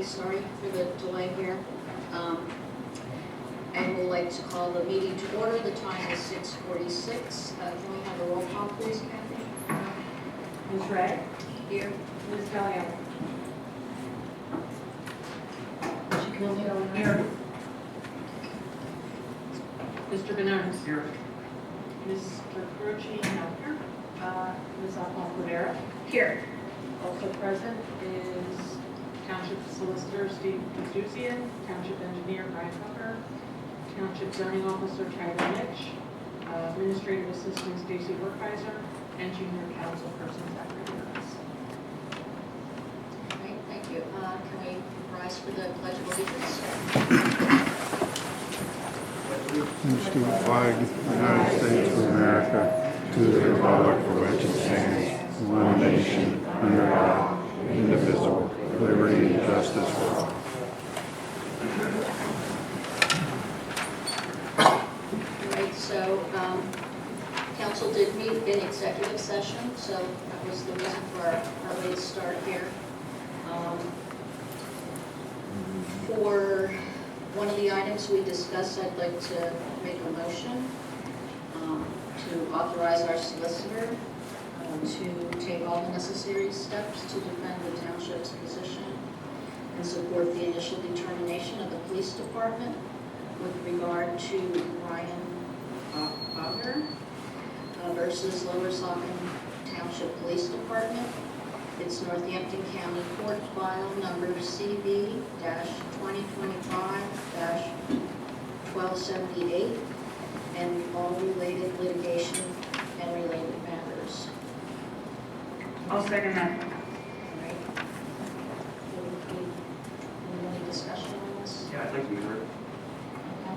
Sorry for the delay here. And we'd like to call the meeting to order. The time is 6:46. Can we have a roll call, please, Kathy? Ms. Ray? Here. Ms. Kelly? Here. Mr. Banonis? Here. Mr. Carocci? No. Here. Ms. Alphonse? Here. Also present is Township Solicitor Steve Duzian, Township Engineer Brian Tucker, Township Zoning Officer Tyler Mitch, Administrative Assistant Stacy Werkheiser, and Junior Council Person Zachary Harris. Okay, thank you. Can we rise for the Pledge of Allegiance? And to the flag of the United States of America, to the republic for which it stands, one nation, under God, indivisible, liberty and justice for all. Right, so council did meet in executive session, so that was the reason for our late start here. For one of the items we discussed, I'd like to make a motion to authorize our solicitor to take all the necessary steps to defend the township's position and support the initial determination of the police department with regard to Ryan Auger versus Lower Saucon Township Police Department. It's Northampton County Court File number CB-2025-1278 and all related litigation and related matters. I'll second that. All right. Any discussion on this? Yeah, I'd like to be heard. Okay.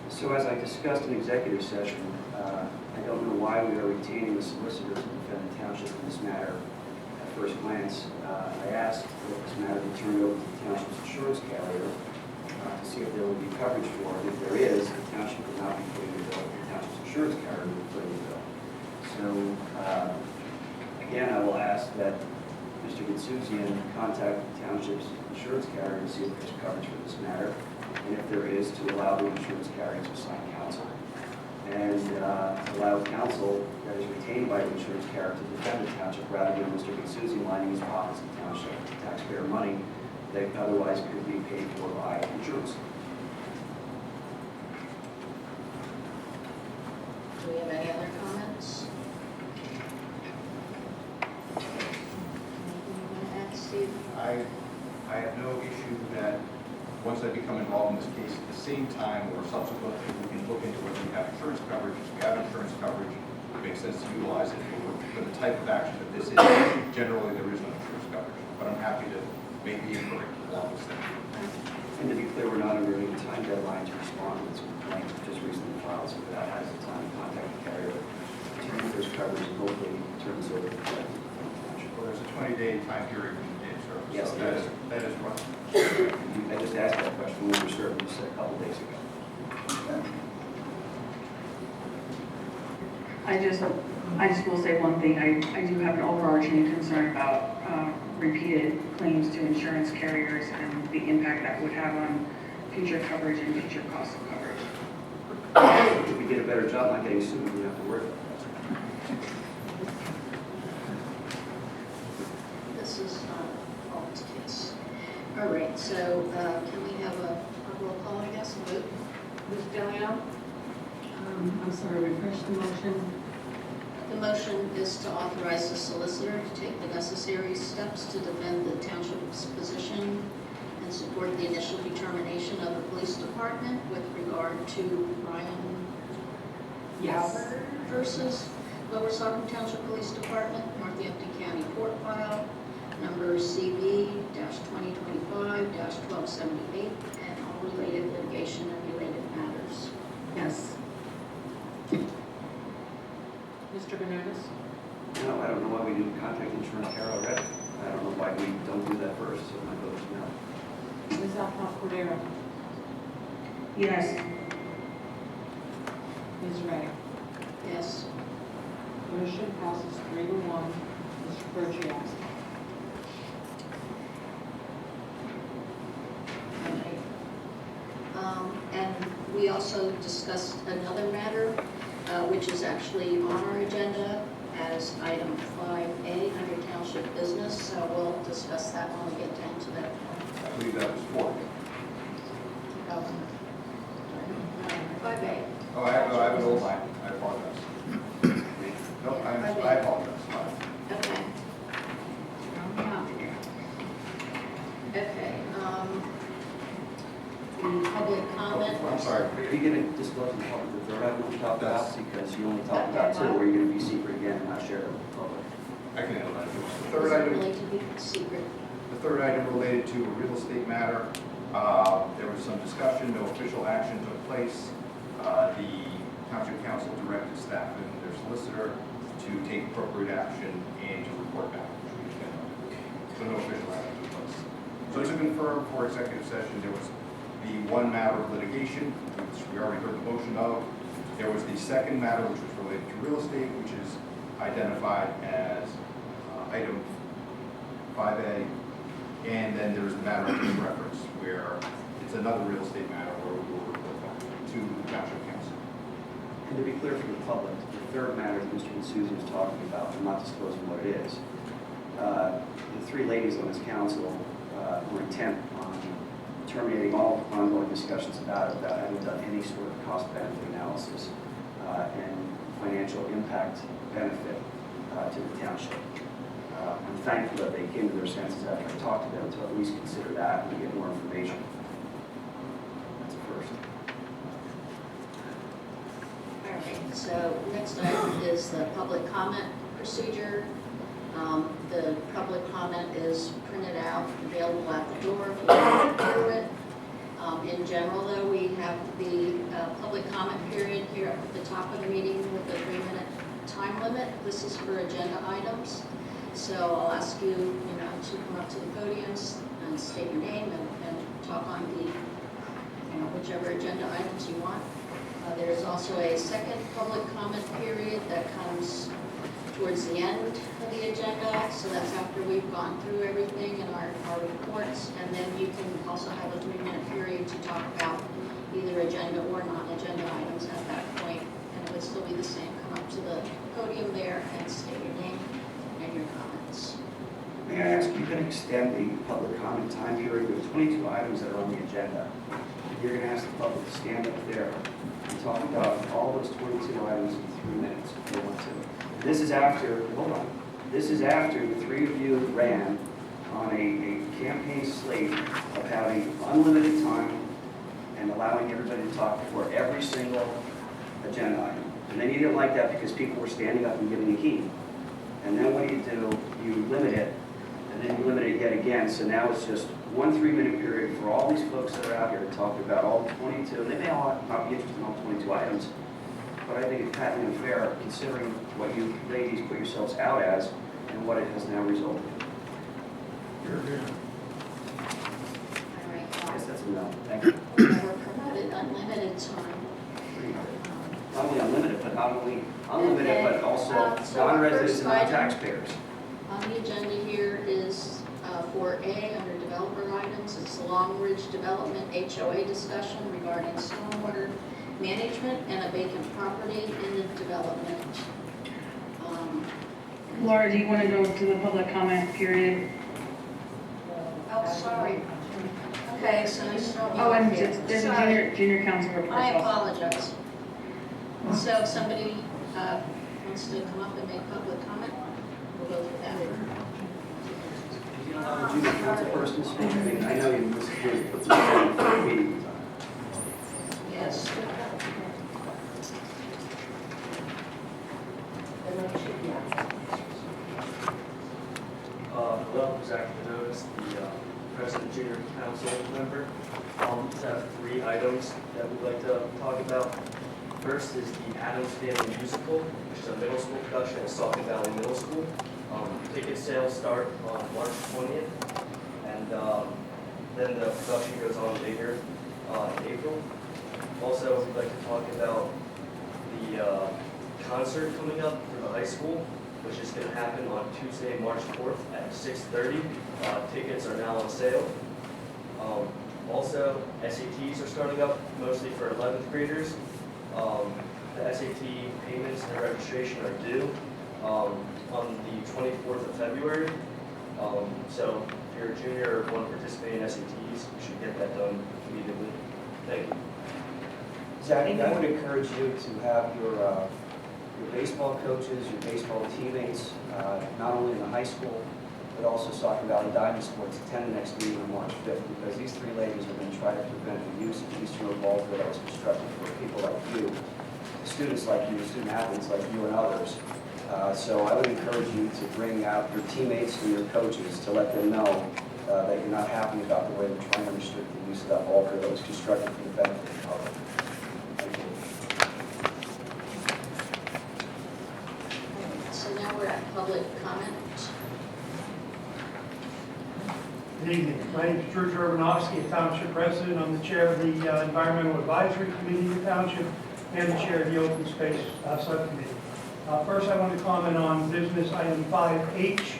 So So as I discussed in executive session, I don't know why we are retaining the solicitor to defend the township in this matter. At first glance, I asked that this matter be turned over to the township's insurance carrier to see if there would be coverage for it. If there is, the township would not be putting the bill, the township's insurance carrier would be putting the bill. So again, I will ask that Mr. Gitsuzian contact the township's insurance carrier to see if there's coverage for this matter, and if there is, to allow the insurance carrier to assign counsel, and allow counsel that is retained by the insurance carrier to defend the township rather than Mr. Gitsuzian lining his pockets of township taxpayer money that otherwise could be paid for by insurance. Do we have any other comments? Anything you want to add, Steve? I have no issue that once I become involved in this case, at the same time or subsequently, we can look into whether we have insurance coverage. If we have insurance coverage, it makes sense to utilize it for the type of action that this is. Generally, there is no insurance coverage, but I'm happy to make the inquiry along with that. And to be clear, we're not under any time deadline to respond to this complaint just recently filed, so that has the time to contact the carrier to use there's coverage and hopefully turn this over to the township. Well, there's a 20-day time period from the date of service. Yes, so there is. that is right. I just asked that question when we were serving this a couple days ago. I just will say one thing. I do have an overarching concern about repeated claims to insurance carriers and the impact that would have on future coverage and future costs of coverage. If we did a better job not getting sued, we wouldn't have to worry about that. This is not Paul's case. All right, so can we have a roll call, I guess, and vote? Ms. DeLeo? I'm sorry, refresh the motion. The motion is to authorize the solicitor to take the necessary steps to defend the township's position and support the initial determination of the police department with regard to Ryan Yes. versus Lower Saucon Township Police Department, Northampton County Court File, number CB-2025-1278, and all related litigation and related matters. Yes. Mr. Banonis? No, I don't know why we didn't contact the insurance carrier already. I don't know why we don't do that first, so my vote is no. Ms. Alphonse Cordero? Yes. Ms. Ray? Yes. Motion passes 3-1. Mr. Carocci absent. And we also discussed another matter, which is actually on our agenda as item 5A under township business, so we'll discuss that when we get down to that. I believe that was 4. 5A. Oh, I have an old line. I apologize. No, I apologize. Okay. Okay, the public comment. I'm sorry. Are you going to disclose the public the third item we talked about? Because you only talked about two, or are you going to be secret again and not share it with the public? I can handle that. The Is third it item. really to be secret? The third item related to a real estate matter. There was some discussion, no official action took place. The township council directed staff and their solicitor to take appropriate action and to report back. So no official action took place. So to confirm for executive session, there was the one matter of litigation, which we already heard the motion of. There was the second matter, which was related to real estate, which is identified as item 5A. And then there's the matter of just reference, where it's another real estate matter where we will report back to the township council. And to be clear for the public, the third matter that Mr. Susan was talking about, I'm not disclosing what it is. The three ladies on this council were intent on terminating all ongoing discussions about it without having done any sort of cost-benefit analysis and financial impact benefit to the township. I'm thankful that they came to their senses after I talked to them to at least consider that and get more information. That's a first. All right, so next item is the public comment procedure. The public comment is printed out, available at the door if you want to hear it. In general, though, we have have the public comment period here at the top of the meeting with a 3-minute time limit. This is for agenda items. So I'll ask you, to come up to the podiums and state your name and talk on the, whichever agenda items you want. There's also a second public comment period that comes towards the end of the agenda. So that's after we've gone through everything in our reports. And then you can also have a 3-minute period to talk about either agenda or non-agenda items at that point. And it would still be the same. Come up to the podium there and state your name and your comments. May I ask, you can extend the public comment time period. There's 22 items that are on the agenda. You're going to ask the public to stand up there and talk about all those 22 items in 3 minutes if they want to. This is after, hold on, this is after the 3 of you ran on a campaign slate of having unlimited time and allowing everybody to talk before every single agenda item. And then you didn't like that because people were standing up and giving you heat. And then what do? You limit it, and then you limit it yet again. So now it's just one 3-minute period for all these folks that are out here to talk about all 22. And they may all not be interested in all 22 items, but I think it's patently unfair considering what you ladies put yourselves out as and what it has now resulted in. All right. I guess that's a no. Thank you. We're promoted unlimited time. Not only unlimited, but not only unlimited, Okay. but also So non-residents first and item non-taxpayers. On the agenda here is 4A under developer items. It's the Long Ridge Development HOA discussion regarding stormwater management and a vacant property in the development. Laura, do you want to go to the public comment period? Oh, sorry. Okay, so you still. Oh, and there's a junior council report. I also. apologize. So if somebody wants to come up and make public comment, we'll go through that. You don't have a junior council person speak. I mean, I know you must have put some meeting. Yes. Hello, Zach Banonis, the President Junior Council member. We have 3 items that we'd like to talk about. First is the Adams Family Musical, which is a middle school production at Saucon Valley Middle School. Ticket sales start on March 20th, and then the production goes on later in April. Also, we'd like to talk about the concert coming up for the high school, which is going to happen on Tuesday, March 4th at 6:30. Tickets are now on sale. Also, SATs are starting up, mostly for 11th graders. The SAT payments and registration are due on the 24th of February. So if you're a junior or want to participate in SATs, you should get that done immediately. Thank you. Zach, I would encourage you to have your baseball coaches, your baseball teammates, not only in the high school, but also Saucon Valley Diamond Sports, attend the next meeting on March 5th, because these 3 ladies are going to try to prevent the use of Eastern revolver that was constructed for people like you, students like you, student athletes like you and others. So I would encourage you to bring out your teammates and your coaches to let them know that you're not happy about the way they're trying to restrict the use of that vulgar that was constructed for the benefit of the public. Thank you. So now we're at public comment. Good evening. My name is Drew Urbanowski, a township resident. I'm the chair of the Environmental Advisory Committee of the township and the chair of the Open Space Subcommittee. First, I want to comment on business item 5H,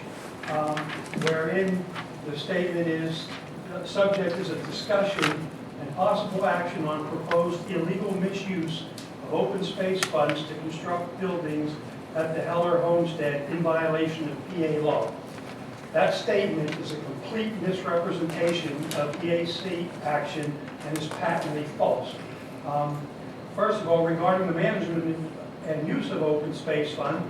wherein the statement is, the subject is a discussion and possible action on proposed illegal misuse of open space funds to construct buildings at the Heller Homestead in violation of PA law. That statement is a complete misrepresentation of EAC action and is patently false. First of all, regarding the management and use of open space fund,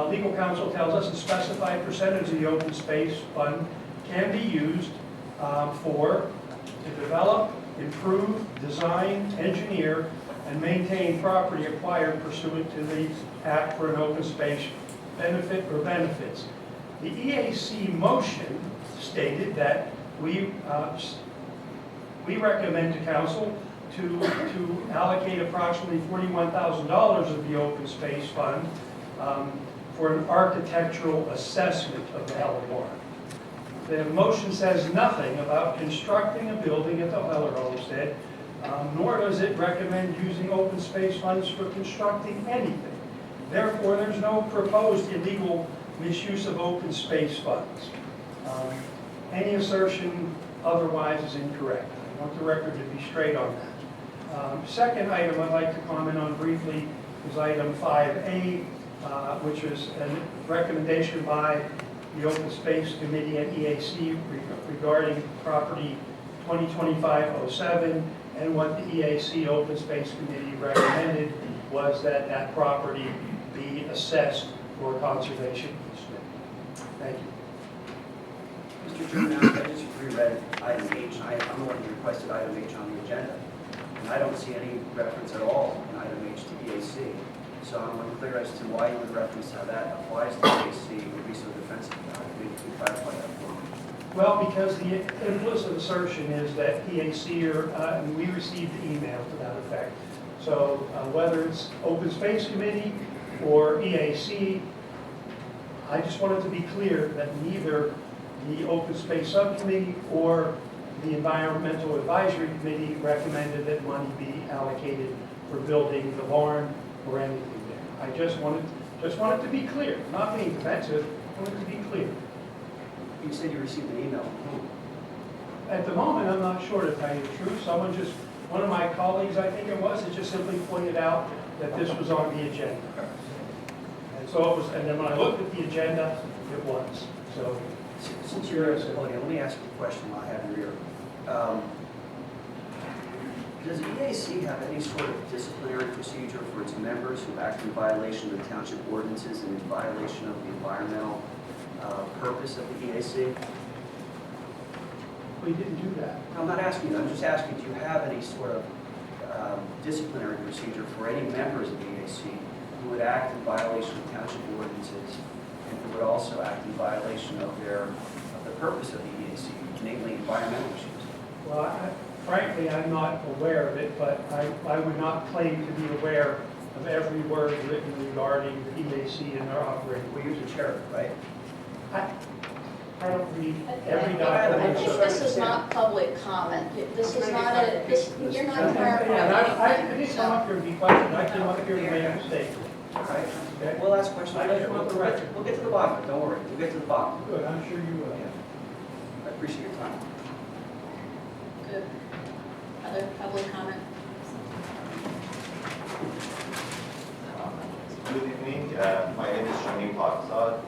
legal counsel tells us a specified percentage of the open space fund can be used to develop, improve, design, engineer, and maintain property acquired pursuant to the Act for an Open Space Benefit or benefits. The EAC motion stated that we recommend to council to allocate approximately $41,000 of the open space fund for an architectural assessment of the Heller Barn. The motion says nothing about constructing a building at the Heller homestead, nor does it recommend using open space funds for constructing anything. Therefore, there's no proposed illegal misuse of open space funds. Any assertion otherwise is incorrect. I want the record to be straight on that. Second item I'd like to comment on briefly is item 5A, which is a recommendation by the Open Space Committee and EAC regarding property 2025-07, and what the EAC Open Space Committee recommended was that that property be assessed for conservation easement. Thank you. Mr. Chairman, I just reread item H. I'm the one who requested item H on the agenda. And I don't see any reference at all in item H to EAC. So I'm unclear as to why you would reference how that applies to EAC would be so defensive about it. Maybe you can clarify that for me. Well, because the implicit assertion is that EAC, and we received the email to that effect. So whether it's Open Space Committee or EAC, I just wanted to be clear that neither the Open Space Subcommittee or the Environmental Advisory Committee recommended that money be allocated for building the barn or anything there. I just wanted to be clear, not being defensive, I wanted to be clear. You said you received an email from whom? At the moment, I'm not sure to tell you the truth. One of my colleagues, I think it was, it just simply pointed out that this was on the agenda. And so it was, and then when I looked at the agenda, it was. So, Since you're at the podium, let me ask you a question while I have you here. Does EAC have any sort of disciplinary procedure for its members who act in violation of the township ordinances and in violation of the environmental purpose of the EAC? we didn't do that. I'm not asking you, I'm just asking, do you have any sort of disciplinary procedure for any members of the EAC who would act in violation of township ordinances and who would also act in violation of the purpose of the EAC, namely environmental issues? Well, frankly, I'm not aware of it, but I would not claim to be aware of every word written regarding the EAC and their operating. We use a chair, right? I don't read every I document. think this is not public comment. This is not you're not clarifying I anything. didn't come up here to be questioned, I came up here to make a statement. All right. Okay? We'll ask questions I later. just want the record. We'll get to the bottom of it, don't worry. We'll get to the bottom. Good, I'm sure you will. I appreciate your time. Good. Other public comment? Good evening. My name is Shamim Parksad.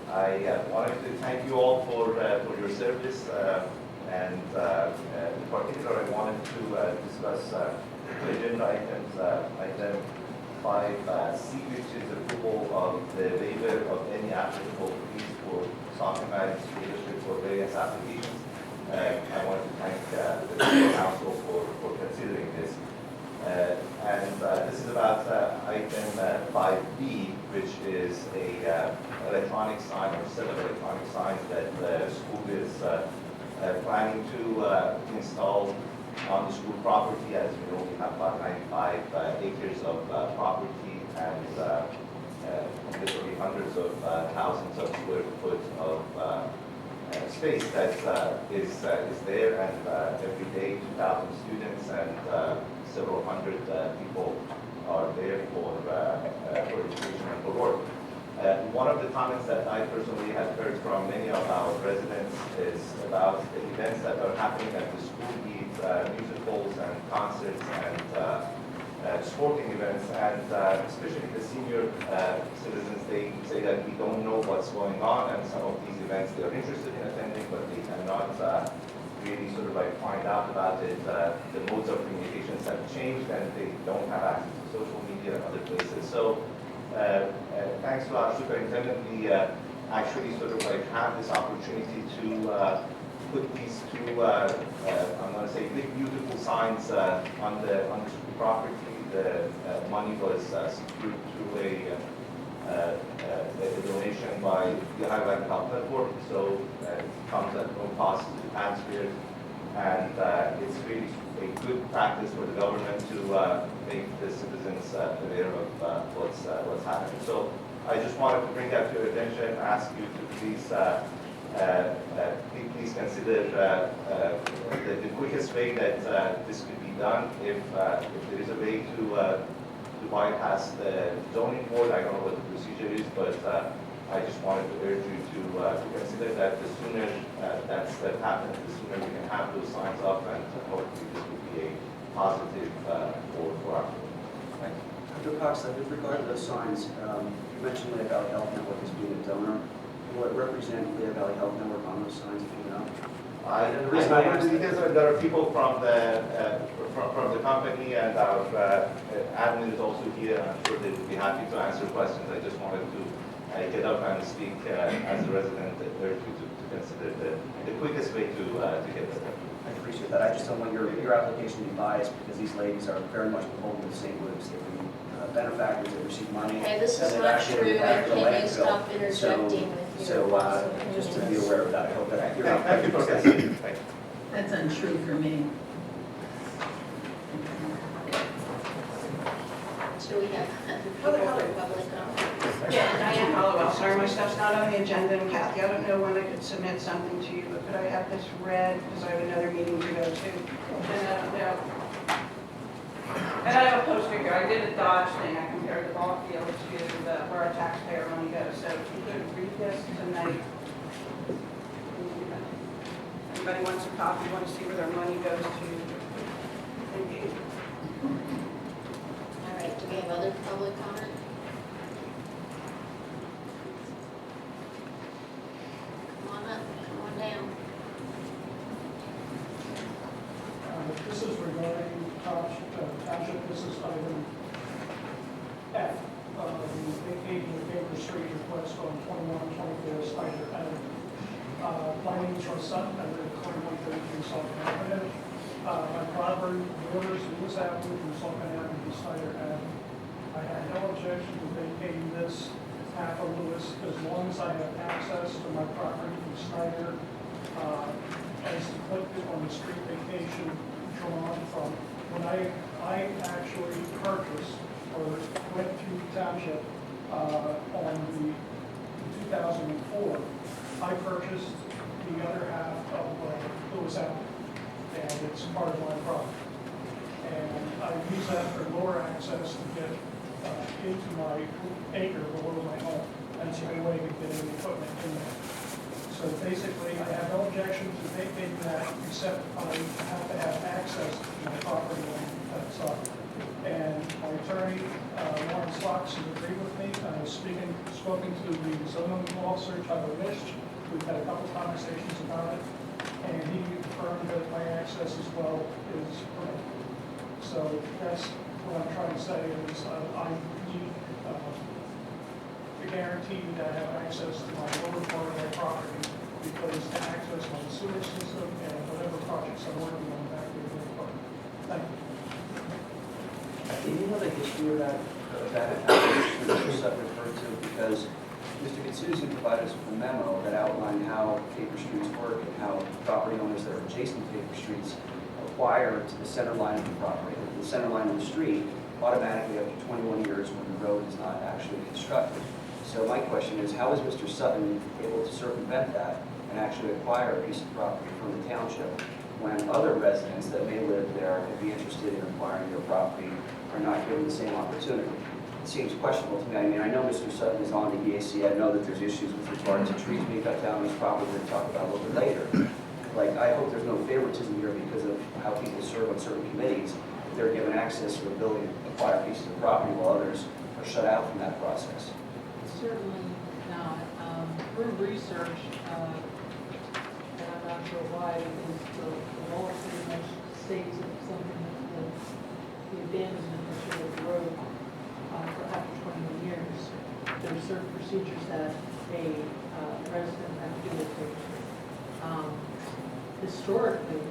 I wanted to thank you all for your service, and in particular, I wanted to discuss the agenda items. Item 5C, which is approval of the waiver of any applicable fees for Saucon Township for various applications. I want to thank the council for considering this. And this is about item 5B, which is a electronic sign or set of electronic signs that the school is planning to install on the school property. As you know, we have about 95 acres of property and literally hundreds of thousands of square foot of space that is there, and every day 2,000 students and several hundred people are there for education and for work. One of the comments that I personally have heard from many of our residents is about the events that are happening at the school, be it musicals and concerts and sporting events, and especially the senior citizens, they say that we don't know what's going on, and some of these events they are interested in attending, but they cannot really sort of like find out about it. The modes of communications have changed, and they don't have access to social media and other places. So thanks to our superintendent, we actually sort of like have this opportunity to put these two, I'm going to say, big beautiful signs on the school property. The money was secured through a donation by the Highland Health Network, so it comes at no cost to the taxpayers, and it's really a good practice for the government to make the citizens aware of what's happening. So I just wanted to bring that to your attention, ask you to please consider the quickest way that this could be done. If there is a way to bypass the zoning board, I don't know what the procedure is, but I just wanted to urge you to consider that. The sooner that happens, the sooner we can have those signs up, and hopefully this will be a positive for our community. Thank you. Dr. Cox, with regard to those signs, you mentioned Lehigh Valley Health Network as being a donor. Will it represent Lehigh Valley Health Network on those signs, if you know? The reason I asked because there are people from the company, and our admin is also here, and I'm sure they would be happy to answer questions. I just wanted to get up and speak as a resident and urge you to consider the quickest way to get this done. I appreciate that. I just don't want your application to be biased, because these ladies are very much beholden to the St. Louis. They've been benefactors, they receive money. Okay, this and is they've not actually true, impacted the and can you landfill. stop interjecting with your Just to be aware of that, I hope that you're not. Thank you for considering. Thank you. That's untrue for me. So we have Other public comment. Yeah, Diane Hollowell, sorry, my stuff's not on the agenda, and Kathy, I don't know when I could submit something to you, but could I have this read, because I have another meeting to go to? And I don't know. And I have a poster here, I did a Dodge thing, I compared the ball fields to where our taxpayer money goes, so if you could read this tonight. Anybody wants a copy, want to see where their money goes to? Thank you. All right, do we have other public comment? Come on up, come on down. This is regarding township, this is item F, vacating the Cambridge Street request on 2124 Spider Avenue. My name is Russ Sutton, I live at 2133 Saucon Avenue. My property borders Lewis Avenue from Saucon Avenue to Spider Avenue. I have no objection to vacating this half of Lewis as long as I have access to my property from Snyder, as depicted on the street vacation drawn from when I actually purchased or went through the township on the 2004. I purchased the other half of Lewis Avenue, and it's part of my property. And I use that for lower access to get into my acre below my home. That's the only way to get any equipment in there. So basically, I have no objection to vacating that, except I have to have access to my property on that side. And my attorney, Lawrence Fox, has agreed with me. I've spoken to the zoning officer, Tyler Misch. We've had a couple conversations about it, and he confirmed that my access as well is permitted. So that's what I'm trying to say is I need to guarantee that I have access to my lower part of my property, because to access my sewer system and whatever projects I'm working on back there very important. Thank you. Do you know the history of that application that Mr. Sutton referred to? Because Mr. Kitsuzi provided us with a memo that outlined how paper streets work and how property owners that are adjacent to paper streets acquire to the center line of the property, the center line of the street, automatically after 21 years when the road is not actually constructed. So my question is, how is Mr. Sutton able to circumvent that and actually acquire a piece of property from the township when other residents that may live there and be interested in acquiring their property are not given the same opportunity? It seems questionable to me. I mean, I know Mr. Sutton is on the EAC. I know that there's issues with regard to trees being cut down. He's probably going to talk about a little bit later. Like, I hope there's no favoritism here because of how people serve on certain committees. They're given access to the ability to acquire pieces of property while others are shut out from that process. Certainly not. Through research, and I'm not sure why, because the law pretty much states that something that the abandonment issue of the road for after 21 years, there are certain procedures that a resident has to do with paper street. Historically,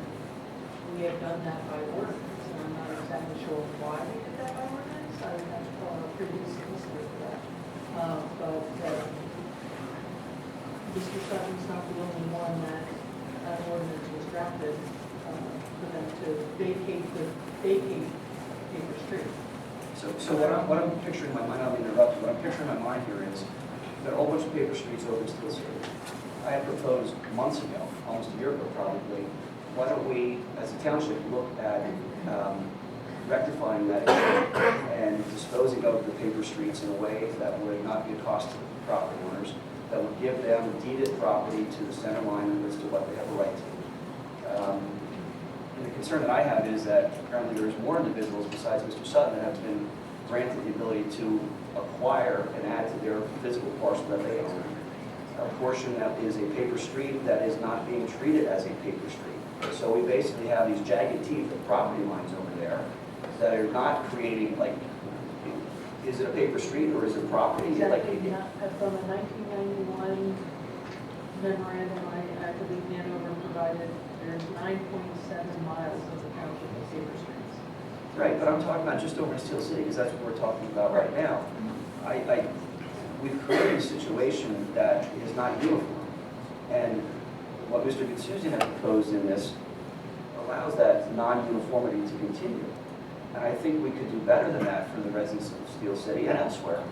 we have done that by ordinance, and I'm not exactly sure why we did that by ordinance. I would have to call a previous solicitor for that. But Mr. Sutton's not the only one that an ordinance was drafted for them to vacate paper street. So what I'm picturing in my mind, I'll interrupt you, what I'm picturing in my mind here is, there are a whole bunch of paper streets over in Steel City. I had proposed months ago, almost a year ago probably, why don't we, as a township, look at rectifying that issue and disposing of the paper streets in a way that would not be a cost to the property owners, that would give them deeded property to the center line as to what they have a right to. And the concern that I have is that apparently there's more individuals besides Mr. Sutton that have been granted the ability to acquire and add to their physical parcel that they own a portion that is a paper street that is not being treated as a paper street. So we basically have these jagged teeth of property lines over there that are not creating, like, is it a paper street or is it property? Exactly, from a 1991 memorandum, I believe Hanover provided, there's 9.7 miles of the township of paper streets. Right, but I'm talking about just over in Steel City, because that's what we're talking about right now. We've created a situation that is not uniform. And what Mr. Gutsuzian has proposed in this allows that non-uniformity to continue. And I think we could do better than that for the residents of Steel City and elsewhere.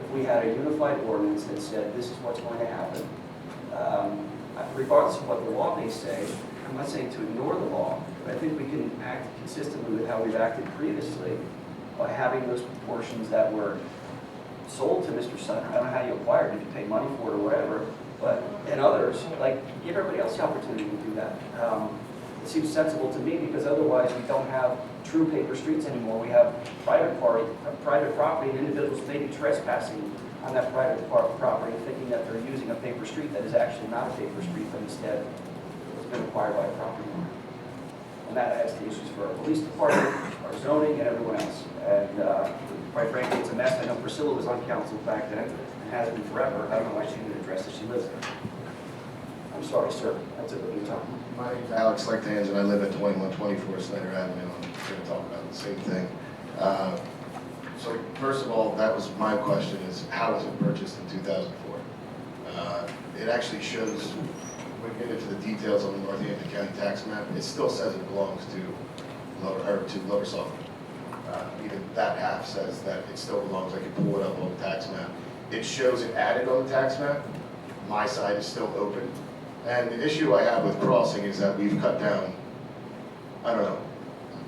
If we had a unified ordinance that said this is what's going to happen, regardless of what the law may say, I'm not saying to ignore the law, but I think we can act consistently with how we've acted previously by having those proportions that were sold to Mr. Sutton. I don't know how you acquired it, if you pay money for it or whatever, but, and others, like, give everybody else the opportunity to do that. It seems sensible to me, because otherwise we don't have true paper streets anymore. We have private property, and individuals may be trespassing on that private property, thinking that they're using a paper street that is actually not a paper street, but instead it's been acquired by a property owner. And that adds to issues for our police department, our zoning, and everyone else. And quite frankly, it's a mess. I know Priscilla was on council back then, and has been forever. I don't know why she didn't address it. She lives there. I'm sorry, sir. That's it. Your time. My name's Alex Lectans, and I live at 2124 Snyder Avenue. I'm going to talk about the same thing. So first of all, that was my question, is how was it purchased in 2004? It actually shows, when we get into the details on the Northampton County tax map, it still says it belongs to Lower Suffolk. Even that half says that it still belongs. I can pull it up on the tax map. It shows it added on the tax map. My side is still open. And the issue I have with crossing is that we've cut down, I don't know,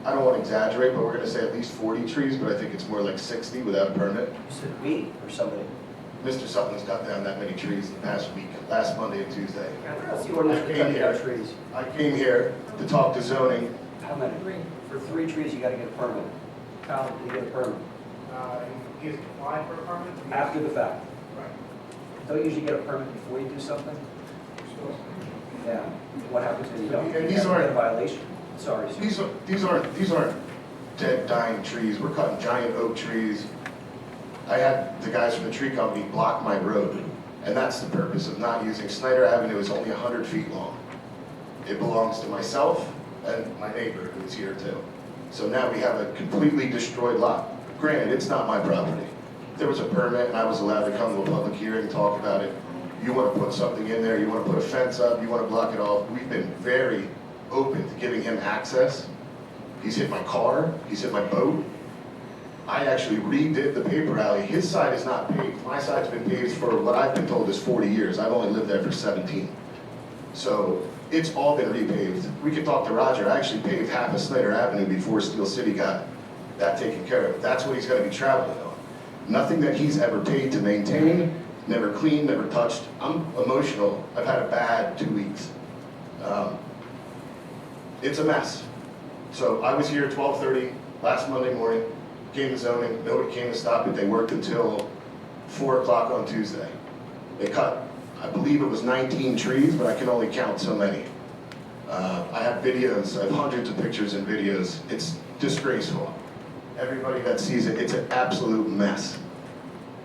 I don't want to exaggerate, but we're going to say at least 40 trees, but I think it's more like 60 without a permit. You said we or somebody? Mr. Sutton's cut down that many trees in the past week, last Monday and Tuesday. What's the ordinance for cutting down trees? I came here to talk to zoning. How many? 3. For 3 trees, you got to get a permit. How do you get a permit? He has applied for a permit? After the fact. Right. Don't you usually get a permit before you do something? Yeah. What happens when you don't? And You these have to get aren't- a violation. Sorry, sir. These aren't dead, dying trees. We're cutting giant oak trees. I had the guys from the tree company block my road, and that's the purpose of not using. Snyder Avenue is only 100 feet long. It belongs to myself and my neighbor who's here too. So now we have a completely destroyed lot. Granted, it's not my property. There was a permit and I was allowed to come to a public hearing and talk about it. You want to put something in there, you want to put a fence up, you want to block it off. We've been very open to giving him access. He's hit my car, he's hit my boat. I actually redid the paper alley. His side is not paved. My side's been paved for what I've been told is 40 years. I've only lived there for 17. So it's all been repaved. We could talk to Roger. I actually paved half of Snyder Avenue before Steel City got that taken care of. That's what he's going to be traveling on. Nothing that he's ever paid to maintain, never cleaned, never touched. I'm emotional. I've had a bad 2 weeks. It's a mess. So I was here at 12:30 last Monday morning, came to zoning, nobody came to stop it. They worked until 4 o'clock on Tuesday. They cut, I believe it was 19 trees, but I can only count so many. I have videos, I have hundreds of pictures and videos. It's disgraceful. Everybody that sees it, it's an absolute mess.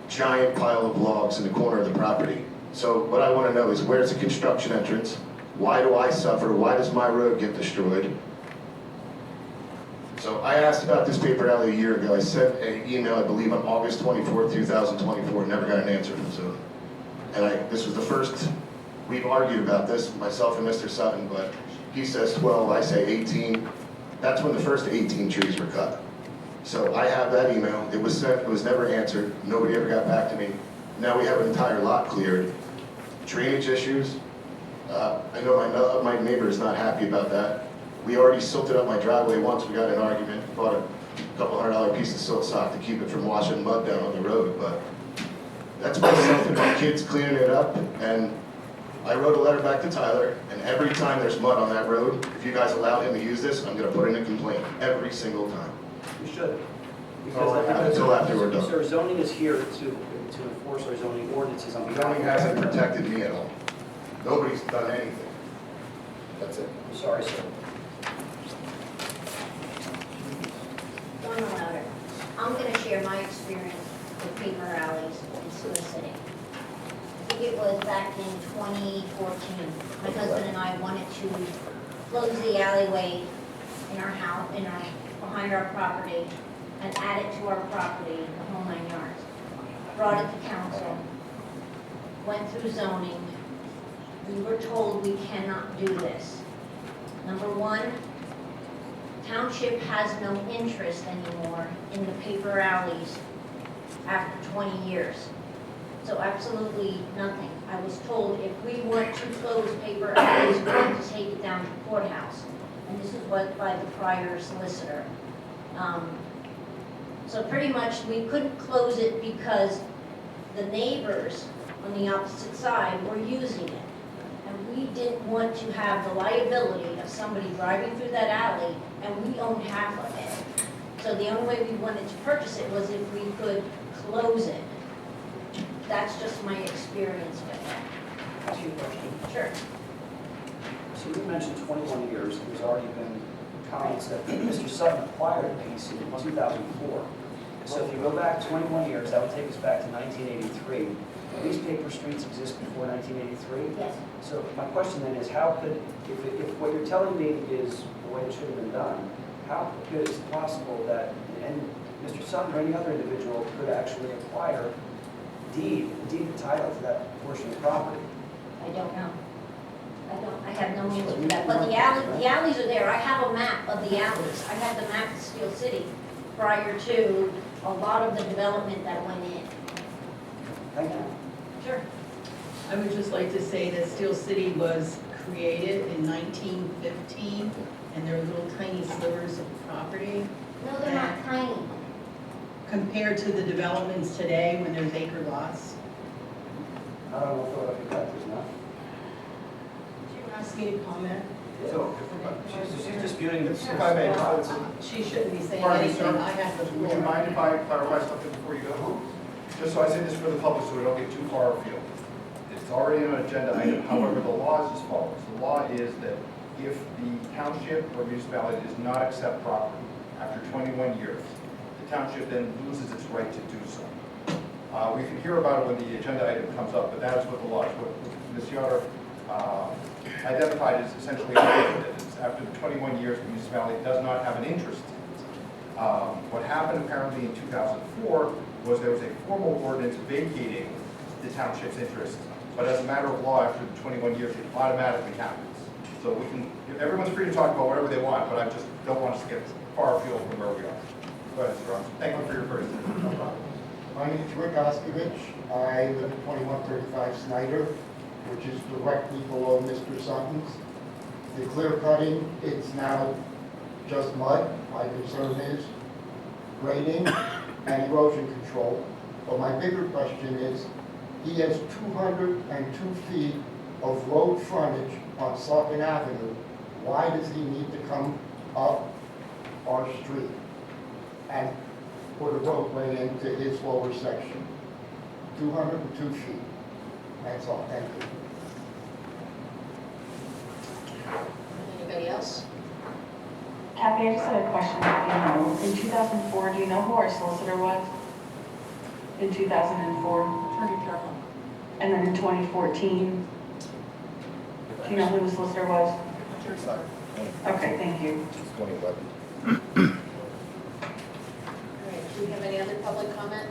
Giant pile of logs in the corner of the property. So what I want to know is, where's the construction entrance? Why do I suffer? Why does my road get destroyed? So I asked about this paper alley a year ago. I sent an email, I believe, on August 24th, 2024, never got an answer from zoning. And this was the first, we've argued about this, myself and Mr. Sutton, but he says 12, I say 18. That's when the first 18 trees were cut. So I have that email, it was sent, it was never answered, nobody ever got back to me. Now we have an entire lot cleared. Drainage issues, I know my neighbor is not happy about that. We already silted up my driveway once, we got in an argument, bought a couple $100 piece of silt sock to keep it from washing mud down on the road, but that's myself and my kids cleaning it up, and I wrote a letter back to Tyler, and every time there's mud on that road, if you guys allow him to use this, I'm gonna put in a complaint, every single time. You should. Oh, I have until after we're done. Sir, zoning is here to enforce our zoning ordinances on behalf Zoning of. hasn't protected me at all. Nobody's done anything. That's it. I'm sorry, sir. Donna Louder. I'm going to share my experience with paper alleys in soliciting. I think it was back in 2014. My husband and I wanted to close the alleyway in our house, behind our property, and add it to our property, the whole 9 yards. Brought it to council, went through zoning. We were told we cannot do this. Number one, township has no interest anymore in the paper alleys after 20 years. So absolutely nothing. I was told if we want to close paper alleys, we have to take it down to the courthouse. And this is what by the prior solicitor. So pretty much we couldn't close it because the neighbors on the opposite side were using it. And we didn't want to have the liability of somebody driving through that alley, and we owned half of it. So the only way we wanted to purchase it was if we could close it. That's just my experience with it. Ask you a question. Sure. So you mentioned 21 years. There's already been comments that Mr. Sutton acquired a piece in 2004. So if you go back 21 years, that would take us back to 1983. These paper streets exist before 1983? Yes. So my question then is, how could, if what you're telling me is the way it should have been done, how good is it possible that, and Mr. Sutton or any other individual could actually acquire deed the title to that portion of property? I don't know. I have no answer for that. But the alleys are there. I have a map of the alleys. I have the map of Steel City prior to a lot of the development that went in. Thank you. Sure. I would just like to say that Steel City was created in 1915, and there were little tiny slivers of property. No, they're not tiny. Compared to the developments today, when there's acre lots. I don't know if Philadelphia Tech is not. Did you ask me to comment? So, she's disputing this. If I may, She shouldn't be saying Pardon me, anything. sir? I have the Would you floor. mind if I clarify something before you go? Just so I say this for the public so we don't get too far afield. It's already on an agenda item, however, the law is as follows. The law is that if the township or municipality does not accept property after 21 years, the township then loses its right to do so. We can hear about it when the agenda item comes up, but that is what the law is. What Ms. Yoder identified is essentially that it's after the 21 years, the municipality does not have an interest in it. What happened apparently in 2004 was there was a formal ordinance vacating the township's interest, but as a matter of law, after the 21 years, it automatically happens. So we can, everyone's free to talk about whatever they want, but I just don't want us to get far afield from where we are. Go ahead, Mr. Ross. Thank you for your courtesy. No problem. My name is Rick Oskovich. I live at 2135 Snyder, which is directly below Mr. Sutton's. The clear cutting, it's now just mud. My concern is grading and erosion control. But my bigger question is, he has 202 feet of road frontage on Saucon Avenue. Why does he need to come up our street and put a roadway into his lower section? 202 feet. That's all. Thank you. Anybody else? Kathy, I just had a question. In 2004, do you know who our solicitor was? In 2004? Attorney General. And then in 2014, do you know who the solicitor was? Okay, thank you. 2011. All right, do we have any other public comment?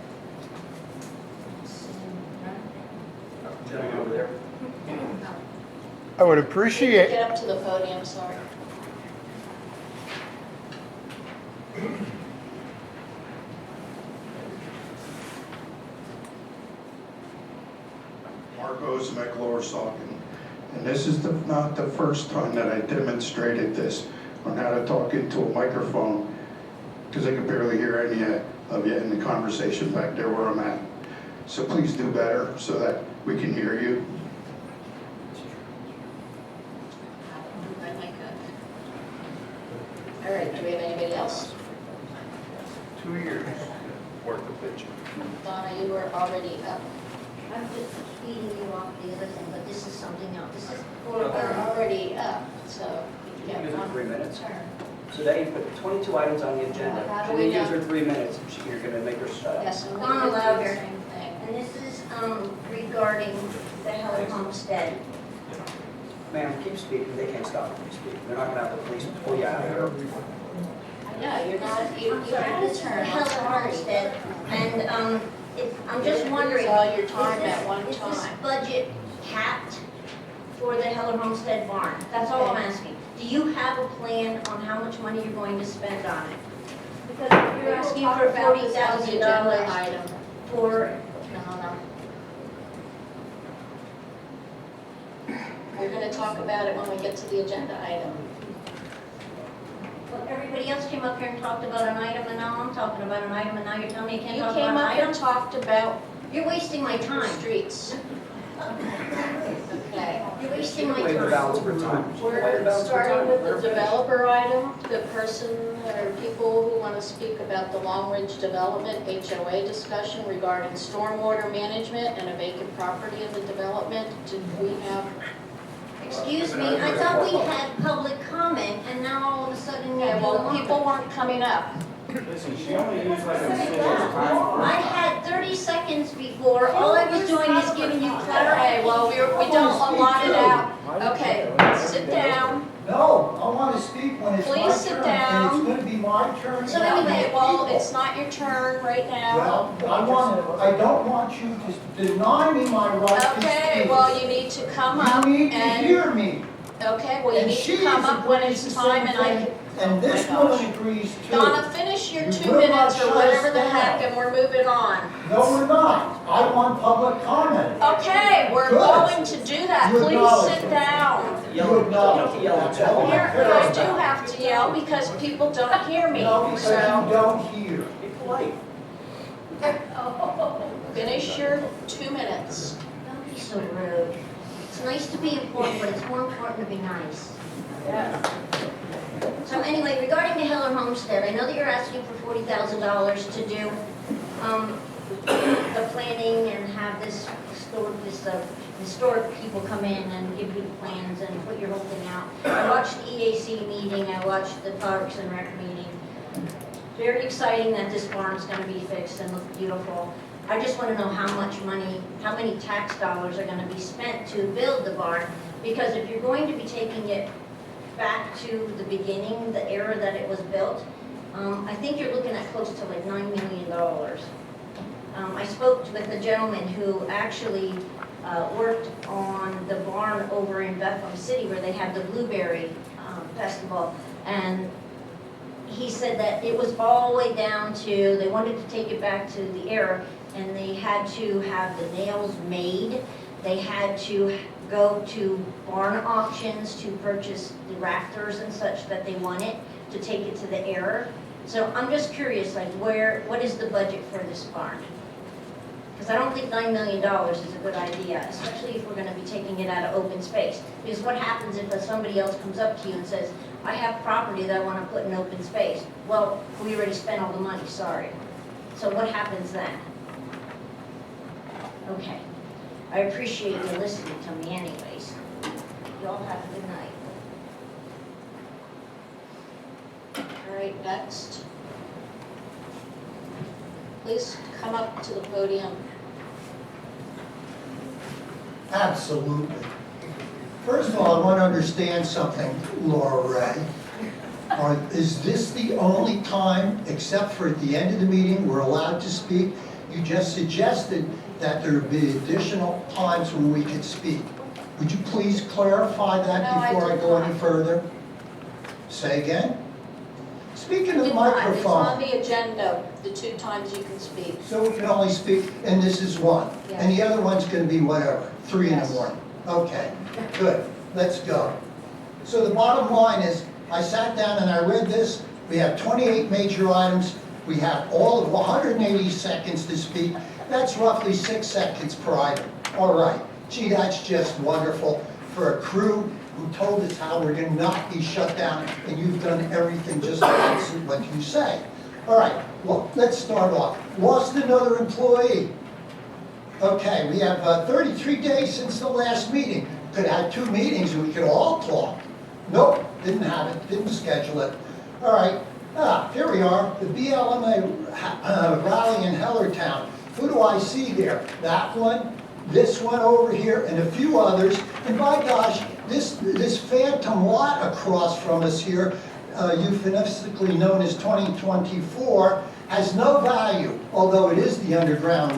Gentleman over there. I would appreciate, Get up to the podium, sorry. Mark Ozimek, Lower Saucon. And this is not the first time that I demonstrated this on how to talk into a microphone, because I could barely hear any of you in the conversation back there where I'm at. So please do better so that we can hear you. All right, do we have anybody else? 2 years worth of pitching. Donna, you were already up. I'm just feeding you off the other thing, but this is something else. This is We're for, already up, so you You have use it one 3 minutes. turn. So now you put 22 items on the agenda. How do And we then use know? her 3 minutes. You're going to make her shut up. Yes, and we Donna can do the Louder. same thing. and this is regarding the Heller Homestead. Ma'am, keep speaking. They can't stop if you speak. They're not going to have the police pull you out of here. Yeah, you're not, you have This the is the turn. Heller Homestead, and I'm just wondering. Use all your time at one Is this time. budget capped for the Heller Homestead barn? That's all I'm asking. Do you have a plan on how much money you're going to spend on it? Because if you're asking for $40,000 item. for, No. We're gonna talk about it when we get to the agenda item. well, everybody else came up here and talked about an item, and now I'm talking about an item, and now you're telling me I can't You talk came about up an and item? talked about You're wasting my time. streets. Okay. You're She wasting can my waive the time. balance of her time. She can waive the We're balance of her starting time. with Let her the finish. developer item, the person or people who want to speak about the Long Ridge Development HOA discussion regarding stormwater management and a vacant property in the development. Did we have, Excuse me, I thought we had public comment, and now all of a sudden you okay, well, don't. people weren't coming up. Listen, she only used like a minute of time. I had 30 seconds before, all I was doing is giving you Okay, clarity. well, we don't allot it out. Okay, sit down. No, I want to speak when it's my turn. Please sit down. And it's going to be my turn. So and anyway, Okay, well, it's not your turn right now. Well, I don't want you to deny me my right to speak. Okay, well, you need to come up You need to and, hear me. okay, well, you And need she to come up when agrees it's the time same and I thing, can. And this Oh my woman gosh. agrees too. Donna, finish your You 2 will not minutes or shut whatever us the down. heck and we're moving on. No, we're not. I want public comment. Okay, we're Good. going to do that. You Please acknowledge sit it. down. You acknowledge You don't have to yell. Here, I do have to yell because people don't hear me. No, because you So don't hear. Be polite. finish your 2 minutes. Don't be so rude. It's nice to be important, but it's more important to be nice. So anyway, regarding the Heller Homestead, I know that you're asking for $40,000 to do the planning and have historic people come in and give you the plans and put your whole thing out. I watched the EAC meeting, I watched the Parks and Rec meeting. Very exciting that this barn's gonna be fixed and look beautiful. I just wanna know how much money, how many tax dollars are gonna be spent to build the barn. Because if you're going to be taking it back to the beginning, the era that it was built, I think you're looking at close to like $9 million. I spoke with a gentleman who actually worked on the barn over in Bethlehem City where they had the Blueberry Festival. And he said that it was all the way down to, they wanted to take it back to the era, and they had to have the nails made. They had to go to barn auctions to purchase the rafters and such that they wanted to take it to the era. So I'm just curious, like what is the budget for this barn? Because I don't think $9 million is a good idea, especially if we're gonna be taking it out of open space. Because what happens if somebody else comes up to you and says, I have property that I wanna put in open space? Well, we already spent all the money, sorry. So what happens then? Okay. I appreciate you listening to me anyways. You all have a good night. All right, next. Please come up to the podium. Absolutely. First of all, I want to understand something, Laura Ray. Is this the only time, except for at the end of the meeting, we're allowed to speak? You just suggested that there would be additional times when we could speak. Would you please clarify that No, I before I did go not. any further? Say again? Speak in the It's on microphone. the agenda, the 2 times you can speak. So we can only speak, and this is one. And the other one's gonna be whatever, 3 in the morning. Okay, good, let's go. So the bottom line is, I sat down and I read this. We have 28 major items. We have all of 180 seconds to speak. That's roughly 6 seconds per item. All right, gee, that's just wonderful for a crew who told us how we're gonna not be shut down, and you've done everything just like what you say. All right, well, let's start off. Lost another employee. Okay, we have 33 days since the last meeting. Could have had 2 meetings and we could all talk. Nope, didn't have it, didn't schedule it. All right, here we are, the BLMA rally in Hellertown. Who do I see there? That one, this one over here, and a few others. And by gosh, this phantom lot across from us here, euphemistically known as 2024, has no value, although it is the Underground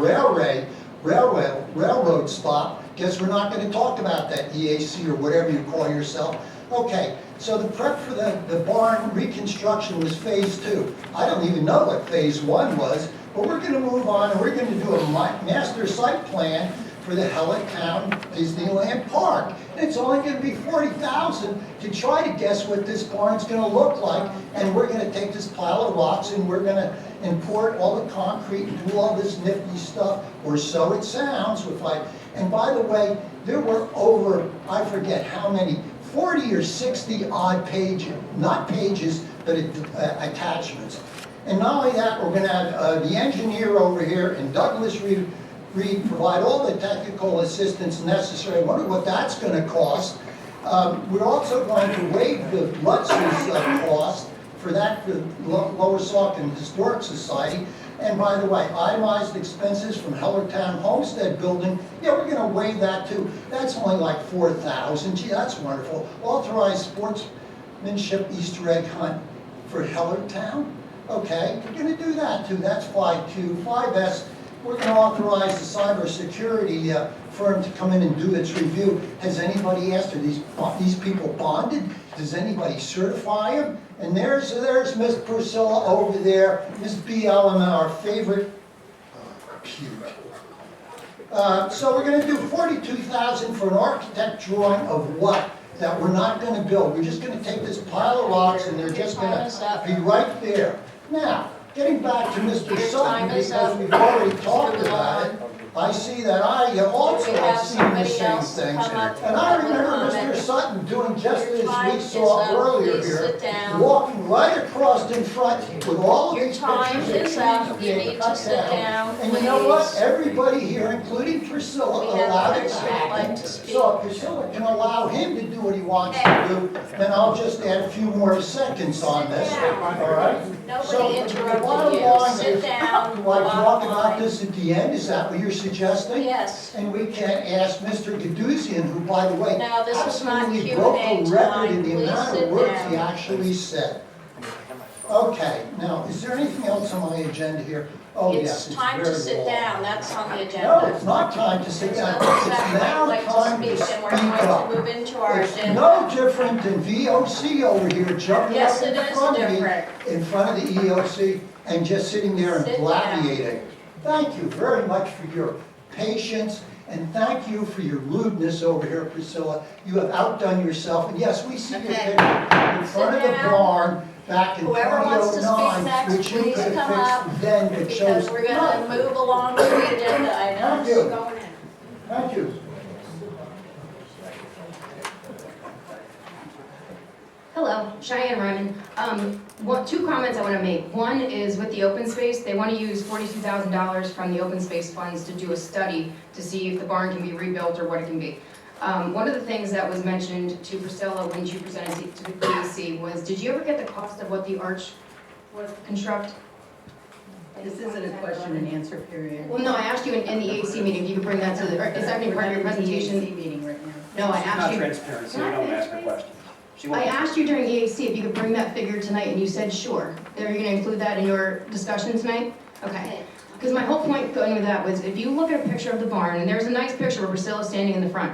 Railroad stop. Guess we're not going to talk about that EAC or whatever you call yourself. Okay, so the prep for the barn reconstruction was phase 2. I don't even know what phase 1 was, but we're going to move on and we're going to do a master site plan for the Hellertown Disneyland Park. And it's only going to be $40,000 to try to guess what this barn's going to look like. And we're going to take this pile of rocks and we're going to import all the concrete and do all this nifty stuff, or so it sounds. And by the way, there were over, I forget how many, 40 or 60 odd pages, not pages, but attachments. And not only that, we're going to have the engineer over here and Douglas Reed provide all the technical assistance necessary. I wonder what that's going to cost. We're also going to waive the Lutz's cost for that, for Lower Saucon Historic Society. And by the way, itemized expenses from Hellertown Homestead Building, yeah, we're going to waive that too. That's only like $4,000. Gee, that's wonderful. Authorized sportsmanship Easter egg hunt for Hellertown. Okay, we're going to do that too. That's 5Q. 5S, we're going to authorize the cybersecurity firm to come in and do its review. Has anybody asked, are these people bonded? Does anybody certify them? And there's Miss Priscilla over there, Miss BLM, our favorite. Cute. So we're going to do $42,000 for an architect drawing of what? That we're not going to build. We're just going to take this pile of rocks and they're just going to be right there. Now, getting back to Mr. Sutton, because we've already talked about it, I see that I also have seen the same things. And I remember Mr. Sutton doing just as we saw earlier here, walking right across in front with all of these pictures of trees being cut down. And you know what? Everybody here, including Priscilla, allowed it to happen. So if Priscilla can allow him to do what he wants to do, then I'll just add a few more seconds on this. All right? Nobody interrupted you. Sit down. Do I talk about this at the end? Is that what you're suggesting? Yes. And we can ask Mr. Gaduzian, who, by the way, Now, this is not absolutely Q&A broke the record time. in the Please amount sit of words down. he actually said. Okay, now, is there anything else on my agenda here? Oh, yes, It's time to very sit long. down, that's on the No, agenda. it's not time to sit down. So, It's now I'd like time to to speak, speak and we're going up. to move into our It's agenda. no different than VOC over here jumping Yes, up in it is front of me, different. in front of the EOC, and just sitting there and Sit down. bloviating. Thank you very much for your patience, and thank you for your rudeness over here, Priscilla. You have outdone yourself, and yes, we see your Okay. picture in front of the down. barn back in Whoever wants to speak 2009, next, which you please could come have up, fixed then, but chose Because we're not going to. to move along to the agenda items. Thank you. Going in. Thank you. Hello, Cheyenne Ryman. Two comments I want to make. One is with the open space, they want to use $42,000 from the open space funds to do a study to see if the barn can be rebuilt or what it can be. One of the things that was mentioned to Priscilla when she presented to the PAC was, did you ever get the cost of what the arch was construct? This isn't a question and answer period. Well, no, I asked you in the AAC meeting if you could bring that to the, is that any part of your presentation? Meeting right now. No, I She's asked not you. transparent, so we don't ask her questions. She won't. I asked you during EAC if you could bring that figure tonight, and you said sure. Are you gonna include that in your discussion tonight? Okay. Because my whole point going with that was, if you look at a picture of the barn, and there's a nice picture where Priscilla's standing in the front.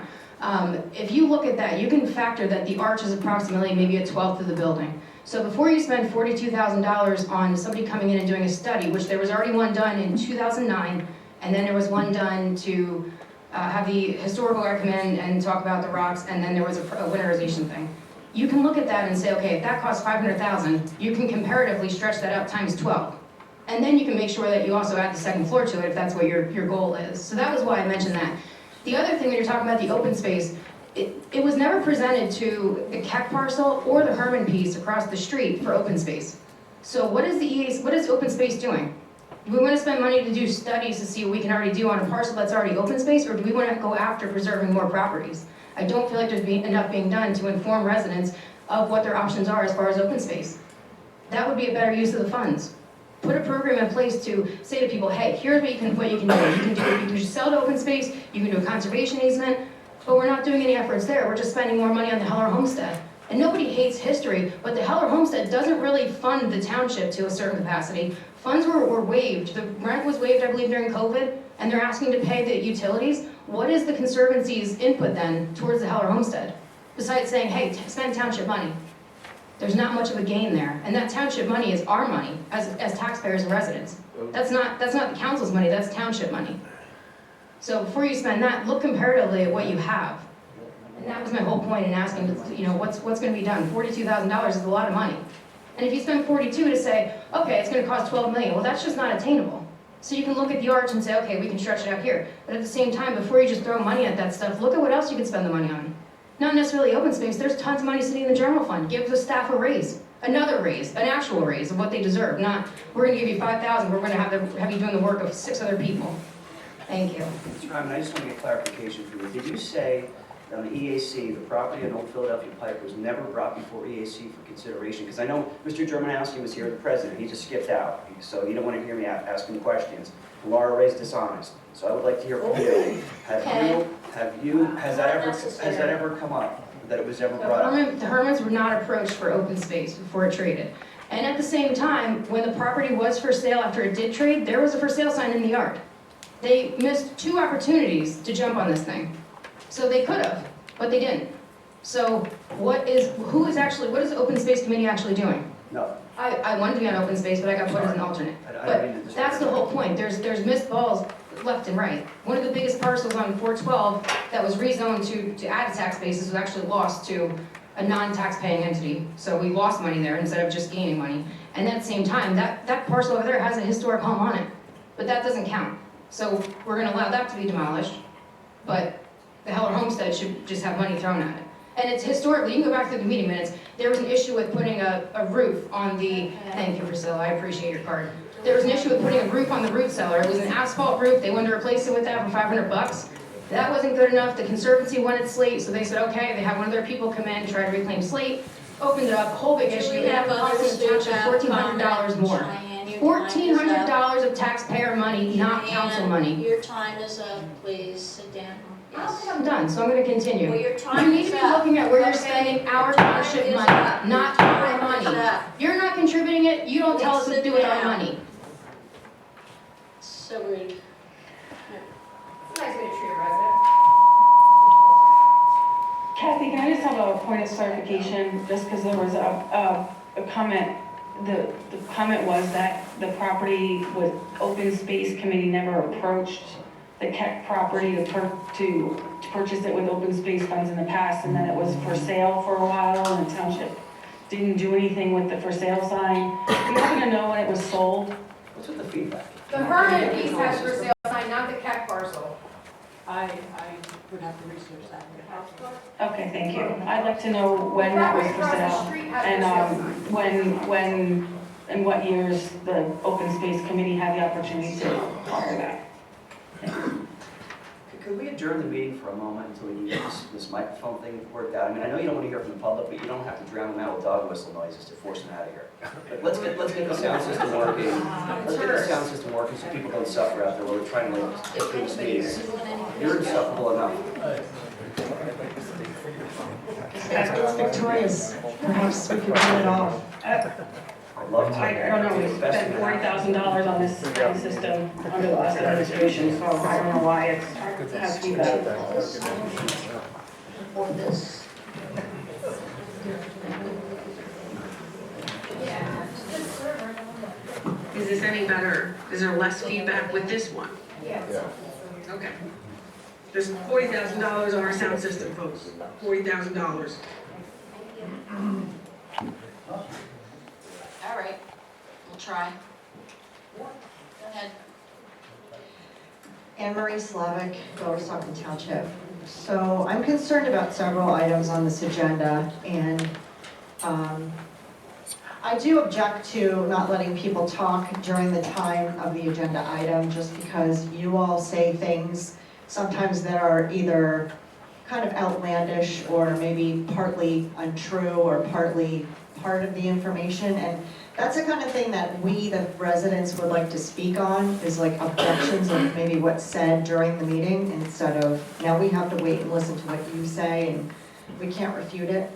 If you look at that, you can factor that the arch is approximately maybe a 1/12 of the building. So before you spend $42,000 on somebody coming in and doing a study, which there was already one done in 2009, and then there was one done to have the historical guy come in and talk about the rocks, and then there was a winterization thing. You can look at that and say, okay, if that costs $500,000, you can comparatively stretch that out times 12. And then you can make sure that you also add the second floor to it if that's what your goal is. So that was why I mentioned that. The other thing when you're talking about the open space, it was never presented to the Keck parcel or the Herman piece across the street for open space. So what is open space doing? Do we want to spend money to do studies to see what we can already do on a parcel that's already open space, or do we want to go after preserving more properties? I don't feel like there's enough being done to inform residents of what their options are as far as open space. That would be a better use of the funds. Put a program in place to say to people, hey, here's what you can do. You can just sell to open space, you can do a conservation easement, but we're not doing any efforts there. We're just spending more money on the Heller Homestead. And nobody hates history, but the Heller Homestead doesn't really fund the township to a certain capacity. Funds were waived. The rent was waived, I believe, during COVID, and they're asking to pay the utilities. What is the Conservancy's input then towards the Heller Homestead? Besides saying, hey, spend township money. There's not much of a gain there. And that township money is our money as taxpayers and residents. That's not the council's money, that's township money. So before you spend that, look comparatively at what you have. And that was my whole point in asking, what's going to be done? $42,000 is a lot of money. And if you spend 42 to say, okay, it's going to cost $12 million, well, that's just not attainable. So you can look at the arch and say, okay, we can stretch it out here. But at the same time, before you just throw money at that stuff, look at what else you can spend the money on. Not necessarily open space, there's tons of money sitting in the general fund. Give the staff a raise, another raise, an actual raise of what they deserve, not, we're going to give you $5,000, we're going to have you doing the work of 6 other people. Thank you. Mr. Ryman, I just want to get clarification from you. Did you say that on the EAC, the property on Old Philadelphia Pike was never brought before EAC for consideration? Because I know Mr. Germanowski was here, the president, he just skipped out, so he didn't want to hear me ask him questions. Laura Ray's dishonest, so I would like to hear from you. Has that ever come up, that it was ever brought up? The Hermans were not approached for open space before it traded. And at the same time, when the property was for sale after it did trade, there was a for sale sign in the yard. They missed 2 opportunities to jump on this thing. So they could have, but they didn't. So what is the open space committee actually doing? No. I wanted to be on open space, but I got put as an alternate. But that's the whole point. There's missed balls left and right. One of the biggest parcels on 412 that was rezoned to add a tax basis was actually lost to a non-tax-paying entity. So we lost money there instead of just gaining money. And at the same time, that parcel over there has a historic home on it, but that doesn't count. So we're going to allow that to be demolished, but the Heller Homestead should just have money thrown at it. And it's historically, you can go back through the meeting minutes, there was an issue with putting a roof on the, thank you Priscilla, I appreciate your card. There was an issue with putting a roof on the root cellar. It was an asphalt roof, they wanted to replace it with that for $500. That wasn't good enough, the Conservancy wanted slate, so they said, okay, they had one of their people come in, try to reclaim slate, opened it up, whole big issue, it had cost the township $1,400 more. $1,400 of taxpayer money, not council money. Your time is up, please sit down. I don't think I'm done, so I'm going to continue. Well, your time You need is to be up. looking at where you're Okay. spending our Your time township is money, up. not Your our time is money. up. You're not contributing it, you don't tell us what to do with our money. So rude. It's a nice way to treat a resident. Kathy, can I just have a point of clarification, just because there was a comment, the comment was that the property with open space committee never approached the Keck property to purchase it with open space funds in the past, and that it was for sale for a while, and the township didn't do anything with the for sale sign. Do you happen to know when it was sold? What's with the feedback? The Herman piece has for sale sign, not the Keck parcel. I would have to research that. Okay, thank you. I'd like to know when that was for sale, and when, in what years the open space committee had the opportunity to acquire that. Could we adjourn the meeting for a moment until we get this microphone thing worked out? I mean, I know you don't want to hear from the public, but you don't have to drown them out with dog whistle noises to force them out of here. But let's get the sound system working. Let's get the sound system working so people don't suffer out there while we're trying to get through this meeting. You're insufferable enough. It's victorious. Perhaps we could pull it off. I'd love to. I don't know, we spent $40,000 on this system under the last administration, so I don't know why it has to be that. Or this. Is this any better? Is there less feedback with this one? Yeah. Okay. There's $40,000 on our sound system, folks. $40,000. All right, we'll try. Go ahead. Anne Marie Slavic, Lower Saucon Township. So I'm concerned about several items on this agenda, and I do object to not letting people talk during the time of the agenda item, just because you all say things sometimes that are either kind of outlandish or maybe partly untrue or partly part of the information, and that's the kind of thing that we, the residents, would like to speak on, is like objections of maybe what's said during the meeting, instead of, now we have to wait and listen to what you say and we can't refute it.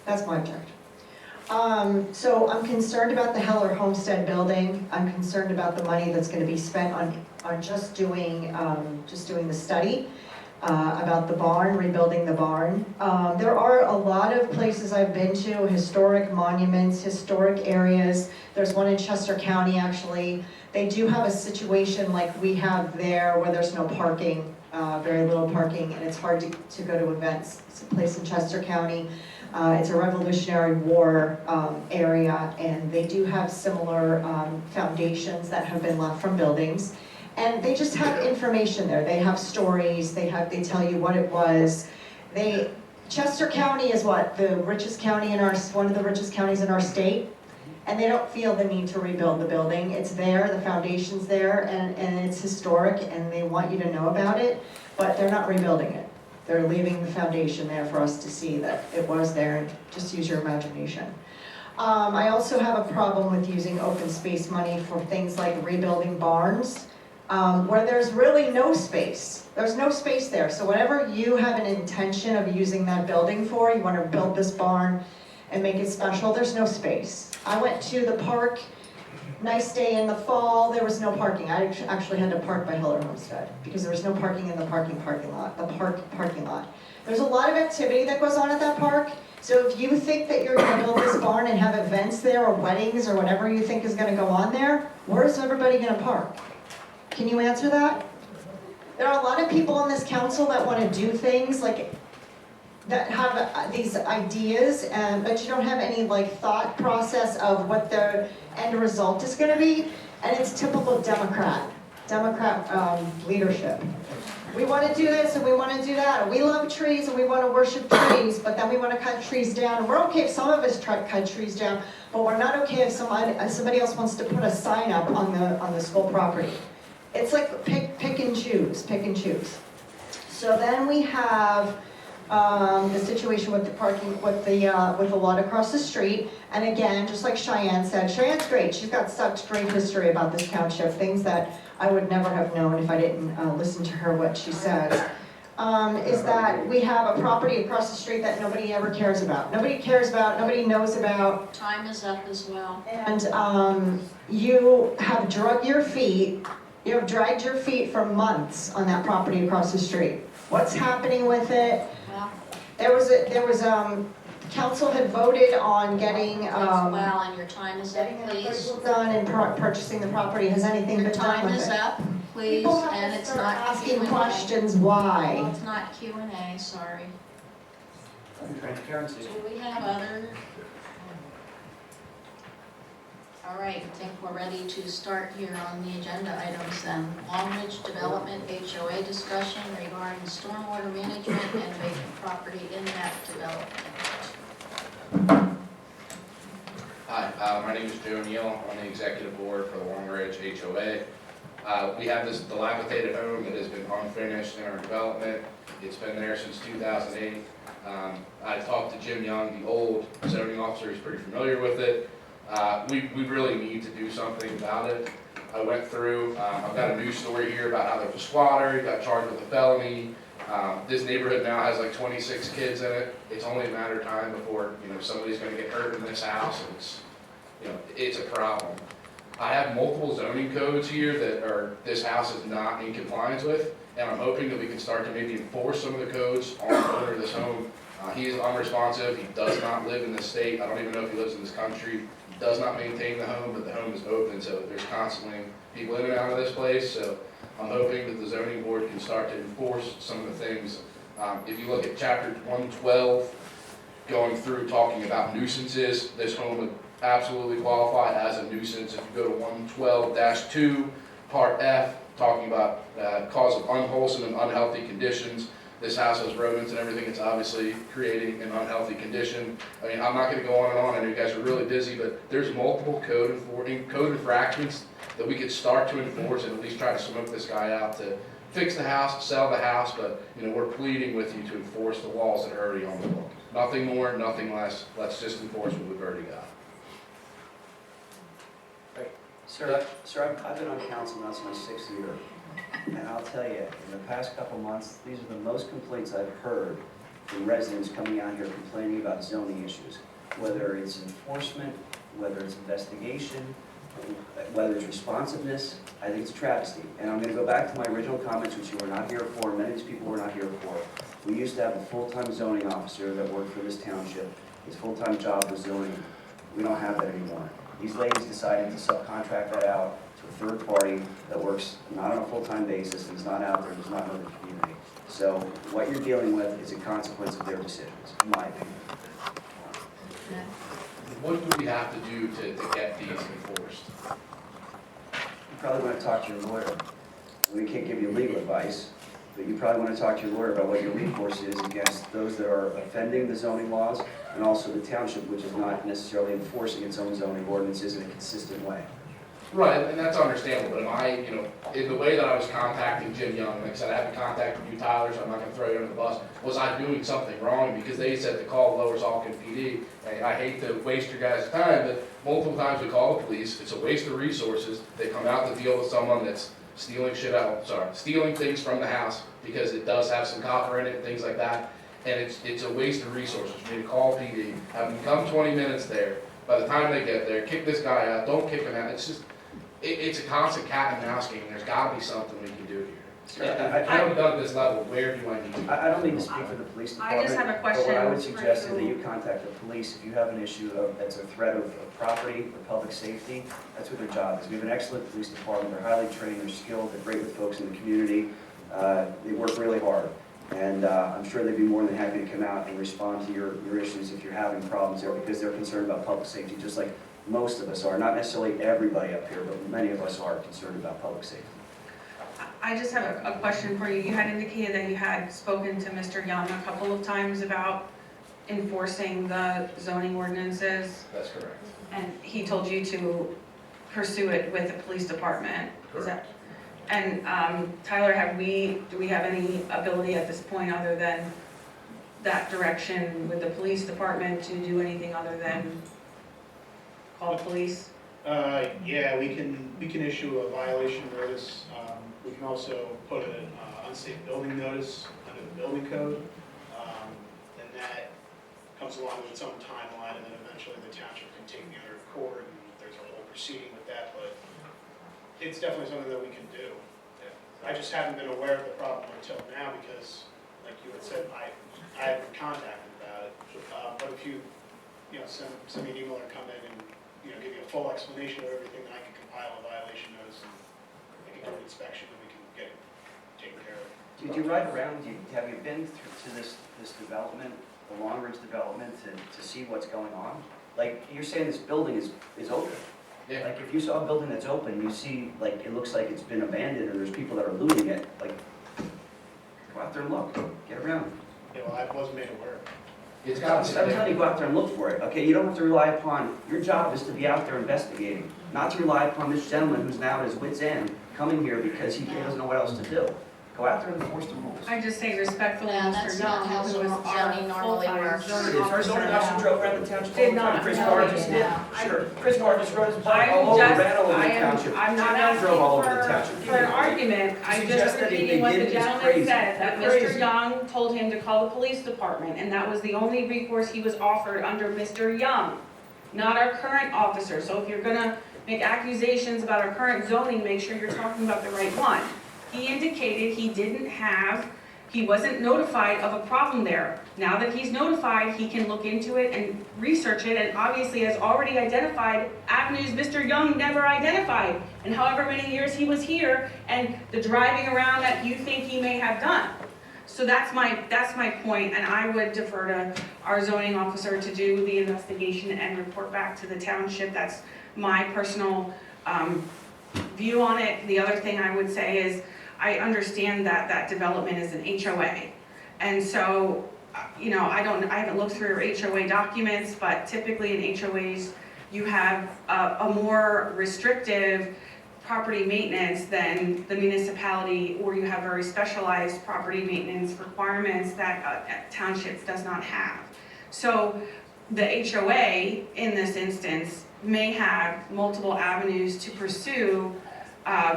That's my objection. So I'm concerned about the Heller Homestead building. I'm concerned about the money that's going to be spent on just doing the study about the barn, rebuilding the barn. There are a lot of places I've been to, historic monuments, historic areas. There's one in Chester County, actually. They do have a situation like we have there, where there's no parking, very little parking, and it's hard to go to events. It's a place in Chester County. It's a Revolutionary War area, and they do have similar foundations that have been left from buildings. And they just have information there. They have stories. They tell you what it was. Chester County is what, the richest county in one of the richest counties in our state, and they don't feel the need to rebuild the building. It's there, the foundation's there, and it's historic, and they want you to know about it, but they're not rebuilding it. They're leaving the foundation there for us to see that it was there, and just use your imagination. I also have a problem with using open space money for things like rebuilding barns, where there's really no space. There's no space there. So whatever you have an intention of using that building for, you want to build this barn and make it special, there's no space. I went to the park, nice day in the fall, there was no parking. I actually had to park by Heller Homestead because there was no parking in the parking lot. There's a lot of activity that goes on at that park. So if you think that you're going to build this barn and have events there or weddings or whatever you think is going to go on there, where's everybody going to park? Can you answer that? There are a lot of people on this council that want to do things like that, have these ideas, but you don't have any like thought process of what the end result is going to be, and it's typical Democrat leadership. We want to do this and we want to do that, and we love trees and we want to worship trees, but then we want to cut trees down. And we're okay if some of us cut trees down, but we're not okay if somebody else wants to put a sign up on the school property. It's like pick and choose. So then we have the situation with the parking, with the lot across the street. And again, just like Cheyenne said, Cheyenne's great. She's got such great history about this township, things that I would never have known if I didn't listen to her, what she says. Is that we have a property across the street that nobody ever cares about. Nobody cares about, nobody knows about. Time is up as well. And you have dragged your feet for months on that property across the street. What's happening with it? Well, Council had voted on getting, well, and your time is up, please. done and purchasing the property. Has anything Your been done time with is it? up, please, People have and to it's start not asking Q&A. questions why. It's not Q&A, sorry. Transparency. Do we have other? All right, I think we're ready to start here on the agenda items then. Long Ridge Development HOA discussion regarding stormwater management and vacant property in that development. Hi, my name is Joe Neal. I'm on the executive board for the Long Ridge HOA. We have this dilapidated home that has been unfinished in our development. It's been there since 2008. I talked to Jim Young, the old zoning officer. He's pretty familiar with it. We really need to do something about it. I went through, I've got a news story here about how there was a squatter, he got charged with a felony. This neighborhood now has like 26 kids in it. It's only a matter of time before, somebody's gonna get hurt in this house. It's a problem. I have multiple zoning codes here that this house is not in compliance with, and I'm hoping that we can start to maybe enforce some of the codes on the owner of this home. He is unresponsive, he does not live in this state, I don't even know if he lives in this country. does not maintain the home, but the home is open, so there's constantly people in and out of this place. So I'm hoping that the zoning board can start to enforce some of the things. If you look at chapter 112, going through talking about nuisances, this home would absolutely qualify as a nuisance. If you go to 112-2, part F, talking about cause of unwholesome and unhealthy conditions. This house has rodents and everything. It's obviously creating an unhealthy condition. I mean, I'm not going to go on and on. I know you guys are really busy, but there's multiple code infractions that we could start to enforce and at least try to smoke this guy out to fix the house, sell the house. But we're pleading with you to enforce the laws that are already on the book. Nothing more, nothing less. Let's just enforce what we've already got. Sir, I've been on council now since my 6th year, and I'll tell you, in the past couple months, these are the most complaints I've heard from residents coming out here complaining about zoning issues, whether it's enforcement, whether it's investigation, whether it's responsiveness. I think it's a travesty. And I'm going to go back to my original comments, which you were not here for, many of these people were not here for. We used to have a full-time zoning officer that worked for this township. His full-time job was zoning. We don't have that anymore. These ladies decided to subcontract that out to a third party that works not on a full-time basis and is not out there, does not know the community. So what you're dealing with is a consequence of their decisions, in my opinion. What do we have to do to get these enforced? You probably want to talk to your lawyer. We can't give you legal advice, but you probably want to talk to your lawyer about what your recourse is against those that are offending the zoning laws, and also the township, which is not necessarily enforcing its own zoning ordinances in a consistent way. Right, and that's understandable, but am I, in the way that I was contacting Jim Young, like I said, I haven't contacted you, Tyler, so I'm not gonna throw you under the bus. Was I doing something wrong? Because they said to call Lower Saucon PD. I hate to waste your guys' time, but multiple times we call the police, it's a waste of resources. They come out to deal with someone that's stealing things from the house, because it does have some copper in it and things like that. And it's a waste of resources for me to call PD, have them come 20 minutes there. By the time they get there, kick this guy out, don't kick him out. It's a constant cat and mouse game. There's got to be something we can do here. If I haven't done this level, where do I need to go? I don't mean to speak for the police department. I just have a question. But what I would suggest is that you contact the police if you have an issue that's a threat of property or public safety. That's what their job is. We have an excellent police department. They're highly trained, they're skilled, they're great with folks in the community. They work really hard. And I'm sure they'd be more than happy to come out and respond to your issues if you're having problems there, because they're concerned about public safety, just like most of us are. Not necessarily everybody up here, but many of us are concerned about public safety. I just have a question for you. You had indicated that you had spoken to Mr. Young a couple of times about enforcing the zoning ordinances. That's correct. And he told you to pursue it with the police department. Is that? And Tyler, do we have any ability at this point, other than that direction with the police department, to do anything other than call the police? Yeah, we can issue a violation notice. We can also put an unsafe building notice under the building code. And that comes along with its own timeline, and then eventually the township can take the other to court, and there's a whole proceeding with that, but it's definitely something that we can do. I just haven't been aware of the problem until now, because, like you had said, I had been contacted about it. But if you send me an email or come in and give you a full explanation of everything, then I can compile a violation notice and we can do an inspection and we can get it taken care of. Did you ride around? Have you been to this development, the Long Ridge development, to see what's going on? Like, you're saying this building is open. Yeah. Like, if you saw a building that's open, you see, like, it looks like it's been abandoned, or there's people that are looting it, like, go out there and look, get around. Yeah, well, I wasn't made aware. I'm telling you, go out there and look for it. Okay, you don't have to rely upon, your job is to be out there investigating, not to rely upon this gentleman who's now at his wit's end, coming here because he doesn't know what else to do. Go out there and enforce the rules. I just say respectfully, Yeah, Mr. that's Young, not how who was our zoning normally full-time works. zoning Our zoning officer drove around the township all Did the not. time. Chris No, Carr just he did. did. Sure. Chris Carr just rode his bike I'm all over, just, ran all over the township. I'm not Jim Young asking drove all over the township. for an argument. I'm just Suggest that repeating what they the did is gentleman crazy. said, that They're Mr. crazy. Young told him to call the police department, and that was the only recourse he was offered under Mr. Young, not our current officer. So if you're gonna make accusations about our current zoning, make sure you're talking about the right one. He indicated he didn't have He wasn't notified of a problem there. Now that he's notified, he can look into it and research it, and obviously has already identified avenues Mr. Young never identified, and however many years he was here, and the driving around that you think he may have done. So that's my point, and I would defer to our zoning officer to do the investigation and report back to the township. That's my personal view on it. The other thing I would say is, I understand that that development is an HOA. And so, you know, I haven't looked through your HOA documents, but typically in HOAs, you have a more restrictive property maintenance than the municipality, or you have very specialized property maintenance requirements that township does not have. So the HOA, in this instance, may have multiple avenues to pursue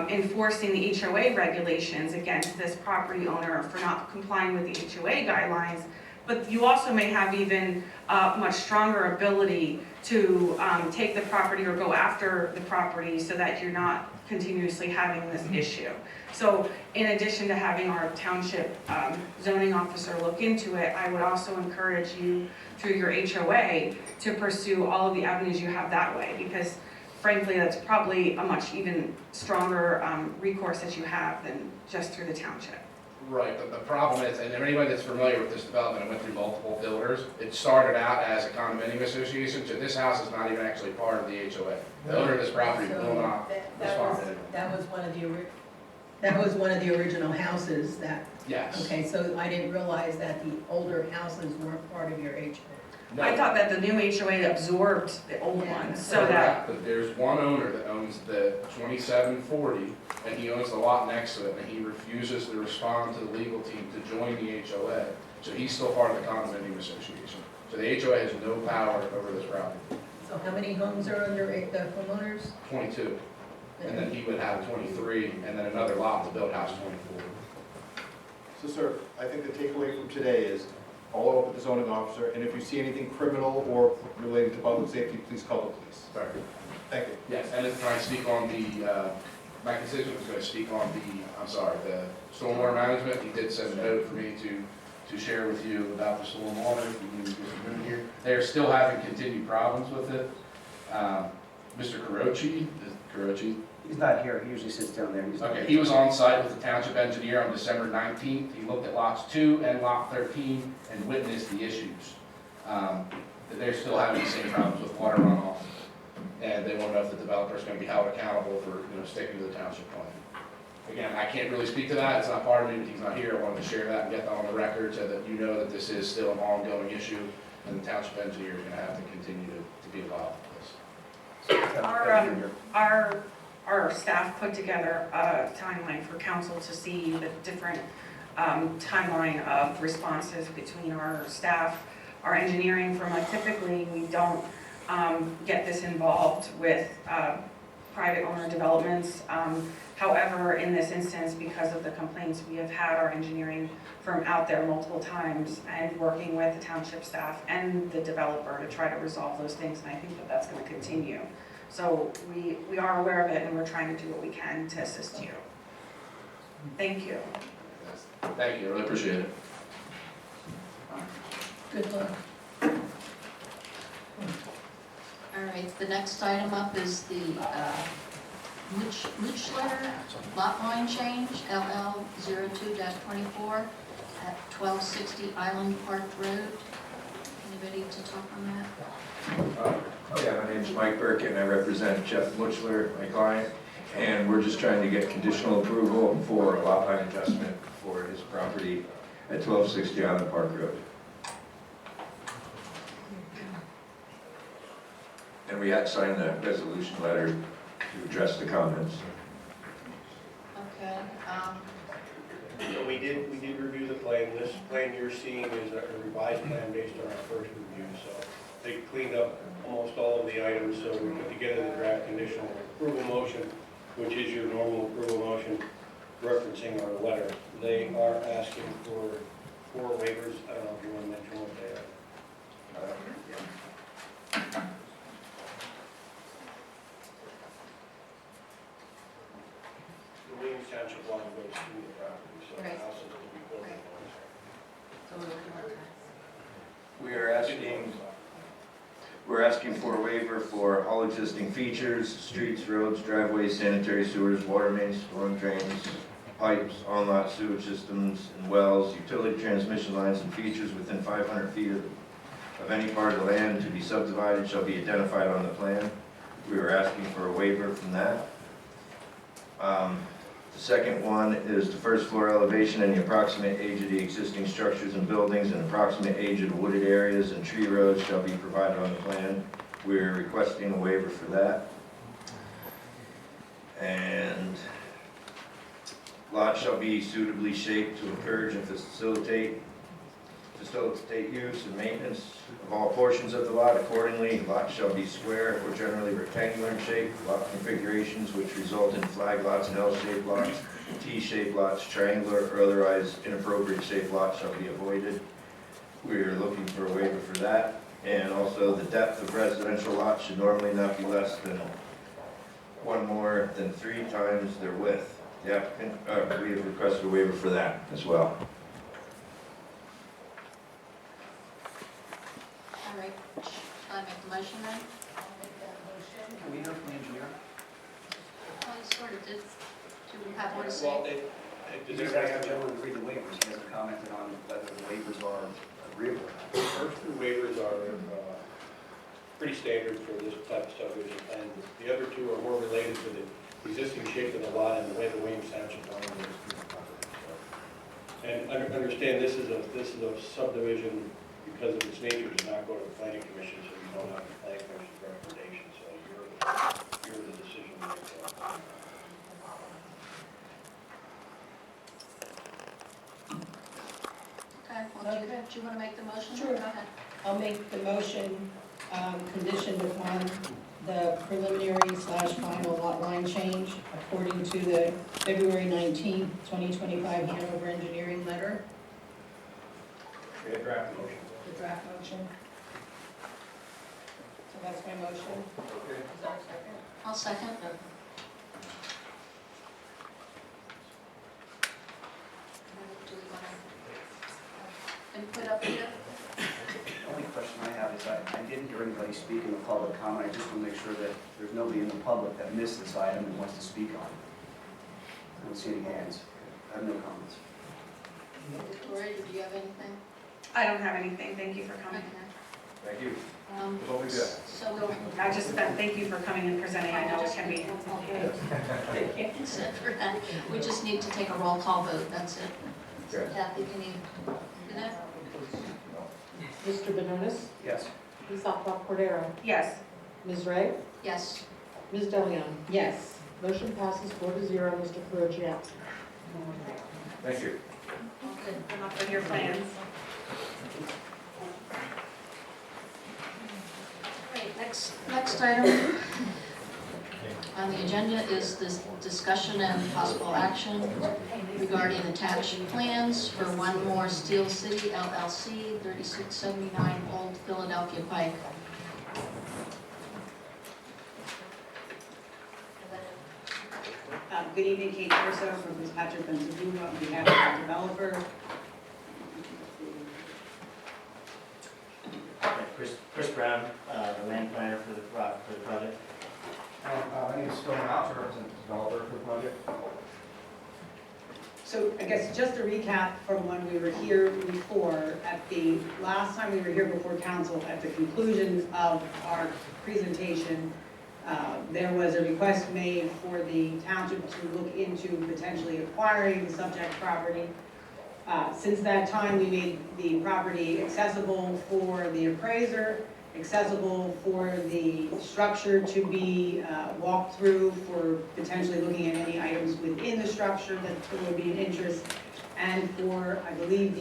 enforcing the HOA regulations against this property owner for not complying with the HOA guidelines, but you also may have even a much stronger ability to take the property or go after the property so that you're not continuously having this issue. So in addition to having our township zoning officer look into it, I would also encourage you through your HOA to pursue all of the avenues you have that way, because frankly, that's probably a much even stronger recourse that you have than just through the township. Right, but the problem is, and anybody that's familiar with this development and went through multiple builders, it started out as a condominium association, so this house is not even actually part of the HOA. The owner of this property will not respond. That was one of the original houses that. Yes. Okay, so I didn't realize that the older houses weren't part of your HOA. No. I thought that the new HOA absorbed the old ones, so that. But there's one owner that owns the 2740, and he owns the lot next to it, and he refuses to respond to the legal team to join the HOA. So he's still part of the condominium association. So the HOA has no power over this property. So how many homes are under the homeowners? 22. And then he would have 23, and then another lot to build house 24. So, sir, I think the takeaway from today is follow up with the zoning officer, and if you see anything criminal or related to public safety, please call the police. Sorry. Thank you. Yes, and if I speak on the, my constituent was going to speak on the stormwater management. He did send a note for me to share with you about the stormwater. If you need to get some room here. They are still having continued problems with it. Mr. Carocci, He's not here, he usually sits down there. Okay, he was on site with the township engineer on December 19th. He looked at lots 2 and lot 13 and witnessed the issues. They're still having the same problems with water runoff, and they want to know if the developer is going to be held accountable for sticking to the township plan. Again, I can't really speak to that. It's not part of me, but he's not here. I wanted to share that and get that on the record so that you know that this is still an ongoing issue, and the township engineer is going to have to continue to be involved with this. Our staff put together a timeline for council to see the different timeline of responses between our staff, our engineering firm. Like typically, we don't get this involved with private owner developments. However, in this instance, because of the complaints, we have had our engineering firm out there multiple times and working with the township staff and the developer to try to resolve those things, and I think that that's going to continue. So we are aware of it, and we're trying to do what we can to assist you. Thank you. Thank you, I really appreciate it. Good luck. All right, the next item up is the Luchler lot line change, LL 02-24 at 1260 Island Park Road. Anybody to talk on that? Yeah, my name's Mike Burke, and I represent Jeff Luchler, my client, and we're just trying to get conditional approval for a lot line adjustment for his property at 1260 Island Park Road. And we had signed the resolution letter to address the comments. Okay. So we did review the plan. This plan you're seeing is a revised plan based on our first review. So they cleaned up almost all of the items. So we put together the draft conditional approval motion, which is your normal approval motion, referencing our letter. They are asking for 4 waivers. I don't know if you want to mention what they are. The Williams Township line goes through the property, so the houses will be built on. We're asking for a waiver for all existing features, streets, roads, driveways, sanitary sewers, water mains, storm drains, pipes, on-lot sewage systems and wells, utility transmission lines and features within 500 feet of any part of the land to be subdivided shall be identified on the plan. We are asking for a waiver from that. The second one is the first floor elevation and the approximate age of the existing structures and buildings and approximate age of the wooded areas and tree roads shall be provided on the plan. We're requesting a waiver for that. And lots shall be suitably shaped to encourage and facilitate use and maintenance of all portions of the lot. Accordingly, lots shall be square or generally rectangular in shape. Lot configurations which result in flag lots and L-shaped lots, T-shaped lots, triangular or otherwise inappropriate shaped lots shall be avoided. We are looking for a waiver for that. And also the depth of residential lots should normally not be less than one more than 3 times their width. The applicant, we have requested a waiver for that as well. All right, shall I make the motion then? Can we hear from the engineer? Well, you sort of did. Do we have more to say? Well, does everybody have gentlemen read the waivers? He hasn't commented on whether the waivers are agreeable. The first 2 waivers are pretty standard for this type of subdivision plan. The other 2 are more related to the existing shape of the lot and the way the Williams Township line is. And understand this is a subdivision because of its nature does not go to the planning commission, so you don't have the planning commission's recommendation. So you're the decision maker. Okay, well, do you want to make the motion? Sure. Go ahead. I'll make the motion conditioned upon the preliminary/final lot line change according to the February 19th, 2025 Hanover engineering letter. Okay, draft motion. The draft motion. So that's my motion. Okay. Is there a second? I'll second. Do we want to input up here? The only question I have is I didn't hear anybody speak in the public comment. I just want to make sure that there's nobody in the public that missed this item and wants to speak on it. I don't see any hands. I have no comments. Victoria, did you have anything? I don't have anything. Thank you for coming. Thank you. That's all we got. So we'll. I just thank you for coming and presenting. I know it can be. That's it for that. We just need to take a roll call vote, that's it. So Okay. Kathy, can you do that? Mr. Banonis? Yes. Ms. Alpha Cordero? Yes. Ms. Ray? Yes. Ms. Delion? Yes. Motion passes 4-0. Mr. Carocci. Thank you. All good. Good luck with your plans. Great, next item on the agenda is this discussion and possible action regarding attached plans for One More Steel City LLC, 3679 Old Philadelphia Pike. Good evening, Kate Mercer from Fitzpatrick, Pennsylvania, on behalf of the developer. Chris Brown, the land planner for the project. My name is Phil Mouch, I represent the developer for the project. So I guess just to recap from when we were here before, at the last time we were here before council, at the conclusion of our presentation, there was a request made for the township to look into potentially acquiring the subject property. Since that time, we made the property accessible for the appraiser, accessible for the structure to be walked through for potentially looking at any items within the structure that would be of interest, and for, I believe,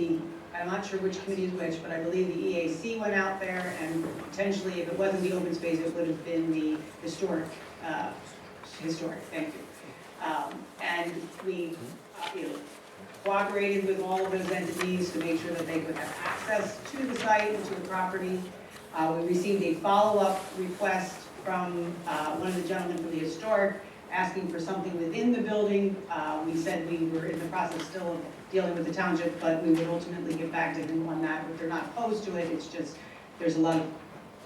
I'm not sure which committee is which, but I believe the EAC went out there, and potentially, if it wasn't the open space, it would have been the historic, thank you. And we, cooperated with all of those entities to make sure that they could have access to the site and to the property. We received a follow-up request from one of the gentlemen from the historic asking for something within the building. We said we were in the process still of dealing with the township, but we would ultimately get back to him on that. But they're not opposed to it, it's just, there's a lot of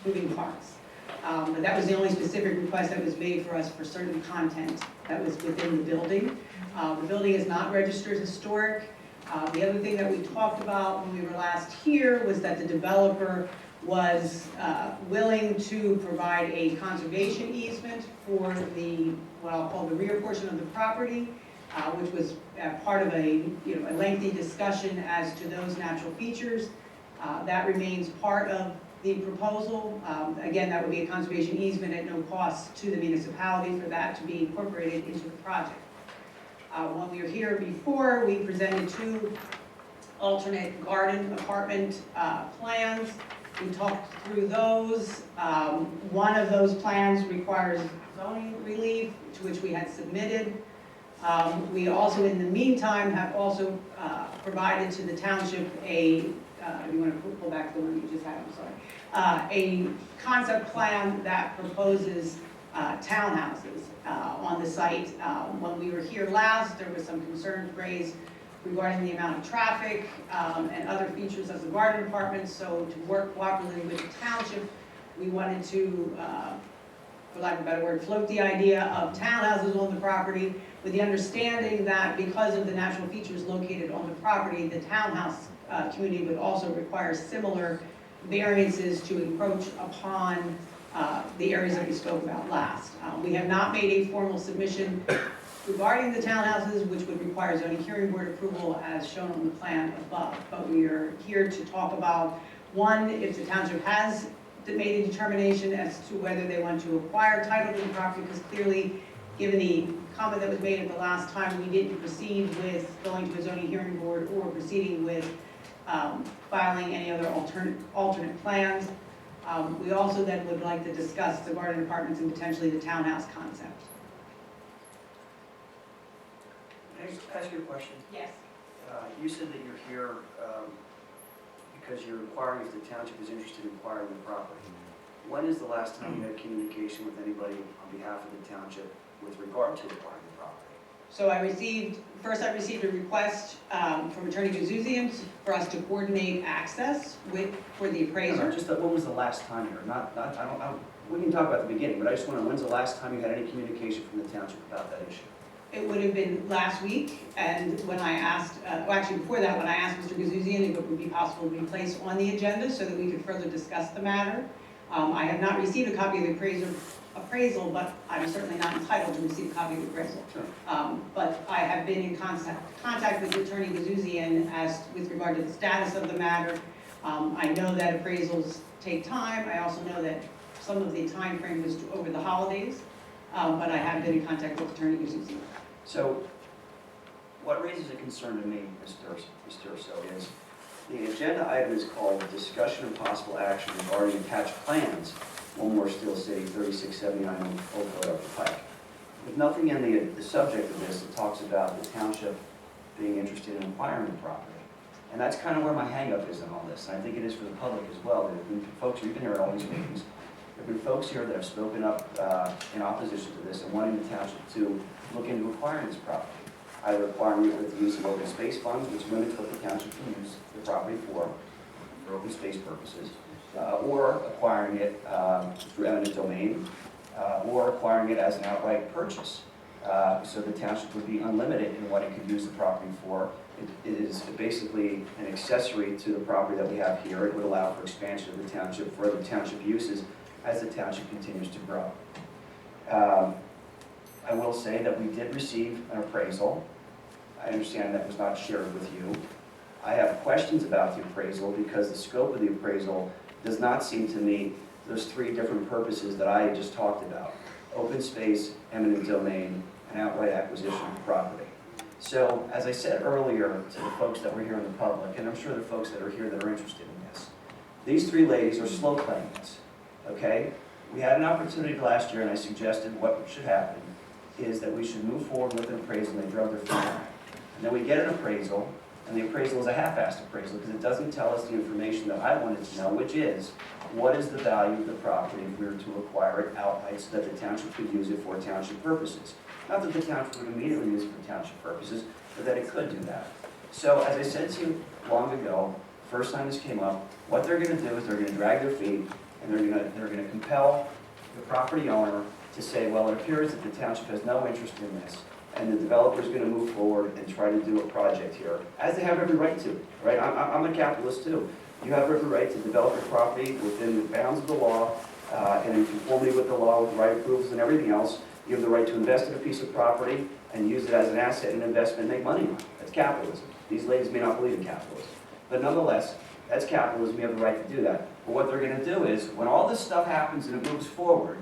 moving parts. But that was the only specific request that was made for us for certain content that was within the building. The building is not registered historic. The other thing that we talked about when we were last here was that the developer was willing to provide a conservation easement for the, what I'll call the rear portion of the property, which was part of a lengthy discussion as to those natural features. That remains part of the proposal. Again, that would be a conservation easement at no cost to the municipality for that to be incorporated into the project. When we were here before, we presented 2 alternate garden apartment plans. We talked through those. One of those plans requires zoning relief, to which we had submitted. We also, in the meantime, have also provided to the township you want to pull back the one you just had, I'm sorry. A concept plan that proposes townhouses on the site. When we were here last, there was some concerns raised regarding the amount of traffic and other features of the garden apartments. So to work cooperatively with the township, we wanted to, for lack of a better word, float the idea of townhouses on the property with the understanding that because of the natural features located on the property, the townhouse community would also require similar variances to encroach upon the areas that we spoke about last. We have not made a formal submission regarding the townhouses, which would require zoning hearing board approval as shown on the plan above. But we are here to talk about, one, if the township has made a determination as to whether they want to acquire title to the property, because clearly, given the comment that was made at the last time, we didn't proceed with going to a zoning hearing board or proceeding with filing any other alternate plans. We also then would like to discuss the garden apartments and potentially the townhouse concept. Can I just ask you a question? Yes. You said that you're here because you're inquiring if the township is interested in acquiring the property. When is the last time you had communication with anybody on behalf of the township with regard to acquiring the property? So I received a request from Attorney Gazuzian for us to coordinate access for the appraiser. No, just when was the last time here? We can talk about the beginning, but I just want to know, when's the last time you had any communication from the township about that issue? It would have been last week, and when I asked, well actually before that, when I asked Mr. Gazuzian if it would be possible to be placed on the agenda so that we could further discuss the matter. I have not received a copy of the appraisal, but I'm certainly not entitled to receive a copy of the appraisal. Sure. But I have been in contact with Attorney Gazuzian with regard to the status of the matter. I know that appraisals take time. I also know that some of the time frame was over the holidays, but I have been in contact with Attorney Gazuzian. So, what raises a concern to me, Mr. Urso, is the agenda item is called Discussion of Possible Action Regarding Attached Plans, One More Steel City, 3679 Old Road Upper Pike. There's nothing in the subject of this that talks about the township being interested in acquiring the property. And that's kind of where my hang-up is in all this, and I think it is for the public as well. There have been folks, you've been here at all these meetings, there have been folks here that have spoken up in opposition to this and wanting the township to look into acquiring this property. Either acquiring it with the use of open space funds, which limits what the township can use the property for open space purposes, or acquiring it through eminent domain, or acquiring it as an outright purchase. So the township would be unlimited in what it could use the property for. It is basically an accessory to the property that we have here. It would allow for expansion of the township for other township uses as the township continues to grow. I will say that we did receive an appraisal. I understand that was not shared with you. I have questions about the appraisal because the scope of the appraisal does not seem to meet those 3 different purposes that I just talked about: open space, eminent domain, and outright acquisition of the property. So, as I said earlier to the folks that were here in the public, and I'm sure the folks that are here that are interested in this, these 3 ladies are slow playing this, okay? We had an opportunity last year, and I suggested what should happen is that we should move forward with an appraisal, and they drug their feet on it. And then we get an appraisal, and the appraisal is a half-assed appraisal because it doesn't tell us the information that I wanted to know, which is, what is the value of the property if we were to acquire it outright so that the township could use it for township purposes? Not that the township would immediately use it for township purposes, but that it could do that. So as I said to you long ago, first time this came up, what they're gonna do is they're gonna drag their feet and they're gonna compel the property owner to say, well, it appears that the township has no interest in this, and the developer's gonna move forward and try to do a project here, as they have every right to, right? I'm a capitalist too. You have every right to develop your property within the bounds of the law, and in conformity with the law, with right approvals and everything else. You have the right to invest in a piece of property and use it as an asset and investment and make money on it. That's capitalism. These ladies may not believe in capitalism. But nonetheless, that's capitalism, you have the right to do that. But what they're gonna do is, when all this stuff happens and it moves forward,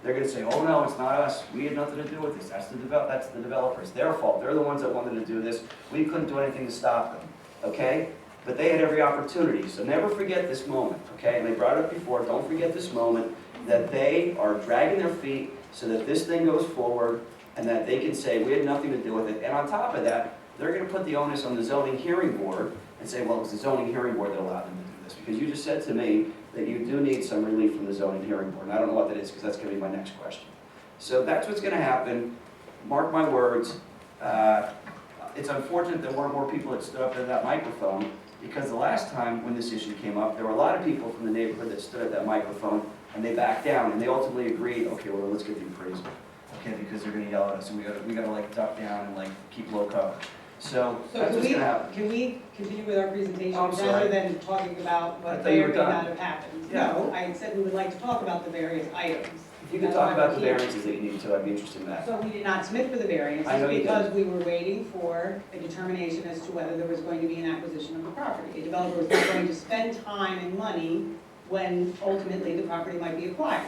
they're gonna say, oh no, it's not us, we had nothing to do with this, that's the developer, it's their fault, they're the ones that wanted to do this, we couldn't do anything to stop them, okay? But they had every opportunity, so never forget this moment, okay? And they brought it up before, don't forget this moment, that they are dragging their feet so that this thing goes forward, and that they can say, we had nothing to do with it. And on top of that, they're gonna put the onus on the zoning hearing board and say, well, it's the zoning hearing board that allowed them to do this. Because you just said to me that you do need some relief from the zoning hearing board. And I don't know what that is, because that's gonna be my next question. So that's what's gonna happen. Mark my words. It's unfortunate there weren't more people that stood up at that microphone, because the last time when this issue came up, there were a lot of people from the neighborhood that stood at that microphone, and they backed down, and they ultimately agreed, okay, well, let's get the appraisal. Okay, because they're gonna yell at us, and we gotta like duck down and like keep low cover. So that's what's gonna happen. Can we continue with our presentation Oh, I'm rather sorry. than talking about I what thought may you or were may done. not have happened? Yeah. No, I said we would like to talk about the various items. If you could talk about the variances that you need to, I'd be interested in that. So we did not submit for the variances I know you because we were waiting for a determination as to whether there was going to be an acquisition of the property. A developer was not going to spend time and money when ultimately the property might be acquired.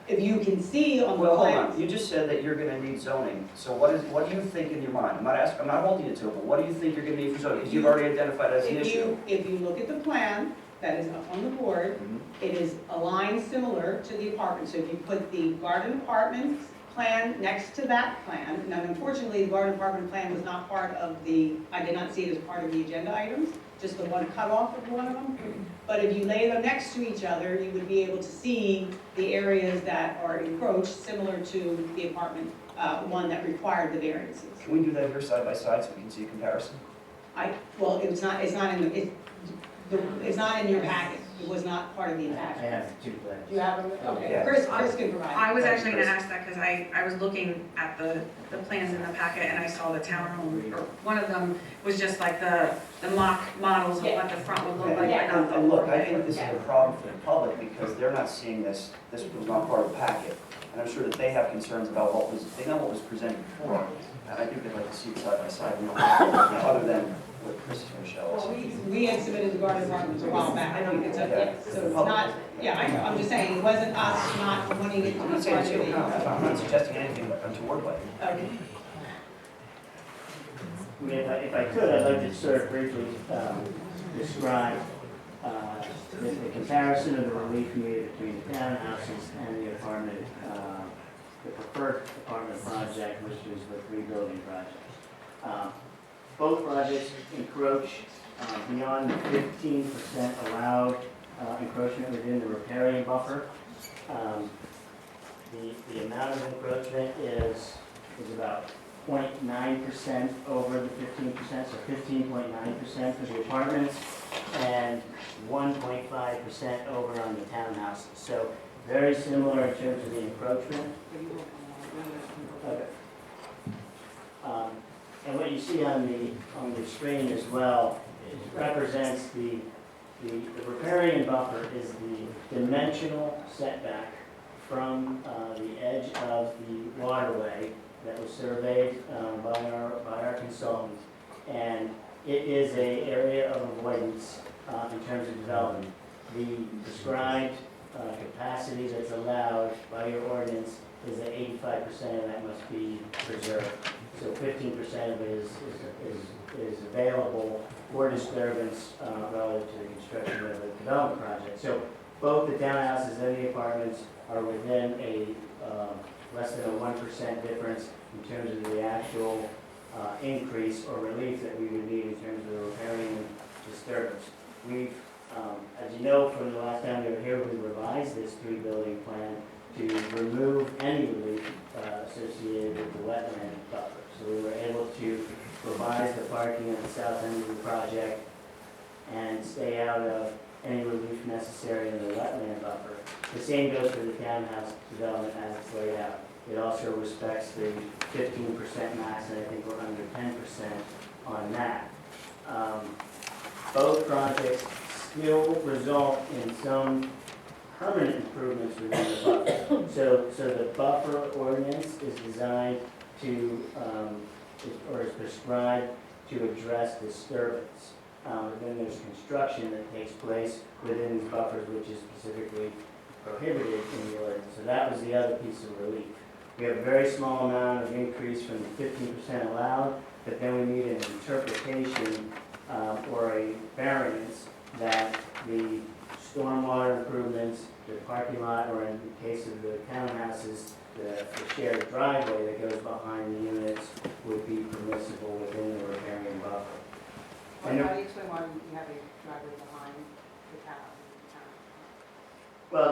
If you can see on the Well, hold plans. on, you just said that you're gonna need zoning, so what do you think in your mind? I'm not holding you to it, but what do you think you're gonna need for zoning? Because you've already identified as an issue. If you look at the plan that is up on the board, it is aligned similar to the apartment. So if you put the garden apartments plan next to that plan, now unfortunately, the garden apartment plan was not part of the, I did not see it as part of the agenda items, just the one cut off of one of them. But if you lay them next to each other, you would be able to see the areas that are encroached, similar to the apartment one that required the variances. Can we do that here side by side so we can see a comparison? Well, it's not in your packet. It was not part of the I packet. have two plans. You have them? Okay, Yeah. Chris can provide. I was actually gonna ask that, because I was looking at the plans in the packet, and I saw the townhome, or one of them was just like the mock models of what the front would look like, but not the. And look, I think this is a problem for the public because they're not seeing this was not part of the packet. And I'm sure that they have concerns about they know what was presented before. And I think they'd like to see it side by side, other than what Chris is going to show us. Well, we had submitted the garden apartments a while back. I know you did, So yeah. it's not, yeah, I know, I'm just saying, it wasn't us not wanting it to I'm be not saying part it's of you, the. no, I'm not suggesting anything untoward way. Okay. I mean, if I could, I'd like to sort of briefly describe the comparison of the relief needed between the townhouses and the apartment, the preferred apartment project, which is the rebuilding project. Both projects encroach beyond the 15% allowed encroachment within the riparian buffer. The amount of encroachment is about 0.9% over the 15%, so 15.9% for the apartments, and 1.5% over on the townhouses. So very similar in terms of the encroachment. Okay. And what you see on the screen as well represents the riparian buffer is the dimensional setback from the edge of the waterway that was surveyed by our consultant, and it is an area of avoidance in terms of development. The prescribed capacity that's allowed by your ordinance is that 85% of that must be preserved. So 15% of it is available for disturbance relative to the construction of the development project. So both the townhouses and the apartments are within a less than a 1% difference in terms of the actual increase or relief that we would need in terms of the riparian disturbance. We've, as you know from the last time we were here, we revised this 3-building plan to remove any relief associated with the wetland buffer. So we were able to revise the parking at the south end of the project and stay out of any relief necessary in the wetland buffer. The same goes for the townhouse development as it's laid out. It also respects the 15% max, and I think we're under 10% on that. Both projects still result in some permanent improvements within the buffer. So the buffer ordinance is designed to, or is prescribed to address disturbance. Then there's construction that takes place within these buffers, which is specifically prohibited in the ordinance. So that was the other piece of relief. We have a very small amount of increase from the 15% allowed, but then we need an interpretation or a variance that the stormwater improvements, the parking lot, or in the case of the townhouses, the shared driveway that goes behind the units would be permissible within the riparian buffer. How do you explain why you have a driveway behind the townhouse? Well,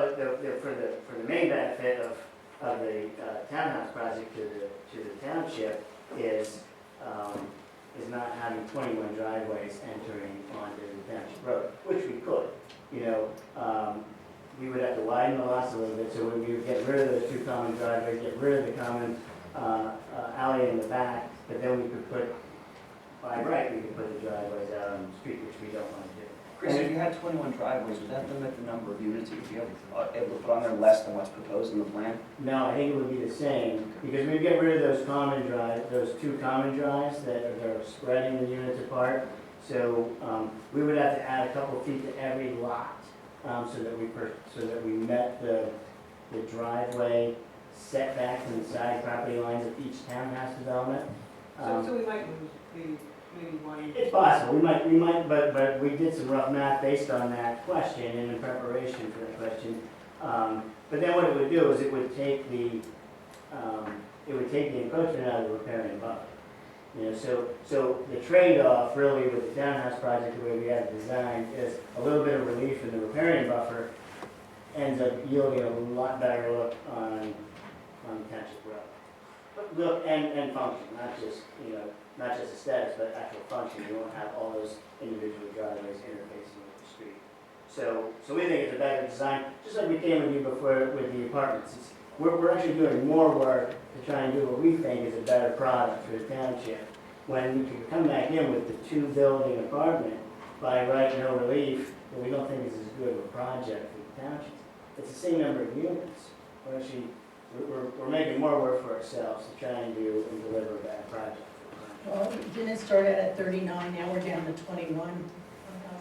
for the main benefit of the townhouse project to the township is not having 21 driveways entering onto the township road, which we could. You know, we would have to widen the lots a little bit, so we would get rid of those two common driveways, get rid of the common alley in the back, but then we could put, by right, we could put the driveways out on the street, which we don't want to do. Chris, if you had 21 driveways, would that limit the number of units you'd be able to put on there less than what's proposed in the plan? No, I think it would be the same, because we get rid of those common drives, those two common drives that are spreading the units apart. So we would have to add a couple feet to every lot, so that we met the driveway setback from the side property lines of each townhouse development. So we might lose maybe one. It's possible, we might, but we did some rough math based on that question and in preparation for that question. But then what it would do is it would take the encroachment out of the riparian buffer. You know, so the trade-off really with the townhouse project, the way we have it designed, is a little bit of relief in the riparian buffer ends up yielding a lot better look on Township Road. But look and function, not just aesthetics, but actual function. You won't have all those individual driveways interfacing with the street. So we think it's a better design, just like we came with you before with the apartments. We're actually doing more work to try and do what we think is a better product for the township. When we can come back in with the two-building apartment, by right, no relief, but we don't think this is as good of a project for the township. It's the same number of units. We're making more work for ourselves to try and do and deliver a better project. Well, didn't it start out at 39, now we're down to 21?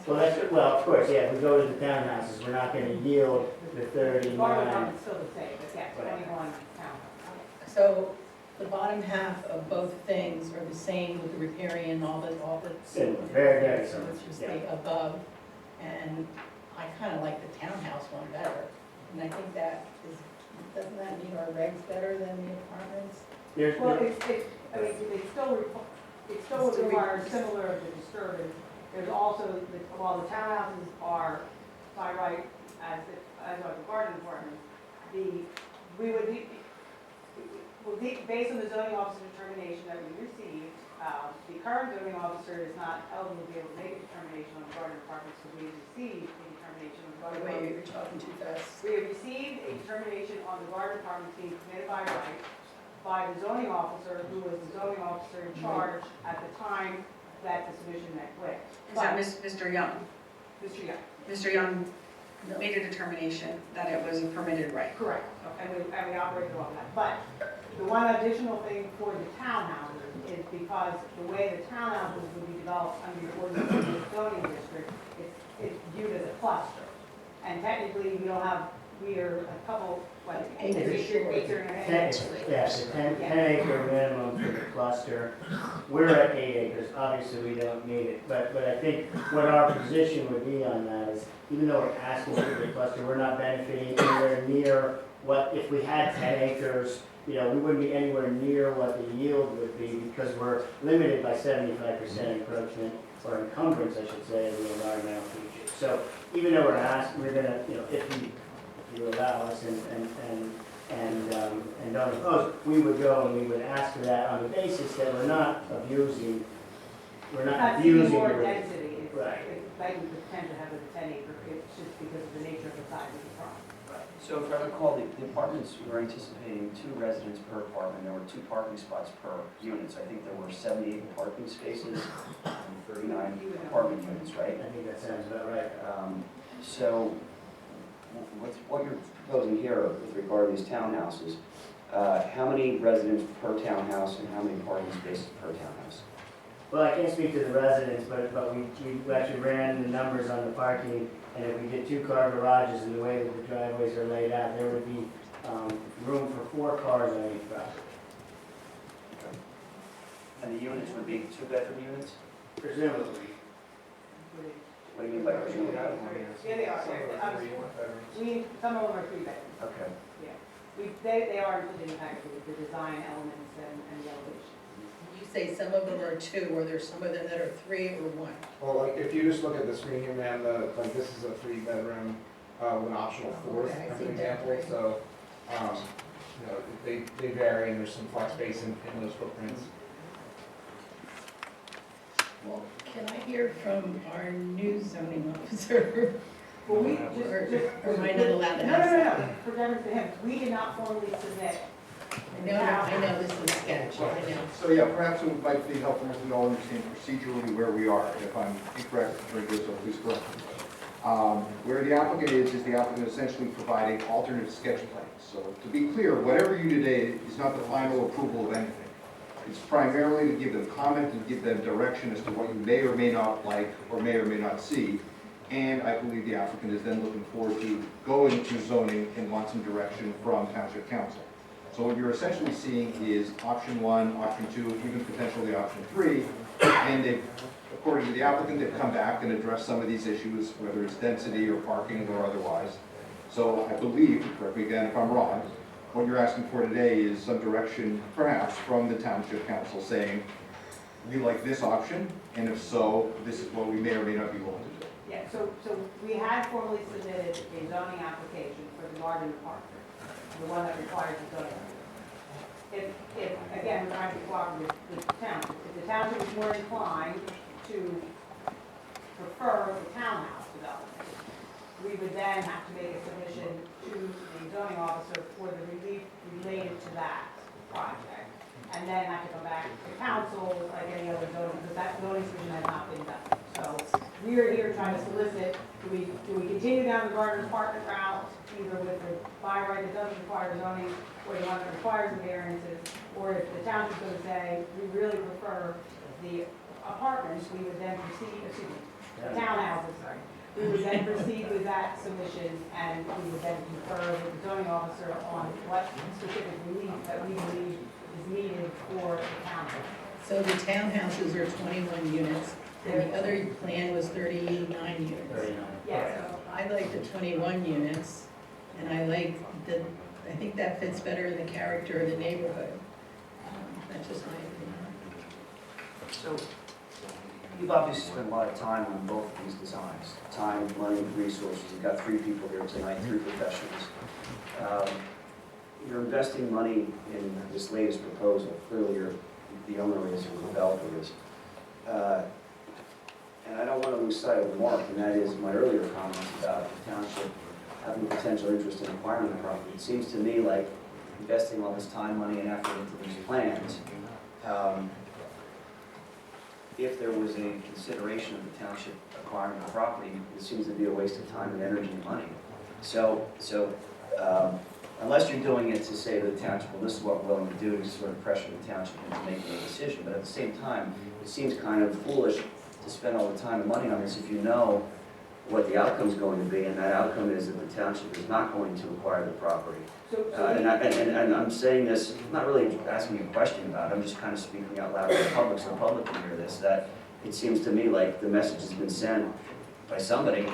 Well, of course, yeah, if we go to the townhouses, we're not gonna yield the 39. Garden is still the same, but yeah, Right. 21 town. So the bottom half of both things are the same with the riparian, all the. Similar, very, very So similar, it's just yeah. the above, and I kind of like the townhouse one better. And I think doesn't that meet our regs better than the apartments? Well, it still would require similar to disturbance. There's also, while the townhouses are by right as are the garden apartments, based on the zoning officer determination that we received, the current zoning officer is not eligible to be able to make a determination on the garden apartments, so we received a determination on the garden Wait, apartments. you're talking too fast. We have received a determination on the garden apartments being permitted by right by the zoning officer, who was the zoning officer in charge at the time that the submission went with. Is that Mr. Young? Mr. Young. Mr. Young made a determination that it was a permitted right. Correct. And we operated on that. But the one additional thing for the townhouses is because the way the townhouses would be developed under the ordinance of the zoning district, it's viewed as a cluster. And technically, we are a couple, what, acre and a half. Yes, a 10 acre minimum for the cluster. We're at 8 acres, obviously we don't need it, but I think what our position would be on that is, even though we're asking for the cluster, we're not benefiting anywhere near what, if we had 10 acres, we wouldn't be anywhere near what the yield would be, because we're limited by 75% encroachment, or encumbrance, I should say, of the environmental features. So even though we're gonna, if you allow us, and and don't oppose, we would go and we would ask for that on the basis that we're not abusing more the- density, it's, Right. it's likely to tend to have a 10-acre, it's just because of the nature of the size of the property. So if I recall, the apartments, we were anticipating 2 residents per apartment, there were 2 parking spots per unit, so I think there were 78 parking spaces and 39 apartment units, right? I think that sounds about right. So what you're proposing here with regard to these townhouses, how many residents per townhouse and how many parking spaces per townhouse? Well, I can't speak to the residents, but we actually ran the numbers on the parking, and if we did 2-car garages and the way that the driveways are laid out, there would be room for 4 cars on each property. And the units would be 2-bedroom units? Presumably. What do you mean by presumably? Yeah, they are. Some of them are 3 bedrooms. Okay. Yeah. They are included in the package with the design elements and the elevation. You say some of them are 2, or there's some of them that are 3 or 1? Well, like, if you just look at the screen here, ma'am, like, this is a 3-bedroom with an optional 4th, Okay, I as see an that. example, so, you know, they vary, and there's some flex space in those footprints. Well, can I hear from our new zoning officer? Well, we Or am I not allowed to No, ask? no. For deference to him, we did not formally submit. I know this is sketch, I know. So yeah, perhaps it might be helpful if we all understand procedurally where we are. If I'm incorrect, so please correct me. Where the applicant is the applicant essentially providing alternate sketch plans. So to be clear, whatever you do today is not the final approval of anything. It's primarily to give them comment and give them direction as to what you may or may not like or may not see. And I believe the applicant is then looking forward to going to zoning and want some direction from Township Council. So what you're essentially seeing is option 1, option 2, even potentially option 3, and they, according to the applicant, they've come back and addressed some of these issues, whether it's density or parking or otherwise. So I believe, correct me again if I'm wrong, what you're asking for today is some direction, perhaps, from the Township Council saying, we like this option, and if so, this is what we may or may not be willing to do. Yeah, so we had formally submitted a zoning application for the garden apartment, the one that requires the zoning. If again, we're trying to cooperate with the township, if the township is more inclined to prefer the townhouse development, we would then have to make a submission to the zoning officer for the relief related to that project. And then have to come back to council like any other zoning, because that zoning submission has not been done. So we are here trying to solicit, do we continue down the garden apartment route, either with the by right that doesn't require zoning, or the one that requires the variances, or if the township's going to say, we really prefer the apartments, we would then proceed, excuse me, townhouses, sorry. We would then proceed with that submission, and we would then confer with the zoning officer on what specific relief that we believe is needed for the township. So the townhouses are 21 units, and the other plan was 39 units. 39. Yes. So I like the 21 units, and I think that fits better in the character of the neighborhood. That's just my opinion. So you've obviously spent a lot of time on both of these designs. Time, money, resources. You've got 3 people here tonight, 3 professionals. You're investing money in this latest proposal. Clearly, you're the owner is, or the developer is. And I don't want to lose sight of the mark, and that is my earlier comments about the township having potential interest in acquiring the property. It seems to me like investing all this time, money, and effort into these plans, if there was a consideration of the township acquiring the property, it seems to be a waste of time and energy and money. So unless you're doing it to say to the township, well, this is what we're willing to do, to sort of pressure the township into making a decision. But at the same time, it seems kind of foolish to spend all the time and money on this if you know what the outcome is going to be, and that outcome is that the township is not going to acquire the property. And I'm saying this, I'm not really asking you a question about it, I'm just kind of speaking out loud to the public, so the public can hear this, that it seems to me like the message has been sent by somebody,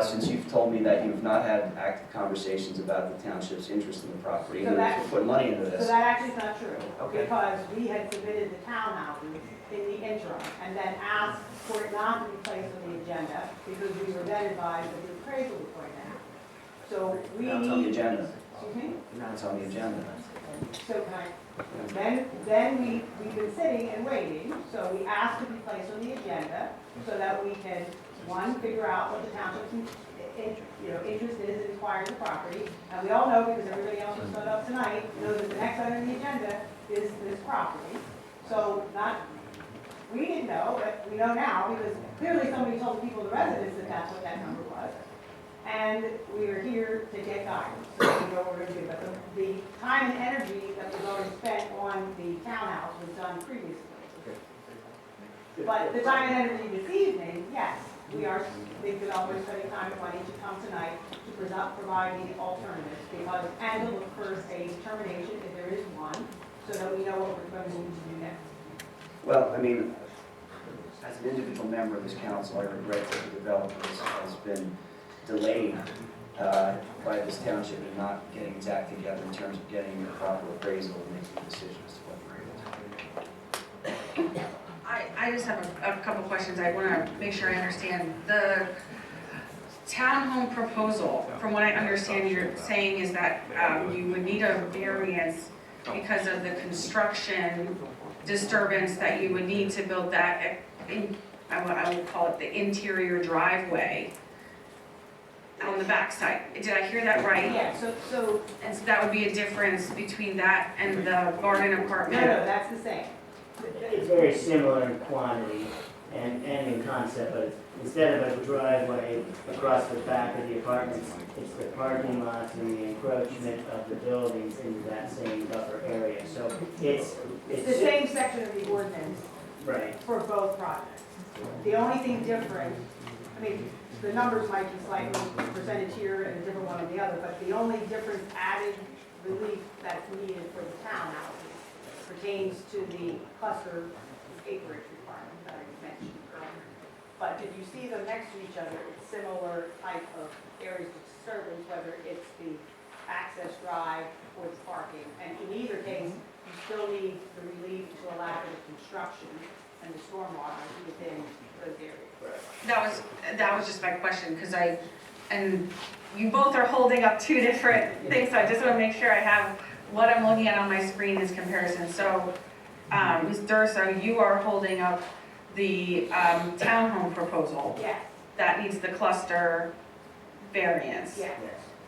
since you've told me that you've not had active conversations about the township's interest in the property, and to put money into this. So that actually is not true, Okay. because we had submitted the townhouses in the interim, and then asked for it not to be placed on the agenda, because we were then advised that the appraisal was going to happen. So we Now it's on the need, agenda. Excuse me? Now it's on the agenda. So then we've been sitting and waiting, so we asked to be placed on the agenda so that we can, one, figure out what the township's interest is in acquiring the property. And we all know, because everybody else who stood up tonight, knows that the next item on the agenda is this property. So we didn't know, but we know now, because clearly somebody told the people, the residents, that that's what that number was. And we are here to get guidance, so we know what we're going to do. But the time and energy that was already spent on the townhouse was done previously. But the time and energy this evening, yes, we are, big developers spending time and money to come tonight to provide the alternatives, because, and to look for a determination, if there is one, so that we know what we're going to need to do next. Well, I mean, as an individual member of this council, I regret that the developers has been delayed by this township and not getting its act together in terms of getting the proper appraisal and making a decision as to what we're able to do. I just have a couple questions. I want to make sure I understand. The townhome proposal, from what I understand you're saying, is that you would need a variance because of the construction disturbance that you would need to build that, I will call it the interior driveway on the backside. Did I hear that right? Yeah, so And so that would be a difference between that and the garden apartment? no, that's the same. It's very similar in quantity and in concept, but instead of a driveway across the back of the apartments, it's the parking lots and the encroachment of the buildings into that same buffer area. So it's The same section of the ordinance right. for both projects. The only thing different, I mean, the numbers might be slightly presented here and a different one on the other, but the only difference added relief that's needed for the townhouses pertains to the cluster acreage requirement that I mentioned earlier. But if you see them next to each other, it's similar type of areas of disturbance, whether it's the access drive or the parking. And in either case, you still need the relief to allow for the construction and the stormwater within those areas. That was just my question, because and you both are holding up two different things, so I just want to make sure I have what I'm looking at on my screen is comparison. So, Ms. Durso, you are holding up the townhome proposal. Yes. That needs the cluster variance. Yes.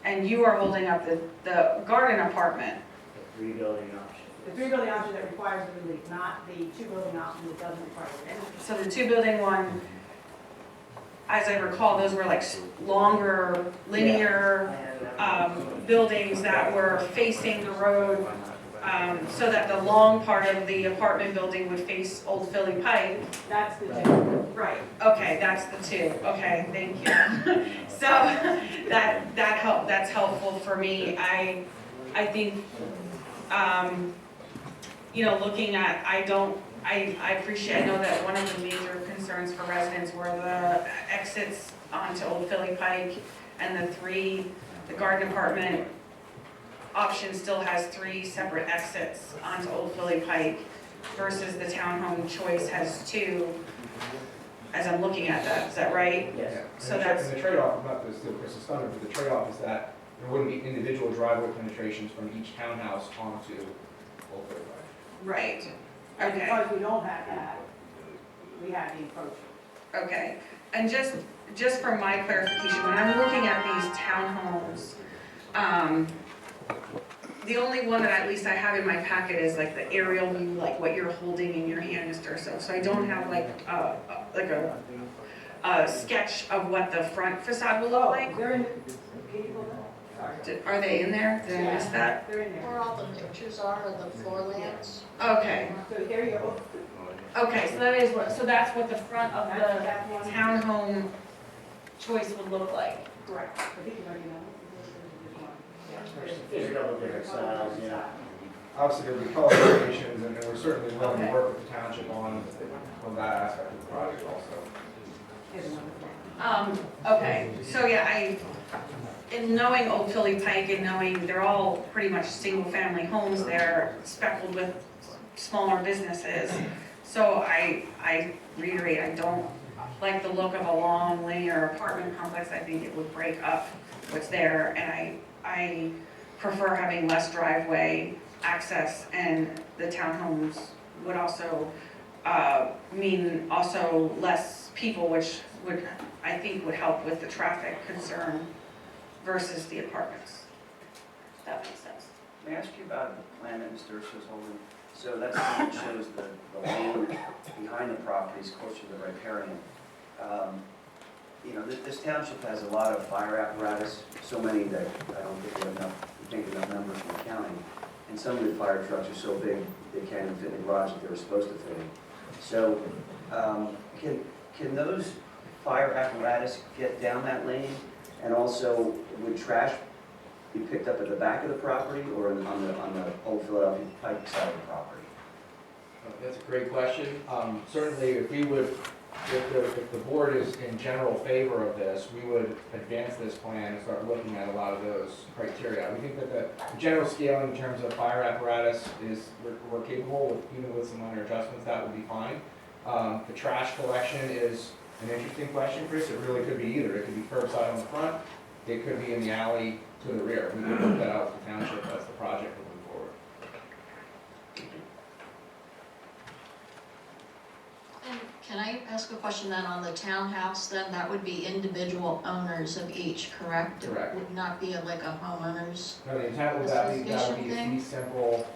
And you are holding up the garden apartment. The three-building option. The three-building option that requires the relief, not the two-building option that doesn't require the relief. So the two-building one, as I recall, those were like longer, linear buildings that were facing the road, so that the long part of the apartment building would face Old Philly Pike. That's the two. Right, okay, that's the two, okay, thank you. So that's helpful for me. I think, looking at, I appreciate, I know that one of the major concerns for residents were the exits onto Old Philly Pike, and the garden apartment option still has 3 separate exits onto Old Philly Pike versus the townhome choice has 2, as I'm looking at that, is that right? Yes. So that's. And the trade-off, not to steal Chris's thunder, but the trade-off is that there wouldn't be individual driveway penetrations from each townhouse onto Old Philly Pike. Right, And okay, because we don't have that, we have the encroachment. okay. And just for my clarification, when I'm looking at these townhomes, the only one that at least I have in my packet is like the aerial view, like what you're holding in your hand, Mr. So I don't have like a sketch of what the front facade will look like. They're in, can you go back? Sorry. Are they in there? Did I miss that? They're in there. Where all the pictures are of the floor layouts. Okay, So there you go. okay, so that's what the front of the townhome choice would look like. Correct. I think you already know. There's a couple different styles, yeah. Obviously, there'll be color variations, and we're certainly willing to work with the township on that aspect of the project also. Okay, so yeah, in knowing Old Philly Pike and knowing they're all pretty much single-family homes, they're speckled with smaller businesses. So I reiterate, I don't like the look of a long linear apartment complex. I think it would break up what's there, and I prefer having less driveway access, and the townhomes would also mean also less people, which would, I think, would help with the traffic concern versus the apartments. If that makes sense. May I ask you about the plan that Mr. Urso is holding? So that's the one that shows the lane behind the properties closer to the riparian. You know, this township has a lot of fire apparatus, so many that I don't think we have enough, we can't get enough numbers from counting. And some of the fire trucks are so big, they can't even fit in the garage that they were supposed to fit in. So, can those fire apparatus get down that lane? And also, would trash be picked up at the back of the property or on the old Philadelphia Pike side of the property? That's a great question. Certainly, if the board is in general favor of this, we would advance this plan and start looking at a lot of those criteria. We think that the general scale in terms of fire apparatus is, we're capable with, even with some minor adjustments, that would be fine. The trash collection is an interesting question, Chris. It really could be either. It could be curbside on the front, it could be in the alley to the rear. We could work that out with the township. That's the project moving forward. And can I ask a question then on the townhouse then? That would be individual owners of each, correct? Correct. It would not be like a homeowners No, the intent would that would be a association fee simple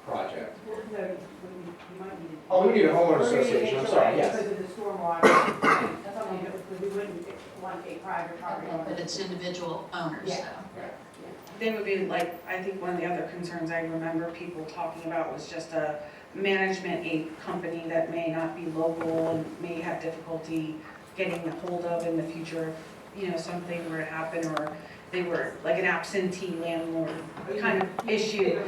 project. No, you might need. Oh, we need a homeowner association, I'm sorry, yes. Because of the stormwater, that's something that we wouldn't want a private property owner. But it's individual owners Yeah. though. They would be like, I think one of the other concerns I remember people talking about was just a management company that may not be local and may have difficulty getting a hold of in the future if, you know, something were to happen, or they were like an absentee landlord kind of issue.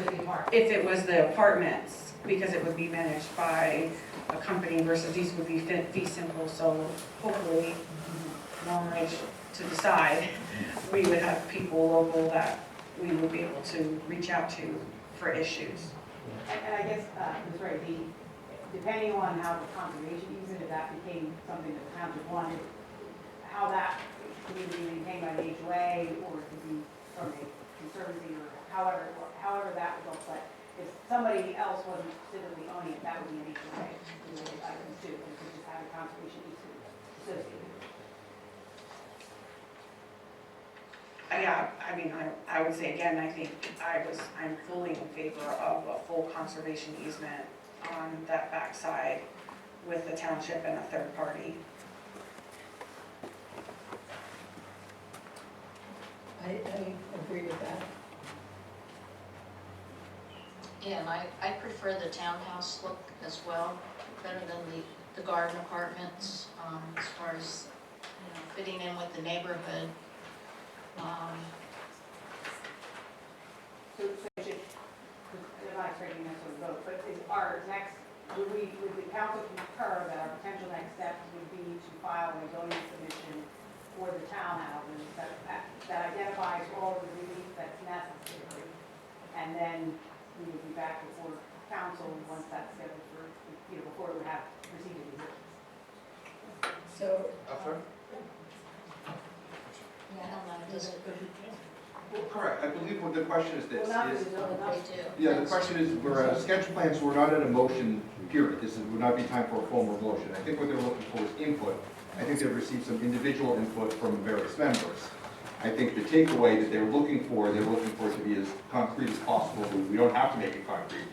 If it was the apartments, because it would be managed by a company versus these would be fee simple, so hopefully, Long Range to decide, we would have people local that we would be able to reach out to for issues. And I guess, that's right, depending on how the conservation easement, if that became something that the township wanted, how that could be maintained by the HOA, or it could be from a conservancy, or however that would look. But if somebody else wasn't specifically owning it, that would be an HOA, related items too, and could just have a conservation easement associated. Yeah, I mean, I would say again, I think I'm fully in favor of a full conservation easement on that backside with the township and a third party. I agree with that. Yeah, and I prefer the townhouse look as well, better than the garden apartments, as far as, you know, fitting in with the neighborhood. So I'm not expecting this to vote, but is our next, would the council concur that our potential next steps would be to file a zoning submission for the townhouses that identifies all the relief that's necessary? And then we would be back before council once that's scheduled for, you know, before it would have proceeded. So, Yeah, I don't know, does it? Well, correct. I believe what the question is this. Well, not is- for the zoning, not for Yeah, the question is, we're at a sketch plan, so we're not at a motion period. This would not be time for a formal motion. I think what they're looking for is input. I think they've received some individual input from various members. I think the takeaway that they're looking for it to be as concrete as possible, but we don't have to make it concrete,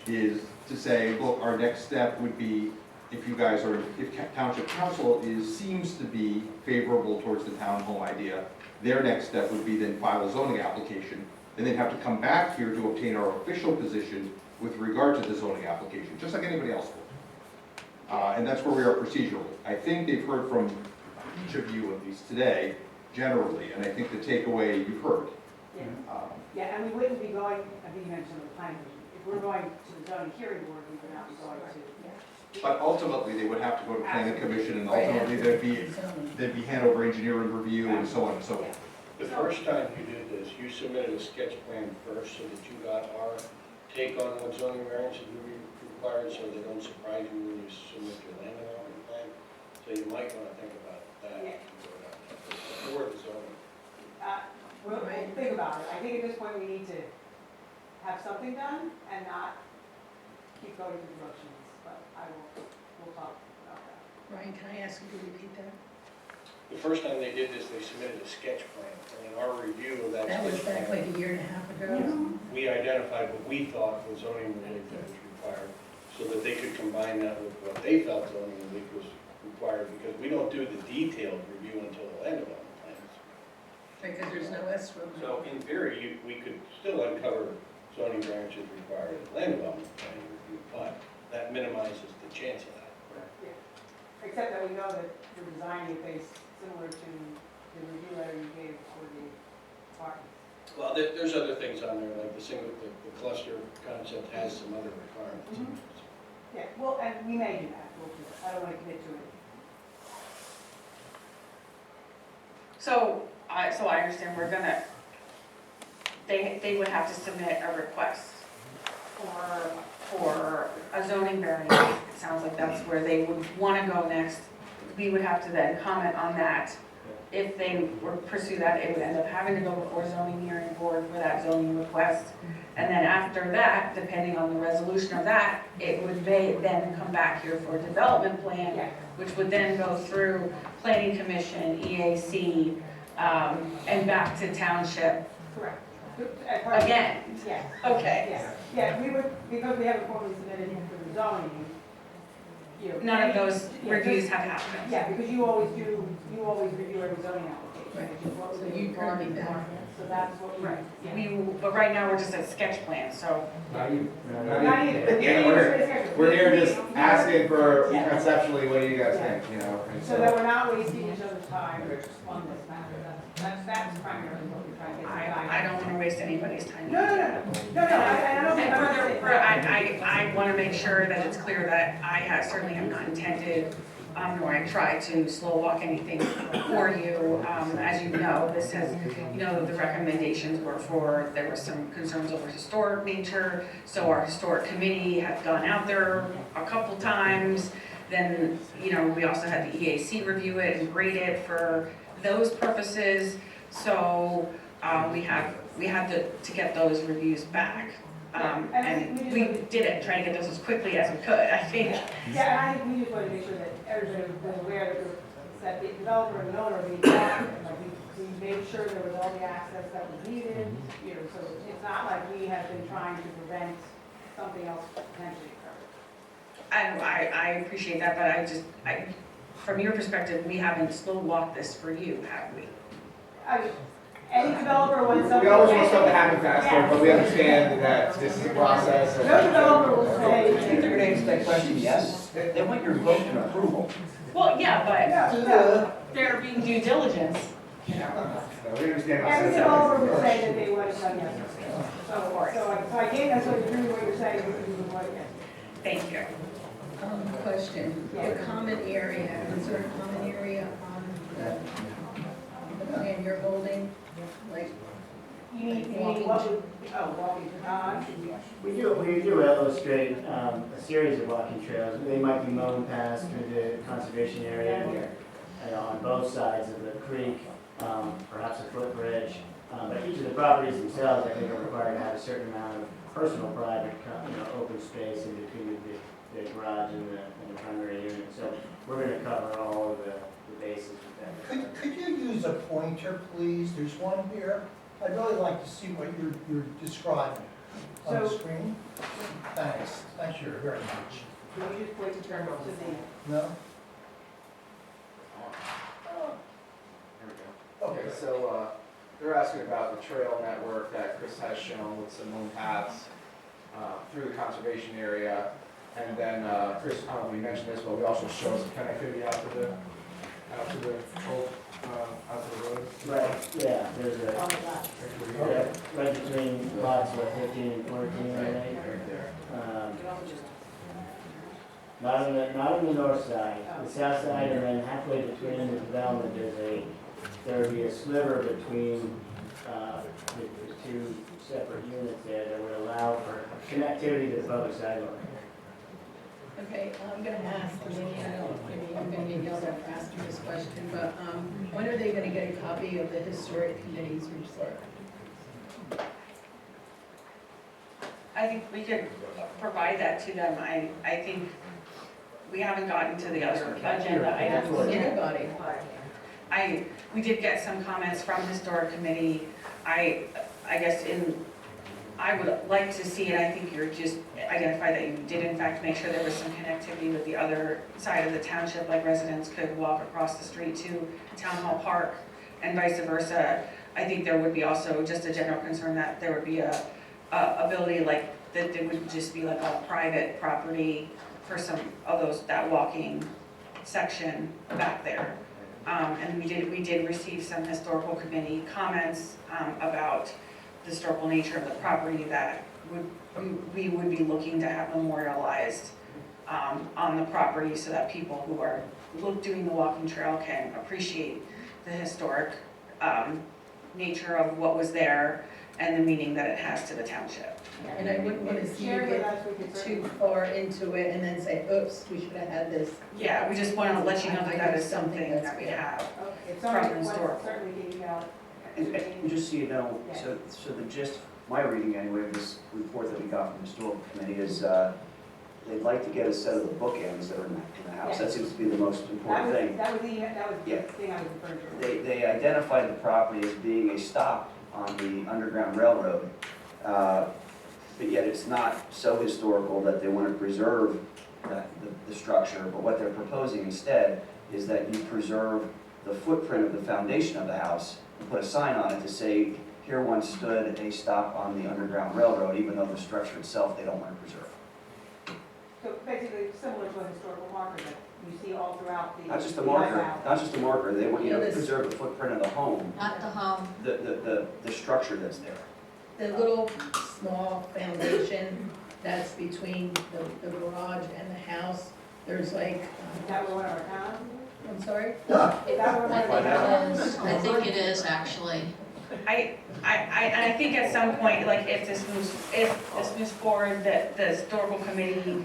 is to say, look, our next step would be, if you guys are, if township council seems to be favorable towards the townhome idea, their next step would be then file a zoning application, and then have to come back here to obtain our official position with regard to the zoning application, just like anybody else would. And that's where we are procedurally. I think they've heard from each of you, at least today, generally, and I think the takeaway you've heard. Yeah, and we wouldn't be going, I think you mentioned the planning, if we're going to the zoning hearing board, we would not be going to. But ultimately, they would have to go to planning commission, and ultimately there'd be Hanover engineering review and so on and so forth. The first time you did this, you submitted a sketch plan first so that you got our take on what zoning variance would be required, so they don't surprise you when you submit your land development plan. So you might want to think about that before the zoning. We'll think about it. I think at this point we need to have something done and not keep going through the motions, but we'll talk about that. Ryan, can I ask you to repeat that? The first time they did this, they submitted a sketch plan, and in our review of that That was sketch back plan, like a year and a half ago. we identified what we thought was zoning relief that was required, so that they could combine that with what they felt zoning relief was required, because we don't do the detailed review until the land development plans. Because there's no S room. So in theory, we could still uncover zoning branches required at the land development plan review, but that minimizes the chance of that. Except that we know that the design you face similar to the review letter you gave for the apartments. Well, there's other things on there, like the cluster concept has some other requirements. Yeah, well, and we may do that, we'll do that, I don't want to commit to it. So I understand they would have to submit a request for a zoning variance. It sounds like that's where they would want to go next. We would have to then comment on that. If they were to pursue that, it would end up having to go before zoning hearing board for that zoning request. And then after that, depending on the resolution of that, it would then come back here for a development plan, which would then go through planning commission, EAC, and back to township. Correct. Again? Yes. Okay. Yes. Yeah, we would, because we haven't formally submitted him for the zoning, you know. None of those reviews have happened. Yeah, because you always review every zoning application. Right. which is what So we you require currently for back. apartments. So that's what we, yeah. But right now, we're just at sketch plan, so. Not you. Not even. Yeah, we're here just asking for conceptually, what do you guys think, you know? And So that we're not wasting each other's time on this matter. That's primarily what we're trying to get. I don't want to waste anybody's time. No, I don't think. I want to make sure that it's clear that I certainly have not intended, nor I try to slow walk anything for you. As you know, this has, the recommendations were there were some concerns over historic nature, so our historic committee had gone out there a couple times. Then, we also had the EAC review it and grade it for those purposes. So we had to get those reviews back. And we did it, trying to get those as quickly as we could, I think. Yeah, and I think we just want to make sure that everybody was aware that the developer and the owner of the we made sure there was all the access that was needed, so it's not like we have been trying to prevent something else potentially occurring. I appreciate that, but from your perspective, we haven't slow walked this for you, have we? Any developer wants something. We always want stuff to happen faster, Yeah. but we understand that this is a process. No developer will say. I think they're gonna answer that question, yes. They want your vote and approval. Well, yeah, but they're being due diligence, We understand. Every developer would say that they want it done yesterday. So I can't necessarily agree with what you're saying, because you would want it yesterday. Thank you. Question, the common area, is there a common area on the plan you're holding? Like, You mean what would, walking the dog? We do illustrate a series of walking trails. They might be mown past through the conservation area on both sides of the creek, perhaps a footbridge. But each of the properties themselves, I think, are required to have a certain amount of personal private, open space in between the garage and the primary unit. So we're going to cover all of the bases with that. Could you use a pointer, please? There's one here. I'd really like to see what you're describing on the screen. Thanks. Thank you very much. Can you just point to turn to the? No? Okay, so they're asking about the trail network that Chris has shown with some moon paths through the conservation area. And then Chris, I don't know if you mentioned this, but we also show some connectivity out to the road. Right, yeah, there's right between lots of 15 and 14, right there. Not on the north side, the south side, and then halfway between the development, there would be a sliver between the two separate units there that would allow for connectivity to the public sidewalk. okay, I'm gonna ask, maybe I'm gonna get yelled at for asking this question, but when are they gonna get a copy of the historic committee's report? I think we could provide that to them. I think we haven't gotten to the other agenda items. Anybody? We did get some comments from historic committee. I would like to see, and I think you're just identified that you did in fact make sure there was some connectivity with the other side of the township, like residents could walk across the street to Town Hall Park and vice versa. I think there would be also just a general concern that there would be a ability like that there would just be like a private property for some of those, that walking section back there. And we did receive some historical committee comments about the historical nature of the property that we would be looking to have memorialized on the property so that people who are doing the walking trail can appreciate the historic nature of what was there and the meaning that it has to the township. And I wouldn't want to see you get too far into it and then say, oops, we should have had this. Yeah, we just want to let you know that that is something that we have from the historical. And just so you know, so the gist, my reading anyway, of this report that we got from the historical committee is they'd like to get a set of the bookends that are in the house. That seems to be the most important thing. That was the thing I was referring to. They identified the property as being a stop on the Underground Railroad, but yet it's not so historical that they want to preserve the structure, but what they're proposing instead is that you preserve the footprint of the foundation of the house and put a sign on it to say, here once stood a stop on the Underground Railroad, even though the structure itself they don't want to preserve. So basically similar to a historical marker that you see all throughout the. Not just a marker, they want you to preserve the footprint of the home, Not the home. the structure that's there. The little small foundation that's between the garage and the house, there's like. Is that where one of our towns is? I'm sorry? Is that where one of our towns is? I think it is actually. I think at some point, like if this moves forward, that the historical committee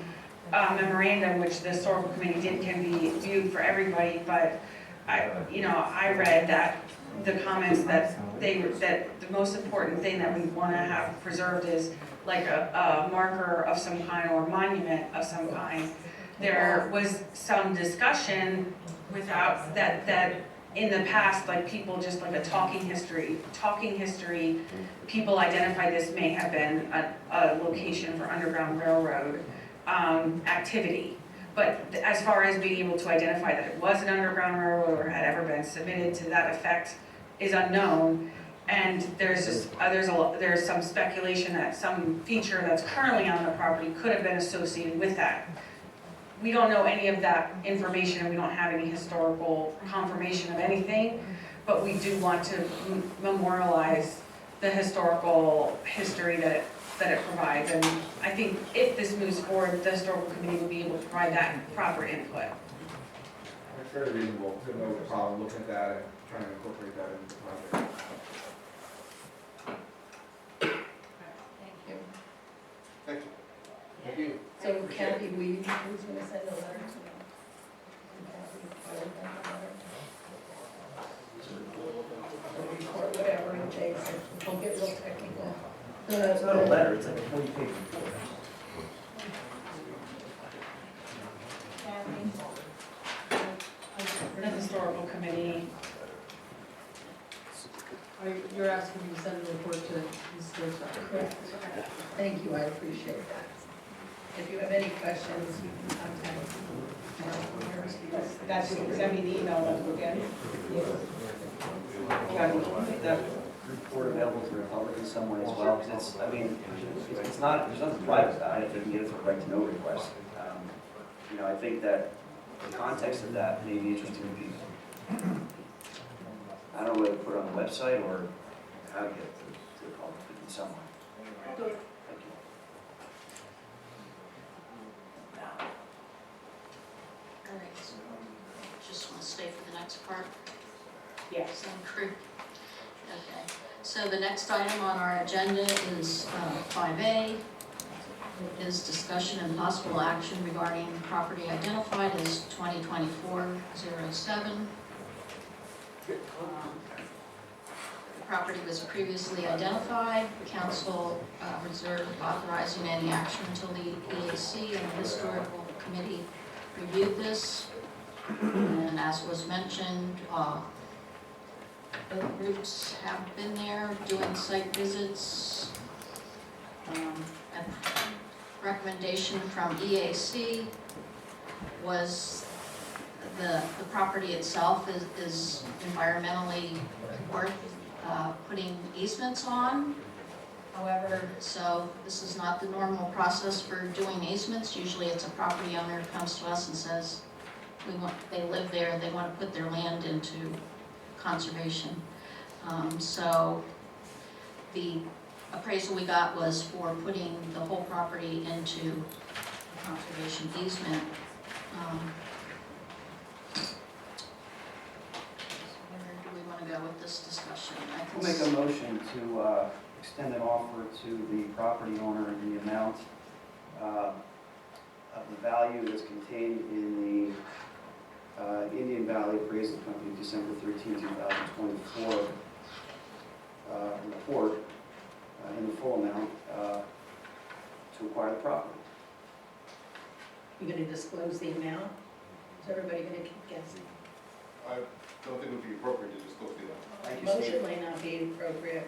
memorandum, which the historical committee did, can be viewed for everybody, but I read that the comments that the most important thing that we want to have preserved is like a marker of some kind or monument of some kind. There was some discussion without that in the past, like people just like a talking history, people identified this may have been a location for Underground Railroad activity. But as far as being able to identify that it was an Underground Railroad or had ever been submitted to that effect is unknown. And there's some speculation that some feature that's currently on the property could have been associated with that. We don't know any of that information, and we don't have any historical confirmation of anything, but we do want to memorialize the historical history that it provides. And I think if this moves forward, the historical committee will be able to provide that proper input. It's very reasonable, to no problem looking at that and trying to incorporate that into the project. Thank you. Thank you. So Kathy, who's going to send a letter to them? Or whatever it takes, don't get real technical. It's not a letter, it's like a 40-page report. The historical committee. You're asking me to send a report to the historical. Correct. Thank you, I appreciate that. If you have any questions, you can contact That's, send me the email, that's okay. That report available to the public in some way as well, because it's not, there's nothing private about it, if they can get it for a right to know request. I think that the context of that may be interesting to people. I don't know whether to put it on the website or how to get it to the public in some way. Thank you. All right, so just want to stay for the next part? Yes. Same crew. Okay, so the next item on our agenda is 5A. It is discussion and possible action regarding property identified as 2024-07. property was previously identified. Council reserved authorizing any action until the EAC and the historical committee reviewed this. And as was mentioned, both groups have been there doing site visits. A recommendation from EAC was the property itself is environmentally worth putting easements on. However, so this is not the normal process for doing easements. Usually it's a property owner who comes to us and says, they live there, they want to put their land into conservation. So the appraisal we got was for putting the whole property into a conservation easement. Where do we want to go with this discussion? We'll make a motion to extend an offer to the property owner in the amount of the value that's contained in the Indian Valley Appraisal Company December 13, 2024 report in the full amount to acquire the property. You're going to disclose the amount? Is everybody going to keep guessing? I don't think it would be appropriate to disclose the amount. Thank you, Motion Steve. may not be appropriate.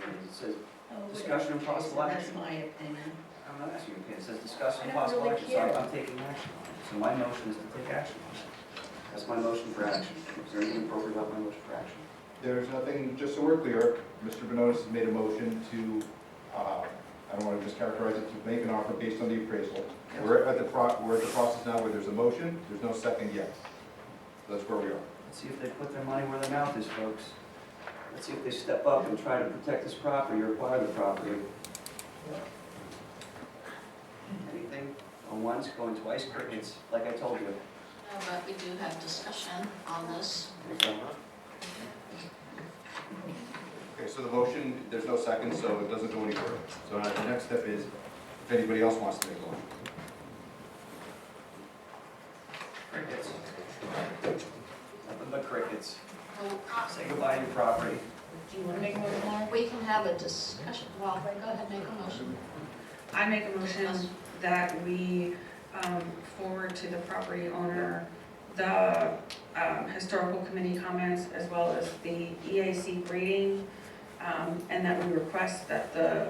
It says Oh, discussion and possible That's action. my opinion. I'm not asking you, it says discussion and I don't possible really action, so care. I'm taking action on it. So my motion is to take action on it. That's my motion for action. Is there anything appropriate about my motion for action? There's nothing, just so we're clear, Mr. Banonis has made a motion to, I don't want to mischaracterize it, to make an offer based on the appraisal. Yes. We're at the process now where there's a motion, there's no second yet. That's where we are. Let's see if they put their money where their mouth is, folks. Let's see if they step up and try to protect this property or acquire the property. Anything on once, going twice, crickets, like I told you. No, but we do have discussion on this. Okay, so the motion, there's no second, so it doesn't go any further. So now the next step is, if anybody else wants to make a motion. Crickets. Nothing but crickets. Well, Say goodbye to your property. Do you want to make one more? we can have a discussion. Well, go ahead, make a motion. I make a motion that we forward to the property owner the historical committee comments as well as the EAC grading, and that we request that the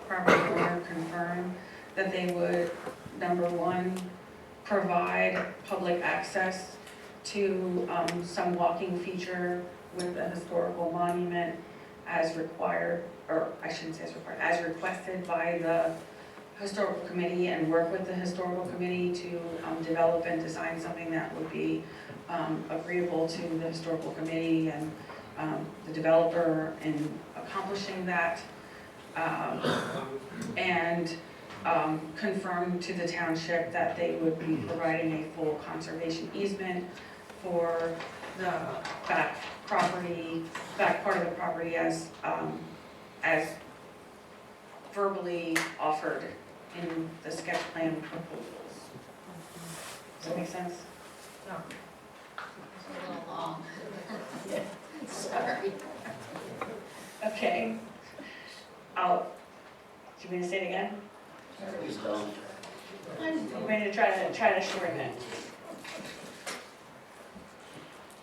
property owner confirm that they would, number one, provide public access to some walking feature with a historical monument as required, or I shouldn't say as required, as requested by the historical committee, and work with the historical committee to develop and design something that would be agreeable to the historical committee and the developer in accomplishing that, and confirm to the township that they would be providing a full conservation easement for the back part of the property as verbally offered in the sketch plan proposals. Does that make sense? No. It's a little long. Sorry. Okay. Do you want me to say it again? Please don't. I'm going to try to shorten it.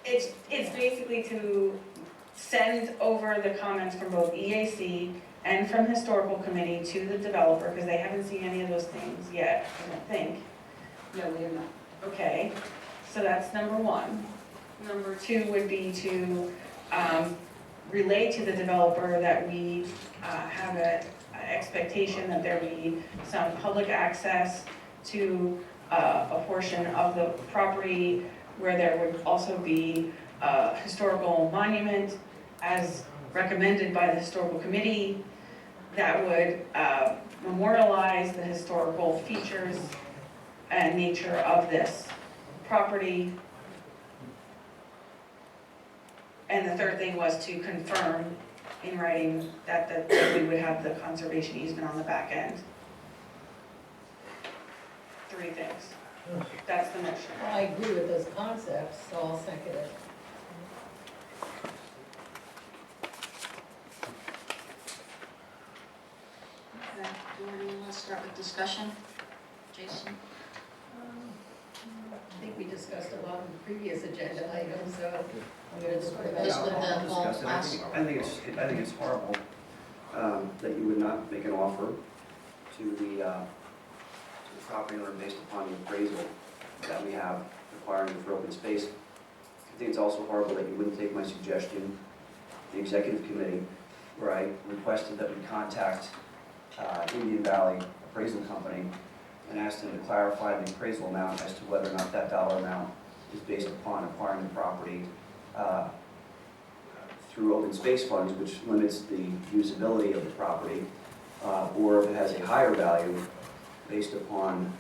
It's basically to send over the comments from both EAC and from historical committee to the developer, because they haven't seen any of those things yet, I don't think. No, we have not. Okay, so that's number one. Number two would be to relay to the developer that we have an expectation that there be some public access to a portion of the property where there would also be a historical monument as recommended by the historical committee that would memorialize the historical features and nature of this property. And the third thing was to confirm in writing that we would have the conservation easement on the back end. Three things. That's the motion. Well, I agree with those concepts, so I'll second it. start with discussion. Jason? I think we discussed a lot in the previous agenda items, so I'm going to just put it Just back with on. the whole Discuss it. last. I think it's horrible that you would not make an offer to the property owner based upon the appraisal that we have requiring for open space. I think it's also horrible that you wouldn't take my suggestion, the executive committee, where I requested that we contact Indian Valley Appraisal Company and ask them to clarify the appraisal amount as to whether or not that dollar amount is based upon acquiring the property through open space funds, which limits the usability of the property, or if it has a higher value based upon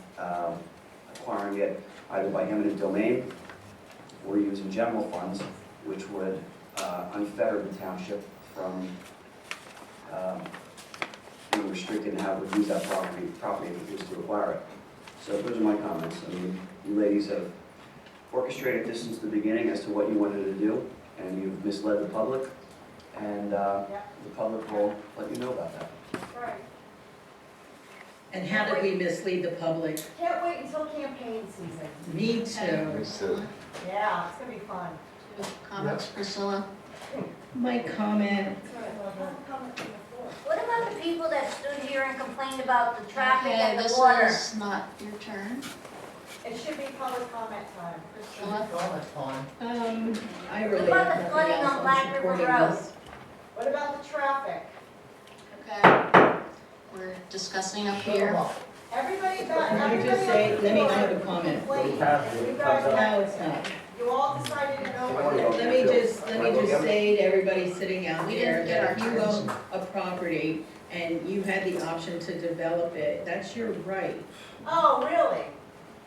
acquiring it either by eminent domain or using general funds, which would unfetter the township from being restricted in how we use that property if it was to acquire it. So those are my comments. I mean, you ladies have orchestrated this since the beginning as to what you wanted to do, and you've misled the public, and the public will let you know about that. Right. And how did we mislead the public? Can't wait until campaign season. Me too. Yeah, it's gonna be fun. Comments, Priscilla? My comment, What about the people that stood here and complained about the traffic Okay, and the this water? is not your turn. It should be public comment time. Priscilla? I What really about have the nothing flooding else on on Black River supporting Road? this. What about the traffic? Okay. We're discussing up here. Everybody got, Let me everybody just say, else let me is have a comment. complaining. You guys No, are- it's not. You all decided to know. Let me just say to everybody sitting out We there didn't get that if our you turns. own a property and you had the option to develop it, that's your right. Oh, really?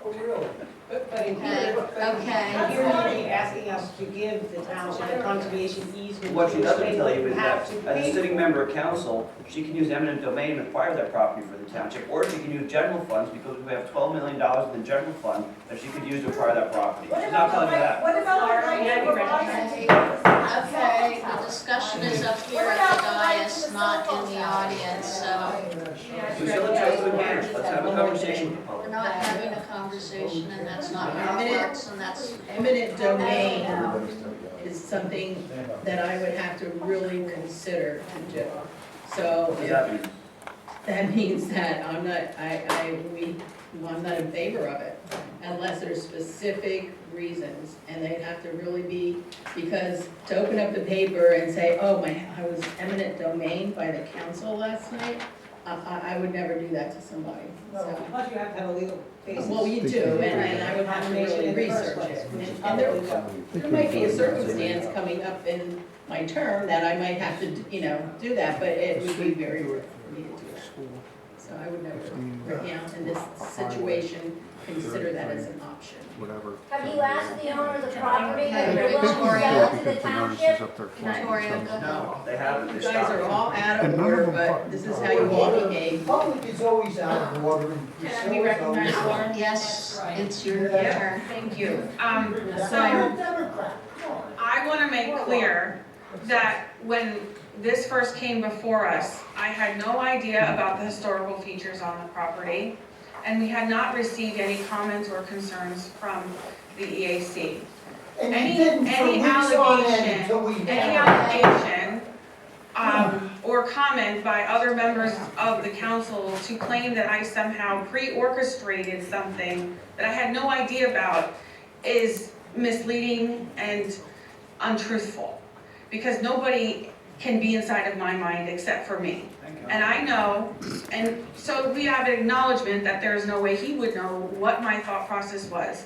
Oh, really? But in Okay, here, okay. here you're asking us to give the township a conservation easement. What she doesn't which tell they you is have that, to as a pay sitting member of council, she can use eminent domain and acquire that property for the township, or she can use general funds, because we have $12 million in the general fund that she could use to acquire that property. What She's not about telling you that. What about the right Yeah, to you're right. provide? Okay, the discussion is up here at the dais, not in the audience, so Priscilla chose to engage, let's have a conversation with the we're public. not having a conversation, and that's not how it works, and that's. Eminent domain is something that I would have to really consider to do. So What does that mean? that means that I'm not, I'm not in favor of it unless there's specific reasons. And they'd have to really be, because to open up the paper and say, oh, I was eminent domain by the council last night, I would never do that to somebody, so. Plus you have to have a legal basis. Well, you do, and I would have to really research it. And there might be a circumstance coming up in my term that I might have to, do that, but it would be very rare for me to do that. So I would never, right now, in this situation, consider that as an option. Whatever. Have you asked the owner of the property if they're Okay, willing to Victoria. sell it to the Because the notice is township? up there for Victoria, them, go so- ahead. No, they haven't, You they guys stopped. are all out And of none of order, them but fuck- this is how you all behave. Public is always out of order. and Can I be recognized, Lauren? Yes, it's your turn. Thank you. So, Democrat, come on. I want to make clear that when this first came before us, I had no idea about the historical features on the property, and we had not received any comments or concerns from the EAC. And you Any didn't for weeks on end until we Any allegation or comment by other members of the council to claim that I somehow pre-orchestrated something that I had no idea about is misleading and untruthful, because nobody can be inside of my mind except for me. And I know, and so we have an acknowledgement that there is no way he would know what my thought process was.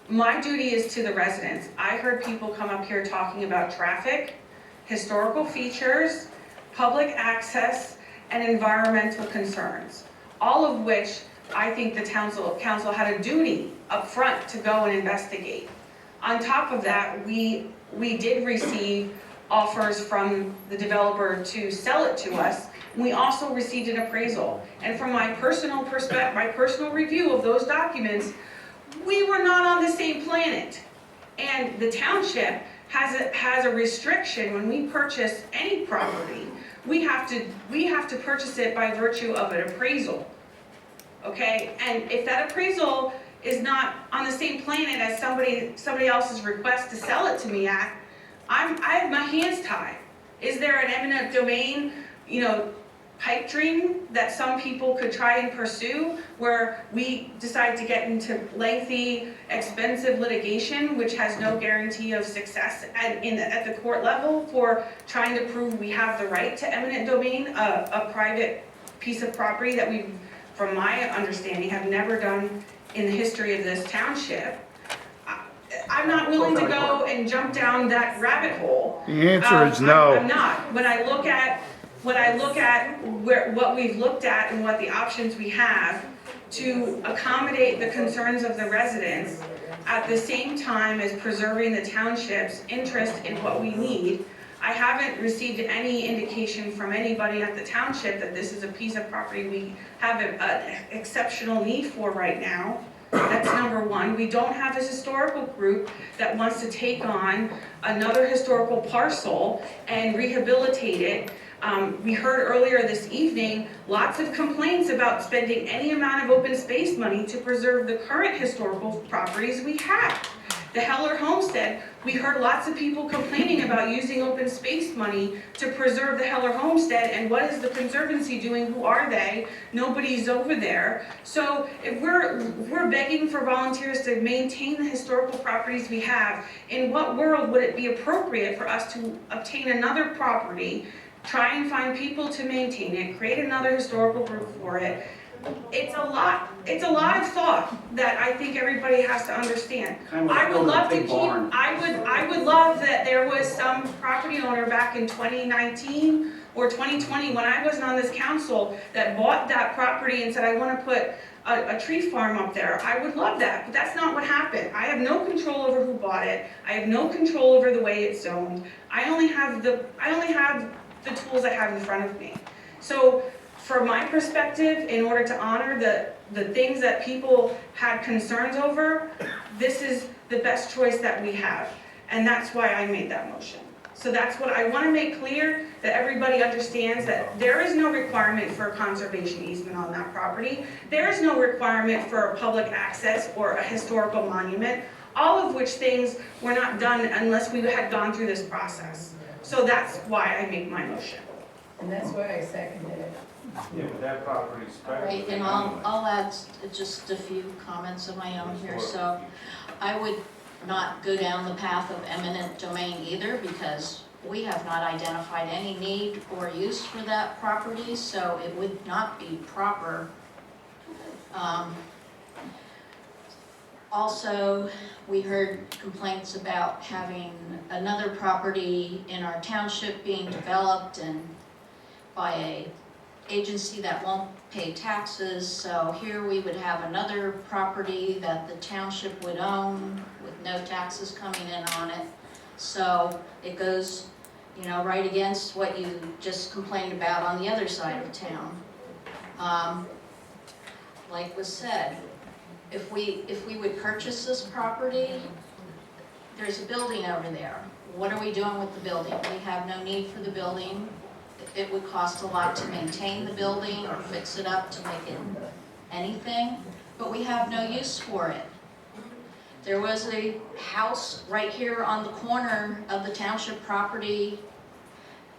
My duty is to the residents. I heard people come up here talking about traffic, historical features, public access, and environmental concerns, all of which I think the council had a duty up front to go and investigate. On top of that, we did receive offers from the developer to sell it to us. We also received an appraisal. And from my personal perspective, my personal review of those documents, we were not on the same planet. And the township has a restriction when we purchase any property. We have to purchase it by virtue of an appraisal. okay? And if that appraisal is not on the same planet as somebody else's request to sell it to me at, I have my hands tied. Is there an eminent domain, pipe dream that some people could try and pursue, where we decide to get into lengthy, expensive litigation, which has no guarantee of success at the court level for trying to prove we have the right to eminent domain, a private piece of property that we, from my understanding, have never done in the history of this township? I'm not willing to go and jump down that rabbit hole. The answer is no. I'm not. When I look at what we've looked at and what the options we have to accommodate the concerns of the residents at the same time as preserving the township's interest in what we need, I haven't received any indication from anybody at the township that this is a piece of property we have an exceptional need for right now. That's number one. We don't have a historical group that wants to take on another historical parcel and rehabilitate it. We heard earlier this evening lots of complaints about spending any amount of open space money to preserve the current historical properties we have. The Heller Homestead, we heard lots of people complaining about using open space money to preserve the Heller Homestead, and what is the Conservancy doing? Who are they? Nobody's over there. So if we're begging for volunteers to maintain the historical properties we have, in what world would it be appropriate for us to obtain another property, try and find people to maintain it, create another historical group for it? It's a lot of thought that I think everybody has to understand. I would love to keep, I would love that there was some property owner back in 2019 or 2020 when I wasn't on this council that bought that property and said, I want to put a tree farm up there. I would love that, but that's not what happened. I have no control over who bought it. I have no control over the way it's zoned. I only have the tools I have in front of me. So from my perspective, in order to honor the things that people had concerns over, this is the best choice that we have. And that's why I made that motion. So that's what I want to make clear, that everybody understands that there is no requirement for a conservation easement on that property. There is no requirement for public access or a historical monument, all of which things were not done unless we had gone through this process. So that's why I make my motion. And that's why I seconded it. Yeah, but that property's special. Right, and I'll add just a few comments of my own here. So I would not go down the path of eminent domain either, because we have not identified any need or use for that property, so it would not be proper. Also, we heard complaints about having another property in our township being developed and by a agency that won't pay taxes. So here we would have another property that the township would own with no taxes coming in on it. So it goes, right against what you just complained about on the other side of town. Like was said, if we would purchase this property, there's a building over there. What are we doing with the building? We have no need for the building. It would cost a lot to maintain the building or fix it up to make it anything, but we have no use for it. There was a house right here on the corner of the township property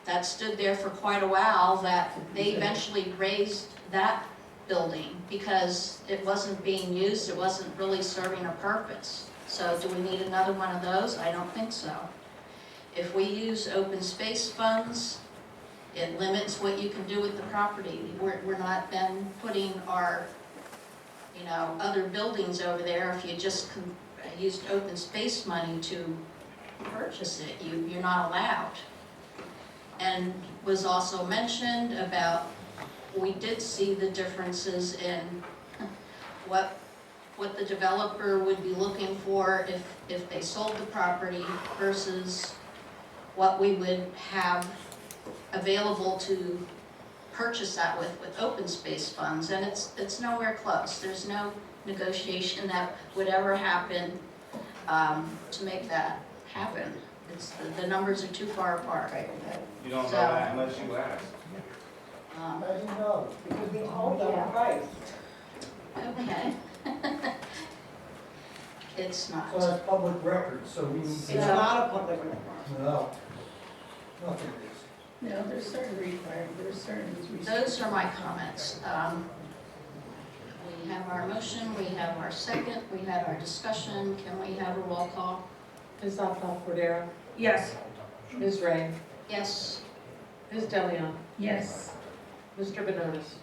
that stood there for quite a while that they eventually raised that building because it wasn't being used, it wasn't really serving a purpose. So do we need another one of those? I don't think so. If we use open space funds, it limits what you can do with the property. We're not then putting our, other buildings over there. If you just used open space money to purchase it, you're not allowed. And was also mentioned about, we did see the differences in what the developer would be looking for if they sold the property versus what we would have available to purchase that with open space funds, and it's nowhere close. There's no negotiation that would ever happen to make that happen. The numbers are too far apart. You don't know that unless you ask. Because we told them the price. Okay. It's not. So that's public record, so we. It's not a public record. No, nothing is. No, there's certain requirements, there's certain. Those are my comments. We have our motion, we have our second, we had our discussion. Can we have a roll call? Ms. Cordero? Yes. Ms. Ray? Yes. Ms. Delion? Yes. Mr. Banonis?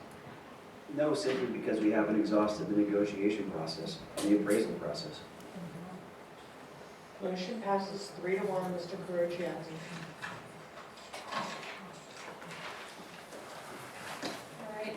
No, simply because we haven't exhausted the negotiation process and the appraisal process. Motion passes 3-1, Mr. Carocci. All right.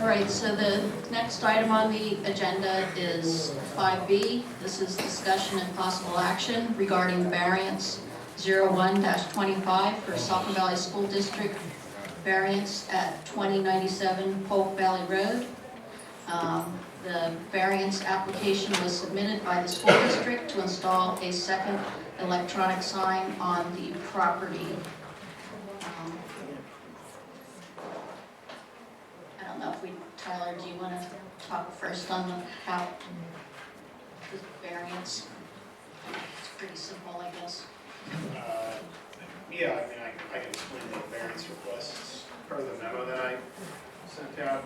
All right, so the next item on the agenda is 5B. This is discussion and possible action regarding variance 01-25 for Saucon Valley School District variance at 2097 Polk Valley Road. The variance application was submitted by the school district to install a second electronic sign on the property. I don't know if Tyler, do you want to talk first on how the variance? It's pretty simple, I guess. Yeah, I mean, I can explain the variance requests per the memo that I sent out.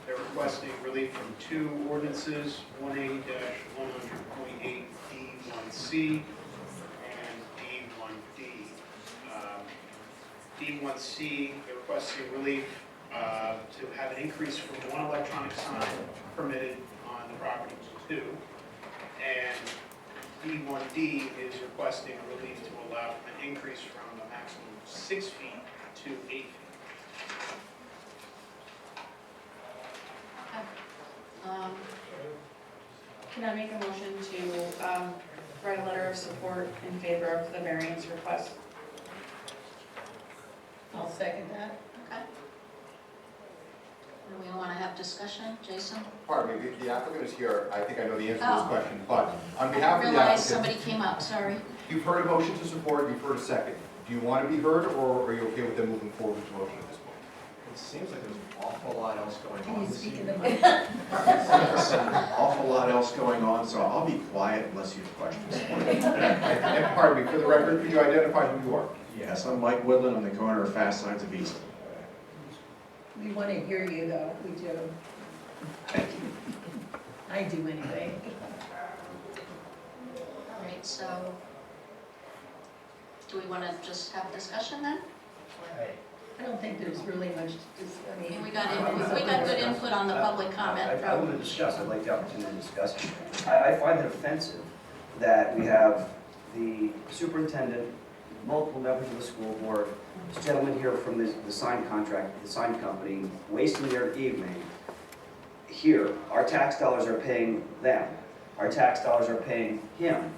They're requesting relief from two ordinances, 180-100.8 D1C and D1D. D1C, they're requesting relief to have an increase from one electronic sign permitted on the property to two. And D1D is requesting relief to allow an increase from a maximum of 6 feet to 8 feet. Can I make a motion to write a letter of support in favor of the variance request? I'll second that. Okay. Do we want to have discussion? Jason? Pardon me, the applicant is here. I think I know the answer to Oh. this question, but on I behalf of the realized applicant, somebody came up, sorry. you've heard a motion to support, you've heard a second. Do you want to be heard, or are you okay with them moving forward with the motion at this point? It seems like there's an awful lot else going Can on you this speak in evening. the mic? There's an awful lot else going on, so I'll be quiet unless you have questions. And pardon me, for the record, could you identify who you are? Yes, I'm Mike Woodland on the corner of Fast Signs of East. We want to hear you though, we do. I do anyway. All right, so do we want to just have discussion then? I don't think there's really much, I mean. We got good input on the public comment. I want to discuss, I'd like the opportunity to discuss. I find it offensive that we have the superintendent, multiple members of the school board, this gentleman here from the sign contract, the sign company, wasting their evening. Here, our tax dollars are paying them. Our tax dollars are paying him.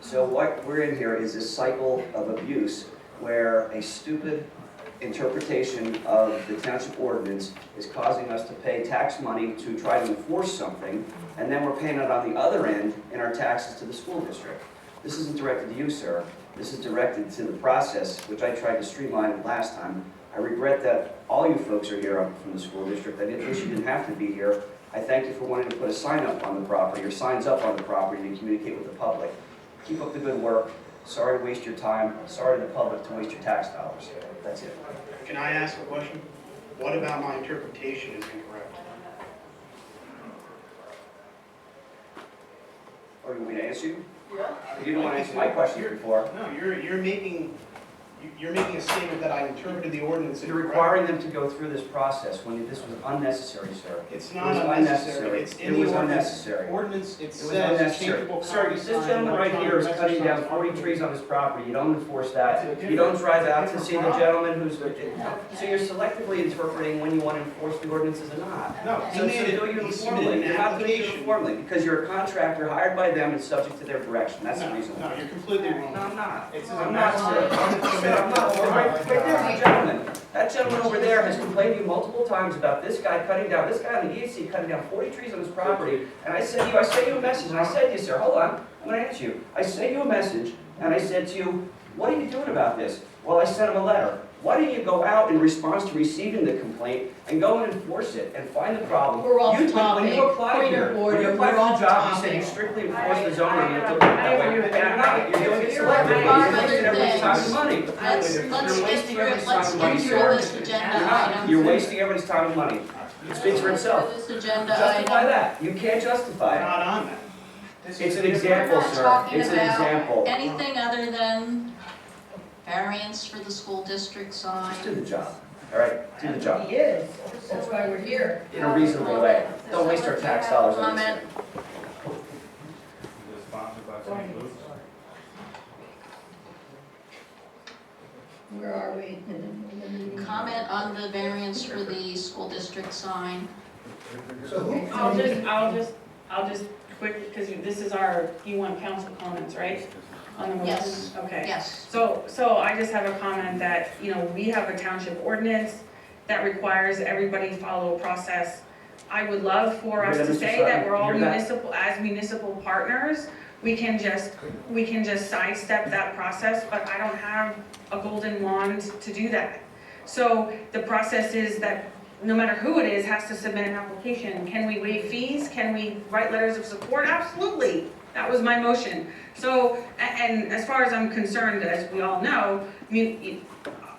So what we're in here is this cycle of abuse where a stupid interpretation of the township ordinance is causing us to pay tax money to try to enforce something, and then we're paying it on the other end in our taxes to the school district. This isn't directed to you, sir. This is directed to the process, which I tried to streamline last time. I regret that all you folks are here from the school district. I didn't wish you didn't have to be here. I thank you for wanting to put a sign up on the property, or signs up on the property to communicate with the public. Keep up the good work. Sorry to waste your time. Sorry to the public to waste your tax dollars. That's it. Can I ask a question? What about my interpretation is incorrect? Or you want me to answer you? Yeah. You didn't want to answer my question before. No, you're making You're making a statement that I interpreted the ordinance You're incorrectly. requiring them to go through this process when this was unnecessary, sir. It's It not was unnecessary. It's in It was the ordinance. unnecessary. Ordinance, it It was says unnecessary. changeable Sir, property this sign, gentleman right electronic here is message cutting down signs, 40 property. trees on his property. You don't enforce that. It's a You don't different- drive out to see the different gentleman who's, so you're selectively interpreting when you want to enforce the ordinances or not. No, So he made do it, it he submitted uniformly. an You're not doing it application. uniformly because you're a contractor hired by them and subject to their direction. That's the No, reason. no, you're completely wrong. No, I'm not. It says I'm a not, sir. maximum. Sir, I'm not. Right there's the gentleman. That gentleman over there has complained to you multiple times about this guy this guy on the ESC cutting down 40 trees on his property. And I sent you a message, and I said to you, sir, hold on, I'm gonna answer you. I sent you a message, and I said to you, what are you doing about this? Well, I sent him a letter. Why don't you go out in response to receiving the complaint and go and enforce it and find the problem? We're off When you topic. apply Point here, of when you order. apply We're for off the job, you say you topic. strictly enforce the zoning, and you look at it that way. And you're not, you're doing it There selectively, are you're wasting other everybody's time and things. money. Let's You're get wasting through, everybody's let's time and get money, through sir. this agenda You're not. item. You're wasting everybody's time and money. It speaks for itself. This agenda Justify item. that. You can't justify it. Not on that. It's an example, We're not sir. talking It's an about example. anything other than variance for the school district sign. Just do the job. All right? Do the job. He is, that's why we're here. In a reasonable way. Don't waste our tax dollars on this. Comment, Sponsored by St. Luke's. Where are we in the meeting? comment on the variance for the school district sign. So who? I'll just quick, because this is our, you want council comments, right? On the motion? Yes. Okay. Yes. So I just have a comment that, we have a township ordinance that requires everybody follow a process. I would love for us to say that we're all municipal, as municipal partners, we can just sidestep that process, but I don't have a golden wand to do that. So the process is that no matter who it is, has to submit an application. Can we waive fees? Can we write letters of support? Absolutely. That was my motion. So, and as far as I'm concerned, as we all know,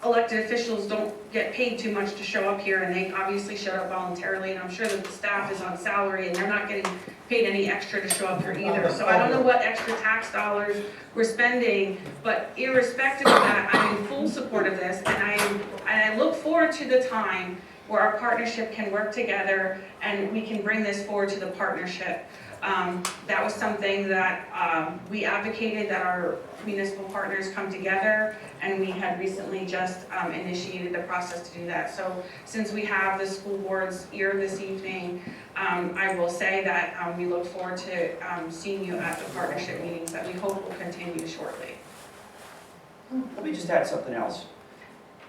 elected officials don't get paid too much to show up here, and they obviously showed up voluntarily, and I'm sure that the staff is on salary, and they're not getting paid any extra to show up here either. So I don't know what extra tax dollars we're spending, but irrespective of that, I'm in full support of this, and I look forward to the time where our partnership can work together and we can bring this forward to the partnership. That was something that we advocated, that our municipal partners come together, and we had recently just initiated the process to do that. So since we have the school board's ear this evening, I will say that we look forward to seeing you at the partnership meetings that we hope will continue shortly. Let me just add something else.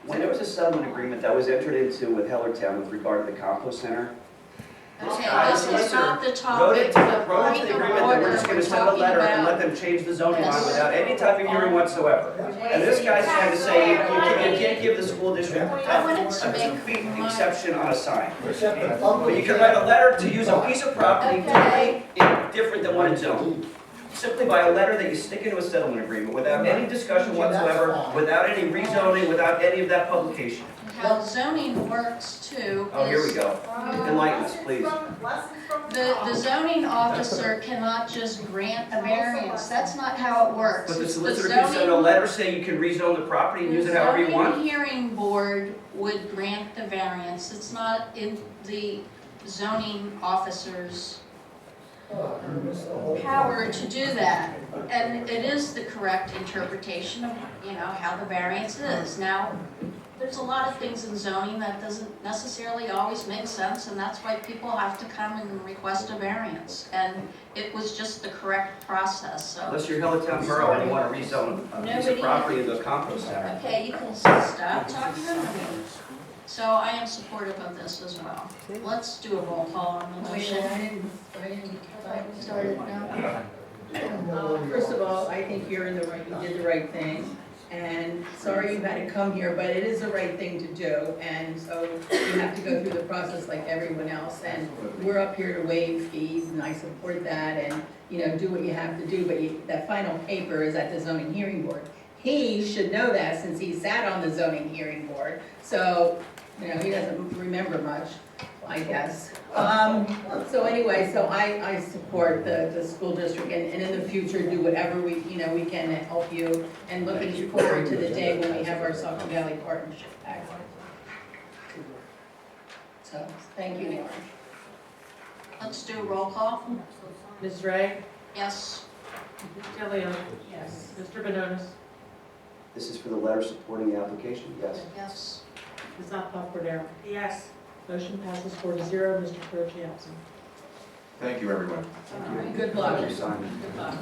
When there was a settlement agreement that was entered into with Hellertown with regard to the compost center, Okay, this is not the wrote topic, into the the point agreement of that we're order, just we're gonna send a talking letter and let about. them change the zoning line Yes. without any type of hearing whatsoever. And this guy's trying to say you can't give the school district I wanted to a make 2 feet my- exception on a sign. Except the But public. you can write a letter to use a piece of property Okay. totally different than what it's zoned. Simply by a letter that you stick into a settlement agreement without any discussion whatsoever, without any rezoning, without any of that publication. How zoning works too Oh, here we is go. Enlighten us, please. the zoning officer cannot just grant a variance. That's not how it works. But the It's solicitor can send a letter saying you can rezone the property and use it however you The want? zoning hearing board would grant the variance. It's not in the zoning officer's power to do that. And it is the correct interpretation of, how the variance is. Now, there's a lot of things in zoning that doesn't necessarily always make sense, and that's why people have to come and request a variance. And it was just the correct process, so. Unless you're Hellertown Borough and you want to rezone a piece of Nobody- property into a compost center. Okay, you can stop talking over me. So I am supportive of this as well. Let's do a roll call on the motion. Started now. First of all, I think you did the right thing, and sorry you had to come here, but it is the right thing to do, and so you have to go through the process like everyone else, and we're up here to waive fees, and I support that, and, do what you have to do, but that final paper is at the zoning hearing board. He should know that since he sat on the zoning hearing board, so, he doesn't remember much. I guess. So anyway, so I support the school district and in the future do whatever we can to help you, and looking forward to the day when we have our Saucon Valley Partnership Act. So, thank you, Lauren. Let's do a roll call. Ms. Ray? Yes. Ms. DeLeo? Yes. Mr. Banonis? This is for the letter supporting the application? Yes. Yes. Ms. Cordero? Yes. Motion passes 4-0. Mr. Carocci absent. Thank you, everyone. All right. Good luck. Thank you, Simon. Good luck.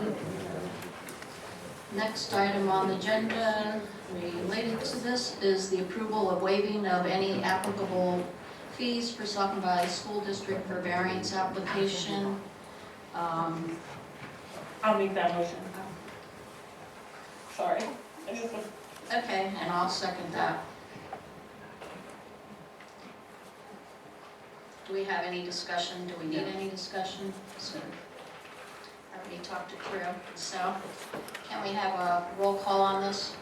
Next item on the agenda related to this is the approval of waiving of any applicable fees for Saucon Valley School District for variance application. I'll make that motion. Sorry. Okay, and I'll second that. Do we have any discussion? Do we need any discussion? So, I already talked to Crew, so can we have a roll call on this?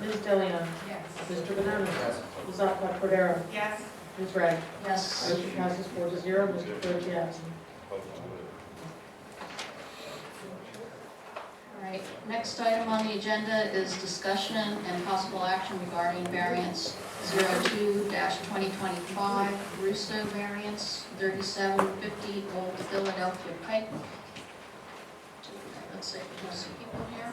Ms. DeLeo? Yes. Mr. Banonis? Yes. Ms. Cordero? Yes. Ms. Ray? Yes. Motion passes 4-0. Mr. Carocci absent. All right, next item on the agenda is discussion and possible action regarding variance 02-2025, Russo variance, 3750 Old Philadelphia Pike. Let's see if we have some people here.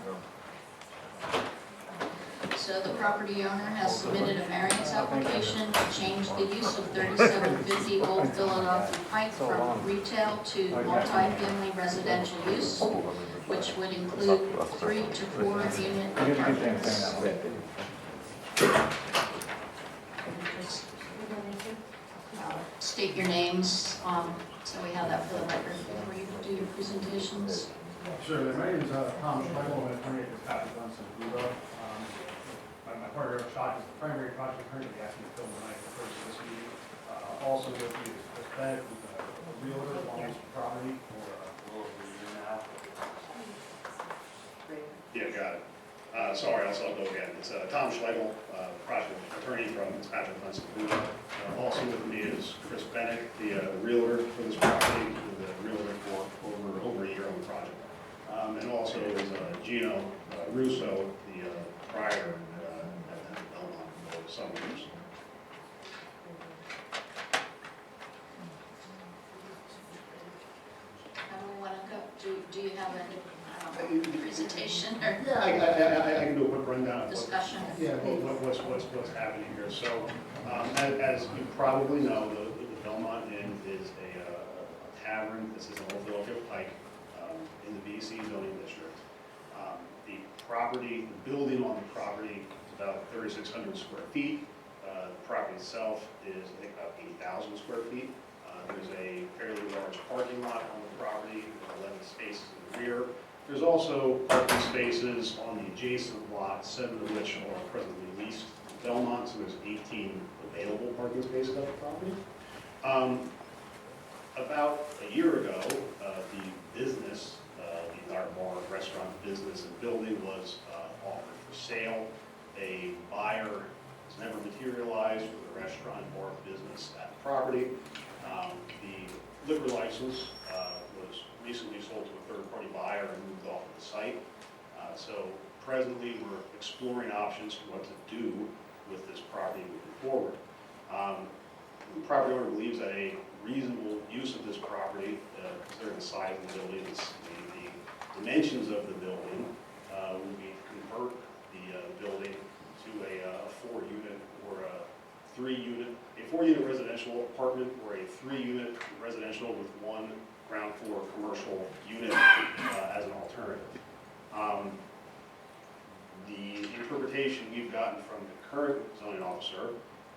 So the property owner has submitted a variance application to change the use of 3750 Old Philadelphia Pike from retail to multi-family residential use, which would include 3 to 4 unit apartments. State your names, so we have that for the record before you do your presentations. Sure, my name is Tom Schlegel, I'm an attorney at the Capital Bunsen Bureau. My partner, Shot, is the primary project attorney. He asked me to fill the night for this meeting. Also with me is Chris Bennett, who's a realtor, owns the property for a little over a year now. Yeah, got it. Sorry, I'll go again. It's Tom Schlegel, project attorney from Capital Bunsen Bureau. Also with me is Chris Bennett, the realtor for this property, the realtor for over a year on the project. And also is Gino Russo, the prior at Belmont for some years. How do we want to go? Do you have a presentation or? Yeah, I can do a quick rundown. Of Discussion. What's happening here. So, as you probably know, the Belmont Inn is a tavern. This is an Old Philadelphia Pike in the BC zoning district. The property, the building on the property is about 3,600 square feet. The property itself is, I think, about 8,000 square feet. There's a fairly large parking lot on the property, with 11 spaces in the rear. There's also parking spaces on the adjacent lot, 7 of which are presently leased to Belmont, so there's 18 available parking spaces at the property. About a year ago, the business, the art bar, restaurant business and building was offered for sale. A buyer has never materialized for the restaurant bar business at the property. The liquor license was recently sold to a third-party buyer and moved off of the site. So presently, we're exploring options for what to do with this property moving forward. The property owner believes that a reasonable use of this property, considering the size of the building, the dimensions of the building, would be to convert the building to a 4-unit or a 3-unit, a 4-unit residential apartment or a 3-unit residential with 1 ground floor commercial unit as an alternative. The interpretation we've gotten from the current zoning officer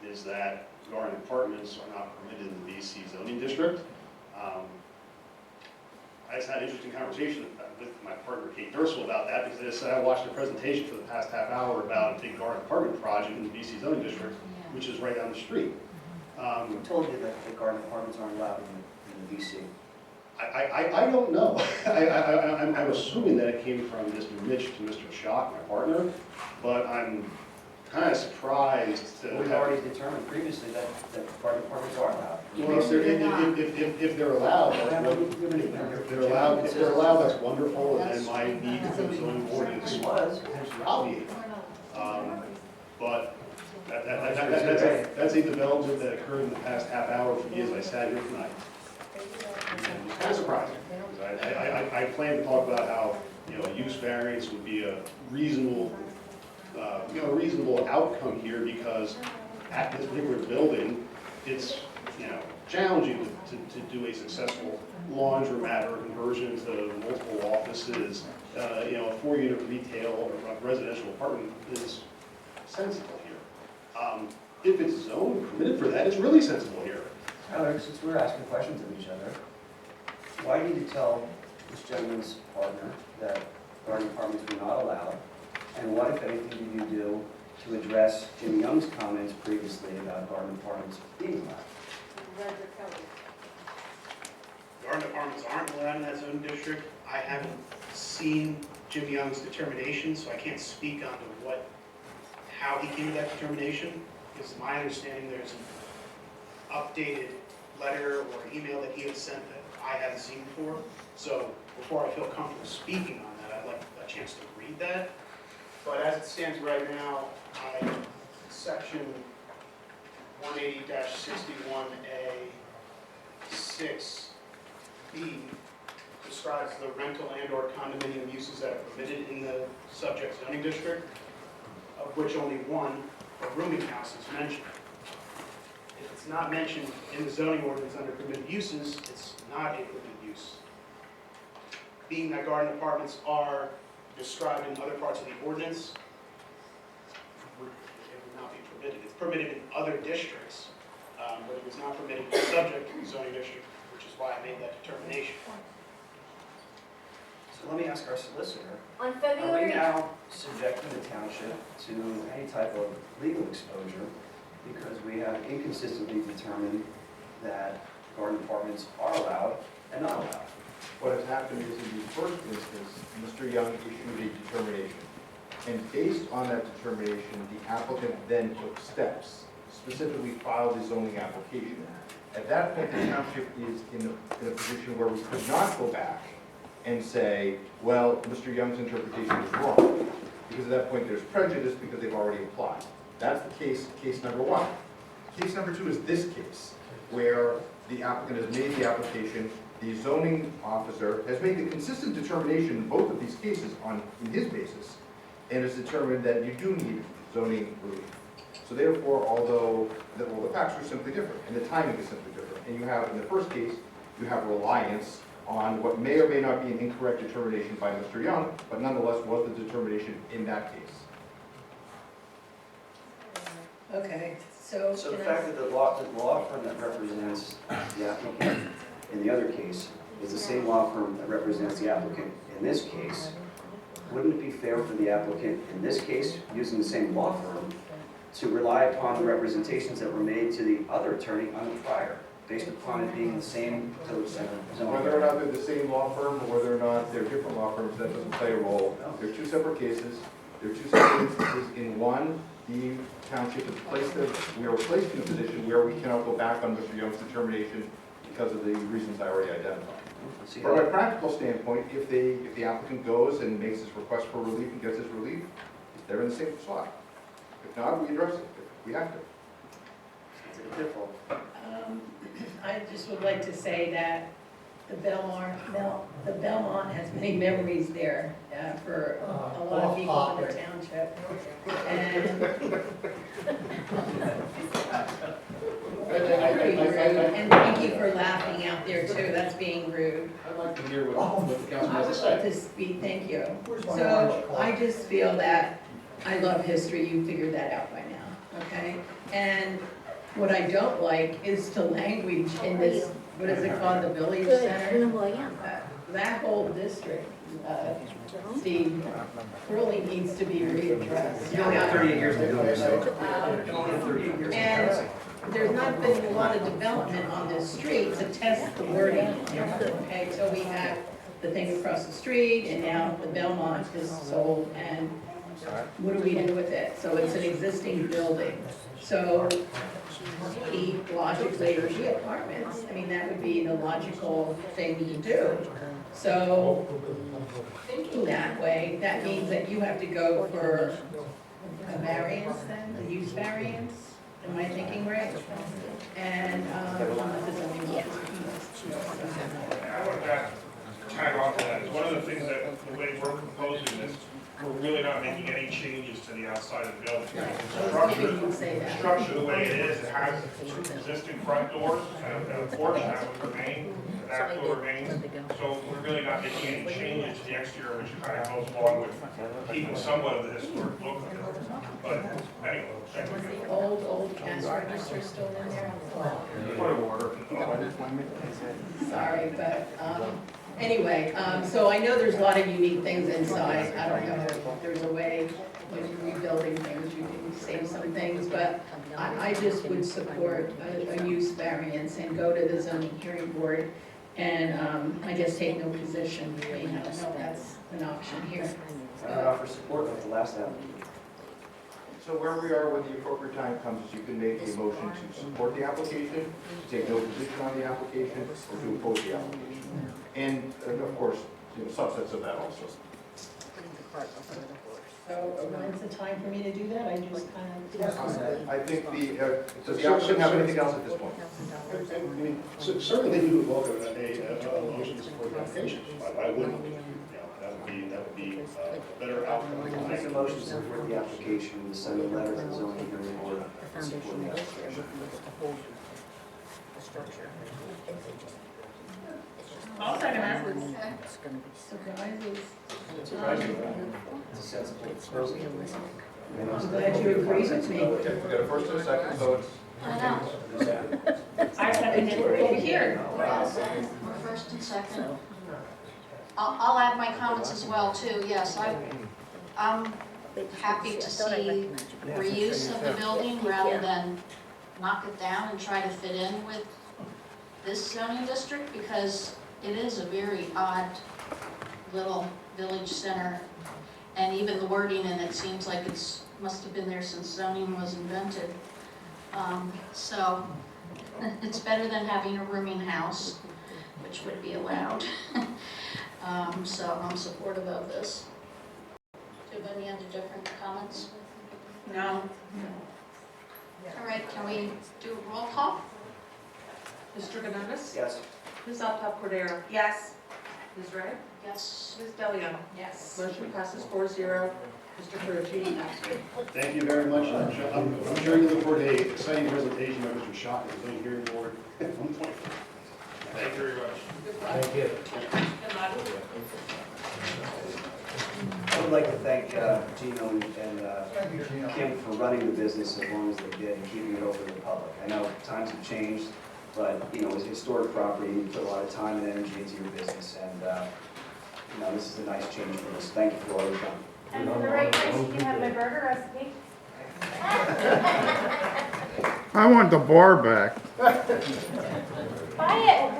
is that garden apartments are not permitted in the BC zoning district. I just had an interesting conversation with my partner Kate Dursel about that, because I watched a presentation for the past half hour about a big garden apartment project in the BC zoning district, which is right down the street. Who told you that the garden apartments aren't allowed in the BC? I don't know. I'm assuming that it came from Mr. Mitch to Mr. Schock, my partner, but I'm kind of surprised to We've have. already determined previously that fire departments are allowed. Well, if they're allowed, if they're allowed, that's wonderful, and then my need for the zoning ordinance was potentially obviated. But that's a development that occurred in the past half hour for me as I sat here tonight. And it's kind of surprising, because I plan to talk about how, a use variance would be a reasonable, reasonable outcome here, because at this particular building, it's, challenging to do a successful laundromat or conversion to multiple offices. A 4-unit retail or residential apartment is sensible here. If it's zoned permitted for that, it's really sensible here. Tyler, since we're asking questions of each other, why did you tell this gentleman's partner that garden apartments were not allowed? And what, if anything, did you do to address Jim Young's comments previously about garden apartments being allowed? Garden apartments aren't allowed in that zone district. I haven't seen Jim Young's determination, so I can't speak onto how he came to that determination. Because my understanding, there's an updated letter or email that he had sent that I hadn't seen before. So before I feel comfortable speaking on that, I'd like a chance to read that. But as it stands right now, section 180-61A-6B describes the rental and/or condominium uses that are permitted in the subject zoning district, of which only one, a rooming house, is mentioned. If it's not mentioned in the zoning ordinance under permitted uses, it's not a permitted use. Being that garden apartments are described in other parts of the ordinance, it would not be permitted. It's permitted in other districts, but it was not permitted in the subject zoning district, which is why I made that determination. So let me ask our solicitor, On are we February, now subjecting the township to any type of legal exposure because we have inconsistently determined that garden apartments are allowed and not allowed? What has happened is, in the first instance, Mr. Young issued a determination. And based on that determination, the applicant then took steps, specifically filed a zoning application. At that point, the township is in a position where we could not go back and say, well, Mr. Young's interpretation is wrong. Because at that point, there's prejudice because they've already applied. That's the case number one. Case number two is this case, where the applicant has made the application, the zoning officer has made the consistent determination in both of these cases in his basis, and has determined that you do need zoning relief. So therefore, although the facts are simply different, and the timing is simply different, and you have, in the first case, you have reliance on what may or may not be an incorrect determination by Mr. Young, but nonetheless was the determination in that case. Okay, so. So the fact that the law firm that represents the applicant in the other case is the same law firm that represents the applicant in this case, wouldn't it be fair for the applicant in this case, using the same law firm, to rely upon the representations that were made to the other attorney on the prior, based upon it being the same code center? Whether or not they're the same law firm, or whether or not they're different law firms, that doesn't play a role. They're two separate cases. They're two separate instances. In one, the township is placed, we are placed in a position where we cannot go back on Mr. Young's determination because of the reasons I already identified. From a practical standpoint, if the applicant goes and makes his request for relief and gets his relief, they're in the same spot. If not, we address it. If we have to. I just would like to say that the Belmont has many memories there for a lot of people in the township. And thank you for laughing out there too, that's being rude. I'd like to hear what the council has to say. I would like to speak, thank you. So I just feel that I love history, you figured that out by now, okay? And what I don't like is the language in this, what is it called, the village center? That whole district, Steve, really needs to be readdressed. You only have 38 years to go, so. And there's not been a lot of development on this street to test the wording. Okay, so we have the thing across the street, and now the Belmont is sold, and what do we do with it? So it's an existing building. So logically, it would be apartments. I mean, that would be the logical thing to do. So thinking that way, that means that you have to go for a variance then, a use variance? Am I thinking right? And, the zoning I want to tag on to that. One of the things that, the way we're proposing this, we're really not making any changes to the outside of the building. The structure, the way it is, it has two existing front doors, and a porch that would remain, the back door remains. So we're really not making any changes to the exterior, which kind of goes along with keeping somewhat of the historic look of it. But anyway, old cash register still in there? point of order. Sorry, but, anyway, so I know there's a lot of unique things inside. I don't know if there's a way when you're rebuilding things, you can save some things, but I just would support a use variance and go to the zoning hearing board and, I guess take no position. You know, so that's an option here. I would offer support like the last applicant. So where we are when the appropriate time comes is you can make a motion to support the application, to take no position on the application, or to oppose the application. And of course, subsets of that also. So when's the time for me to do that? I just kind of. I think does the applicant have anything else at this point? I mean, certainly they do welcome a motion to support the application. I wouldn't, that would be a better outcome. Make a motion to support the application, and send a letter to the zoning hearing board supporting the application. I'll second that. Surprises. It's a sensible proposal. I'm glad you agree with me. Okay, we got a first and a second, so it's. I know. I second it over here. We're first and second. I'll add my comments as well, too. Yes, I'm happy to see reuse of the building rather than knock it down and try to fit in with this zoning district, because it is a very odd little village center. And even the wording in it seems like must have been there since zoning was invented. So it's better than having a rooming house, which would be allowed. So I'm supportive of this. Do you have any other different comments? No. All right, can we do a roll call? Mr. Banonis? Yes. Ms. Altop Cordero? Yes. Ms. Ray? Yes. Ms. Delia? Yes. Motion passes 4-0. Mr. Carocci? Thank you very much. I'm sure you look forward to an exciting presentation by Mr. Schott and the zoning hearing board on the 24th. Thank you very much. Thank you. I would like to thank Gino and Kim for running the business as long as they did and keeping it open to the public. I know times have changed, but it's historic property, and you put a lot of time and energy into your business, and this is a nice change for us. Thank you for all you've done. And for the right price, you can have my burger recipe. I want the bar back. Buy it.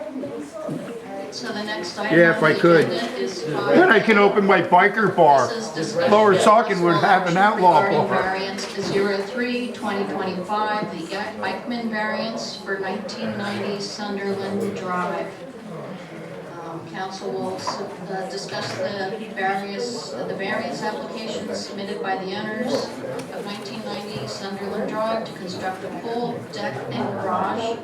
So the next item Yeah, if on I the could. agenda is Then I can open my biker bar. This is discussion Lower of Saucon would have an outlaw regarding bar. variance to 03/2025, the Eichmann variance for 1990 Sunderland Drive. Council will discuss the variance applications submitted by the owners of 1990 Sunderland Drive to construct a pool, deck, and garage.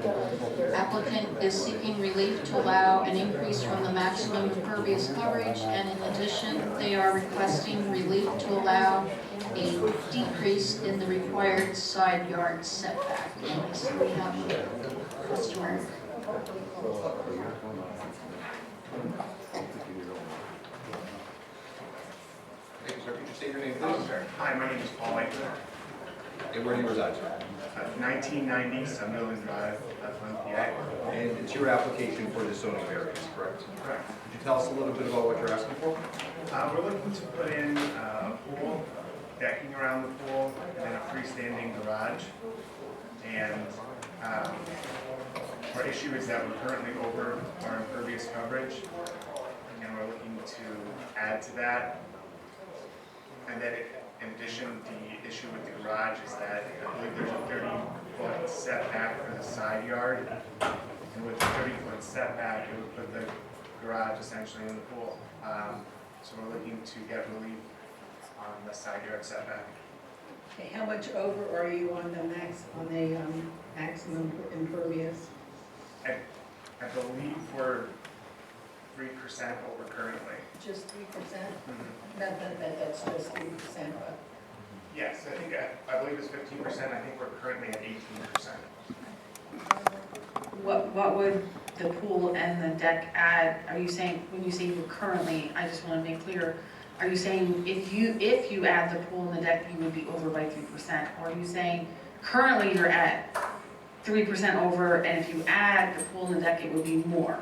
Applicant is seeking relief to allow an increase from the maximum impervious coverage, and in addition, they are requesting relief to allow a decrease in the required side yard setback. So we have a customer. Thank you, sir. Could you state your name, please? Hi, my name is Paul Eichler. And where do you reside, sir? 1990 Sunderland Drive, Bethlehem, PA. And it's your application for the zoning variance, correct? Correct. Could you tell us a little bit about what you're asking for? We're looking to put in a pool, decking around the pool, and then a freestanding garage. And our issue is that we're currently over our impervious coverage, and we're looking to add to that. And then In addition, the issue with the garage is that I believe there's a 30-foot setback for the side yard. And with the 30-foot setback, it would put the garage essentially in the pool. So we're looking to get relief on the side yard setback. Okay, how much over are you on the maximum impervious? I believe we're 3% over currently. Just 3%? That's just 3%, but Yes, I believe it's 15%. I think we're currently at 18%. What would the pool and the deck add? Are you saying, when you say you're currently, I just want to make clear, are you saying if you add the pool and the deck, you would be over by 3%? Or are you saying currently you're at 3% over, and if you add the pool and the deck, it would be more?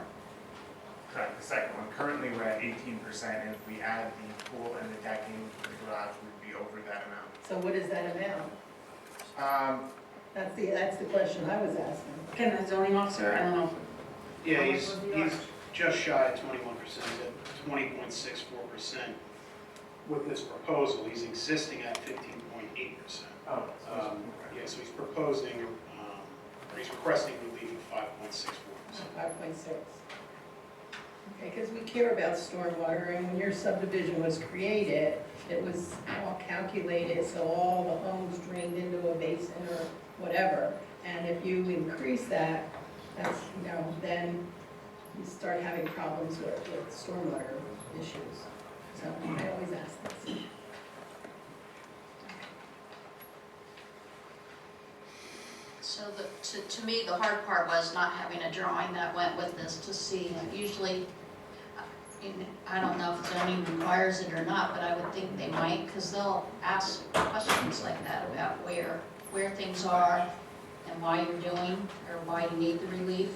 Correct, the second one. Currently, we're at 18%, and if we add the pool and the decking for the garage, we'd be over that amount. so what is that amount? That's the question I was asking. Can the zoning officer, I don't know. Yeah, he's just shy of 21%, he's at 20.64%. With this proposal, he's existing at 15.8%. Oh, Yeah, so he's proposing, or he's requesting relief of 5.64%. 5.6. Okay, because we care about stormwater, and when your subdivision was created, it was all calculated, so all the homes drained into a basin or whatever. And if you increase that, that's, then you start having problems with stormwater issues. So I always ask this. So to me, the hard part was not having a drawing that went with this to see. Usually, I don't know if zoning requires it or not, but I would think they might, because they'll ask questions like that about where things are and why you're doing, or why you need the relief.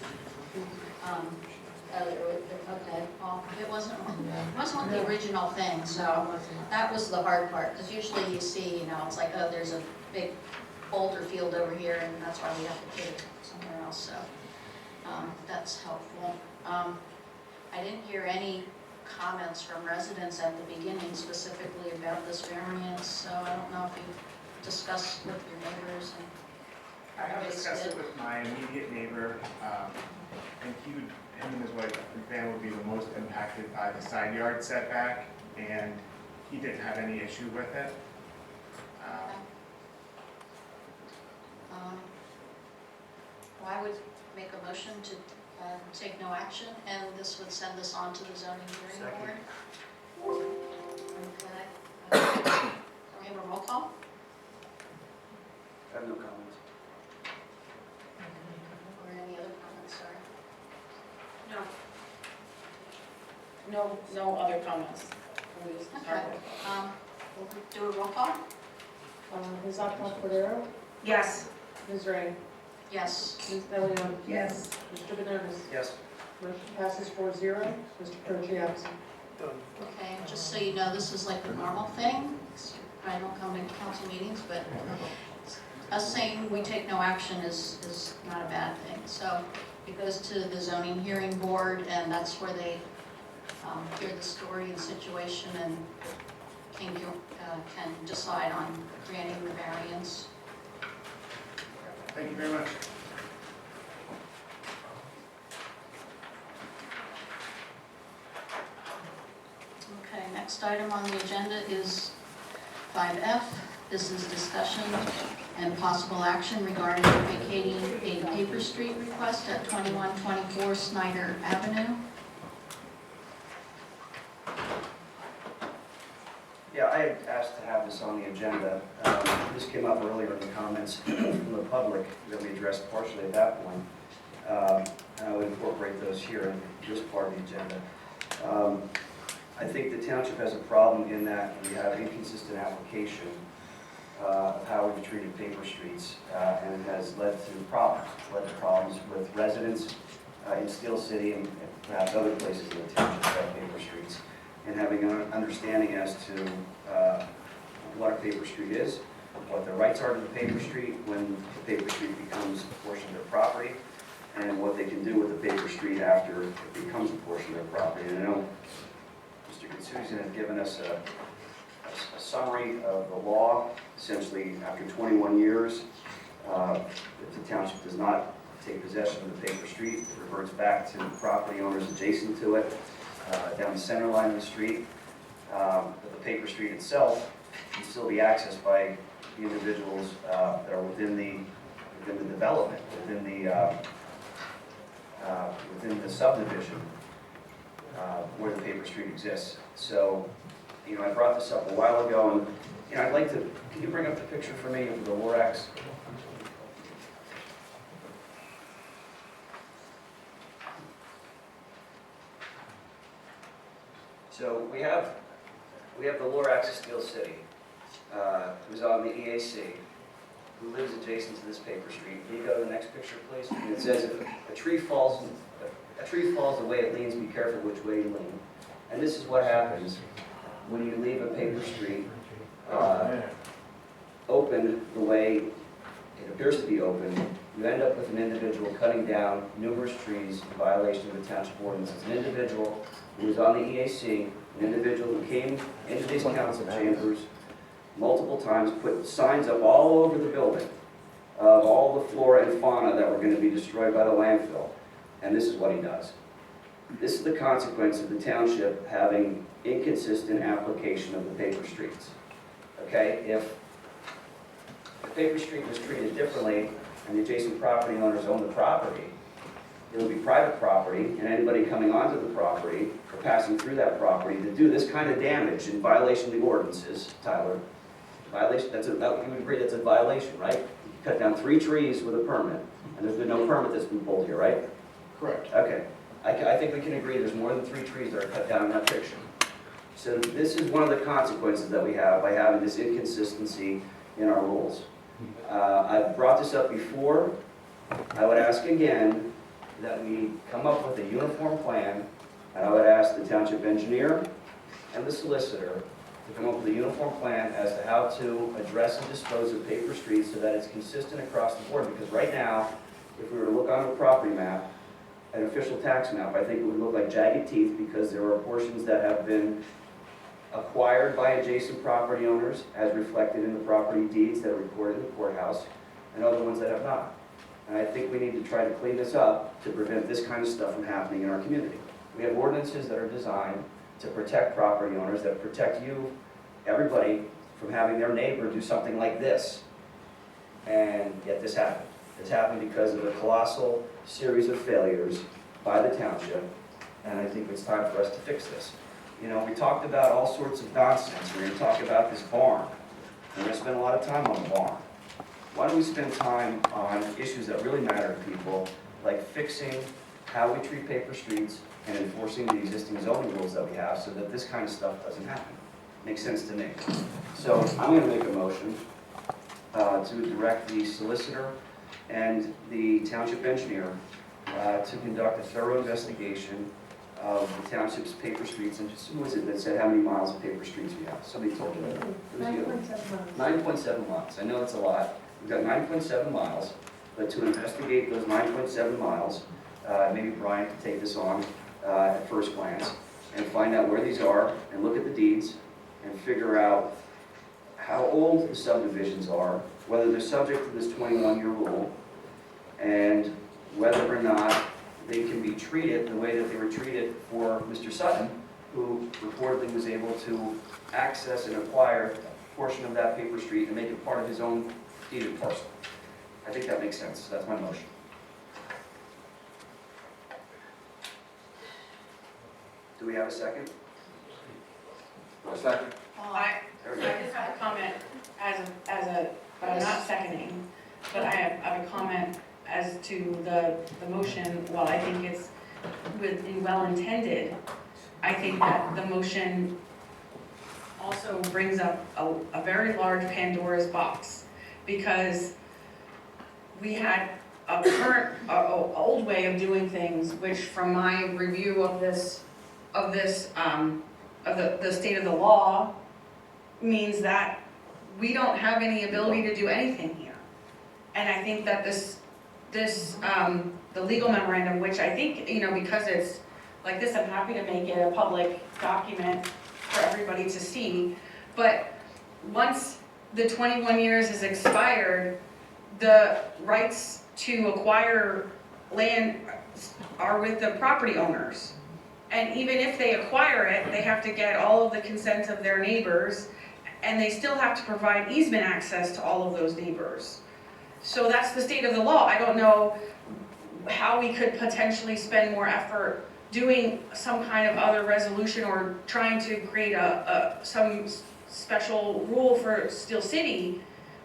Okay, well, it wasn't the original thing, so that was the hard part, because usually you see, it's like, oh, there's a big boulder field over here, and that's why we have to put it somewhere else, so that's helpful. I didn't hear any comments from residents at the beginning specifically about this variance, so I don't know if you discussed with your neighbors. I have discussed it with my immediate neighbor, and him and his wife and family would be the most impacted by the side yard setback, and he didn't have any issue with it. Well, I would make a motion to take no action, and this would send us on to the zoning hearing board. Okay. Can we have a roll call? I have no comments. Or any other comments, sorry? No other comments. Okay. We'll do a roll call? Ms. Cordero? Yes. Ms. Ray? Yes. Ms. Delion? Yes. Mr. Banonis? Yes. Motion passes 4-0. Mr. Carocci absent. Okay, and just so you know, this is like the normal thing. I don't come to council meetings, but us saying we take no action is not a bad thing. So it goes to the zoning hearing board, and that's where they hear the story and situation and can decide on granting the variance. Thank you very much. Okay, next item on the agenda is 5F. This is discussion and possible action regarding vacating a paper street request at 2124 Snyder Avenue. Yeah, I had asked to have this on the agenda. This came up earlier in the comments from the public that we addressed partially at that point. And I would incorporate those here in this part of the agenda. I think the township has a problem in that we have inconsistent application of how we've treated paper streets, and it has led to problems with residents in Steel City and perhaps other places in the township that have paper streets, and having an understanding as to what a paper street is, what their rights are to the paper street when the paper street becomes a portion of their property, and what they can do with the paper street after it becomes a portion of their property. And I know Mr. Gutsuzian has given us a summary of the law. Essentially, after 21 years, if the township does not take possession of the paper street, it reverts back to the property owners adjacent to it, down the center line of the street. But the paper street itself can still be accessed by the individuals that are within the development, within the subdivision where the paper street exists. So, you know, I brought this up a while ago, and you know, I'd like to. Can you bring up the picture for me of the Lorax? So we have the Lorax of Steel City, who's on the EAC, who lives adjacent to this paper street. Can you go to the next picture, please? And it says, if a tree falls the way it leans, be careful which way you lean. And this is what happens when you leave a paper street open the way it appears to be open. You end up with an individual cutting down numerous trees in violation of the township ordinance. It's an individual who was on the EAC, an individual who came into these council chambers multiple times, put signs up all over the building of all the flora and fauna that were going to be destroyed by the landfill. And this is what he does. This is the consequence of the township having inconsistent application of the paper streets. Okay, if the paper street was treated differently and the adjacent property owners own the property, it would be private property, and anybody coming onto the property or passing through that property to do this kind of damage in violation of the ordinances, Tyler, violation, you would agree that's a violation, right? You cut down 3 trees with a permit, and there's been no permit that's been pulled here, right? Correct. Okay. I think we can agree there's more than 3 trees that are cut down in that picture. So this is one of the consequences that we have by having this inconsistency in our rules. I've brought this up before. I would ask again that we come up with a uniform plan, and I would ask the township engineer and the solicitor to come up with a uniform plan as to how to address and dispose of paper streets so that it's consistent across the board. Because right now, if we were to look on the property map, an official tax map, I think it would look like jagged teeth because there are portions that have been acquired by adjacent property owners as reflected in the property deeds that are recorded in the courthouse, and other ones that have not. And I think we need to try to clean this up to prevent this kind of stuff from happening in our community. We have ordinances that are designed to protect property owners, that protect you, everybody, from having their neighbor do something like this. And yet this happened. It's happened because of a colossal series of failures by the township, and I think it's time for us to fix this. You know, we talked about all sorts of nonsense. We're going to talk about this barn. We're going to spend a lot of time on the barn. Why don't we spend time on issues that really matter to people, like fixing how we treat paper streets and enforcing the existing zoning rules that we have so that this kind of stuff doesn't happen. Makes sense to me. So I'm going to make a motion to direct the solicitor and the township engineer to conduct a thorough investigation of the township's paper streets. And just, who was it that said how many miles of paper streets we have? Somebody told you that. It was you. 9.7 miles. I know it's a lot. We've got 9.7 miles, but to investigate those 9.7 miles, maybe Brian could take this on at first glance and find out where these are and look at the deeds and figure out how old the subdivisions are, whether they're subject to this 21-year rule, and whether or not they can be treated the way that they were treated for Mr. Sutton, who reportedly was able to access and acquire a portion of that paper street and make it part of his own deeded parcel. I think that makes sense. That's my motion. Do we have a second? A second. I just have a comment but I'm not seconding, but I have a comment as to the motion. While I think it's well-intended, I think that the motion also brings up a very large Pandora's box, because we had a current, old way of doing things, which from my review of the state of the law, means that we don't have any ability to do anything here. And I think that the legal memorandum, which I think, because it's like this, I'm happy to make it a public document for everybody to see. But once the 21 years is expired, the rights to acquire land are with the property owners. And even if they acquire it, they have to get all of the consent of their neighbors, and they still have to provide easement access to all of those neighbors. So that's the state of the law. I don't know how we could potentially spend more effort doing some kind of other resolution or trying to create some special rule for Steel City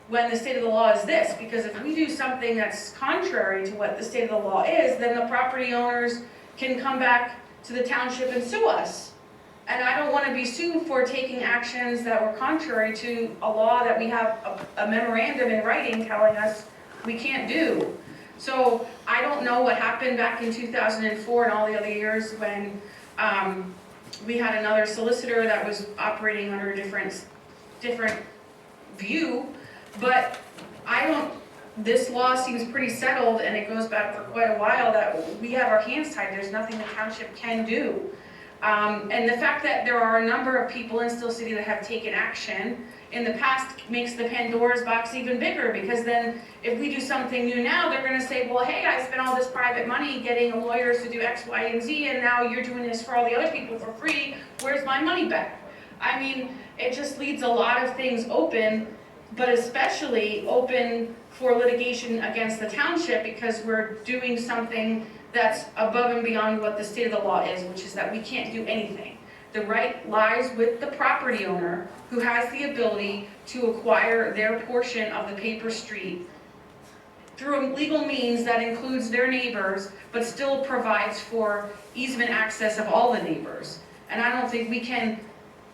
when the state of the law is this. Because if we do something that's contrary to what the state of the law is, then the property owners can come back to the township and sue us. And I don't want to be sued for taking actions that were contrary to a law that we have a memorandum in writing telling us we can't do. So I don't know what happened back in 2004 and all the other years when we had another solicitor that was operating under a different view, but this law seems pretty settled, and it goes back for quite a while that we have our hands tied. There's nothing the township can do. And the fact that there are a number of people in Steel City that have taken action in the past makes the Pandora's box even bigger, because then if we do something new now, they're going to say, well, hey, I spent all this private money getting lawyers to do X, Y, and Z, and now you're doing this for all the other people for free. Where's my money back? I mean, it just leaves a lot of things open, but especially open for litigation against the township, because we're doing something that's above and beyond what the state of the law is, which is that we can't do anything. The right lies with the property owner, who has the ability to acquire their portion of the paper street through a legal means that includes their neighbors, but still provides for easement access of all the neighbors. And I don't think we can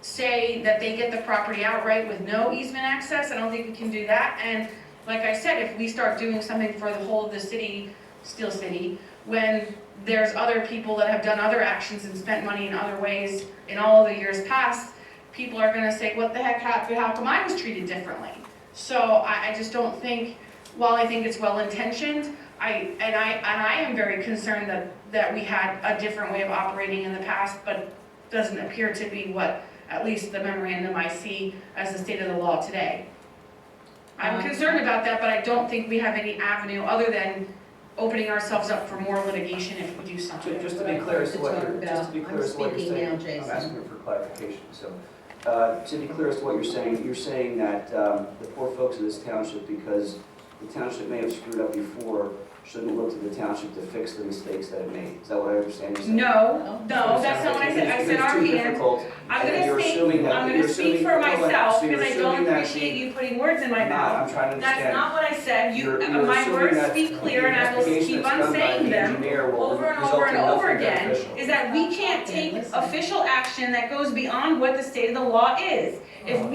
say that they get the property outright with no easement access. I don't think we can do that. And like I said, if we start doing something for the whole of the city, Steel City, when there's other people that have done other actions and spent money in other ways in all of the years past, people are going to say, what the heck happened? How come I was treated differently? So I just don't think, while I think it's well-intentioned, I am very concerned that we had a different way of operating in the past, but doesn't appear to be what, at least the memorandum I see as the state of the law today. I'm concerned about that, but I don't think we have any avenue other than opening ourselves up for more litigation if we do something. Just to be clear as to what you're saying, I'm asking for clarification. So, to be clear as to what you're saying that the poor folks in this township, because the township may have screwed up before, shouldn't look to the township to fix the mistakes that it made. Is that what I understand you're saying? No, that's not what I said. I said our hand. I'm going to speak for myself, because I don't appreciate you putting words in my mouth. I'm trying to understand. That's not what I said. My words speak clear, and I will keep on saying them over and over and over again, is that we can't take official action that goes beyond what the state of the law is. If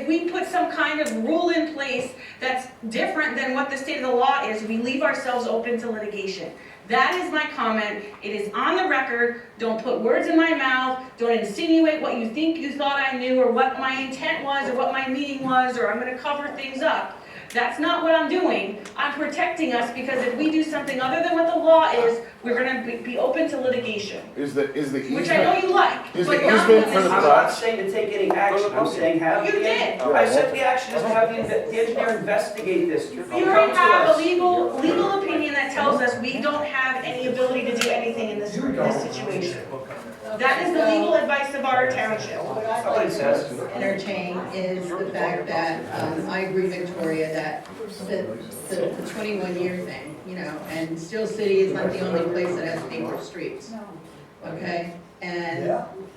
we put some kind of rule in place that's different than what the state of the law is, we leave ourselves open to litigation. That is my comment. It is on the record. Don't put words in my mouth. Don't insinuate what you think you thought I knew, or what my intent was, or what my meaning was, or I'm going to cover things up. That's not what I'm doing. I'm protecting us, because if we do something other than what the law is, we're going to be open to litigation. Is the easement? Which I know you like. Is but the easement for the I'm not saying to take any action. I'm saying have You did. I said the action is to have the engineer investigate this. You already have a legal opinion that tells us we don't have any ability to do anything in this situation. That is the legal advice of our township. What I'd like to entertain is the fact that, I agree, Victoria, that the 21-year thing, and Steel City is not the only place that has paper streets. Okay? And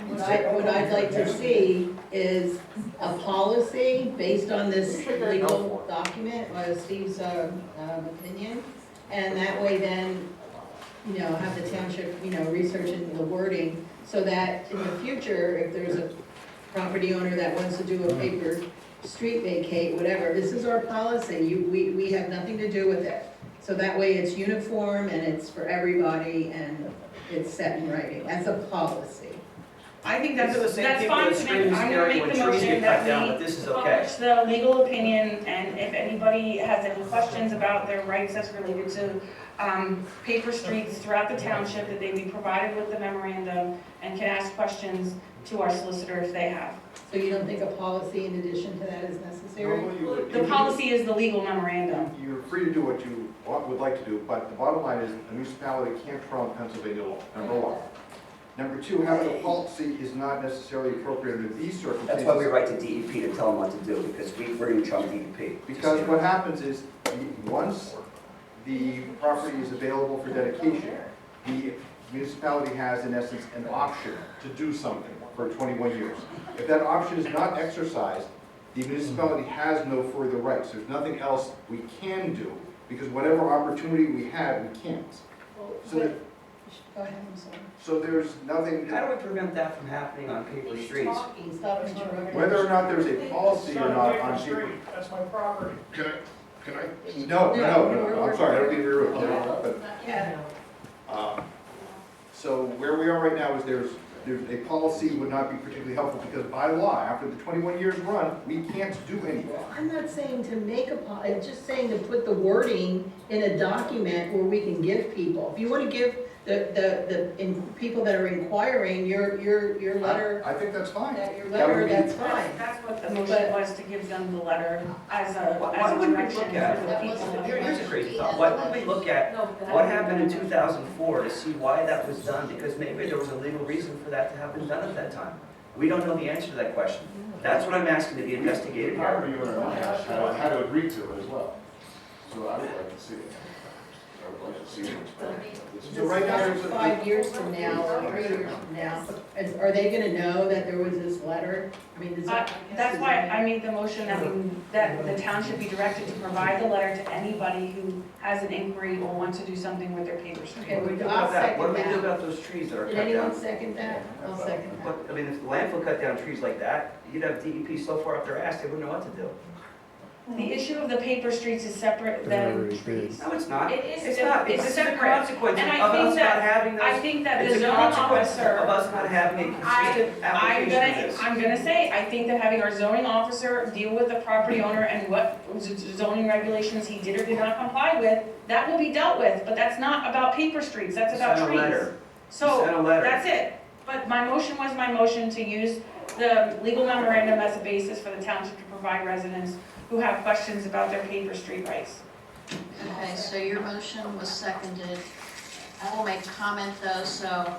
what I'd like to see is a policy based on this legal document, Steve's opinion, and that way then, have the township, researching the wording, so that in the future, if there's a property owner that wants to do a paper street vacate, whatever, this is our policy. We have nothing to do with it. So that way it's uniform and it's for everybody and it's set in writing as a policy. I think that's fine to me. I'm going to make the trees motion get cut down, but that this is we okay. publish the legal opinion, and if anybody has any questions about their rights as related to paper streets throughout the township, that they be provided with the memorandum and can ask questions to our solicitor if they have. So you don't think a policy in addition to that is necessary? Normally, you would- The policy is the legal memorandum. You're free to do what you would like to do, but the bottom line is a municipality can't trump Pennsylvania law, number one. Number two, having a policy is not necessarily appropriate under these circumstances. That's why we write to DEP to tell them what to do, because we're in charge of DEP. Because what happens is, once the property is available for dedication, the municipality has, in essence, an option to do something for 21 years. If that option is not exercised, the municipality has no further rights. There's nothing else we can do, because whatever opportunity we had, we can't. So, Go ahead, I'm sorry. so there's nothing, How do we prevent that from happening on paper He's streets? talking, stop interrupting. whether or not there's a policy or not on Street, paper. that's my property. Can I? No, I'm sorry, I don't mean to be rude, but, Yeah. so where we are right now is there's a policy would not be particularly helpful, because by law, after the 21 years run, we can't do anything. I'm not saying to make a, I'm just saying to put the wording in a document where we can give people. If you want to give people that are inquiring your letter, I think that's fine. your letter, that's fine. That's what the motion was, to give them the letter as a Why wouldn't we direction look at for the it? people. Here's a crazy thought. Why wouldn't we look at what happened in 2004 to see why that was done? Because maybe there was a legal reason for that to have been done at that time. We don't know the answer to that question. That's what I'm asking to be investigated here. Property owner had to agree to it as well. So I would like to see it. I would like to see it. So right now, there's 5 years from now, or 3 years from now, are they gonna know that there was this letter? I mean, is it? That's why I made the motion that the township be directed to provide the letter to anybody who has an inquiry or wants to do something with their paper street. Okay, What do we do I'll about that? second What do we do that. about those trees that are Did cut anyone down? second that? I'll second that. But, I mean, if the landfill cut down trees like that, you'd have DEP so far up their ass, they wouldn't know what to do. The issue of the paper streets is separate than trees. No, it's not. It is, It's not. it's This is the separate. consequence of And I think us not having that, I those. think that It's the a zoning consequence officer. of us not having a consistent application of this. I'm gonna say, I think that having our zoning officer deal with the property owner and what zoning regulations he did or did not comply with, that will be dealt with, but that's not about paper streets, that's about Send a trees. letter. So, Send a letter. that's it. But my motion was my motion to use the legal memorandum as a basis for the township to provide residents who have questions about their paper street rights. Okay, so your motion was seconded. I will make a comment though, so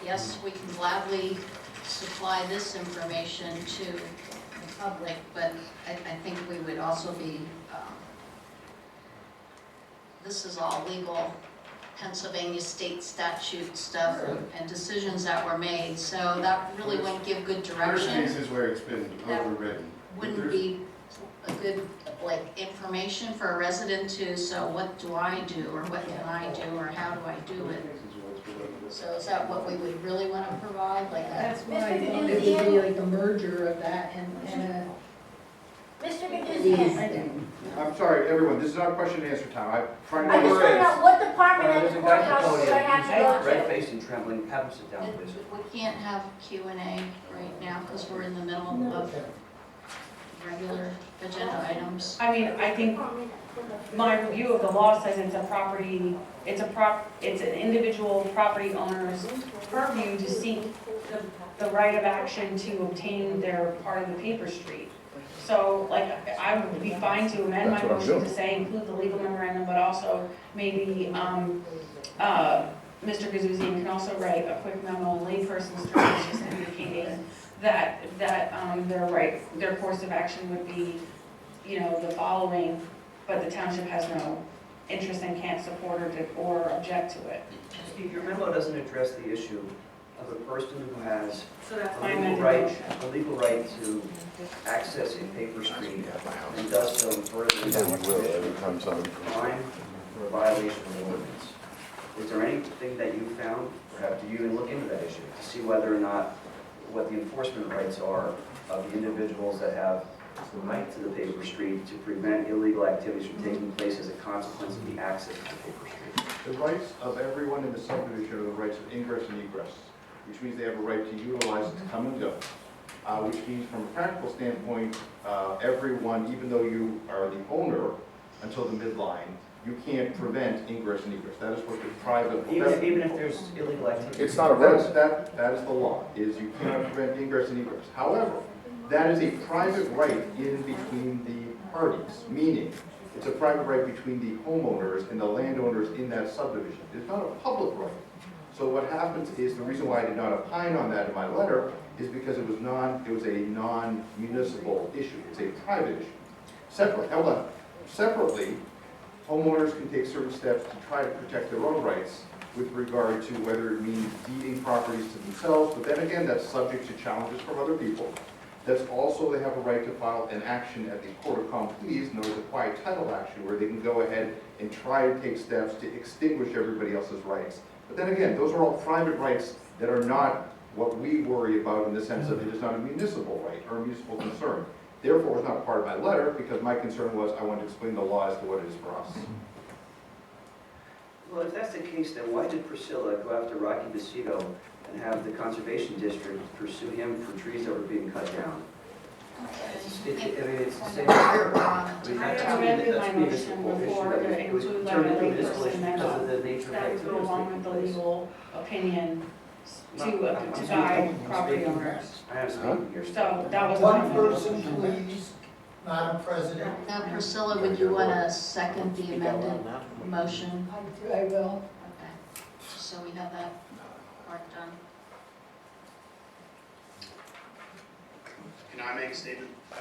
yes, we can gladly supply this information to the public, but I think we would also be, this is all legal Pennsylvania state statute stuff and decisions that were made, so that really wouldn't give good There's direction. cases where it's been overridden. Wouldn't be a good, like, information for a resident to, so what do I do, or what can I do, or how do I do it? So is that what we would really want to provide, like That's that? why I thought it would be like a merger of that and a. Mr. these Gaduzian, things. I'm sorry, everyone, this is not question and answer time. I'm trying to. I just want to know what department at There's the a guy at the courthouse should I have to podium, go he's to? red-faced and trembling, have him sit down, please. We can't have Q&A right now because we're in the middle of regular agenda items. I mean, I think my review of the law says it's a property, it's an individual property owner's purview to seek the right of action to obtain their part of the paper street. So, like, I would be fine to amend my That's what I'm motion to doing. say include the legal memorandum, but also maybe, Mr. Gazuzian can also write a quick memo in layperson's terms, just indicating that their course of action would be, you know, the following, but the township has no interest and can't support or object to it. Steve, your memo doesn't address the issue of a person who has So that's a my legal amended right, motion. a legal right to access a paper street and does so in furtherance of a crime or a violation of the ordinance. Is there anything that you found, perhaps do you even look into that issue to see whether or not what the enforcement rights are of the individuals that have the right to the paper street to prevent illegal activities from taking place as a consequence of the access to the paper street? The rights of everyone in the subdivision are the rights of ingress and egress, which means they have a right to utilize it to come and go. Which means from a practical standpoint, everyone, even though you are the owner until the midline, you can't prevent ingress and egress. That is what the private. Even if there's illegal activity? It's not a road. That is the law, is you cannot prevent ingress and egress. However, that is a private right in between the parties, meaning it's a private right between the homeowners and the landowners in that subdivision. It's not a public right. So what happens is, the reason why I did not opine on that in my letter is because it was a non-municipal issue. It's a private issue. Separately, homeowners can take certain steps to try to protect their own rights with regard to whether it means deeding properties to themselves, but then again, that's subject to challenges from other people. That's also, they have a right to file an action at the court of common pleas, known as a quiet title action, where they can go ahead and try to take steps to extinguish everybody else's rights. But then again, those are all private rights that are not what we worry about in the sense of it is not a municipal right or a municipal concern. Therefore, it's not part of my letter, because my concern was I wanted to explain the law as to what it is for us. Well, if that's the case, then why did Priscilla go after Rocky Bacito and have the Conservation District pursue him for trees that were being cut down? It's the same. I amended my motion before to include like a layperson memo that would go along with the legal opinion to guide property owners. I have speaking here. So that was One person, please, Madam President. Now, Priscilla, would you want to second the amended motion? I will. Okay, so we have that part done. Can I make a statement? Can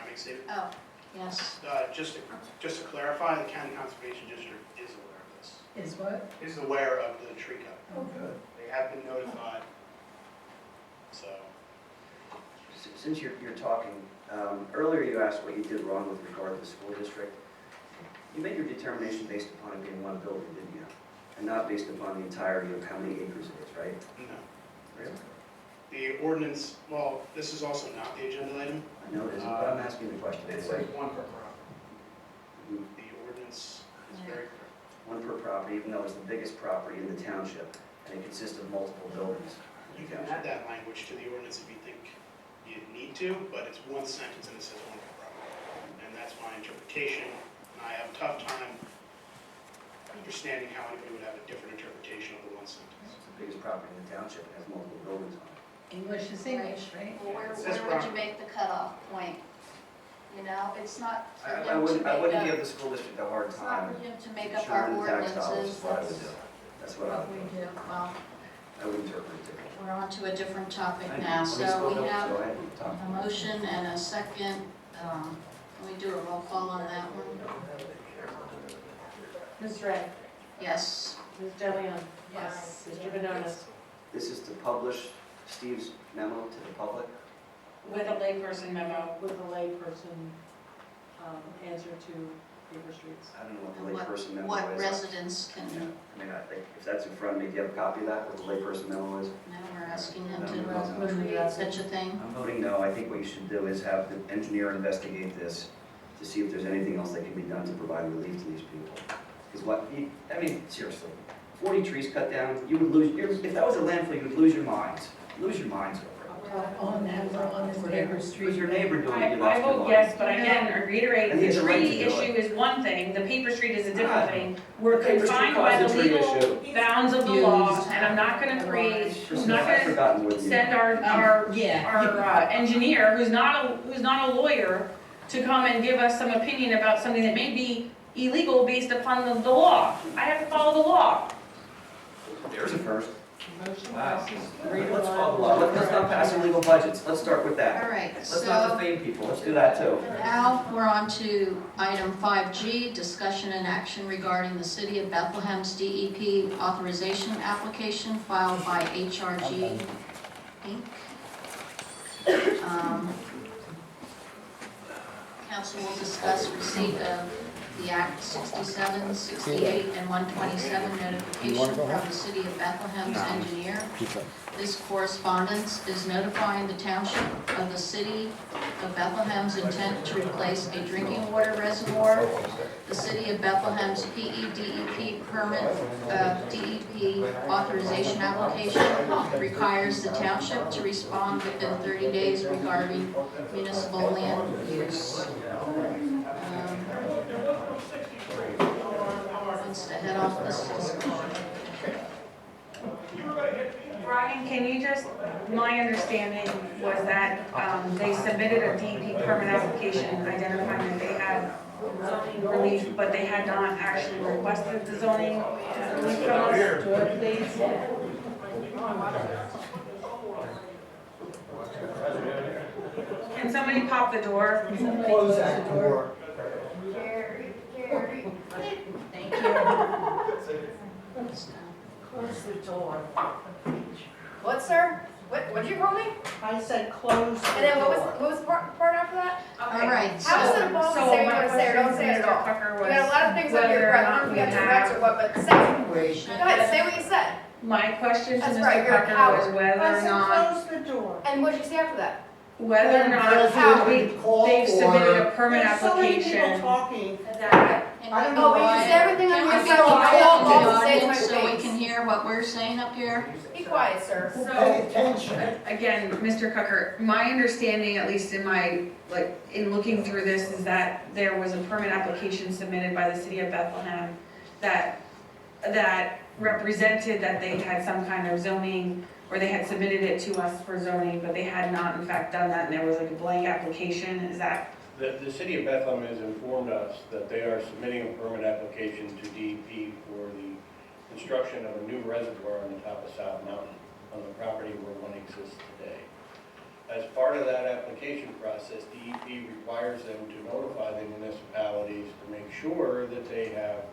I make a statement? Oh, yes. Just to clarify, the County Conservation District is aware of this. Is what? Is aware of the tree cut. Oh, good. They have been notified. So, Since you're talking, earlier you asked what you did wrong with regard to the school district. You made your determination based upon it being one building, didn't you? And not based upon the entirety of how many acres it is, right? no. Really? The ordinance, well, this is also not the agenda item. I know it isn't, but I'm asking the question It's anyway. like one per property. The ordinance is very clear. One per property, even though it's the biggest property in the township, and it consists of multiple buildings. You can add that language to the ordinance if you think you need to, but it's one sentence and it says one per property. And that's my interpretation. And I have a tough time understanding how anybody would have a different interpretation of the one sentence. It's the biggest property in the township, and has multiple buildings on it. English is English, right? Well, where That's would you proper. make the cutoff point? You know, it's not for I him to wouldn't give make the school district a hard it's not time. for him to make up our Insuring the tax dollars ordinances. is what I would do. That's what I What would we do. do. Well, I would interpret it differently. we're on to a different topic I know. now. When you So spoke we up, have go ahead and talk. a motion and a second. Can we do a roll call on that one? Ms. Ray, Yes. Ms. Delion, Yes. Mr. Banonis, This is to publish Steve's memo to the public. With a layperson memo. with a layperson answer to paper streets. I don't know what And the what, layperson memo what is. residents can, I mean, if that's in front of me, do you have a copy of that, what the layperson memo is? now we're asking them No. to create such a thing. I'm voting no. I think what you should do is have the engineer investigate this to see if there's anything else that can be done to provide relief to these people. Because I mean, seriously, 40 trees cut down, you would lose, if that was a landfill, you would lose your minds. Lose your minds over it. On that, we're on this neighbor street. Who's your neighbor doing it? You I lost your vote mind. yes, but again, I reiterate, And he has the a right to tree do it. issue is one thing, the paper street is a Ah. different thing. We're The paper street confined by the caused the tree legal issue. bounds of the law, and I'm not gonna create, I'm not I've gonna forgotten what you. send our engineer, who's not a lawyer, to come and give us some opinion about something that may be illegal based upon the law. I have to follow the law. There's a first. Motion Wow. passes 3-1. Let's follow the law. Let's not pass illegal budgets. Let's start with that. All right, Let's not so defame people. Let's do that too. now we're on to item 5G, discussion and action regarding the City of Bethlehem's DEP authorization application filed by HRG Inc. Council will discuss receipt of the Act 67, 68, and 127 notification from the City of Bethlehem's engineer. This correspondence is notifying the township of the city of Bethlehem's intent to replace a drinking water reservoir. The City of Bethlehem's PEDEP permit, DEP authorization application requires the township to respond within 30 days regarding municipal land use. Wants to head off this discussion. Brian, can you just, my understanding was that they submitted a DEP permit application identifying that they had zoning relief, but they had not actually requested the zoning relief from us. Door, please. Can somebody pop the door? Close that door. Thank you. Close the door. What, sir? What did you call me? I said close the door. And then what was the part after that? All right. How is it involved in saying you want to say or don't say it at all? You got a lot of things under your breath. I don't know if you got Tourette's or what, but say it. Go ahead, say what you said. My question to That's Mr. right, you're a Pucker was coward. whether I or said not, close the door. And what did you say after that? whether or not they've submitted a permit There's so many people application talking. that, I don't know Oh, but you why. say everything on Can your we be phone. quiet All in the off and say it to my audience so we face. can hear what we're saying up here? Be quiet, sir. Pay attention. again, Mr. Cucker, my understanding, at least in my, in looking through this, is that there was a permit application submitted by the City of Bethlehem that represented that they had some kind of zoning, or they had submitted it to us for zoning, but they had not in fact done that, and there was like a blank application. Is that? The City of Bethlehem has informed us that they are submitting a permit application to DEP for the construction of a new reservoir on the top of South Mountain on the property where one exists today. As part of that application process, DEP requires them to notify the municipalities to make sure that they have,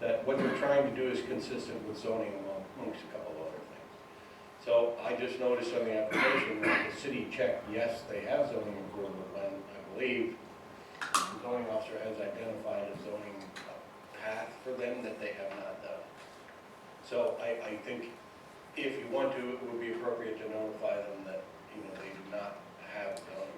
that what they're trying to do is consistent with zoning amongst a couple other things. So I just noticed on the application that the city checked, yes, they have zoning approval, and I believe the zoning officer has identified a zoning path for them that they have not done. So I think if you want to, it would be appropriate to notify them that, they do not have zoning.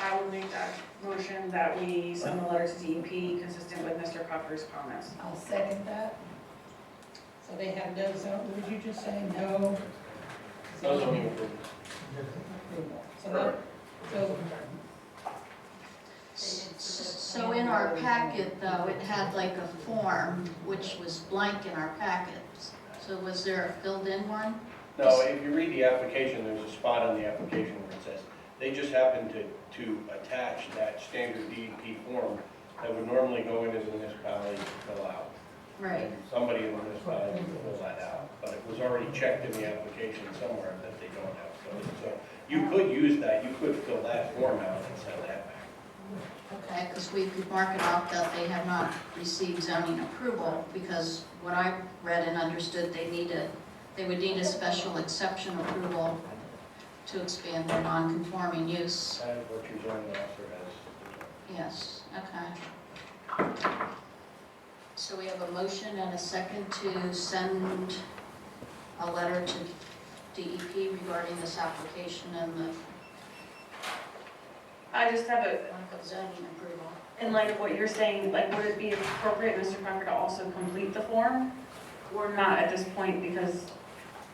I would make that motion that we send a letter to DEP consistent with Mr. Cucker's comments. I'll second that. So they have no zone, what did you just say, no? No zoning approval. So that, So in our packet, though, it had like a form, which was blank in our packets. So was there a filled-in one? No, if you read the application, there's a spot on the application where it says, they just happen to attach that standard DEP form that would normally go in as a municipality to fill out. Right. And somebody in the municipality would fill that out, but it was already checked in the application somewhere that they don't have zoning. So you could use that, you could fill that form out and send that back. Okay, because we could mark it off that they have not received zoning approval, because what I read and understood, they would need a special exception approval to expand their non-conforming use. That is what your zoning officer has. Yes, okay. So we have a motion and a second to send a letter to DEP regarding this application and the I just have a, lack of zoning approval. in light of what you're saying, would it be appropriate, Mr. Crocker, to also complete the form? Or not at this point because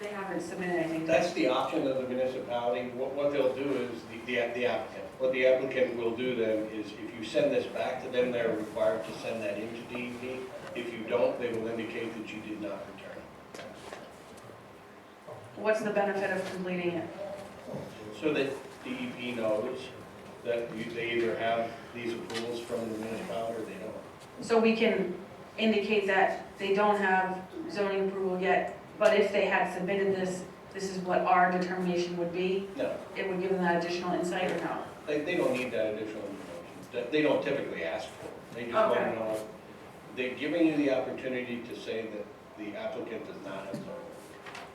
they haven't submitted anything? That's the option of the municipality. What they'll do is, the applicant, what the applicant will do then is, if you send this back to them, they're required to send that into DEP. If you don't, they will indicate that you did not return it. What's the benefit of completing it? So that DEP knows that they either have these approvals from the municipality or they don't. So we can indicate that they don't have zoning approval yet, but if they had submitted this, this is what our determination would be? No, It would give them that additional insight or no? they don't need that additional information. They don't typically ask for it. They just want to Okay. know. They're giving you the opportunity to say that the applicant does not have zoning.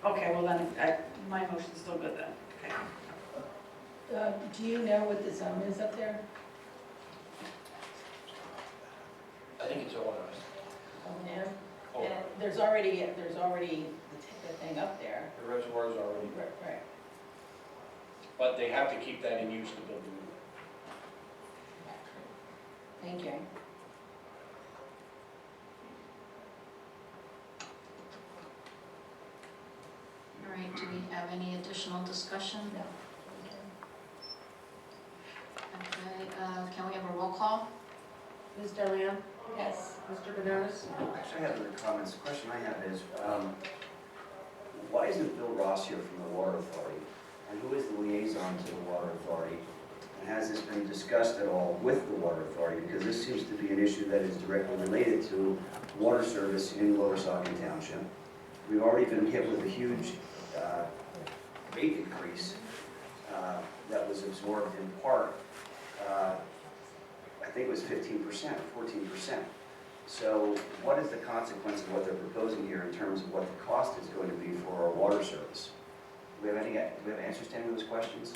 Okay, well then, my motion's still good then. Okay. do you know what the zone is up there? I think it's all Yeah. Oh. And there's already the thing up there. The reservoir's already. Right. but they have to keep that in use to build the new. Thank you. All right, do we have any additional discussion? No. Okay, can we have a roll call? Ms. Delio? Yes. Mr. Banonis? Actually, I have other comments. The question I have is, why isn't Bill Ross here from the Water Authority? And who is the liaison to the Water Authority? And has this been discussed at all with the Water Authority? Because this seems to be an issue that is directly related to water service in Lower Saucon Township. We've already been hit with a huge rate increase that was absorbed in part, I think it was 15%, 14%. So what is the consequence of what they're proposing here in terms of what the cost is going to be for our water service? Do we have answers to any of those questions?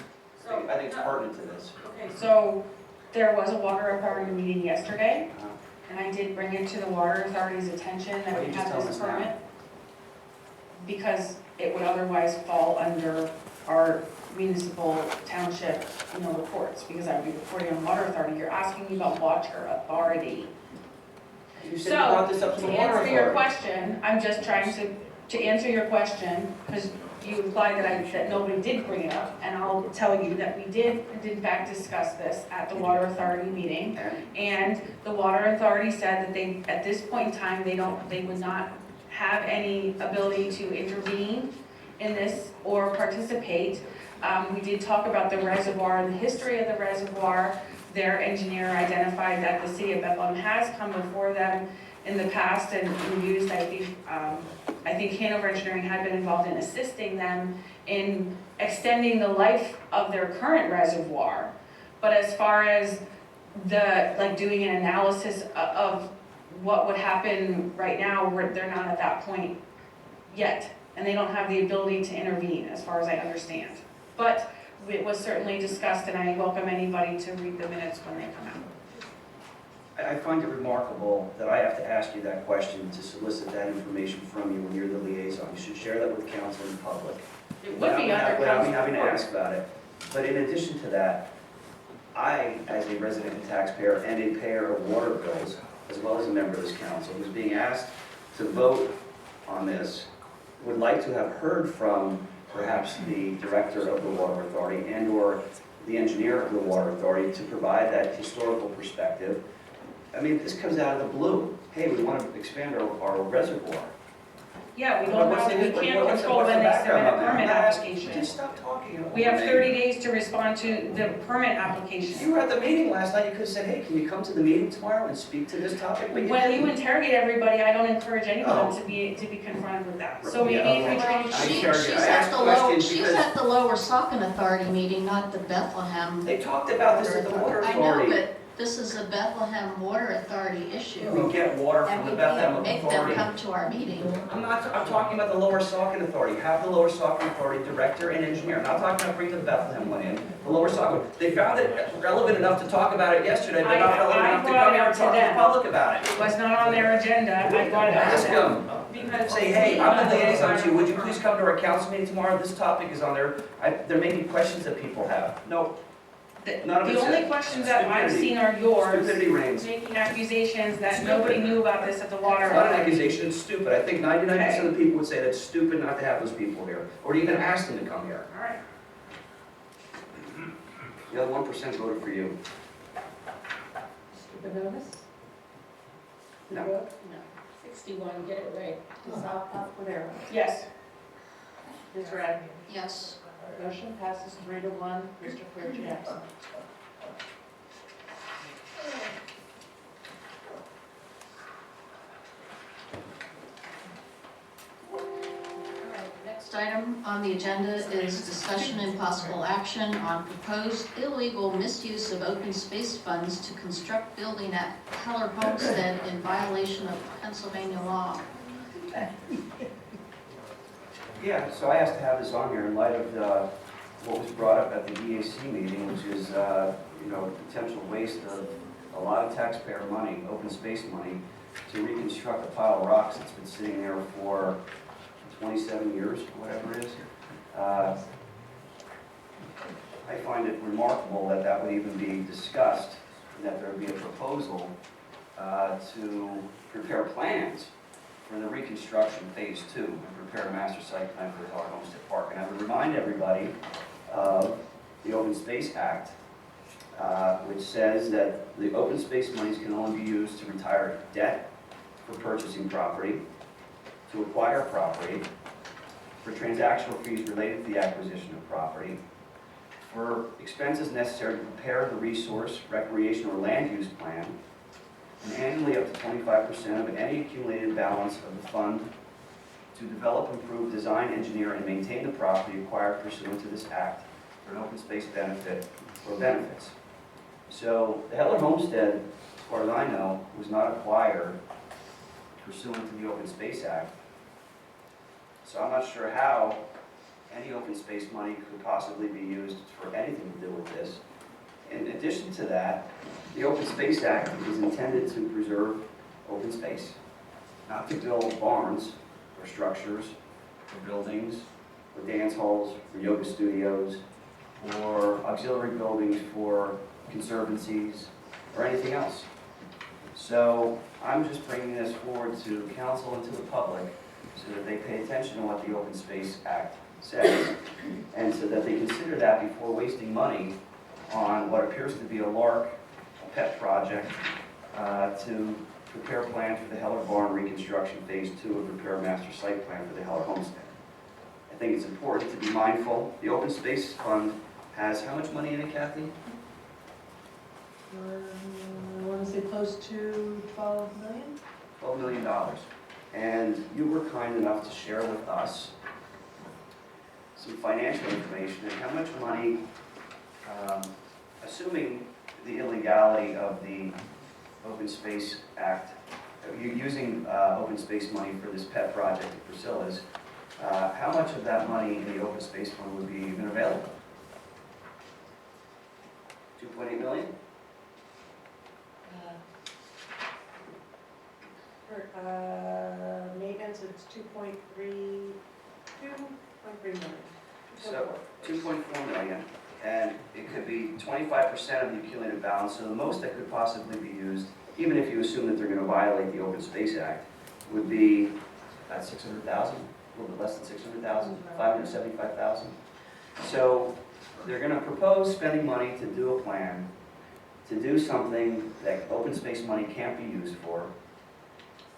I think it's pertinent to this. Okay, so there was a water authority meeting yesterday, and I did bring it to the water authority's attention Why that don't we you just have tell this us now? permit. Because it would otherwise fall under our municipal township, reports, because I would be reporting on water authority. You're asking me about water authority. You said you brought this up to the Water answer your Authority. question, I'm just trying to answer your question, because you implied that nobody did bring it up, and I'll tell you that we did in fact discuss this at the water authority meeting, and the water authority said that they, at this point in time, they would not have any ability to intervene in this or participate. We did talk about the reservoir and the history of the reservoir. Their engineer identified that the city of Bethlehem has come before them in the past and used, I think Hanover Engineering had been involved in assisting them in extending the life of their current reservoir. But as far as doing an analysis of what would happen right now, they're not at that point yet. And they don't have the ability to intervene, as far as I understand. But it was certainly discussed, and I welcome anybody to read the minutes when they come out. I find it remarkable that I have to ask you that question to solicit that information from you when you're the liaison. You should share that with council and public. It would be under without me council having to report. ask about it. But in addition to that, I, as a resident and taxpayer and a payer of water bills, as well as a member of this council, who's being asked to vote on this, would like to have heard from perhaps the director of the Water Authority and or the engineer of the Water Authority to provide that historical perspective. I mean, this comes out of the blue. Hey, we want to expand our reservoir. Yeah, we don't know, we can't control when they submit a permit application. Just stop talking. We have 30 days to respond to the permit application. You were at the meeting last night, you could have said, hey, can you come to the meeting tomorrow and speak to this topic? But When you didn't. interrogate everybody, I don't encourage anyone Oh. to be confronted with that. So Yeah, maybe if we okay. change. I She's charge you. I at asked the lower, questions she's because- at the Lower Saucon Authority meeting, not the Bethlehem. They talked about this at the Water I Authority. know, but this is a Bethlehem Water Authority issue. We get water And from we the Bethlehem can't make them Authority. come to our meeting. I'm talking about the Lower Saucon Authority. Have the Lower Saucon Authority director and engineer. I'm not talking about bringing the Bethlehem one in. The Lower Saucon. They found it relevant enough to talk about it yesterday, but not relevant enough to come here and talk to the public about it. It was not on their agenda, I brought it up to Ask them. them. Because Say, hey, I'm the liaison to you. Would you please come to our council meeting tomorrow? This topic is on there. There may be questions that people have. No. None of The it's only it. questions that I've Stupidity. seen are yours, Stupidity reigns. making accusations that nobody knew about this at the water. It's not an authority. accusation, it's stupid. I think 99% of the people would say that's stupid not to have those people here, or to even ask them to come here. All right. The other 1% voted for you. Mr. Banonis? No. No. 61, get it right. Whatever. Yes. Ms. Red? Yes. Motion passes 3-1. Mr. Carocci absent. Next item on the agenda is discussion and possible action on proposed illegal misuse of open space funds to construct building at Keller Homestead in violation of Pennsylvania law. Yeah, so I asked to have this on here in light of what was brought up at the EAC meeting, which is, potential waste of a lot of taxpayer money, open space money, to reconstruct a pile of rocks that's been sitting there for 27 years, whatever it is. I find it remarkable that that would even be discussed, and that there would be a proposal to prepare plans for the reconstruction phase 2 and prepare a master site plan for the Heller Homestead Park. And I would remind everybody of the Open Space Act, which says that the open space monies can only be used to retire debt for purchasing property, to acquire property, for transactional fees related to the acquisition of property, for expenses necessary to prepare the resource, recreation, or land use plan, and annually up to 25% of any accumulated balance of the fund to develop, improve, design, engineer, and maintain the property acquired pursuant to this act for an open space benefit or benefits. So the Heller Homestead, as far as I know, was not acquired pursuant to the Open Space Act. So I'm not sure how any open space money could possibly be used for anything to do with this. In addition to that, the Open Space Act is intended to preserve open space, not to build barns or structures or buildings or dance halls or yoga studios or auxiliary buildings for conservancies or anything else. So I'm just bringing this forward to council and to the public so that they pay attention to what the Open Space Act says, and so that they consider that before wasting money on what appears to be a lark, a pet project, to prepare a plan for the Heller Barn reconstruction phase 2 and prepare a master site plan for the Heller Homestead. I think it's important to be mindful. The Open Space Fund has how much money in it, Kathy? I want to say close to 12 million? $12 million. And you were kind enough to share with us some financial information and how much money, assuming the illegality of the Open Space Act, using open space money for this pet project at Priscilla's, how much of that money in the Open Space Fund would be even available? 2.8 million? For maintenance, it's 2.3 million. So 2.4 million, and it could be 25% of the accumulated balance, so the most that could possibly be used, even if you assume that they're going to violate the Open Space Act, would be about 600,000, a little bit less than 600,000, 575,000. So they're going to propose spending money to do a plan, to do something that open space money can't be used for,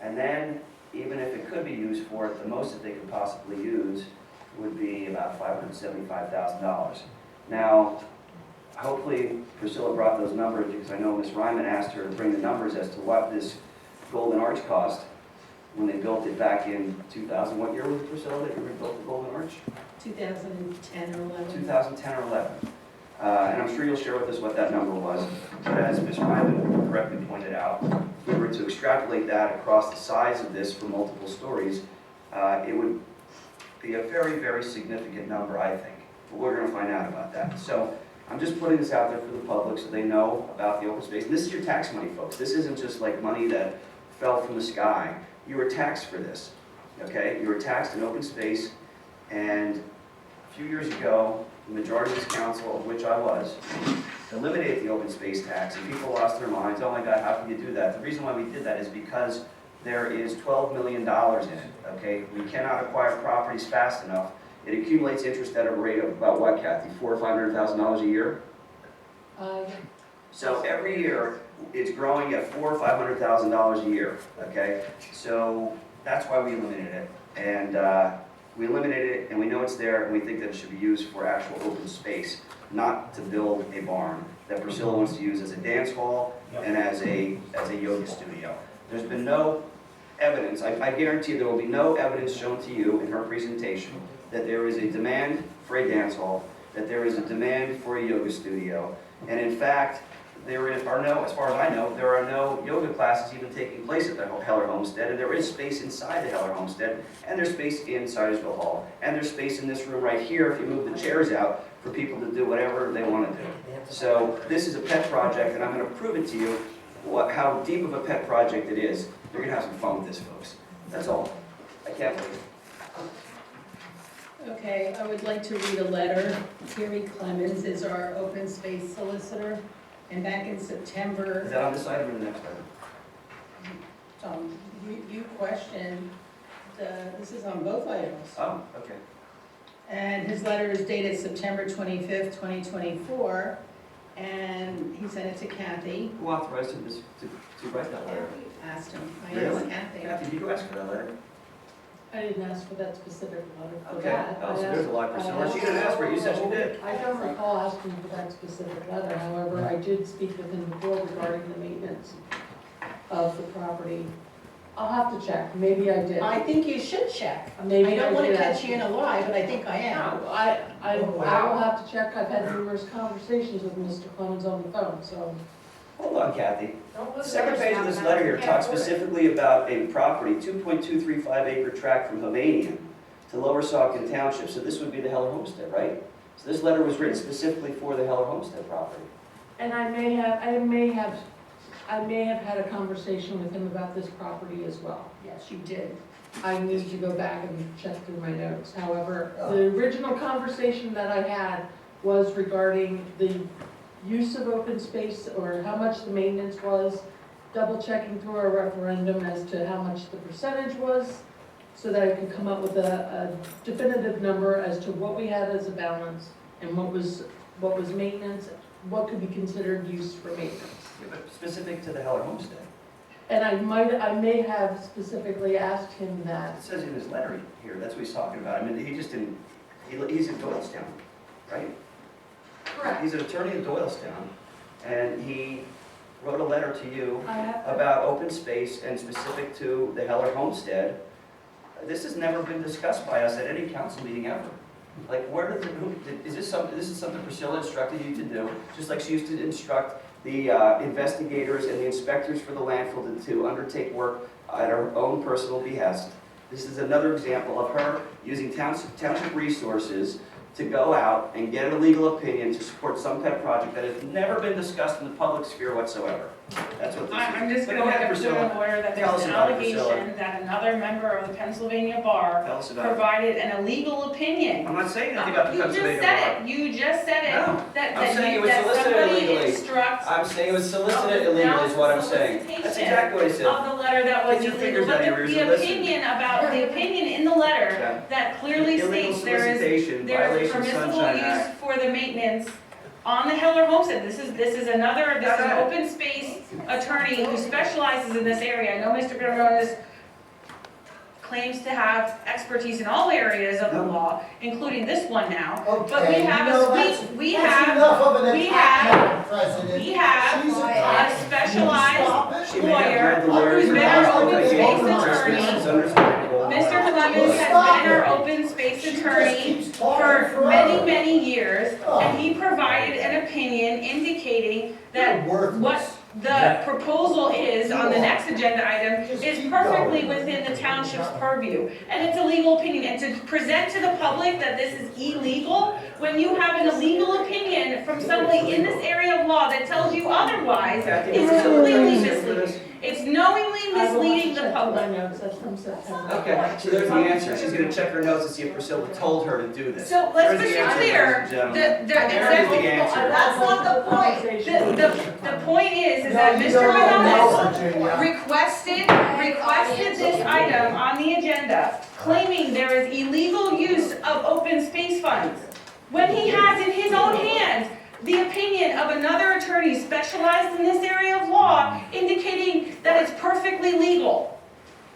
and then even if it could be used for it, the most that they could possibly use would be about $575,000. Now, hopefully Priscilla brought those numbers, because I know Ms. Ryman asked her to bring the numbers as to what this Golden Arch cost when they built it back in 2000. What year was it, Priscilla, that you rebuilt the Golden Arch? 2010 or 11. 2010 or 11. And I'm sure you'll share with us what that number was. But as Ms. Ryman correctly pointed out, if we were to extrapolate that across the size of this for multiple stories, it would be a very, very significant number, I think. But we're going to find out about that. So I'm just putting this out there for the public so they know about the open space. And this is your tax money, folks. This isn't just like money that fell from the sky. You were taxed for this, okay? You were taxed in open space, and a few years ago, the majority of this council, of which I was, eliminated the open space tax, and people lost their minds. Oh my God, how can you do that? The reason why we did that is because there is $12 million in it, okay? We cannot acquire properties fast enough. It accumulates interest at a rate of about what, Kathy? $400,000 or $500,000 a year? So every year, it's growing at $400,000 or $500,000 a year, okay? So that's why we eliminated it. And we eliminated it, and we know it's there, and we think that it should be used for actual open space, not to build a barn that Priscilla wants to use as a dance hall and as a yoga studio. There's been no evidence, I guarantee there will be no evidence shown to you in her presentation that there is a demand for a dance hall, that there is a demand for a yoga studio, and in fact, there are no, as far as I know, there are no yoga classes even taking place at the Heller Homestead, and there is space inside the Heller Homestead, and there's space in Sidersville Hall, and there's space in this room right here if you move the chairs out for people to do whatever they want to do. So this is a pet project, and I'm going to prove it to you how deep of a pet project it is. You're going to have some fun with this, folks. That's all. I can't wait. Okay, I would like to read a letter. Terry Clemens is our open space solicitor, and back in September, Is that on this item or the next item? you questioned, this is on both items. Oh, okay. And his letter is dated September 25th, 2024, and he sent it to Kathy. Who authorized him to write that letter? Asked him. I Really? asked Kathy. Kathy, did you ask for that letter? I didn't ask for that specific letter for Okay. that. Oh, so I there's a lot of asked- pursuit. She didn't ask for it, you said she did. I don't recall asking for that specific letter, however, I did speak with him before regarding the maintenance of the property. I'll have to check, maybe I did. I think you should check. Maybe I don't I want to did catch ask you in a lie, but I think I am. No, I will have to check, I've had numerous conversations with Mr. Clemens on the phone, so. Hold on, Kathy. Don't The listen second to page of this letter here talks specifically about a property, 2.235 acre tract from Hovanian to Lower Saucon Township. So this would be the Heller Homestead, right? So this letter was written specifically for the Heller Homestead property. And I may have had a conversation with him about this property as well. Yes, you did. I need to go back and check through my notes. However, the original conversation that I had was regarding the use of open space or how much the maintenance was, double checking through our referendum as to how much the percentage was, so that I could come up with a definitive number as to what we had as a balance and what was maintenance, what could be considered use for maintenance. Yeah, but specific to the Heller Homestead. And I may have specifically asked him that. It says in his letter here, that's what he's talking about. I mean, he just didn't, he's in Doylestown, right? Correct. He's an attorney in Doylestown, and he wrote a letter to you I have to- about open space and specific to the Heller Homestead. This has never been discussed by us at any council meeting ever. Like, where does it, is this something Priscilla instructed you to do? Just like she used to instruct the investigators and the inspectors for the landfill to undertake work at her own personal behest. This is another example of her using township resources to go out and get a legal opinion to support some pet project that has never been discussed in the public sphere whatsoever. That's what this is. I'm just But going go ahead, to put Priscilla. an order that Tell there's us an about it, Priscilla. allegation that another member of the Pennsylvania Bar Tell us about it. provided an illegal opinion. I'm not saying anything about the Pennsylvania bar. You just said it, No, that I'm saying it was that solicited somebody illegally. instructs. I'm saying it was solicited illegally is what I'm saying. That's exactly what I said. Of the letter that was Get your illegal, fingers but out of your ears the and listen. opinion about, the opinion in the letter Yeah. that clearly Illegal states there is solicitation, is violation of permissible Sunshine use Act. for the maintenance on the Heller Homestead. This is an Yeah. open space attorney who specializes in this area. I know Mr. Banonis claims to have expertise in all areas of the law, including this one now. But we have a specialized lawyer who's been our open space attorney. Mr. Clemens has been our open space attorney for many, many years, and he provided an opinion indicating that what the proposal is on the next agenda item is perfectly within the township's purview. And it's a legal opinion, and to present to the public that this is illegal, when you have an illegal opinion from somebody in this area of law that tells you otherwise, is completely misleading. It's knowingly misleading the public. Okay, so there's the answer. She's gonna check her notes to see if Priscilla told her to do this. So let's There's be the answer, clear, ladies and gentlemen. the There is the answer. That's not the point. The point is that Mr. Banonis requested this item on the agenda, claiming there is illegal use of open space funds, when he has in his own hands the opinion of another attorney specialized in this area of law, indicating that it's perfectly legal.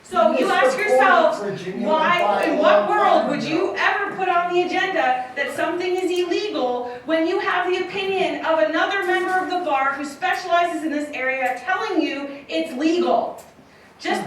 So you ask yourselves, why, in what world would you ever put on the agenda that something is illegal when you have the opinion of another member of the bar who specializes in this area telling you it's legal? Just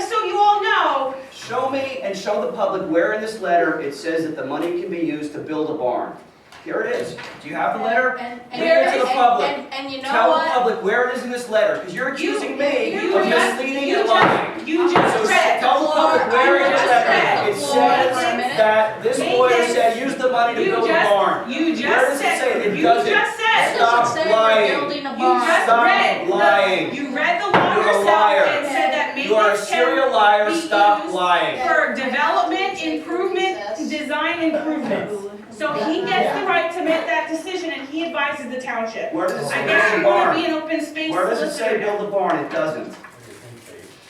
so you all know. Show me and show the public where in this letter it says that the money can be used to build a barn. Here it is. Do you have the letter? Give it to the public. And you know Tell what? the public where it is in this letter, because you're accusing me you of just- misleading you and just- lying. you just So read. tell the public where in this letter it says that this lawyer Maintenance. said use the money to build a barn. You Where just does it say said, it you doesn't? just said read. Stop building a You barn. just Stop read. lying. You read the law You're a yourself liar. and said that You are a maintenance serial can liar. be Stop used lying. for development, improvement, design improvements. So he gets the right to make that decision and he advises the township. Where does it say I guess build you a want barn? to be an open space Where does it say solicitor. build a barn? It doesn't.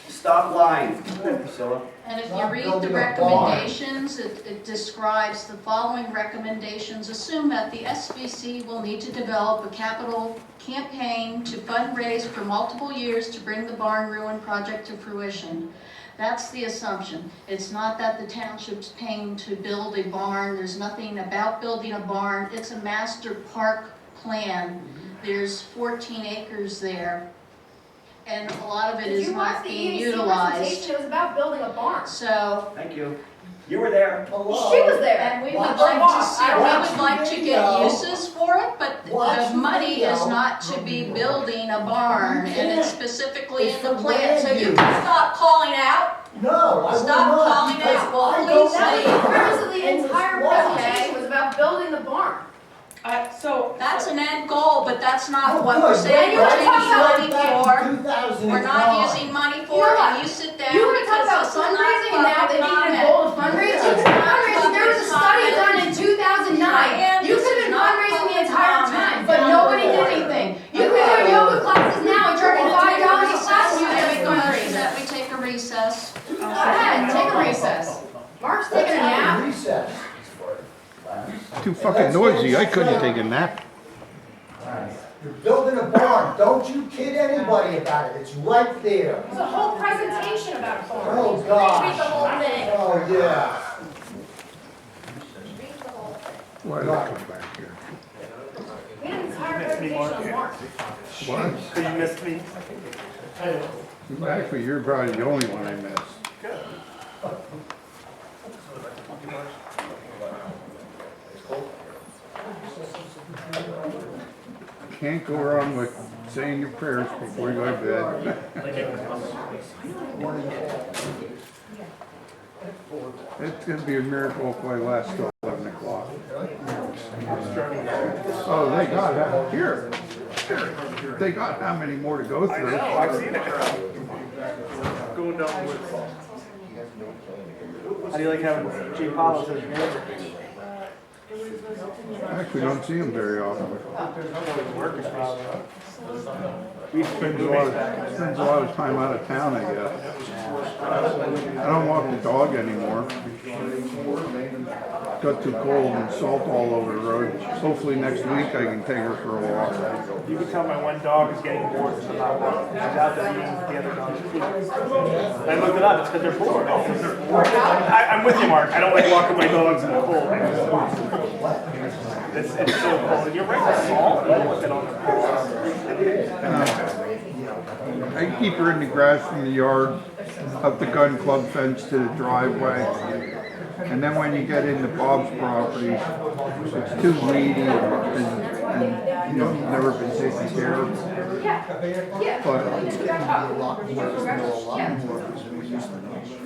Stop lying. Go ahead, Priscilla. And if you Not read the building a barn. recommendations, it describes the following recommendations. Assume that the SBC will need to develop a capital campaign to fundraise for multiple years to bring the barn ruin project to fruition. That's the assumption. It's not that the township's paying to build a barn. There's nothing about building a barn. It's a master park plan. There's 14 acres there. And a lot of it is not being utilized. It was about building a barn. So, Thank you. You were there. She was there. and we would Watch like the to boss. see, we Watch would like to the get video. uses for it, but Watch the the money is video. not to be building a barn, and it's specifically It's in the for plan, so land you use. can stop calling out. No, I will Stop not, calling because out. Well, I please don't leave. have The premise of the in this entire law. presentation was about building the barn. That's an end goal, but that's not Oh, what good. we're saying And we're you're taking talking money about for. 2005. We're not using money You for know it, what? and you sit down You want to talk because about this is not fundraising and now they public need a comment. goal of fundraising? Fundraising, there was a study done in 2009. You could have been fundraising the entire time, but nobody did anything. You could do yoga classes now and charging $5 a class and you didn't fundraise. That we take a recess. Go ahead, take a recess. Mark's taking a nap. Recess. Too fucking noisy, I couldn't take a nap. You're building a barn, don't you kid anybody about it, it's right there. There's a whole presentation about a barn. Oh, Read gosh. the whole thing. Oh, yeah. Read the whole thing. Why did I come back here? We had an entire presentation on Mark. What? You missed me. Actually, you're probably the only one I missed. Can't go wrong with saying your prayers before you go to bed. It's gonna be a miracle if I last till 11 o'clock. Oh, they got, here, they got how many more to go I through? know, I've seen it. Going down with. How do you like having Jay Paulos as your manager? I actually don't see them very often. He spends a lot of time out of town, I guess. I don't walk the dog anymore. Got too cold and salt all over the road. Hopefully next week I can take her for a walk. You can tell my one dog is getting bored from the hot water. She's out there eating the other dog's food. I looked it up, it's because they're bored. I'm with you, Mark. I don't like walking my dogs in the cold. It's so cold. And you're right, the salt, you put it on I keep her in the grass in the yard, up the gun club fence to the driveway. And then when you get into Bob's property, it's too weedy and you know, never been taken care of. But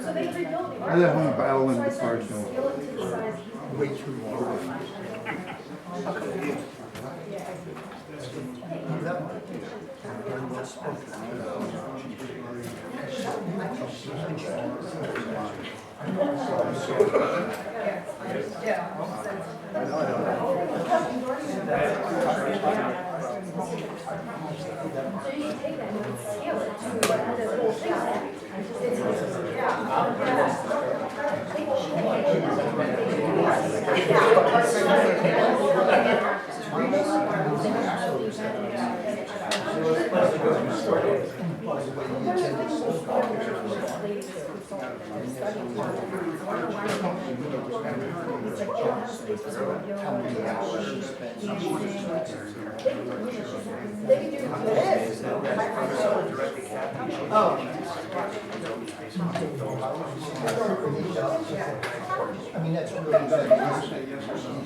I let him battle in the personal. I mean, that's really good.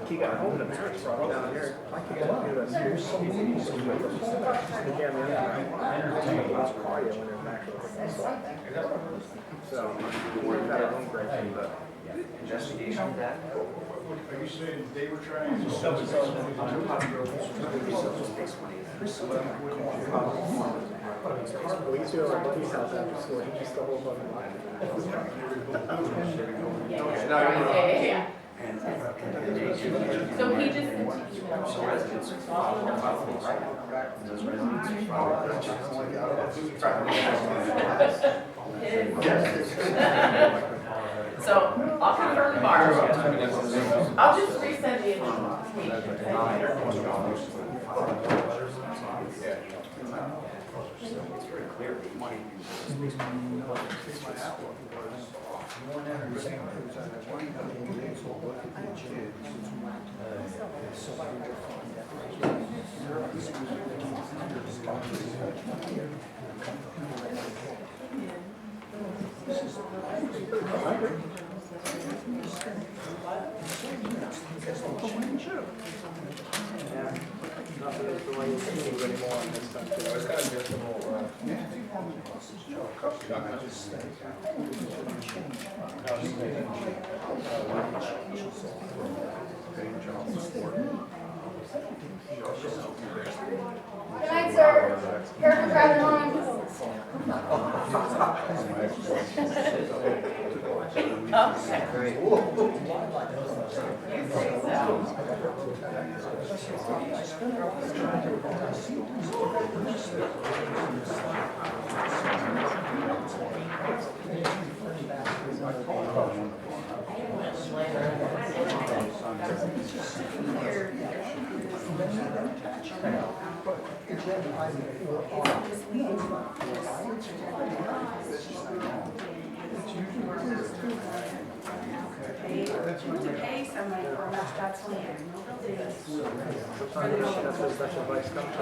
He got home to marriage brought down here. I can't do that. There's so many. Yeah, man. I'll call you when they're back. So, we've got our own great thing, but. Investigation of that. Are you saying they were trying to sell it? We used to go to our buddy's house after school. He used to hold fucking line. Yeah. So he just sent So residents those residents So I'll confirm tomorrow. I'll just resend the agenda. it's very clear that money Good night, sir. Careful driving home. To pay somebody for a messed up plan. That's where special advice comes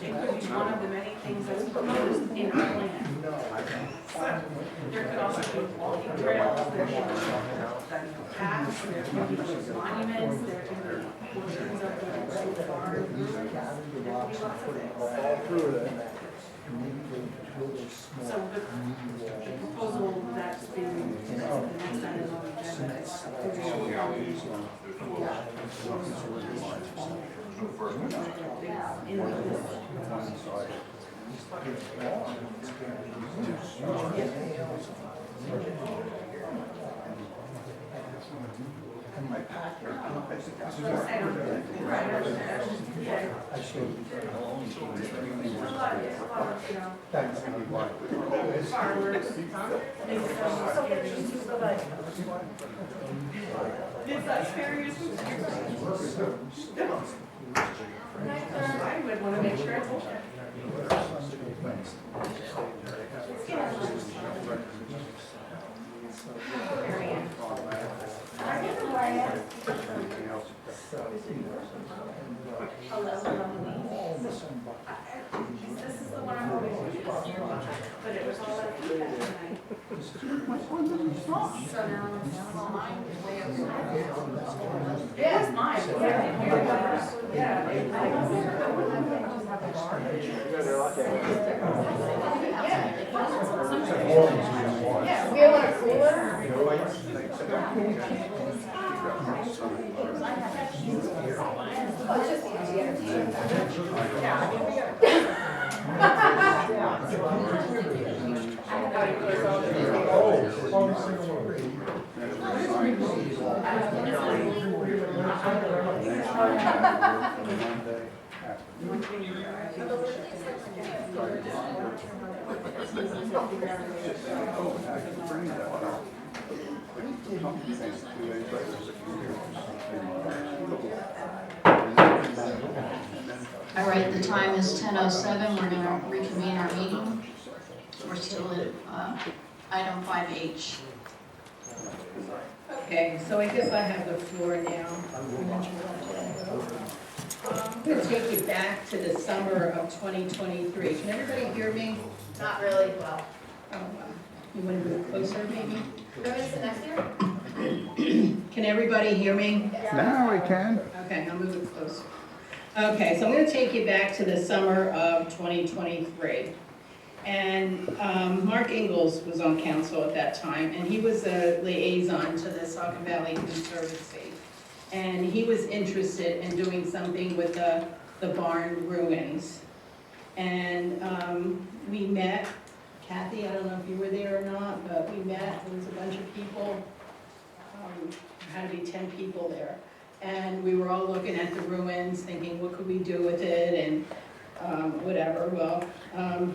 It's one of the many things that's proposed in our plan. There could also be walking trails, there could be paths, there could be monuments, there could be portions of the farm. There could be lots of things. So the proposal that's being, the next item on the agenda is I would want to make sure it's this is the one I'm hoping to use, but it was all like feedback tonight. So now it's all mine, way outside. Yeah, it's mine. Yeah. Yeah, we have a cooler. All right, the time is 10:07. We're going to reconvene our meeting. We're still at item 5H. Okay, so I guess I have the floor now. I'm going to take you back to the summer of 2023. Can everybody hear me? Not really well. Oh, wow. You want to move closer, maybe? Go into next year? Can everybody hear me? Now we can. Okay, I'll move it closer. Okay, so I'm going to take you back to the summer of 2023. And Mark Ingalls was on council at that time, and he was a liaison to the Saucon Valley Conservancy. And he was interested in doing something with the barn ruins. And we met, Kathy, I don't know if you were there or not, but we met, there was a bunch of people, there had to be 10 people there. And we were all looking at the ruins, thinking, what could we do with it, and whatever. Well,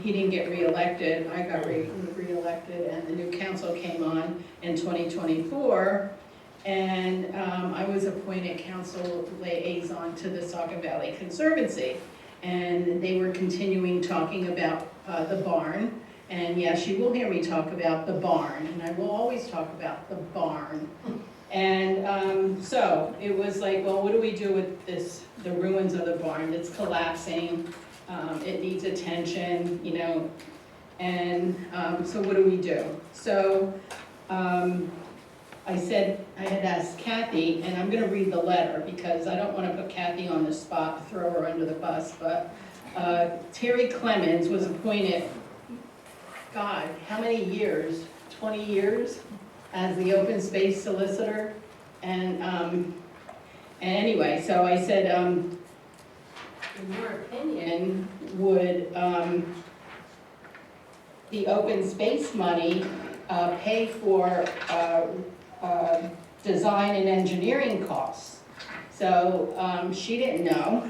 he didn't get reelected. I got reelected, and the new council came on in 2024, and I was appointed council liaison to the Saucon Valley Conservancy. And they were continuing talking about the barn. And yes, you will hear me talk about the barn, and I will always talk about the barn. And so it was like, well, what do we do with this, the ruins of the barn? It's collapsing, it needs attention, you know, and so what do we do? So I said, I had asked Kathy, and I'm gonna read the letter because I don't wanna put Kathy on the spot, throw her under the bus, but Terry Clemens was appointed, God, how many years? 20 years? As the open space solicitor, and anyway, so I said, in your opinion, would the open space money pay for design and engineering costs? So she didn't know.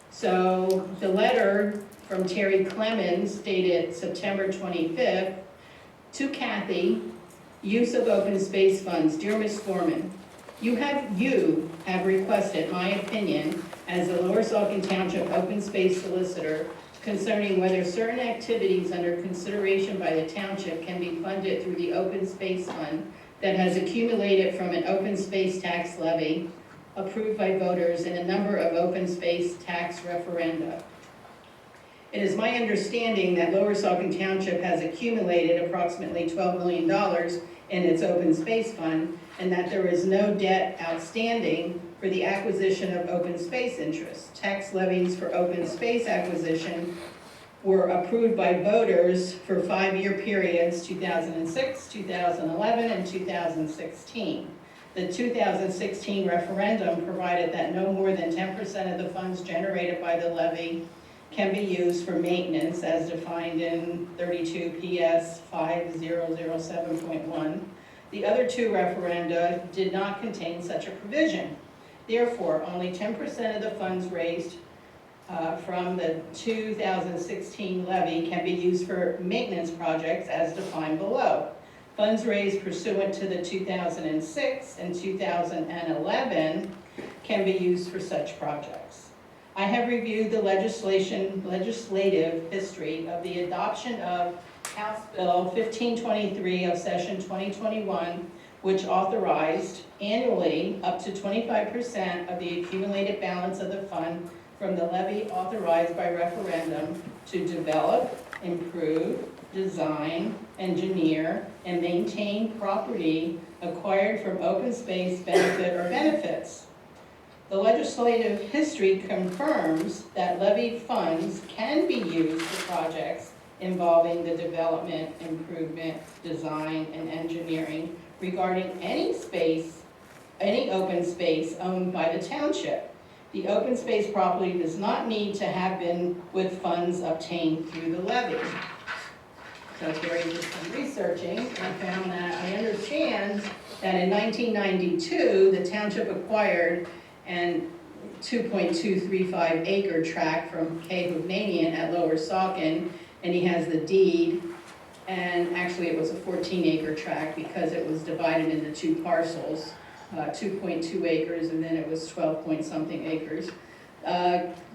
So the letter from Terry Clemens dated September 25th to Kathy. Use of open space funds. Dear Ms. Foreman, you have requested my opinion as the Lower Saucon Township open space solicitor concerning whether certain activities under consideration by the township can be funded through the open space fund that has accumulated from an open space tax levy approved by voters in a number of open space tax referenda. It is my understanding that Lower Saucon Township has accumulated approximately $12 million in its open space fund, and that there is no debt outstanding for the acquisition of open space interests. Tax levies for open space acquisition were approved by voters for 5-year periods, 2006, 2011, and 2016. The 2016 referendum provided that no more than 10% of the funds generated by the levy can be used for maintenance as defined in 32 PS 5007.1. The other two referenda did not contain such a provision. Therefore, only 10% of the funds raised from the 2016 levy can be used for maintenance projects as defined below. Funds raised pursuant to the 2006 and 2011 can be used for such projects. I have reviewed the legislative history of the adoption of House Bill 1523 of Session 2021, which authorized annually up to 25% of the accumulated balance of the fund from the levy authorized by referendum to develop, improve, design, engineer, and maintain property acquired from open space benefit or benefits. The legislative history confirms that levy funds can be used for projects involving the development, improvement, design, and engineering regarding any space any open space owned by the township. The open space property does not need to have been with funds obtained through the levy. So Terry did some researching and found that I understand that in 1992, the township acquired an 2.235 acre tract from Cahognanian at Lower Saucon, and he has the deed. And actually it was a 14 acre tract because it was divided into two parcels, 2.2 acres, and then it was 12 point something acres.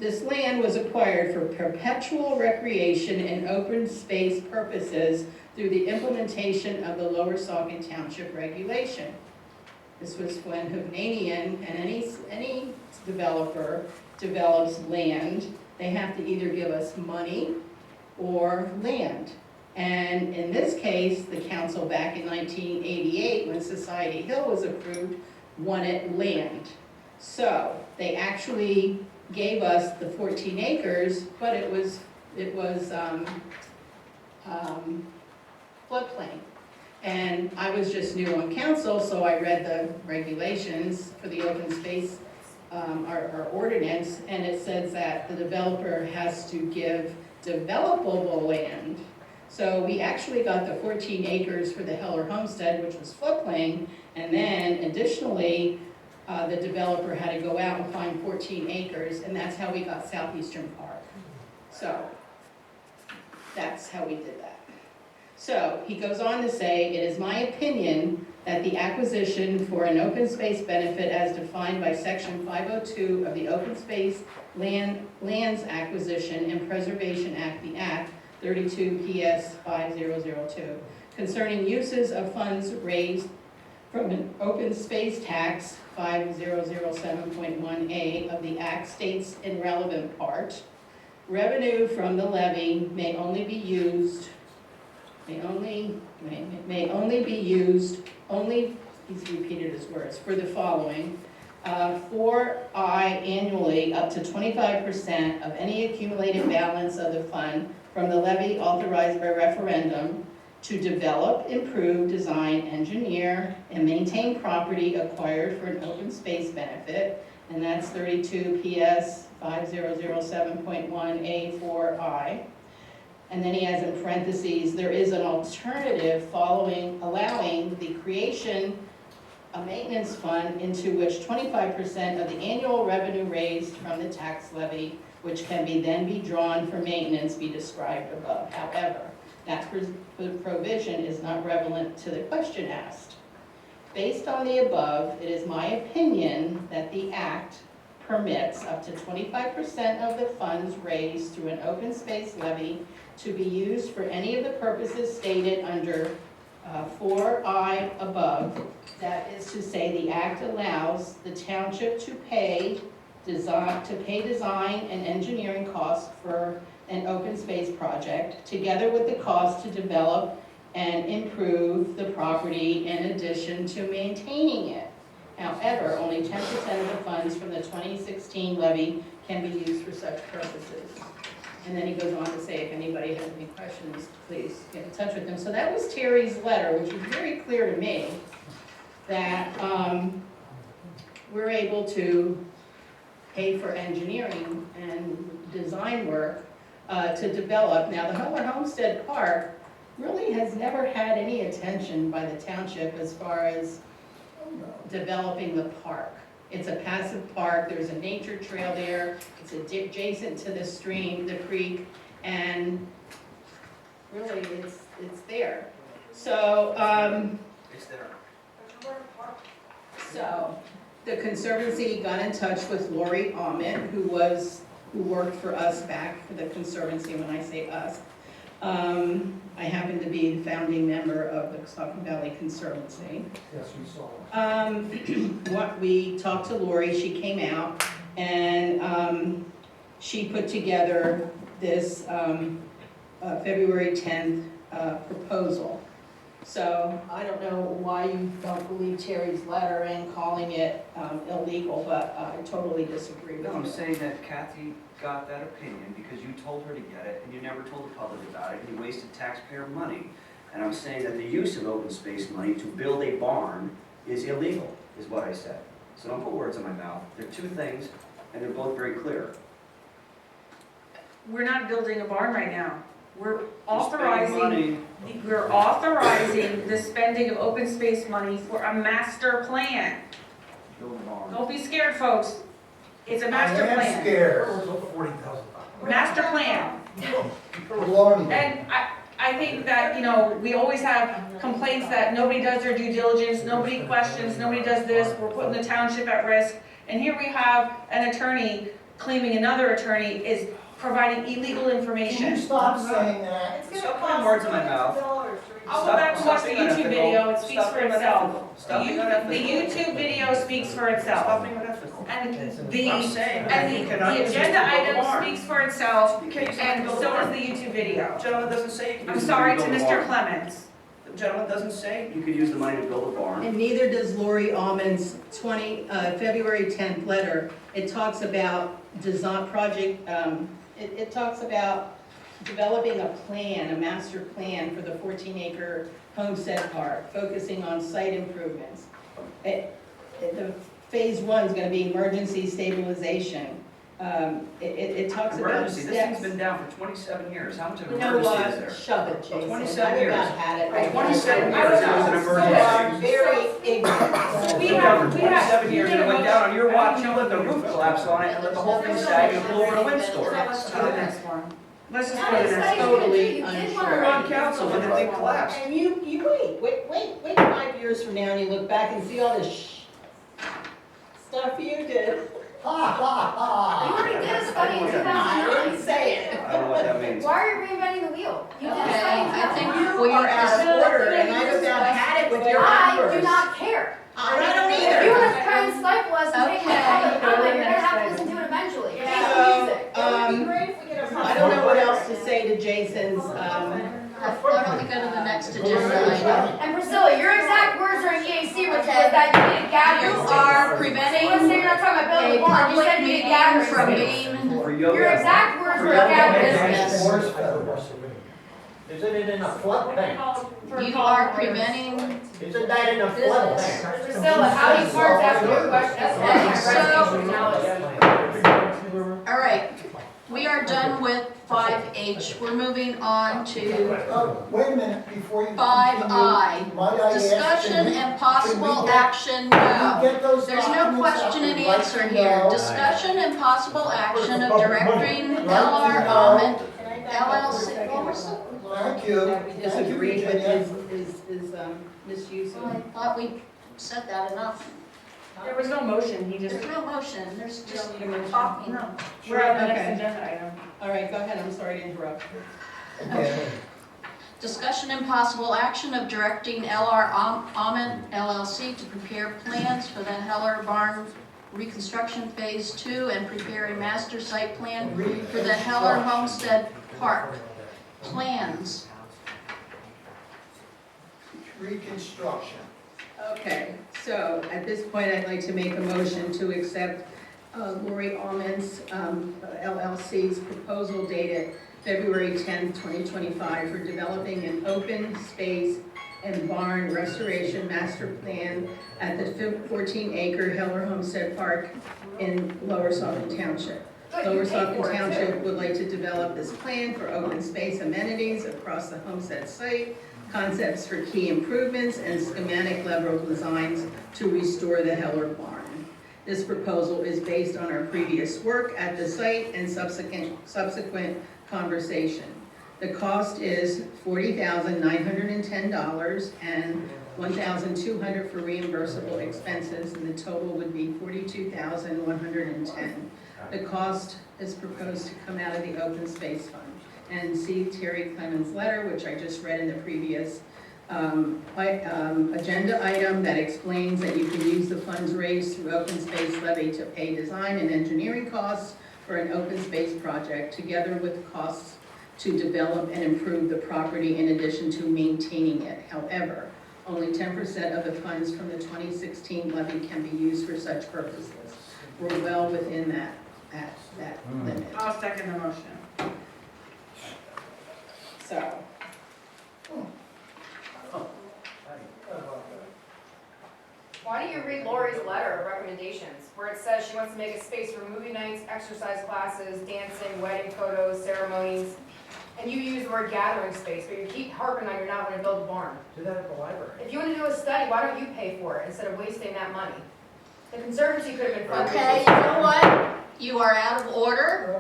This land was acquired for perpetual recreation and open space purposes through the implementation of the Lower Saucon Township regulation. This was when Hognanian and any developer develops land, they have to either give us money or land. And in this case, the council back in 1988, when Society Hill was approved, wanted land. So they actually gave us the 14 acres, but it was floodplain. And I was just new on council, so I read the regulations for the open space, our ordinance, and it says that the developer has to give developable land. So we actually got the 14 acres for the Heller homestead, which was floodplain, and then additionally, the developer had to go out and find 14 acres, and that's how we got Southeastern Park. So that's how we did that. So he goes on to say, it is my opinion that the acquisition for an open space benefit as defined by section 502 of the Open Space Lands Acquisition and Preservation Act, the Act 32 PS 5002, concerning uses of funds raised from an open space tax 5007.1A of the Act states in relevant part, revenue from the levy may only be used, he's repeated his words, for the following, 4I annually up to 25% of any accumulated balance of the fund from the levy authorized by referendum to develop, improve, design, engineer, and maintain property acquired for an open space benefit, and that's 32 PS 5007.1A4I. And then he has in parentheses, there is an alternative allowing the creation a maintenance fund into which 25% of the annual revenue raised from the tax levy, which can then be drawn for maintenance, be described above. However, that provision is not relevant to the question asked. Based on the above, it is my opinion that the Act permits up to 25% of the funds raised through an open space levy to be used for any of the purposes stated under 4I above. That is to say, the Act allows the township to pay design and engineering costs for an open space project, together with the cost to develop and improve the property in addition to maintaining it. However, only 10% of the funds from the 2016 levy can be used for such purposes. And then he goes on to say, if anybody has any questions, please get in touch with them. So that was Terry's letter, which was very clear to me that we're able to pay for engineering and design work to develop. Now, the Heller Homestead Park really has never had any attention by the township as far as developing the park. It's a passive park, there's a nature trail there, it's adjacent to the stream, the creek, and really it's there. So, It's there. So, the Conservancy got in touch with Lori Ahmed, who worked for us back for the Conservancy. When I say us, I happen to be the founding member of the Saucon Valley Conservancy. Yes, we saw. What we talked to Lori, she came out and she put together this February 10th proposal. So I don't know why you don't believe Terry's letter and calling it illegal, but I totally disagree with No, you. I'm saying that Kathy got that opinion because you told her to get it and you never told the public about it and you wasted taxpayer money. And I'm saying that the use of open space money to build a barn is illegal, is what I said. So don't put words in my mouth. They're two things, and they're both very clear. We're not building a barn right now. We're spending money. authorizing the spending of open space money for a master plan. Build a barn. Don't be scared, folks. It's a master plan. I am scared. Master plan. Alarming. And I think that, you know, we always have complaints that nobody does their due diligence, nobody questions, nobody does this, we're putting the township at risk. And here we have an attorney claiming another attorney is providing illegal information. Can you stop saying that? Stop putting words in my mouth. I'll go back and watch the Stop being YouTube unethical. video, it speaks Stop for being itself. unethical. Stop being The unethical. YouTube video speaks for itself. Stop being unethical. And I'm saying that you cannot the use agenda this to build a item barn. speaks for itself, You can't use it to and build a so does barn. the YouTube video. Gentleman doesn't say you can I'm use the sorry money to to build a Mr. barn. Clements. The gentleman doesn't say you could use the money to build a barn. And neither does Lori Almond's February 10th letter. It talks about design project, it talks about developing a plan, a master plan for the 14-acre homestead park, focusing on site improvements. The phase 1 is going to be emergency stabilization. It talks about Emergency, this thing's steps. been down for 27 years. How much of an You know emergency what? is there? Shove it, Jason. 27 I years. about had it. For 27 years, it was an You emergency. are very ignorant. We have, for 27 years, and it went down on your watch, you let the roof collapse on it, and let the whole thing sag and blow over a windstorm. Let's go to the next one. Let's just That go to is the next one. Totally You did untrue. want You're on council when the thing collapsed. And you wait 5 years from now and you look back and see all this stuff you did. You already did a study in 2009. I didn't say it. I don't know what that means. Why are you reinventing the wheel? You did a Okay, study in I think 2009. You are out of order and I've about had it with your I numbers. do not care. I don't If you either. want to try and stifle us and take my public comment, you're gonna have to listen to it eventually. Face the music. So, I don't know what else to say to Jason's, Why don't we go to the next agenda item? And Priscilla, your exact words during EAC was that you need a gathering. You are So preventing you want to say you're not talking about building a a barn, you public said you need a meeting gathering. from space. being, For Your yoga. exact words were a gathering. Yes. Isn't it in a floodplain? you are preventing, Isn't that in a floodplain? Priscilla, how many parts after your question? That's So- knowledge. all right. We are done with 5H. We're moving on to Wait a minute, before you continue. 5I. Might I ask, Discussion can we- and can possible we get- action, can we no. get those There's no documents question out and and write answer them here. down? Discussion and possible action of directing Right LR now. Almond LLC. Thank you. we disagree with his misuse Well, I of. thought we said that enough. There was no motion, he just, There's no motion, there's just need a motion? talking. no. We're on the next Okay. agenda item. All right, go ahead, I'm sorry to interrupt. Okay. Discussion and possible action of directing LR Almond LLC to prepare plans for the Heller Barn reconstruction phase 2 and prepare a master site plan for the Heller Homestead Park. Plans. Reconstruction. Okay, so at this point, I'd like to make a motion to accept Lori Almond's LLC's proposal dated February 10th, 2025 for developing an open space and barn restoration master plan at the 14-acre Heller Homestead Park in Lower Saucon Township. Lower Saucon Township would like to develop this plan for open space amenities across the homestead site, concepts for key improvements, and schematic level designs to restore the Heller barn. This proposal is based on our previous work at the site and subsequent conversation. The cost is $40,910 and $1,200 for reimbursable expenses, and the total would be $42,110. The cost is proposed to come out of the open space fund. And see Terry Clemens' letter, which I just read in the previous agenda item, that explains that you can use the funds raised through open space levy to pay design and engineering costs for an open space project, together with costs to develop and improve the property in addition to maintaining it. However, only 10% of the funds from the 2016 levy can be used for such purposes. We're well within that limit. I'll second the motion. So, Why don't you read Lori's letter of recommendations, where it says she wants to make a space for movie nights, exercise classes, dancing, wedding photos, ceremonies, and you use the word gathering space, but you keep harping on you're not going to build a barn. Do that at the library. If you want to do a study, why don't you pay for it instead of wasting that money? The Conservancy could have been funded. Okay, you know what? You are out of order.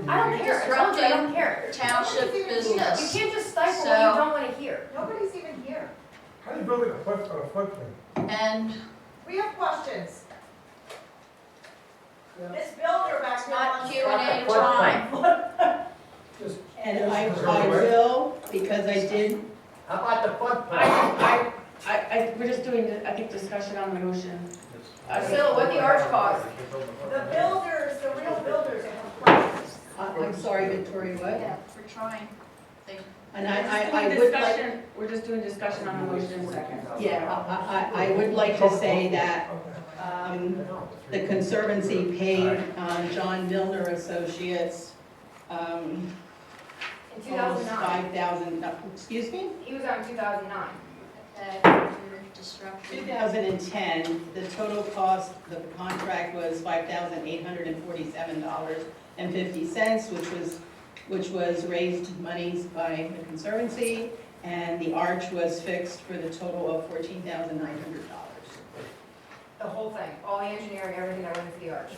I don't care. I told you I don't care. Township business. You can't just stifle what you don't want to hear. Nobody's even here. How do you build a floodplain? And We have questions. This builder back there. not Q&A time. And I will, because I did. How about the floodplain? We're just doing, I think, discussion on the motion. Still, what the arch cost? The builders, the real builders have complaints. I'm sorry, Victoria, what? Yeah, we're trying. And We're just doing discussion on the motion in a second. Yeah, I would like to say that the Conservancy paid John Milner Associates In 2009. $5,000, excuse me? He was out in 2009. Disruption. 2010, the total cost of the contract was $5,847.50, which was raised monies by the Conservancy, and the arch was fixed for the total of $14,900. The whole thing, all the engineering, everything that went into the arch.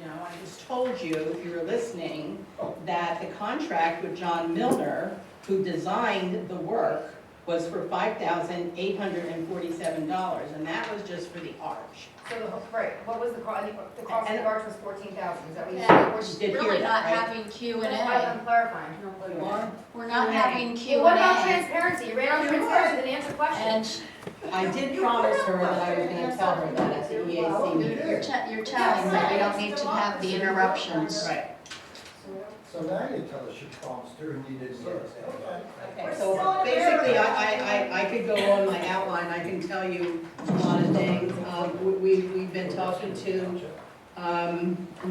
Now, I just told you, if you were listening, that the contract with John Milner, who designed the work, was for $5,847, and that was just for the arch. So, right, what was the cost? The cost of the arch was 14,000, is that what you Yeah, said? we're did hear really that, not right? having Q&A. I'm clarifying. We're not having Well, Q&A. what about transparency? You ran on transparency, didn't answer questions. And I did promise her that I was going to tell her that at the EAC meeting. you're telling me we don't need to have the interruptions. Right. So now you tell us you promised her and you didn't get it. Okay, so basically, I could go on my outline, I can tell you a lot of things. We've been talking to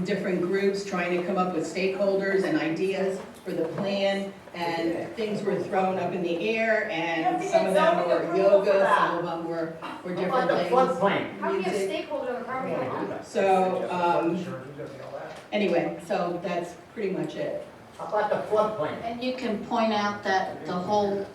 different groups, trying to come up with stakeholders and ideas for the plan, and things were thrown up in the air, and some of them were yoga, some of them were different things. How do you get a stakeholder on the property line? So, anyway, so that's pretty much it. How about the floodplain? And you can point out that the whole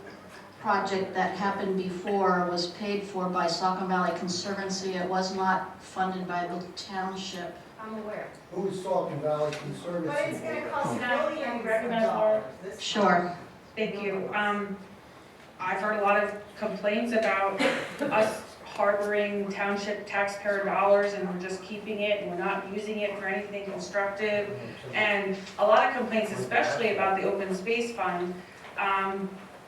project that happened before was paid for by Saucon Valley Conservancy. It was not funded by the township. I'm aware. Who's Saucon Valley Conservancy? But it's gonna cost millions Recommend of dollars. Sure. Thank you. I've heard a lot of complaints about us harboring township taxpayer dollars and we're just keeping it and we're not using it for anything constructive. And a lot of complaints, especially about the open space fund.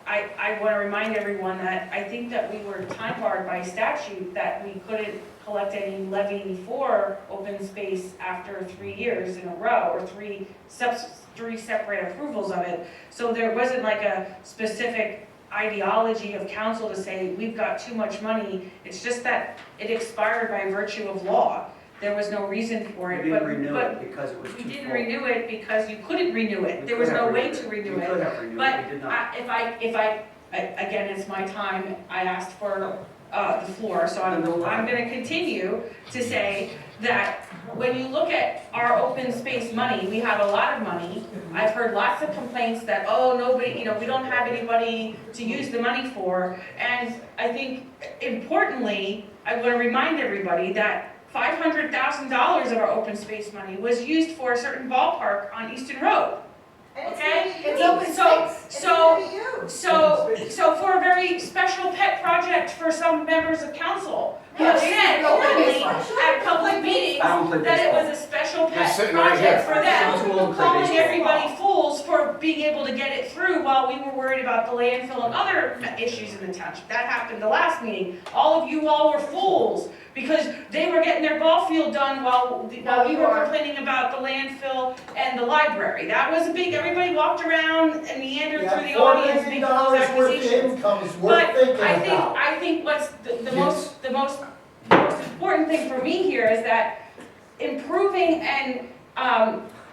I want to remind everyone that I think that we were time barred by statute that we couldn't collect any levy for open space after 3 years in a row, or three separate approvals of it. So there wasn't like a specific ideology of council to say, we've got too much money. It's just that it expired by virtue of law. There was no reason for it. We didn't renew it because it was too We didn't full. renew it because you couldn't renew it. There was no way to renew it. We could have renewed it, But we did not. if I, again, it's my time, I asked for the floor, so I'm gonna continue to say that when you look at our open space money, we have a lot of money. I've heard lots of complaints that, oh, nobody, we don't have anybody to use the money for. And I think importantly, I wanna remind everybody that $500,000 of our open space money was used for a certain ballpark on Easton Road. Okay? It's open space. So for a very special pet project for some members of council, who Yeah, said it's open openly space. at public meetings I don't play that it baseball. was a special They're pet sitting right project here. for them, Some people play calling baseball. everybody fools for being able to get it through while we were worried about the landfill and other issues in the township. That happened the last meeting. All of you all were fools because they were getting their ball field done while we were complaining about the landfill and the library. That was a big, everybody walked around and meandered through the audience making those accusations. But I think what's the most important thing for me here is that improving and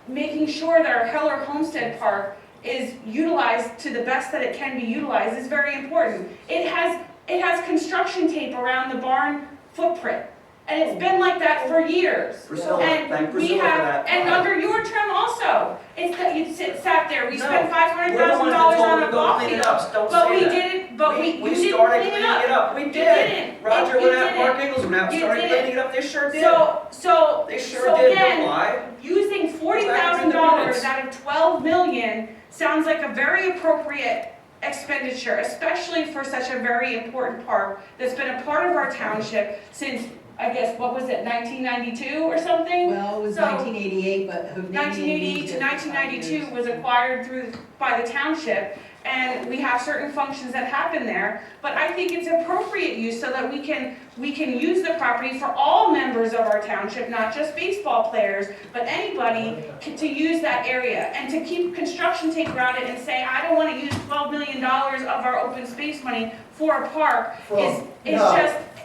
making sure that our Heller Homestead Park is utilized to the best that it can be utilized is very important. It has construction tape around the barn footprint. And it's been like that for years. Priscilla, And thank we Priscilla for have, that. and under your term also, it's that you sat there, we No, spent $500,000 we're the ones that told on them a to ball clean field. it up. Don't But say we that. didn't, but We you didn't started clean cleaning it up. We You did. didn't. Roger You went out, didn't. Mark Ingles went out, You started didn't. cleaning it up. They sure did. So They sure so did. again, Don't lie. using Go back and read the $40,000 minutes. out of 12 million sounds like a very appropriate expenditure, especially for such a very important park that's been a part of our township since, I guess, what was it, 1992 or something? Well, it was So- 1988, but. 1988 to 1992 was acquired by the township, and we have certain functions that happen there. But I think it's appropriate use so that we can use the property for all members of our township, not just baseball players, but anybody to use that area. And to keep construction tape around it and say, I don't want to use $12 million of our open space money for a park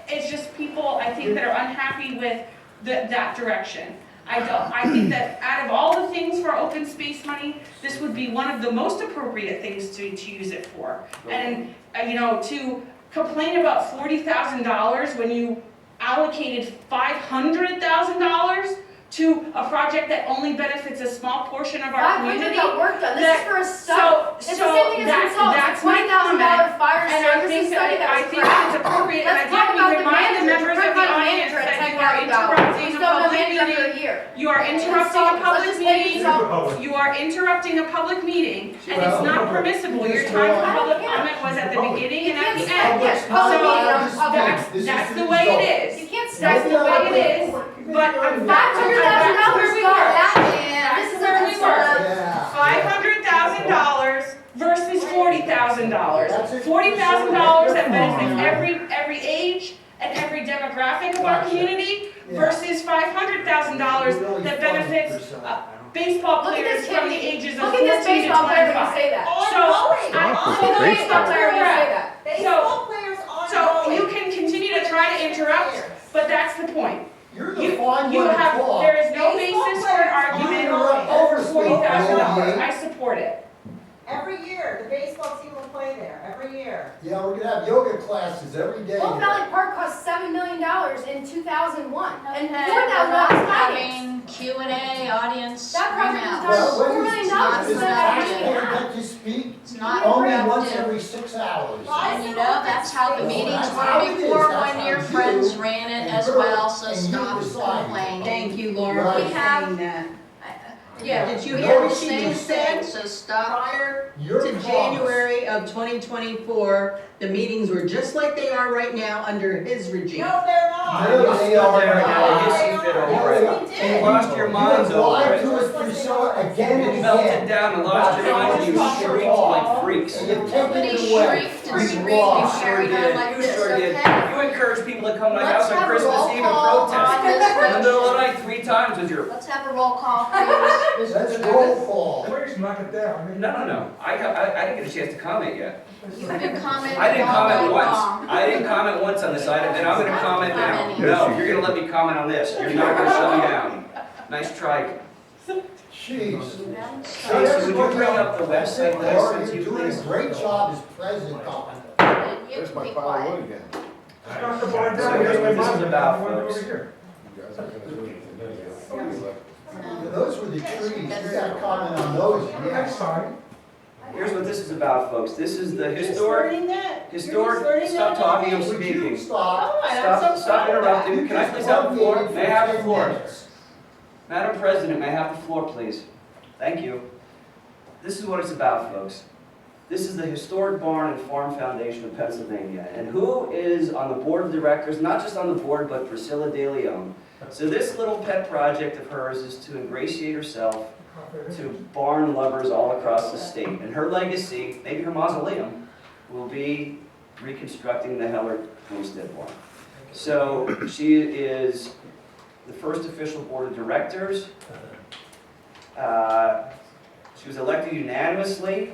it's just people, I think, that are unhappy with that direction. I think that out of all the things for open space money, this would be one of the most appropriate things to use it for. And, to complain about $40,000 when you allocated $500,000 to a project that only benefits a small portion of our community. 500 got work done. This is for a study. It's the same thing as results. That's my $20,000 comment. fire And I services think study that that was it's crap. appropriate, and Let's I talk think about we the remind the manager. members of the We're audience manager at that you are $10,000. interrupting We a still have a public manager for a meeting. year. You are interrupting a Let's public just make meeting. results. You are interrupting a public meeting, and it's not permissible. Your time for public comment was at the beginning and at the end. Yes, public meeting on public. That's the way it is. You can't That's stop the way it is, but $500,000 start. This is where we were. $500,000 versus $40,000. $40,000 that benefits every age and every demographic of our community versus $500,000 that benefits baseball Look at players this from kid. the ages of Look 14 at to this 25. baseball player when you say that. So, Look at the baseball player when you say that. So you can continue to try to interrupt, but that's the point. You're the one You who have, talk. there is no basis for an argument over $40,000. I support it. Every year, the baseball team will play there, every year. Yeah, we're gonna have yoga classes every day. Oak Valley Park cost $7 million in 2001, and $4,000 Having Q&A, audience, That project remarks. was Well, $4 million. It's Does the not taxpayer productive. get to speak? It's not Only once productive. every 6 hours. And you know, that's how the meetings That's how were it is. before That's when your how friends you ran it and as her well, so and you stop decide. complaining. Thank you, Laura, Right. for saying that. Yeah, Did you we hear what she understand, just said? So stop. Prior Your to promise. January of 2024, the meetings were just like they are right now under his regime. No, they're not. No, they are There not. now, you see fit over it. You lost your minds You over lied it. to us, Priscilla, again and You melted again. down and lost your minds and you shrieked like freaks. And you've taken Nobody it away. shrieked and We've screamed lost. and carried on like You this, sure did. okay? You encouraged people to come to my Let's house on have a Christmas roll Eve and call protest. on this In the middle of the motion. night 3 times with your, Let's have a roll call, please. Let's roll call. Please knock it down. no. I didn't get a chance to comment yet. You've been commenting I didn't all comment night once. long. I didn't comment once on this item, and I'm gonna comment now. No, you're gonna let me comment on this. You're not gonna shut me down. Nice try. Jeez. Stacy, would you bring up the website Laura, list, you're you doing a please? great job as president. There's my pile of wood again. Knock the bar So down. here's what this is about, One over folks. here. Those were the trees. You gotta comment on those. Next time. Here's what this is about, folks. This is the historic, stop talking, I'm Would you speaking. stop? Stop interrupting. Can I please have the floor? May I have the 10 floor? minutes. Madam President, may I have the floor, please? Thank you. This is what it's about, folks. This is the Historic Barn and Farm Foundation of Pennsylvania. And who is on the board of directors, not just on the board, but Priscilla De Leon. So this little pet project of hers is to ingratiate herself to barn lovers all across the state. And her legacy, maybe her mausoleum, will be reconstructing the Heller Homestead barn. So she is the first official board of directors. She was elected unanimously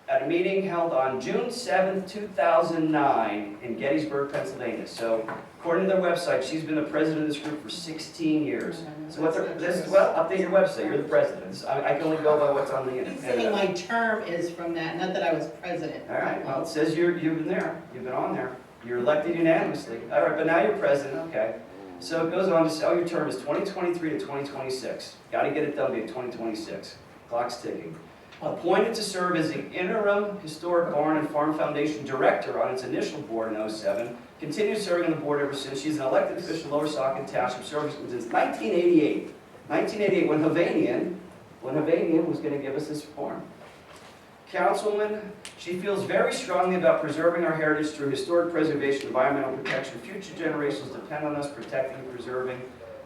at a meeting held on June 7th, 2009 in Gettysburg, Pennsylvania. So according to their website, she's been the president of this group for 16 years. So what's well, update your website, you're the president. I can only go by what's on the internet. He's saying my term is from that, not that I was president. All right, well, it says you've been there, you've been on there. You're elected unanimously. All right, but now you're president, okay. So it goes on to say, oh, your term is 2023 to 2026. Got to get it done by 2026. Clock's ticking. Appointed to serve as the interim Historic Barn and Farm Foundation Director on its initial board in 07. Continued serving on the board ever since. She's an elected official in Lower Saucon Township, serving since 1988. 1988, when Havanian was going to give us this farm. Councilman, she feels very strongly about preserving our heritage through historic preservation, environmental protection. Future generations depend on us protecting and preserving,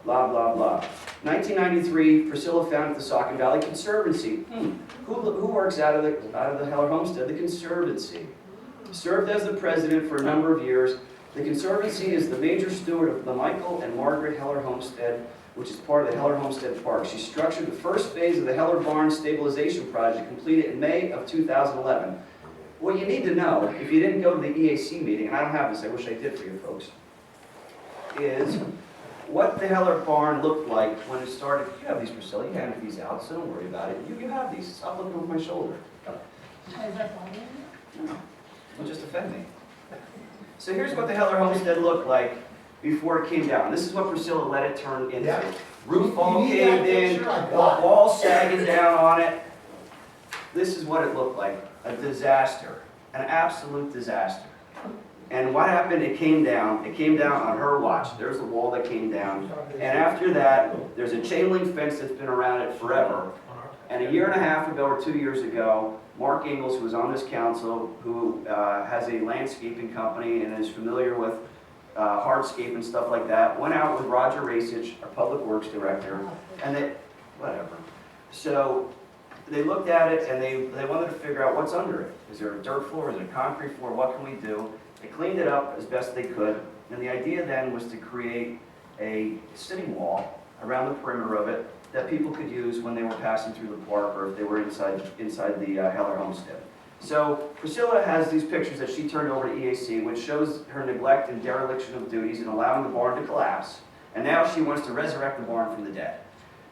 blah, blah, blah. 1993, Priscilla founded the Saucon Valley Conservancy. Who works out of the Heller Homestead? The Conservancy. Served as the president for a number of years. The Conservancy is the major steward of the Michael and Margaret Heller Homestead, which is part of the Heller Homestead Park. She structured the first phase of the Heller Barn Stabilization Project, completed in May of 2011. What you need to know, if you didn't go to the EAC meeting, and I don't have this, I wish I did for you folks, is what the Heller Barn looked like when it started. You have these, Priscilla, you handed these out, so don't worry about it. You have these. Stop looking over my shoulder. No, don't just offend me. So here's what the Heller Homestead looked like before it came down. This is what Priscilla let it turn into. Yeah. Roof all caved in, wall sagging down on it. This is what it looked like. A disaster. An absolute disaster. And what happened? It came down. It came down on her watch. There's the wall that came down. And after that, there's a chain link fence that's been around it forever. And a year and a half ago or 2 years ago, Mark Ingalls, who was on this council, who has a landscaping company and is familiar with hardscape and stuff like that, went out with Roger Rasich, our public works director, and whatever. So they looked at it and they wanted to figure out what's under it. Is there a dirt floor? Is it a concrete floor? What can we do? They cleaned it up as best they could. And the idea then was to create a sitting wall around the perimeter of it that people could use when they were passing through the park or if they were inside the Heller Homestead. So Priscilla has these pictures that she turned over to EAC, which shows her neglect and dereliction of duties in allowing the barn to collapse. And now she wants to resurrect the barn from the dead.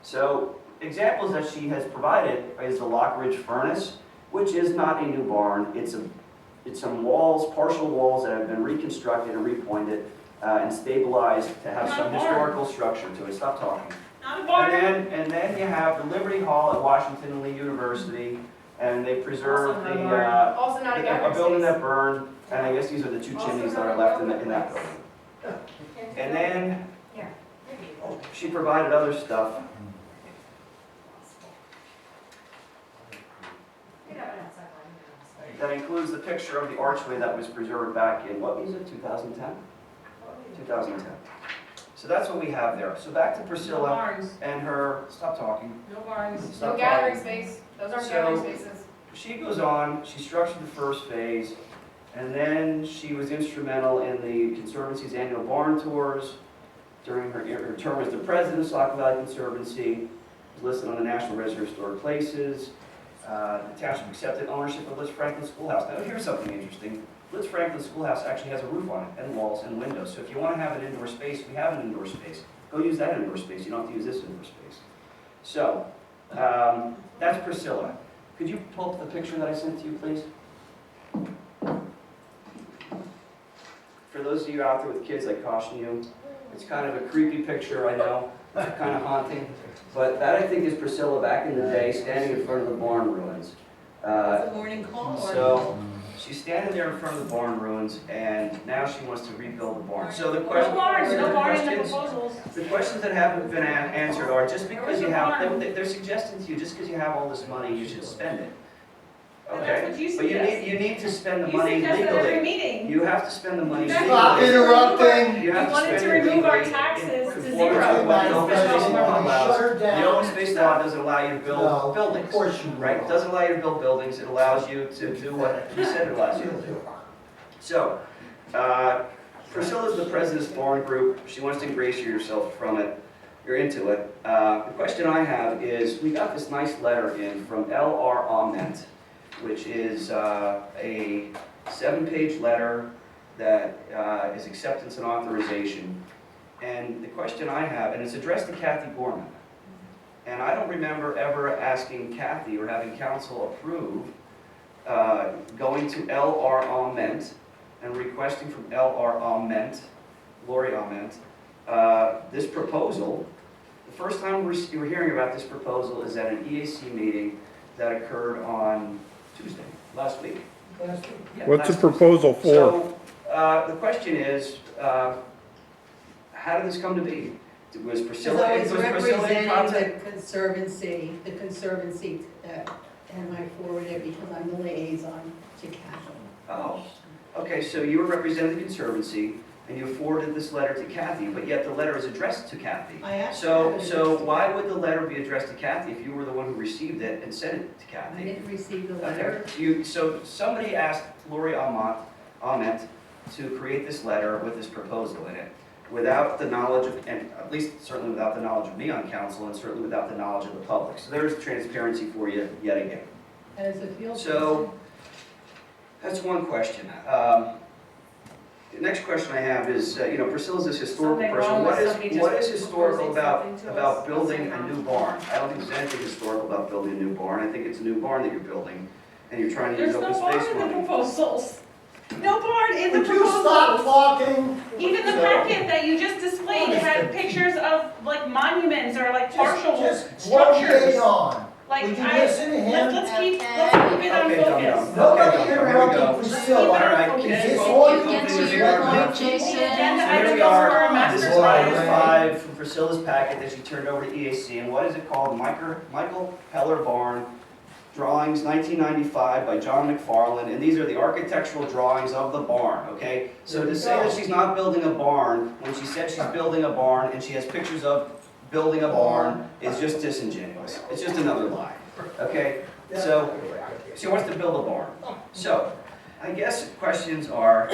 So examples that she has provided is the Lockridge furnace, which is not a new barn. It's some walls, partial walls that have been reconstructed and repointed and stabilized to have some historical structure to it. Stop talking. Not a barn. And then you have the Liberty Hall at Washington and Lee University, and they preserved a building that burned, and I guess these are the two chimneys that are left in that building. And then she provided other stuff. That includes the picture of the archway that was preserved back in, what was it, 2010? 2010. So that's what we have there. So back to Priscilla No barns. and her, stop talking. No barns. Stop No gathering talking. space. Those aren't So, gathering spaces. She goes on, she structured the first phase, and then she was instrumental in the Conservancy's annual barn tours. During her term as the president of Saucon Valley Conservancy, was listed on the National Register of Historic Places. The township accepted ownership of Liz Franklin Schoolhouse. Now here's something interesting. Liz Franklin Schoolhouse actually has a roof on it, and walls and windows. So if you want to have an indoor space, we have an indoor space. Go use that indoor space. You don't have to use this indoor space. So that's Priscilla. Could you pull up the picture that I sent to you, please? For those of you out there with kids, I caution you. It's kind of a creepy picture, I know. It's kind of haunting. But that, I think, is Priscilla back in the day, standing in front of the barn ruins. It's a morning call. So she's standing there in front of the barn ruins, and now she wants to rebuild the barn. So the question, No barns, no barn in the proposals. the questions that haven't been answered are, just because you have, they're suggesting to you, just because you have all this money, you should spend it. That's what you Okay, but suggest. you need to spend the You money suggest that every legally. meeting. You have to spend the money legally. Stop interrupting. You have We wanted to spend it remove our legally taxes in to conformance zero. with what the open space law allows. Shut her down. The open space law doesn't allow you to build No, buildings. of course you Right? It won't. doesn't allow you to build buildings. It allows you to do what you said it allows you to do. So, Priscilla's the president's barn group. She wants to ingratiate herself from it. You're into it. The question I have is, we got this nice letter in from L.R. Ament, which is a 7-page letter that is acceptance and authorization. And the question I have, and it's addressed to Kathy Gorman, and I don't remember ever asking Kathy or having council approve going to L.R. Ament and requesting from Lori Ament, this proposal. The first time we're hearing about this proposal is at an EAC meeting that occurred on Tuesday, last week. Yeah, What's the last proposal Tuesday. for? So, the question is, how did this come to be? Was Priscilla, Because I was representing contact? the conservancy, and I forwarded it because I'm the liaison to Canon. Oh, okay, so you were representing the Conservancy, and you forwarded this letter to Kathy, but yet the letter is addressed to Kathy. I asked So, her to so address it. why would the letter be addressed to Kathy if you were the one who received it and sent it to I Kathy? didn't receive the Okay, letter. so somebody asked Lori Ament to create this letter with this proposal in it, without the knowledge of, and at least certainly without the knowledge of me on council, and certainly without the knowledge of the public. So there's transparency for you yet again. As a field So, that's one question. The next question I have is, Priscilla's this historical Something person. wrong with What somebody is just historical proposing something to about us? building a new barn? I don't think there's anything historical about building a new barn. I think it's a new barn that you're building, and you're trying to use There's no open barn space in the money. proposals. No barn in the Would you stop proposals. talking? Even the packet that you just displayed had pictures of like monuments or like partial Just one structures. day on. Like, Would you I, listen to him? let's keep it on Okay, focus. Nobody Okay, here we interrupted go. Priscilla. All right, Can Is keep this going, all keep you going, can keep do? going. Point, The Jason. agenda So here item we goes are. for our master This is plan. item 5 from Priscilla's packet that she turned over to EAC, and what is it called? Michael Peller Barn, drawings 1995 by John McFarland, and these are the architectural drawings of the barn, okay? So to say that she's not building a barn, when she said she's building a barn, and she has pictures of building a barn, is just disingenuous. It's just another lie, okay? So, she wants to build a barn. So, I guess questions are,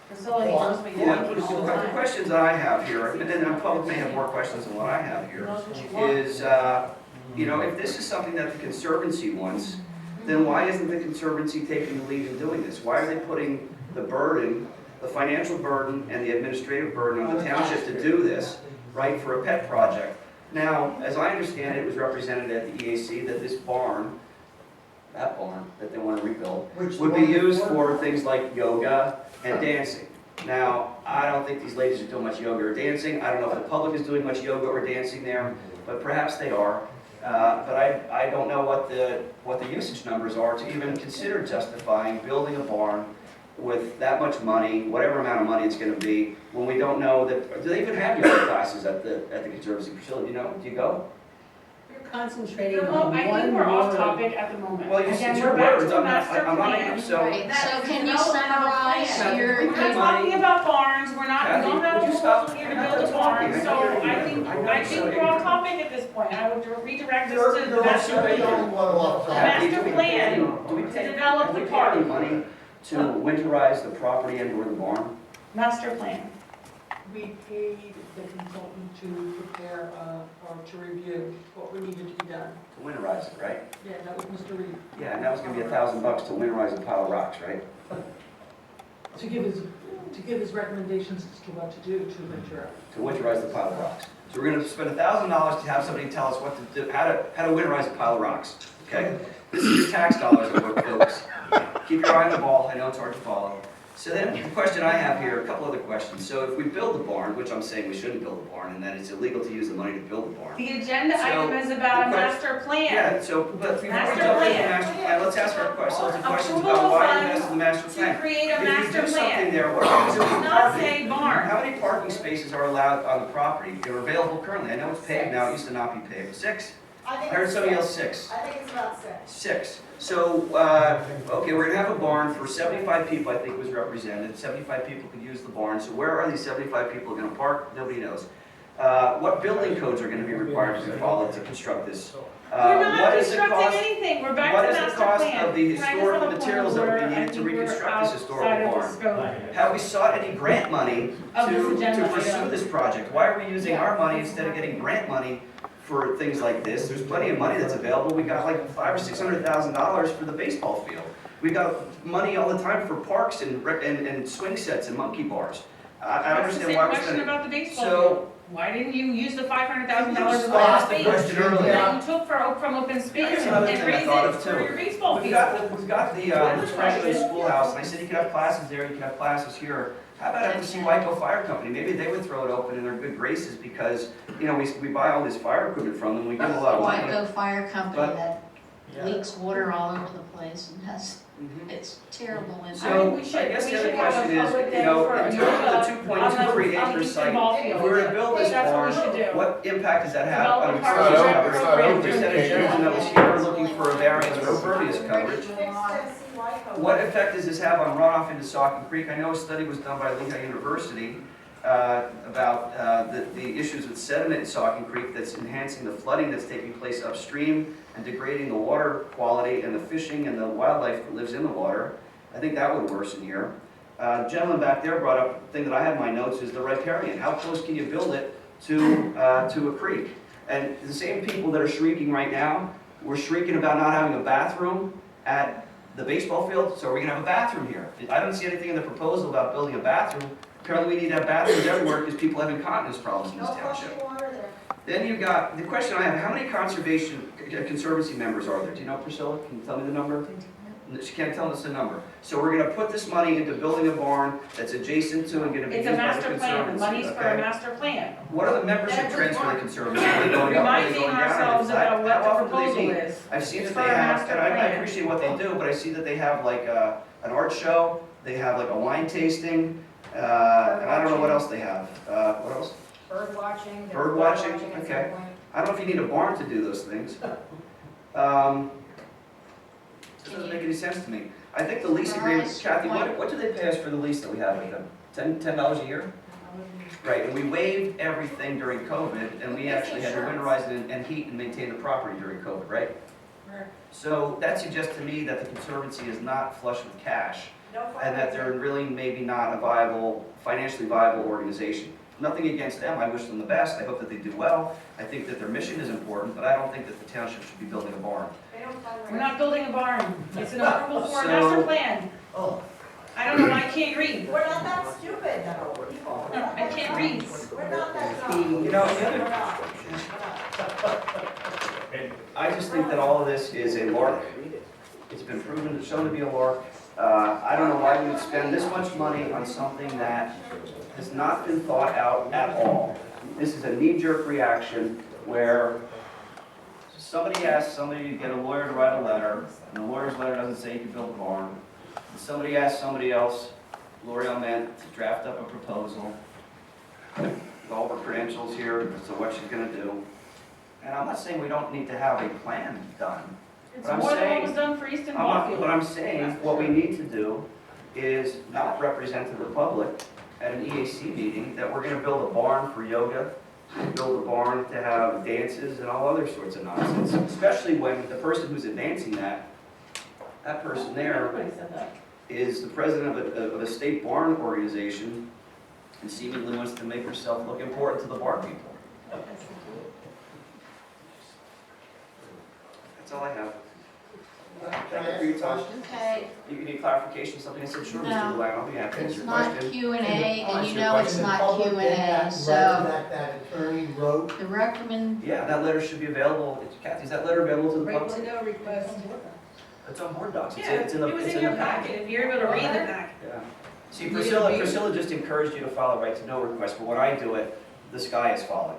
Priscilla ignores me yeah, talking all the the time. questions that I have here, and then the public may have more questions than what I have here, is, if this is something that the Conservancy wants, then why isn't the Conservancy taking the lead in doing this? Why are they putting the burden, the financial burden and the administrative burden on the township to do this, right, for a pet project? Now, as I understand it, it was represented at the EAC that this barn, that barn that they want to rebuild, would be used for things like yoga and dancing. Now, I don't think these ladies are doing much yoga or dancing. I don't know if the public is doing much yoga or dancing there, but perhaps they are. But I don't know what the usage numbers are to even consider justifying building a barn with that much money, whatever amount of money it's going to be, when we don't know that. Do they even have yoga classes at the Conservancy facility? Do you go? You're concentrating on I one think we're off word. topic at the moment. Well, it's Again, your we're back words. to I'm not. master I'm not. plan. So. Right, so can you Development of a summarize plan. your? We're not talking about barns, we're not, we don't have a Would you stop? proposal here to build a barn, so I think we're off topic at this point. I would redirect this to the master plan. Master plan to develop the Have we park. paid any money to winterize the property and or the barn? Master plan. We paid the consultant to prepare, or to review what we needed to be done. To winterize it, right? Yeah, that was Mr. Reed. Yeah, and that was gonna be $1,000 to winterize a pile of rocks, right? To give his recommendations as to what to do to winter out. To winterize the pile of rocks. So we're gonna spend $1,000 to have somebody tell us what to do, how to winterize a pile of rocks, okay? This is your tax dollars at work, folks. Keep your eye on the ball, I know it's hard to follow. So then, the question I have here, a couple other questions. So if we build a barn, which I'm saying we shouldn't build a barn, and that it's illegal to use the money to build a barn. The agenda So, item is about a the master plan. Yeah, so, but before we Master jump into the plan. master plan, let's ask ourselves some questions Approval about of why funds invest in the master plan. To create a If you master do something plan. there, what are you doing? Does not say barn. How many parking spaces are allowed on the property? They're available currently. I know it's paved now, it used to not be paved. 6? I heard somebody else 6. I think it's about 6. 6. So, okay, we're gonna have a barn for 75 people, I think was represented. 75 people could use the barn. So where are these 75 people gonna park? Nobody knows. What building codes are gonna be required to be followed to construct this? We're not What is the constructing cost? anything, we're back What to is the master cost plan. of the Can I just historical have a materials that would be point needed where to I think we're reconstruct this historical outside of barn? the scope? Have we sought any grant money Of this to agenda pursue item. this project? Why are we using our money instead of getting grant money for things like this? There's plenty of money that's available. We got like $500,000 or $600,000 for the baseball field. We got money all the time for parks and swing sets and monkey bars. I don't understand why we're That's the same question spending. about the baseball So- field. Why didn't you use the $500,000 of I asked open the space question earlier. that you took from open space Here's and another thing I raise thought it of for too. your baseball ball We've field. got the Frackville schoolhouse, and I said you could have classes there, you could have classes here. How about at the Seawico Fire Company? Maybe they would throw it open in their good graces because, you know, we buy all this fire equipment from them, we give them a lot of money. Waco Fire Company But- that leaks water all over the place and has, Mhm. it's terrible. And So, I guess the other question is, you know, in terms of the 2.23 acre site, if we were to build this barn, what impact does that have on impervious coverage? We said a gentleman that was here looking for a variance for impervious coverage. What effect does this have on runoff into Saucon Creek? I know a study was done by Lehigh University about the issues with sediment in Saucon Creek that's enhancing the flooding that's taking place upstream and degrading the water quality and the fishing and the wildlife that lives in the water. I think that would worsen here. Gentleman back there brought up a thing that I had in my notes is the riparian. How close can you build it to a creek? And the same people that are shrieking right now, were shrieking about not having a bathroom at the baseball field, so are we gonna have a bathroom here? I don't see anything in the proposal about building a bathroom. Apparently we need to have bathrooms everywhere because people have incontinence problems in this township. Then you've got, the question I have, how many conservancy members are there? Do you know, Priscilla? Can you tell me the number? She can't tell us the number. So we're gonna put this money into building a barn that's adjacent to and gonna be It's used a by the master conservancy. plan, the money's for a Okay? master plan. What are the membership trends for the conservancy? Are they going up? Are they Reminding going down? ourselves about what How the often do they proposal meet? is. I've seen It's that for they a have, master and I plan. appreciate what they do, but I see that they have like an art show, they have like a wine tasting, and I don't know what else they have. What else? Bird watching. Bird watching, okay. I don't know if you need a barn to do those things. It doesn't make any sense to me. I think the lease agreement, Kathy, what do they pay us for the lease that we have with them? $10 a year? Right, and we waived everything during COVID, and we actually had to winterize and heat and maintain the property during COVID, right? So that suggests to me that the Conservancy is not flush with cash, and that they're really maybe not a viable, financially viable organization. Nothing against them, I wish them the best, I hope that they do well. I think that their mission is important, but I don't think that the township should be building a barn. We're not building a barn. It's an approval for a So- master plan. I don't know why I can't read. We're not that stupid, though, people. I can't read. We're not that dumb. You know, I just think that all of this is a lark. It's been proven, shown to be a lark. I don't know why we would spend this much money on something that has not been thought out at all. This is a knee-jerk reaction where somebody asks somebody to get a lawyer to write a letter, and the lawyer's letter doesn't say you can build a barn. And somebody asks somebody else, L'Oreal meant, to draft up a proposal with all her credentials here as to what she's going to do. And I'm not saying we don't need to have a plan done. It's But I'm more than what saying- was done for Easton I'm not- Wallfield. But I'm saying what we need to do is not represent to the public at an EAC meeting that we're going to build a barn for yoga, build a barn to have dances and all other sorts of nonsense, especially when the person who's advancing that person there is the president of a state barn organization and seemingly wants to make herself look important to the barn people. That's all I have. Thank you for your time. Okay, You need clarification, something I said, sure, No. Mr. Delang, I'll be happy to answer it's your not question. Q and A, and you your know it's question. not Q and A, so That attorney wrote. the recommend, Yeah, that letter should be available. Kathy, is that letter available to the Right public? to know request. It's on board docs. It's Yeah, it's in the, it was it's in your packet, if you're able to read the packet. Yeah. See, Priscilla just encouraged you to file a right to know request, but when I do it, the sky is falling.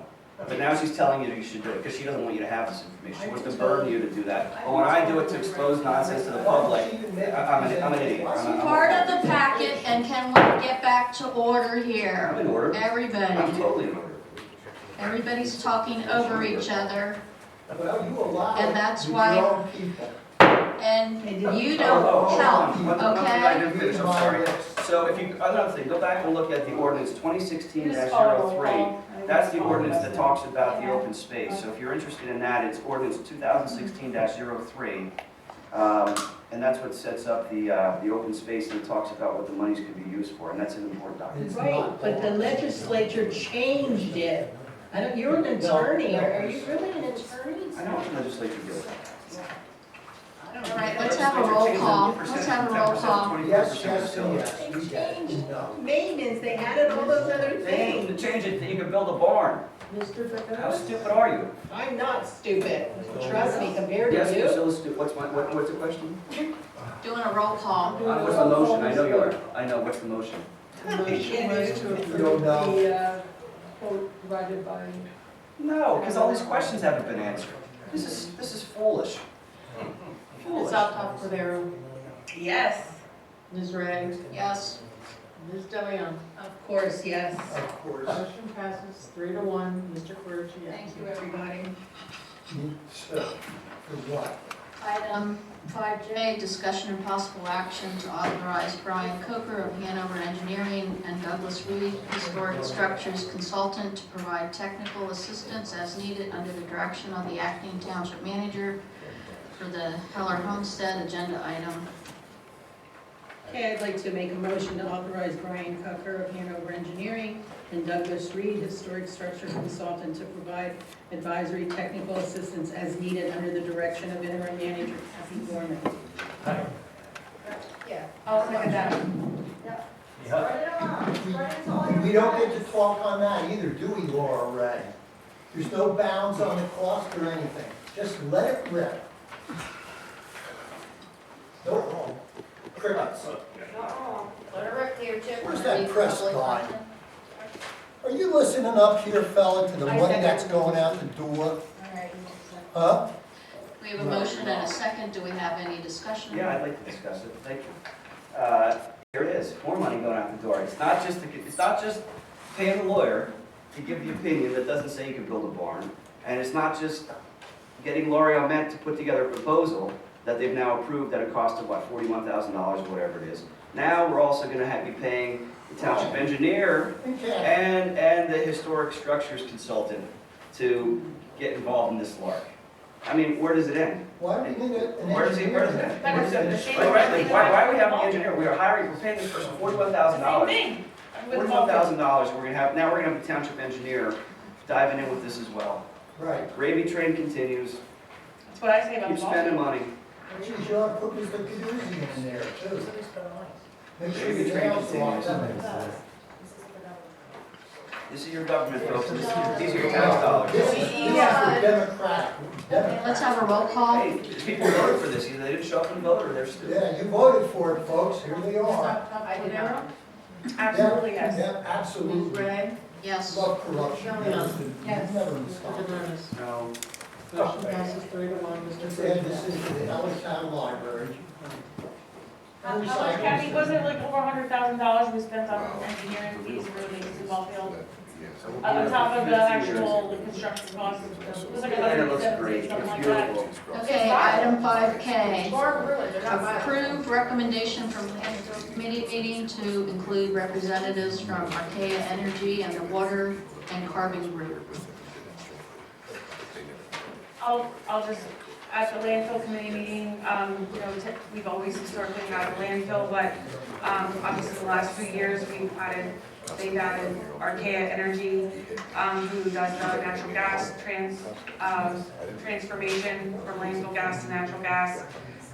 But now she's telling you should do it, because she doesn't want you to have this information. She wants to burden you to do that. But when I do it to expose nonsense to the public, I'm an idiot. part of the packet, and can we get back to order here? I'm in order. Everybody, I'm totally in order. everybody's talking over each other, Well, you allow. And that's your why- own people. and you don't help, I okay? didn't finish, I'm sorry. So if you, another thing, go back and look at the ordinance 2016-03. That's the ordinance that talks about the open space. So if you're interested in that, it's ordinance 2016-03. And that's what sets up the open space and it talks about what the monies can be used for. And that's an important document. Right, but the legislature changed it. I don't, you're an attorney, are you really an attorney? I know what the legislature did. All right, let's have a roll call, let's have a roll call. Yes, yes, and yes. They changed maintenance, they added all those other They things. change it that you can build a barn. Mr. Banonis? How stupid are you? I'm not stupid, trust me, compared to Yes, you. you're so stupid. What's the question? Doing a roll call. What's the motion? I know you are. I know, what's the motion? The motion was to approve don't know. the quote provided by. No, because all these questions haven't been answered. This is foolish. Ms. Foolish. Altough Cordero, Yes. Ms. Ray, Yes. Ms. DeLeon. Of course, yes. Of course. Motion passes 3-1. Mr. Carocci, yes. Thank you, everybody. So, for what? Item 5J, discussion and possible action to authorize Brian Coker of Hanover Engineering and Douglas Reed, Historic Structures Consultant, to provide technical assistance as needed under the direction of the acting township manager for the Heller Homestead agenda item. Okay, I'd like to make a motion to authorize Brian Coker of Hanover Engineering and Douglas Reed, Historic Structure Consultant, to provide advisory technical assistance as needed under the direction of interim manager Kathy Gorman. Yeah. I'll second that. We don't get to talk on that either, do we, Laura Ray? There's no bounds on the cost or anything. Just let it rip. No crickets. Let her rip here, Chip. Where's that press guy? Are you listening up here, fella, to the money that's going out the door? All right. Huh? We have a motion and a second. Do we have any discussion? Yeah, I'd like to discuss it. Thank you. Here it is, more money going out the door. It's not just paying the lawyer to give the opinion that doesn't say you can build a barn. And it's not just getting L'Oreal to put together a proposal that they've now approved at a cost of, what, $41,000 or whatever it is. Now we're also going to be paying the township engineer and the historic structures consultant to get involved in this lark. I mean, where does it end? Why do we need an Where does it engineer? end? Where does it end? Why are we having an engineer? We are hiring, we're paying this person $41,000. Same thing. $41,000, now we're gonna have a township engineer diving in with this as well. Right. Gravy train continues, That's what I say about keep spending money. Geez, you ought to put Mr. Caduzi in there, too. Make sure Gravy you train announce continues. it. This is your government, folks, these are your tax dollars. This is for Democrat. Let's have a roll call. Hey, people voted for this, either they didn't show up and vote or they're still. Yeah, you voted for it, folks, here they are. I did not. Absolutely, yes. Yeah, Ms. absolutely. Ray, Yes. Love corruption. Yes. Never Mr. stop. Banonis. No. Motion passes 3-1. Mr. And this Carocci. is for the Ellertown Library. How much, Kathy, wasn't it like over $100,000 we spent on engineering fees for the ball field? On top of the actual construction costs, it was like And it looks great, $170, something it's like that. beautiful. Okay, item 5K. Barn ruined, they're not bad. Approve recommendation from committee meeting to include representatives from Archaea Energy and the Water and Carbon Group. I'll just, at the landfill committee meeting, we've always historically had a landfill, but obviously the last few years, they've added Archaea Energy, who does the natural gas transformation from landfill gas to natural gas.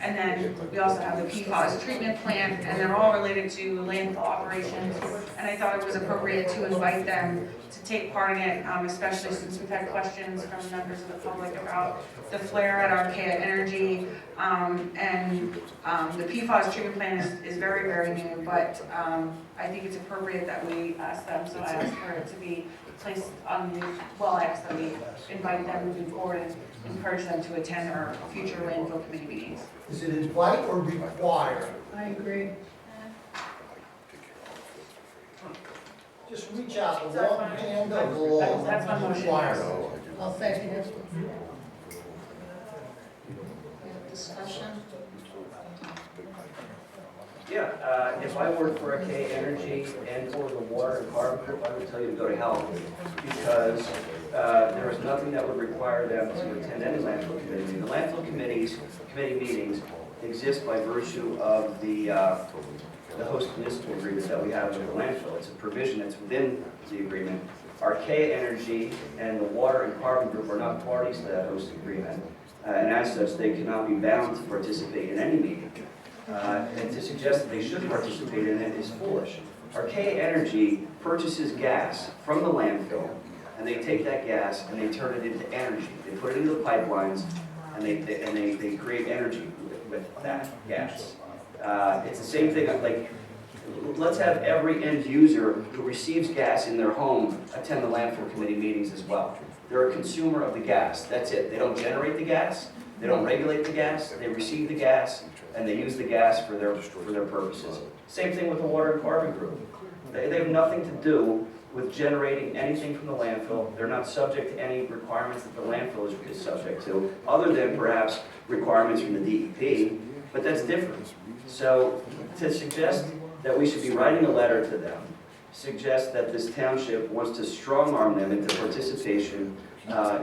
And then we also have the PFAS treatment plant, and they're all related to landfill operations. And I thought it was appropriate to invite them to take part in it, especially since we've had questions from members of the public about the flare at Archaea Energy. The PFAS treatment plant is very, very new, but I think it's appropriate that we ask them. So I asked for it to be placed on the, I asked them to invite them moving forward and encourage them to attend our future landfill committee meetings. Is it invite or require? I agree. Just reach out, the long hand of the law. That's my motion. Require. I'll second it. Discussion? Yeah, if I worked for Archaea Energy and or the Water and Carbon Group, I would tell you to go to hell, because there is nothing that would require them to attend any landfill committee meeting. The landfill committee meetings exist by virtue of the host municipal agreement that we have with the landfill. It's a provision that's within the agreement. Archaea Energy and the Water and Carbon Group are not parties to that host agreement, and as such, they cannot be bound to participate in any meeting. And to suggest that they should participate in it is foolish. Archaea Energy purchases gas from the landfill and they take that gas and they turn it into energy. They put it into the pipelines, and they create energy with that gas. It's the same thing, like, let's have every end user who receives gas in their home attend the landfill committee meetings as well. They're a consumer of the gas, that's it. They don't generate the gas, they don't regulate the gas, they receive the gas, and they use the gas for their purposes. Same thing with the water and carbon group. They have nothing to do with generating anything from the landfill. They're not subject to any requirements that the landfill is subject to, other than perhaps requirements from the DEP, but that's different. So to suggest that we should be writing a letter to them, suggest that this township wants to strong-arm them into participation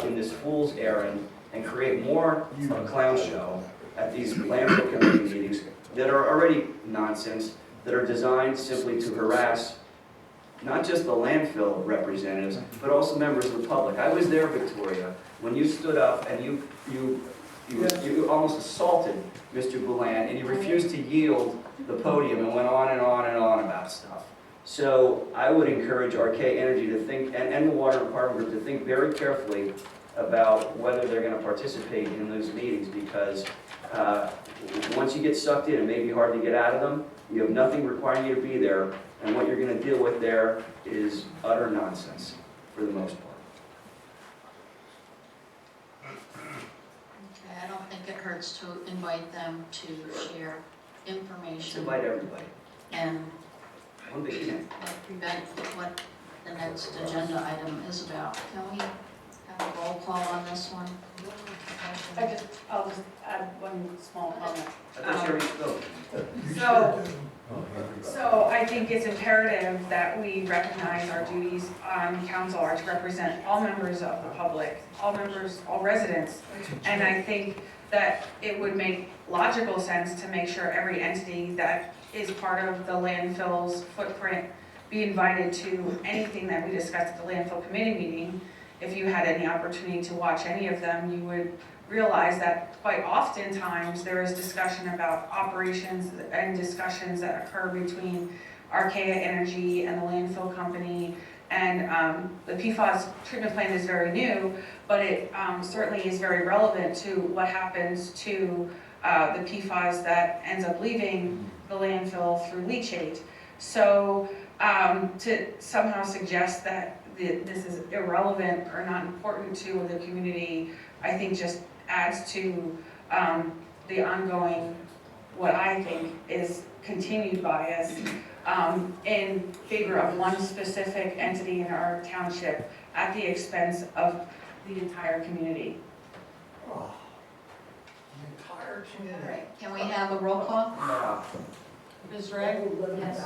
in this fool's errand and create more of a clown show at these landfill committee meetings that are already nonsense, that are designed simply to harass not just the landfill representatives, but also members of the public. I was there, Victoria, when you stood up and you almost assaulted Mr. Boulan, and you refused to yield the podium and went on and on and on about stuff. So I would encourage RK Energy to think, and the Water and Carbon Group, to think very carefully about whether they're going to participate in those meetings, because once you get sucked in, it may be hard to get out of them. You have nothing requiring you to be there, and what you're going to deal with there is utter nonsense for the most part. Okay, I don't think it hurts to invite them to share information. Let's invite everybody. And One big thing. prevent what the next agenda item is about. Can we have a roll call on this one? I'll just add one small comment. I thought you already spoke. So I think it's imperative that we recognize our duties on council are to represent all members of the public, all residents. And I think that it would make logical sense to make sure every entity that is part of the landfill's footprint be invited to anything that we discussed at the landfill committee meeting. If you had any opportunity to watch any of them, you would realize that quite oftentimes there is discussion about operations and discussions that occur between Archaea Energy and the landfill company. And the PFAS treatment plant is very new, but it certainly is very relevant to what happens to the PFAS that ends up leaving the landfill through leachate. So to somehow suggest that this is irrelevant or not important to the community, I think just adds to the ongoing, what I think is continued bias in favor of one specific entity in our township at the expense of the entire community. Oh, the entire community. All right, can we have a roll call? Ms. Ray? Yes.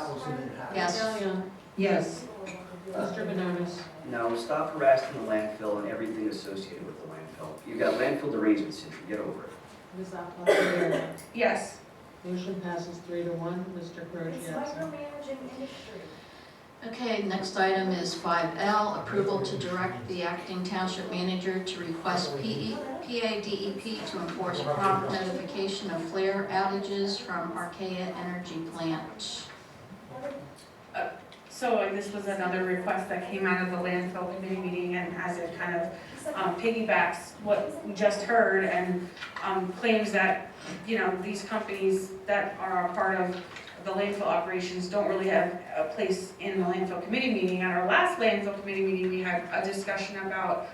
Ms. Albion? Yes. Mr. Banonis? No, stop harassing the landfill and everything associated with the landfill. You've got landfill derangement syndrome, get over it. Ms. Albion? Yes. Motion passes 3-1. Mr. Carocci, It's absent. micromanaging industry. Okay, next item is 5L, approval to direct the acting township manager to request PADEP to enforce prompt notification of flare outages from Archaea Energy Plant. So this was another request that came out of the landfill committee meeting, and as it kind of piggybacks what we just heard, and claims that, you know, these companies that are a part of the landfill operations don't really have a place in the landfill committee meeting. At our last landfill committee meeting, we had a discussion about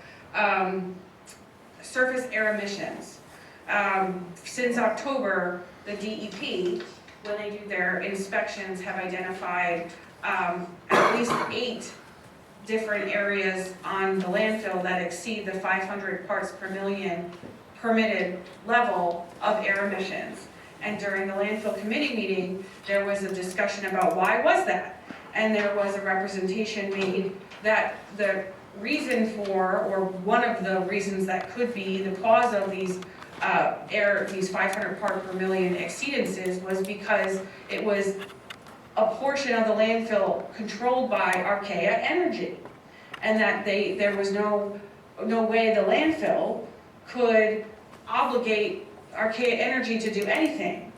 surface air emissions. Since October, the DEP, when they do their inspections, have identified at least 8 different areas on the landfill that exceed the 500 parts per million permitted level of air emissions. And during the landfill committee meeting, there was a discussion about why was that? And there was a representation made that the reason for, or one of the reasons that could be the cause of these these 500 part per million exceedances was because it was a portion of the landfill controlled by Archaea Energy, and that there was no way the landfill could obligate Archaea Energy to do anything.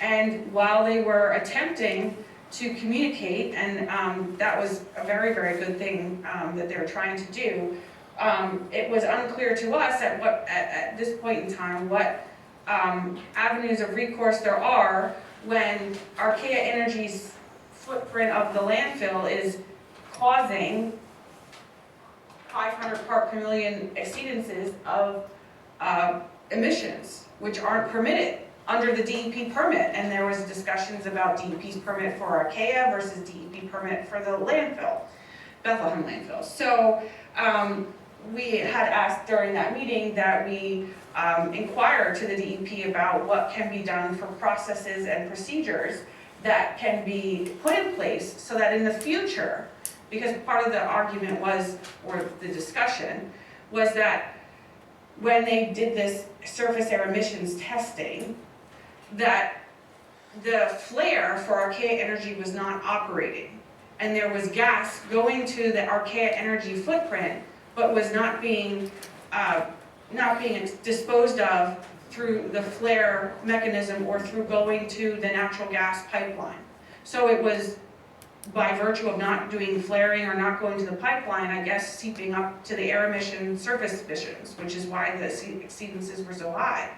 And while they were attempting to communicate, and that was a very, very good thing that they were trying to do. It was unclear to us at this point in time what avenues of recourse there are when Archaea Energy's footprint of the landfill is causing 500 part per million exceedances of emissions, which aren't permitted under the DEP permit. And there was discussions about DEP's permit for Archaea versus DEP permit for the landfill, Bethlehem landfill. So we had asked during that meeting that we inquire to the DEP about what can be done for processes and procedures that can be put in place so that in the future, because part of the argument was, or the discussion, was that when they did this surface air emissions testing, that the flare for Archaea Energy was not operating. And there was gas going to the Archaea Energy footprint, but was not being disposed of through the flare mechanism or through going to the natural gas pipeline. So it was, by virtue of not doing flaring or not going to the pipeline, I guess seeping up to the air emission surface emissions, which is why the exceedances were so high.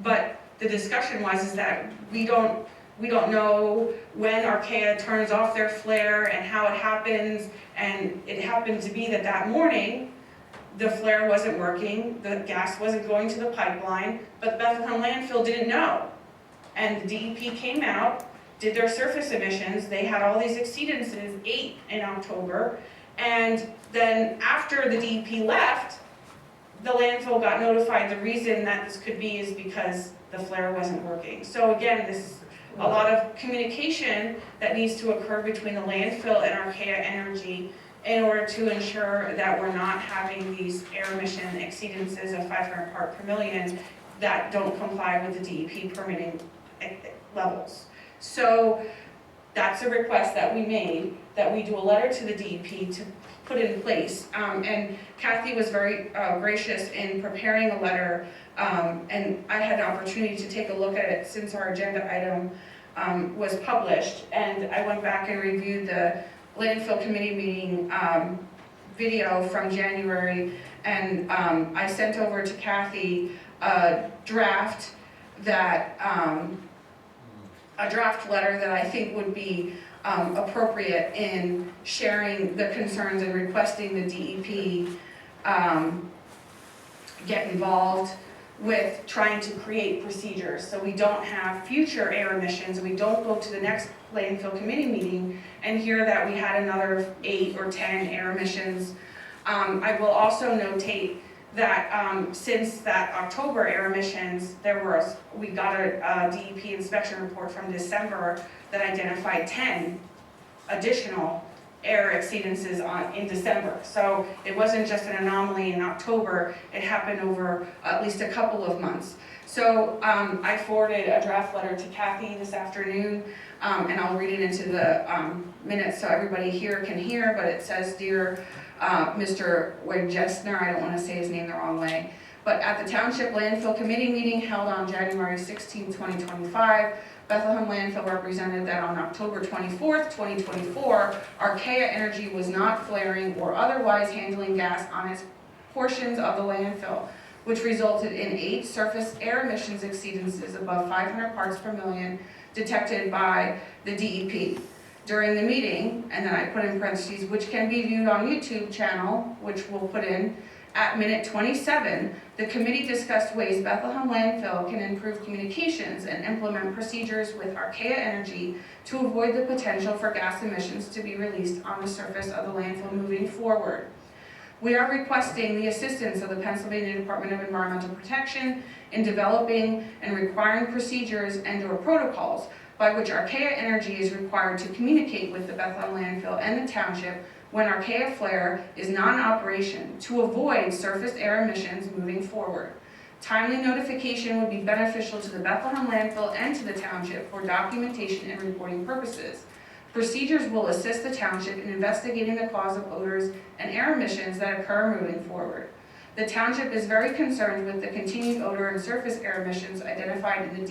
But the discussion was that we don't know when Archaea turns off their flare and how it happens, and it happened to be that morning the flare wasn't working, the gas wasn't going to the pipeline, but the Bethlehem landfill didn't know. And the DEP came out, did their surface emissions, they had all these exceedances, 8 in October, and then after the DEP left, the landfill got notified the reason that this could be is because the flare wasn't working. So again, this is a lot of communication that needs to occur between the landfill and Archaea Energy in order to ensure that we're not having these air emission exceedances of 500 part per million that don't comply with the DEP permitting levels. So that's a request that we made, that we do a letter to the DEP to put in place. And Kathy was very gracious in preparing a letter, and I had an opportunity to take a look at it since our agenda item was published. And I went back and reviewed the landfill committee meeting video from January, and I sent over to Kathy a draft letter that I think would be appropriate in sharing the concerns and requesting the DEP get involved with trying to create procedures so we don't have future air emissions, we don't go to the next landfill committee meeting and hear that we had another 8 or 10 air emissions. I will also notate that since that October air emissions, we got a DEP inspection report from December that identified 10 additional air exceedances in December. So it wasn't just an anomaly in October, it happened over at least a couple of months. So I forwarded a draft letter to Kathy this afternoon, and I'll read it into the minutes so everybody here can hear, but it says, "Dear Mr. Wojcicki," I don't want to say his name the wrong way, but at the Township Landfill Committee meeting held on January 16, 2025, Bethlehem Landfill represented that on October 24th, 2024, Archaea Energy was not flaring or otherwise handling gas on its portions of the landfill, which resulted in 8 surface air emissions exceedances above 500 parts per million detected by the DEP. During the meeting, and then I put in parentheses, which can be viewed on YouTube channel, which we'll put in, at minute 27, the committee discussed ways Bethlehem Landfill can improve communications and implement procedures with Archaea Energy to avoid the potential for gas emissions to be released on the surface of the landfill moving forward. We are requesting the assistance of the Pennsylvania Department of Environmental Protection in developing and requiring procedures and/or protocols by which Archaea Energy is required to communicate with the Bethlehem Landfill and the Township when Archaea flare is not in operation to avoid surface air emissions moving forward. Timely notification would be beneficial to the Bethlehem Landfill and to the Township for documentation and reporting purposes. Procedures will assist the Township in investigating the cause of odors and air emissions that occur moving forward. The township is very concerned with the continued odor and surface air emissions identified in the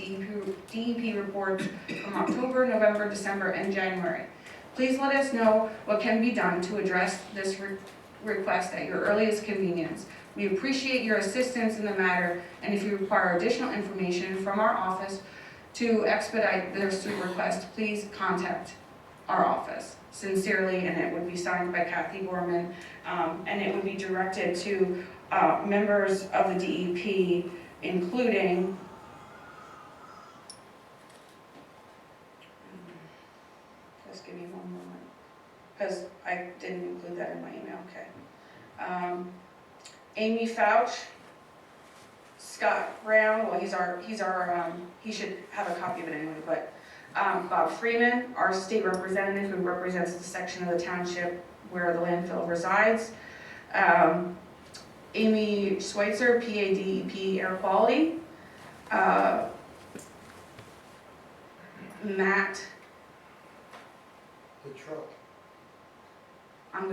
DEP reports from October, November, December, and January. Please let us know what can be done to address this request at your earliest convenience. We appreciate your assistance in the matter, and if you require additional information from our office to expedite this request, please contact our office. Sincerely, and it would be signed by Kathy Gorman, and it would be directed to members of the DEP, including just give me one moment, because I didn't include that in my email. Okay. Amy Fouch, Scott Brown. Well, he should have a copy of it anyway. But Bob Freeman, our state representative who represents the section of the township where the landfill resides. Amy Schweitzer, PADEP Air Quality. Matt. The truck. I'm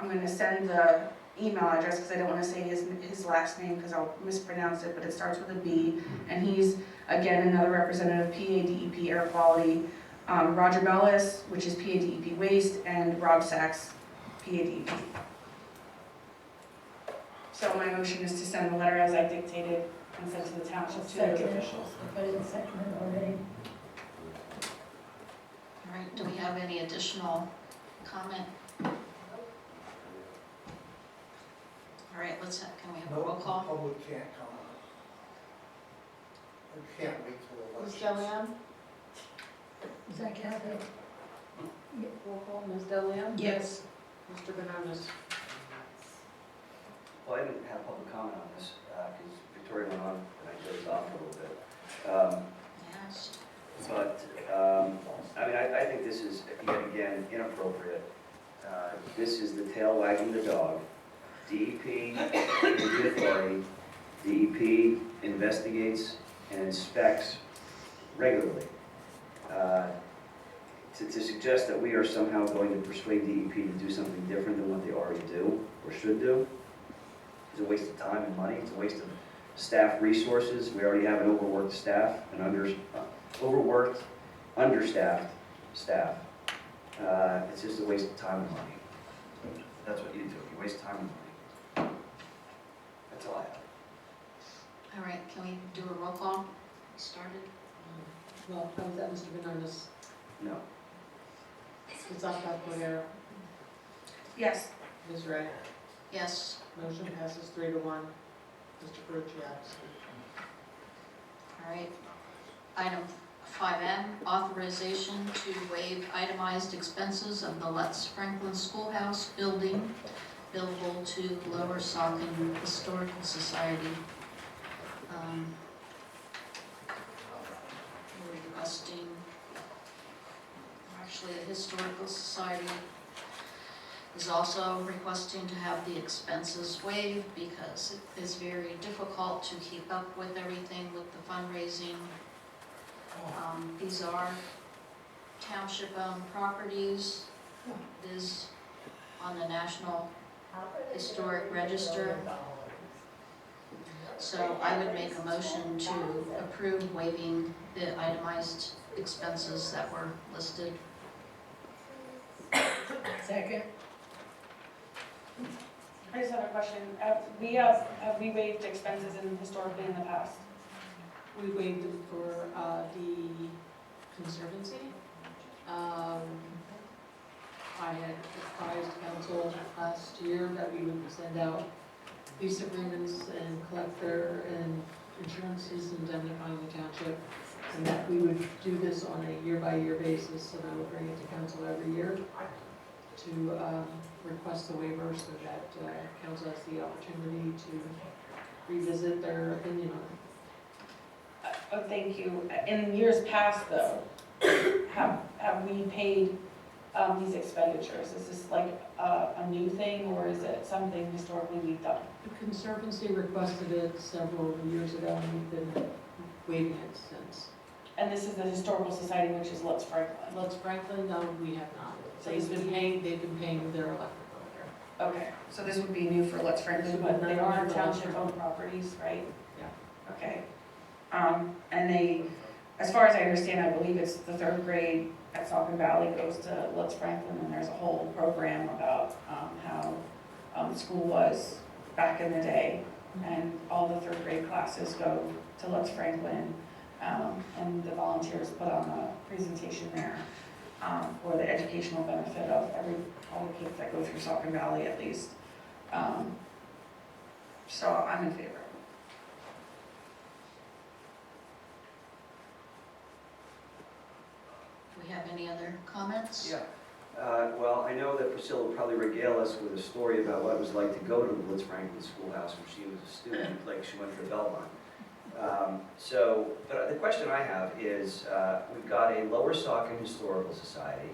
gonna send the email address because I don't want to say his last name because I'll mispronounce it, but it starts with a B, and he's again another representative, PADEP Air Quality. Roger Bellis, which is PADEP Waste, and Rob Sachs, PADEP. So my motion is to send the letter as I dictated and send to the township to those officials. If I didn't second it already. All right, do we have any additional comment? All right, can we have a roll call? Public can't comment. I can't wait till Ms. election. Delian? Is that Kathy? Roll call, Ms. Delian? Yes. Mr. Banonis? Well, I didn't have public comment on this, because Victoria went on, and I dozed off a little bit. Yes. But, I mean, I think this is, yet again, inappropriate. This is the tail wagging the dog. DEP is the authority. DEP investigates and inspects regularly. To suggest that we are somehow going to persuade DEP to do something different than what they already do or should do is a waste of time and money. It's a waste of staff resources. We already have an overworked staff, an overworked, understaffed staff. It's just a waste of time and money. That's what you do. You waste time and money. That's all I have. All right, can we do a roll call? Started? Well, was that Mr. Banonis? No. Ms. Quehanna? Yes. Ms. Ray? Yes. Motion passes 3-1. Mr. Carocci absent. All right. Item 5M, authorization to waive itemized expenses of the Lutz Franklin Schoolhouse building billable to Lower Saucon Historical Society. We're requesting, actually the Historical Society is also requesting to have the expenses waived because it is very difficult to keep up with everything with the fundraising. These are township-owned properties. It is on the National Historic Register. So I would make a motion to approve waiving the itemized expenses that were listed. Second. I just have a question. Have we waived expenses historically in the past? We waived them for the Conservancy. I had advised council last year that we would send out lease agreements and collect their insurances indemnifying the township, and that we would do this on a year-by-year basis, and I would bring it to council every year to request the waiver so that council has the opportunity to revisit their opinion on it. Oh, thank you. In years past, though, have we paid these expenditures? Is this like a new thing, or is it something historically we've done? The Conservancy requested it several years ago, and we've been waiving it since. And this is the Historical Society, which is Lutz Franklin. Lutz Franklin, no, we have not. So they've been paying their electric bill. Okay, so this would be new for Let's Franklin, but they are township-owned properties, right? Yeah. Okay. And they, as far as I understand, I believe it's the 3rd grade at Saucon Valley goes to Let's Franklin, and there's a whole program about how the school was back in the day, and all the 3rd grade classes go to Let's Franklin, and the volunteers put on a presentation there for the educational benefit of all the kids that go through Saucon Valley at least. So I'm in favor. Do we have any other comments? Yeah. Well, I know that Priscilla will probably regale us with a story about what it was like to go to the Blitz Franklin Schoolhouse when she was a student, like she went for Belmont. But the question I have is, we've got a Lower Saucon Historical Society,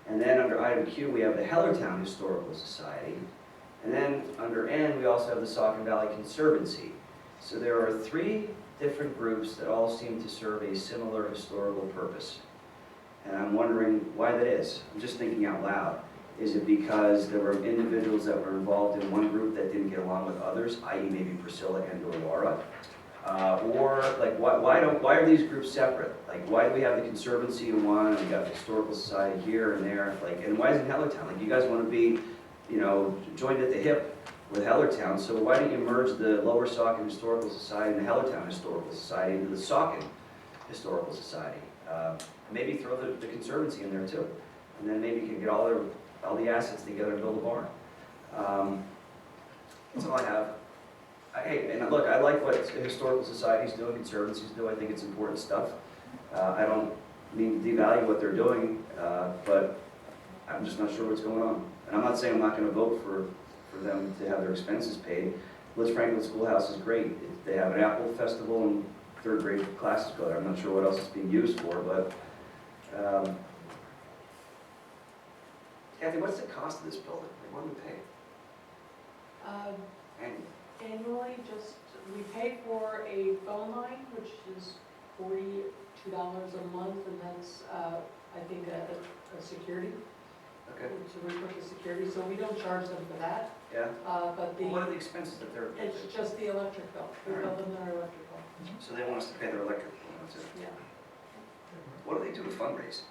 and then under item Q, we have the Hellertown Historical Society, and then under N, we also have the Saucon Valley Conservancy. So there are 3 different groups that all seem to serve a similar historical purpose. And I'm wondering why that is. I'm just thinking out loud. Is it because there were individuals that were involved in one group that didn't get along with others, i.e. maybe Priscilla and or Laura? Or like why are these groups separate? Like why do we have the Conservancy in one and we got the Historical Society here and there? Like, and why isn't Hellertown? Like you guys want to be, you know, joined at the hip with Hellertown, so why don't you merge the Lower Saucon Historical Society and the Hellertown Historical Society into the Saucon Historical Society? Maybe throw the Conservancy in there too, and then maybe you can get all the assets together and build a barn. That's all I have. Hey, and look, I like what historical societies do and conservancies do. I think it's important stuff. I don't mean to devalue what they're doing, but I'm just not sure what's going on. And I'm not saying I'm not going to vote for them to have their expenses paid. Blitz Franklin Schoolhouse is great. They have an apple festival and 3rd grade classes go there. I'm not sure what else it's being used for, but Kathy, what's the cost of this building? Like, what do we pay? Annually, we pay for a phone line, which is $42 a month, and that's, I think, a security. Okay. So we put the security, so we don't charge them for that. Yeah. But what are the expenses that they're? It's just the electric bill. We bill them their electric bill. So they want us to pay their electric bill, that's it? Yeah. What do they do to fundraise?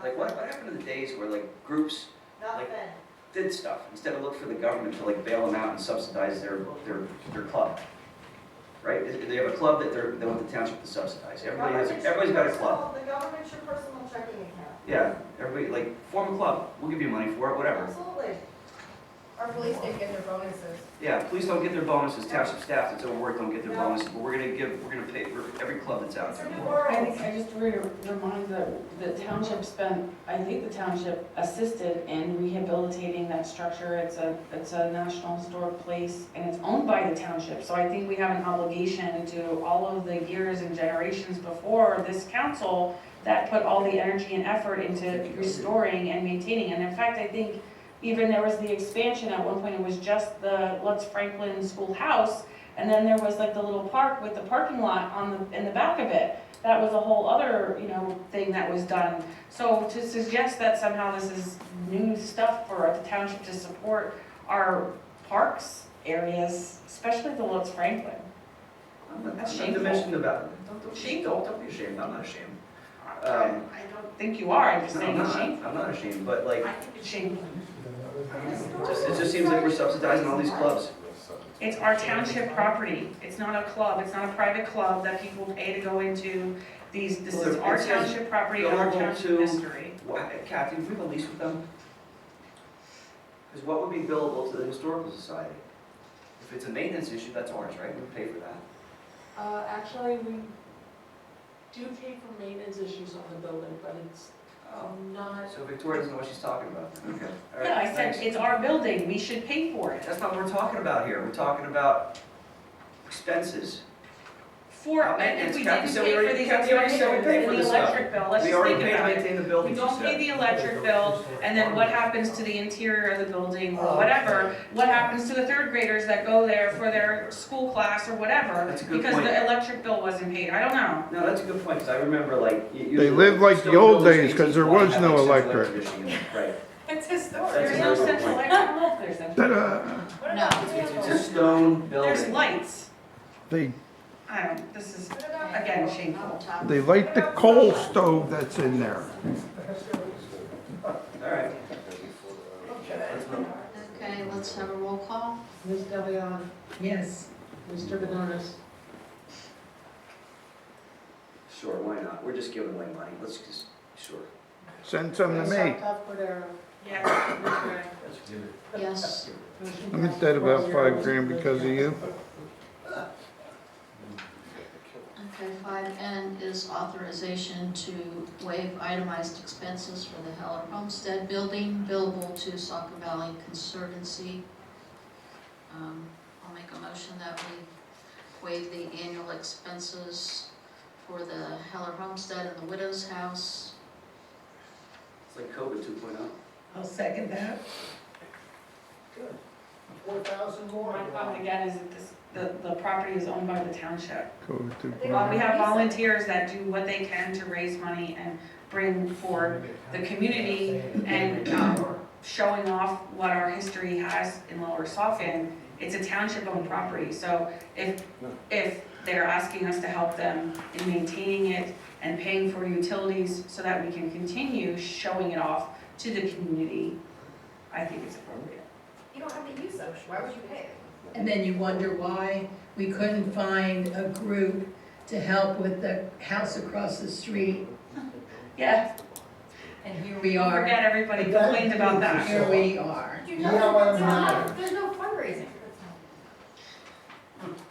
Like what happened to the days where like groups like did stuff instead of look for the government to like bail them out and subsidize their club? Right? They have a club that they want the township to subsidize. Everybody's got a club. The government's your personal checking account. Yeah, everybody like form a club. We'll give you money for it, whatever. Absolutely. Our police didn't get their bonuses. Yeah, police don't get their bonuses. Township staff that's overworked don't get their bonuses. But we're gonna pay for every club that's out there. I just remind the township spent, I think the township assisted in rehabilitating that structure. It's a National Historic Place and it's owned by the township. So I think we have an obligation to all of the years and generations before this council that put all the energy and effort into restoring and maintaining. And in fact, I think even there was the expansion at one point, it was just the Lutz Franklin Schoolhouse, and then there was like the little park with the parking lot in the back of it. That was a whole other, thing that was done. So to suggest that somehow this is new stuff for the township to support our parks areas, especially the Lutz Franklin. That's shameful. Don't be ashamed. I'm not ashamed. I don't think you are. I'm just saying it's shameful. I'm not ashamed, but like, I think it's shameful. it just seems like we're subsidizing all these clubs. It's our township property. It's not a club. It's not a private club that people pay to go into. This is our township property, our township history. Kathy, do we have a lease with them? Because what would be billable to the Historical Society? If it's a maintenance issue, that's ours, right? We pay for that. Actually, we do pay for maintenance issues on the building, but it's not. So Victoria doesn't know what she's talking about. Okay. All right, Yeah, I said thanks. it's our building. We should pay for it. That's not what we're talking about here. We're talking about expenses. And if we didn't Kathy, pay for these expenses in the electric bill, let's We just already think paid to about maintain the it. building. We don't pay the electric bill, and then what happens to the interior of the building or whatever? What happens to the 3rd graders that go there for their school class or whatever? That's a good Because point. the electric bill wasn't paid. I don't know. No, that's a good point, because I remember like. They lived like the old days, because there was no electric. Right. It's historic. That's There's no another central point. light, I don't know if there's central. Ta-da! What about It's a stone There's building. lights. They, This is, again, shameful. they light the coal stove that's in there. All right. Let's vote. Okay, let's have a roll call. Ms. Delion, Yes. Mr. Banonis, Sure, why not? We're just giving away money. Let's just, sure. Send some to Ms. me. Cordero, Yes, Ms. Ray. Yes. I'm in debt about $5,000 because of you. Okay, 5N is authorization to waive itemized expenses for the Heller Homestead Building billable to Saucon Valley Conservancy. I'll make a motion that we waive the annual expenses for the Heller Homestead and the Widow's House. It's like COVID 2.0. I'll second that. 4,000 more. My comment again is that the property is owned by the township. Go to. We have volunteers that do what they can to raise money and bring forward the community and showing off what our history has in Lower Saucon. It's a township-owned property, so if they're asking us to help them in maintaining it and paying for utilities so that we can continue showing it off to the community, I think it's appropriate. You don't have to use those, why would you pay it? And then you wonder why we couldn't find a group to help with the house across the street. Yeah. And here we are. Forget everybody complained about that. Here we are. You know, there's no fundraising.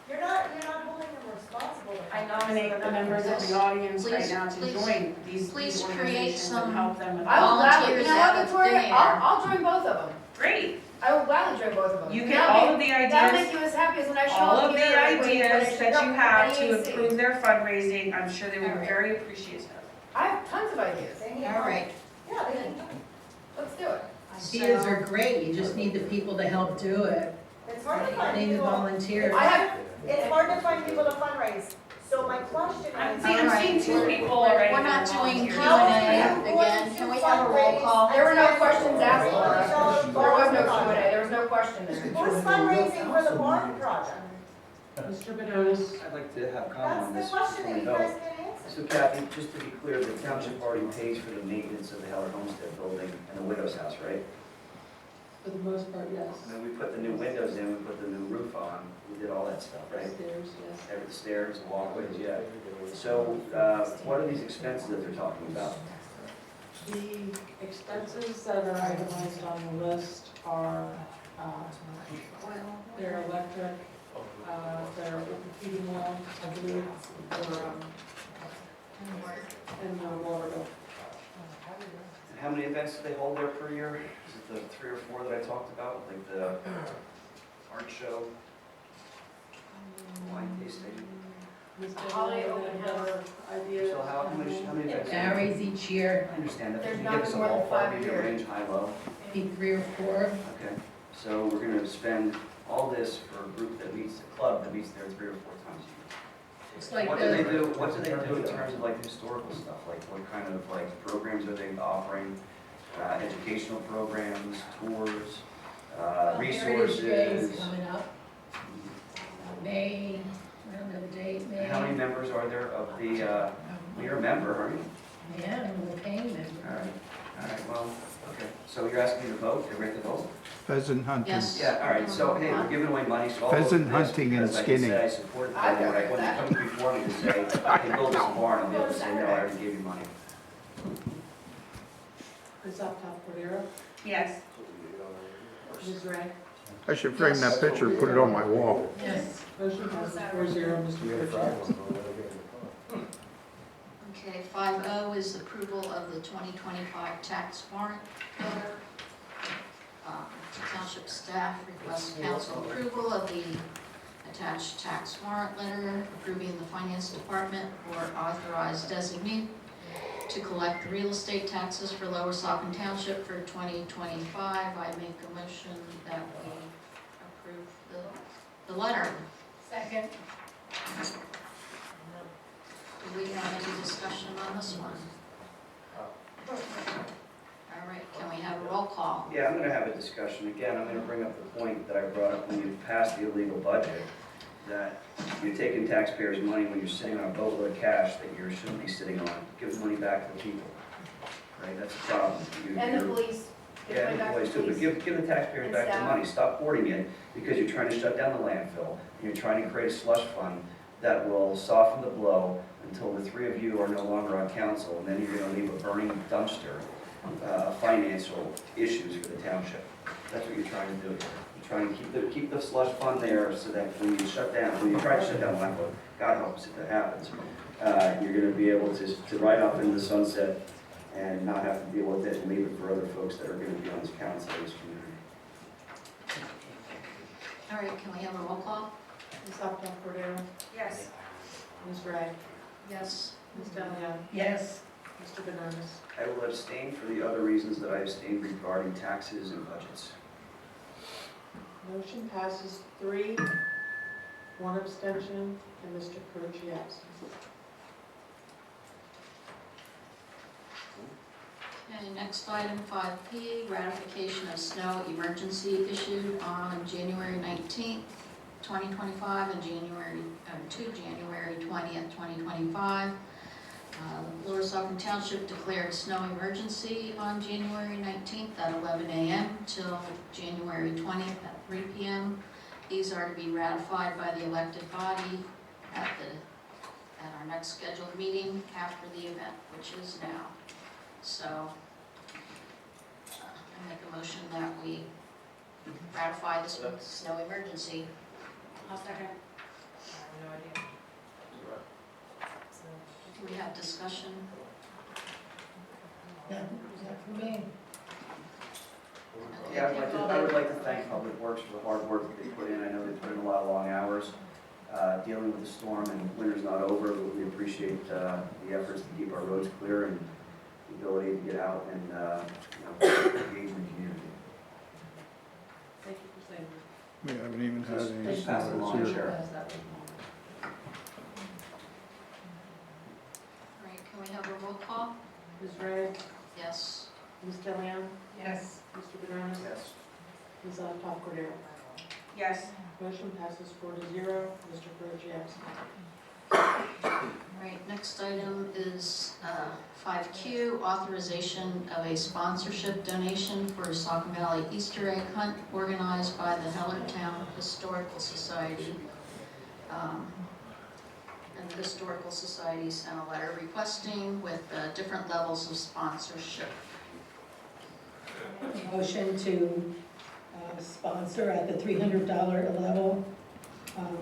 You're not holding them responsible. I nominate the members of the audience right Please, now to please, join these please create organizations some and help them with. I will gladly, you know what, Volunteers Victoria, out there. I'll join both of them. Great. I will gladly join both of them. You get all of the That'll ideas, make you as happy as when I show all up of here. the and wait for ideas it. that you have to EAC. improve their fundraising. I'm sure they will be Alright. very appreciative. I have tons of ideas. All right. Yeah, they can, let's do it. Ideas are great, you just need the people to help do it. It's hard to find Need the people. volunteers. It's hard to find people to fundraise. So my question is. I'm seeing two people already. We're not doing volunteers. Q&A again. Can we have a roll call? There were no questions asked, Laura. There was no Q&A, there was no question there. Who's fundraising for the barn project? Mr. Banonis, I'd like to have comment on That's this. the question that you before we guys vote. can answer. So Kathy, just to be clear, the township already pays for the maintenance of the Heller Homestead building and the widow's house, right? for the most part, yes. And then we put the new windows in, we put the new roof on, we did all that stuff, right? Stairs, yes. Every the stairs, the walkways, yeah. So, what are these expenses that they're talking about? The expenses that are itemized on the list are, their electric, their heating oil, I believe, and water bill. And how many events do they hold there per year? Is it the 3 or 4 that I talked about, like the art show, wine tasting? Holiday open house. So how many It events? varies each year, I understand that. There's Can you not give us a more than ballpark, 5 a maybe a year. range, high, low? maybe 3 or 4. Okay, so we're gonna spend all this for a group that meets, a club that meets there 3 or 4 times a year. Looks like What do they the, do, what do they do in terms of like historical stuff? Like what kind of like programs are they offering? Educational programs, tours, Heritage Day is resources? coming up. May, I don't know the date, May. How many members are there of the, well, you're a member, aren't you? Yeah, I'm a paying All member. right, well, okay. So you're asking me to vote, you're ready to vote? Pheasant hunting. Yes. Yeah, all right, so hey, we're giving away money, so I'll vote for Pheasant this hunting and because I can skinning. say I supported I it, don't but I like wouldn't that. come before me to say, hey, build this barn, I'll be able to say, no, I already gave you money. Ms. Cordero, Yes. Ms. Ray, I should frame that picture and put it on my wall. Yes. motion passes 4-0, Mr. Pritchett. Okay, 5O is approval of the 2025 tax warrant letter. Township staff requests council approval of the attached tax warrant letter approving the finance department or authorized designee to collect the real estate taxes for Lower Saucon Township for 2025. I make a motion that we approve the letter. Second. Do we have any discussion on this one? All right, can we have a roll call? Yeah, I'm gonna have a discussion. Again, I'm gonna bring up the point that I brought up when you passed the illegal budget, that you're taking taxpayers' money when you're sitting on a boatload of cash that you shouldn't be sitting on. Give the money back to the people, right? That's the problem. And the police. Give Yeah, money and back the to police too, but give the taxpayers And back their staff. money. Stop hoarding it because you're trying to shut down the landfill, and you're trying to create a slush fund that will soften the blow until the three of you are no longer on council, and then you're gonna leave a burning dumpster of financial issues for the township. That's what you're trying to do here. You're trying to keep the slush fund there so that when you shut down, when you try to shut down the landfill, God helps if that happens, you're gonna be able to ride off into the sunset and not have to deal with it and leave it for other folks that are gonna be on this council, this community. All right, can we have a roll call? Ms. Upton Cordero? Yes. Ms. Ray? Yes. Ms. Delia? Yes. Mr. Banonis? I will abstain for the other reasons that I abstained regarding taxes and budgets. Motion passes 3, 1 abstention, and Mr. Carocci absent. Okay, next item, 5P, ratification of snow emergency issued on January 19th, 2025, and to January 20th, 2025. Lower Saucon Township declared snow emergency on January 19th at 11 a.m. till January 20th at 3 p.m. These are to be ratified by the elected body at our next scheduled meeting after the event, which is now. So I make a motion that we ratify this snow emergency. I'll second. Do we have discussion? Yeah, not for me. Yeah, I would like to thank Public Works for the hard work that they put in. I know they put in a lot of long hours dealing with the storm, and winter's not over, but we appreciate the efforts to keep our roads clear and the ability to get out and engage in the community. Thank you for saying that. We haven't even had any Just pass it snow along, this year. Sheriff. All right, can we have a roll call? Ms. Ray? Yes. Ms. Delia? Yes. Mr. Banonis? Yes. Ms. Upton Cordero? Yes. Motion passes 4-0, Mr. Carocci absent. All right, next item is 5Q, authorization of a sponsorship donation for a Saucon Valley Easter egg hunt organized by the Hellertown Historical Society. And the Historical Society sent a letter requesting with different levels of sponsorship. Motion to sponsor at the $300 level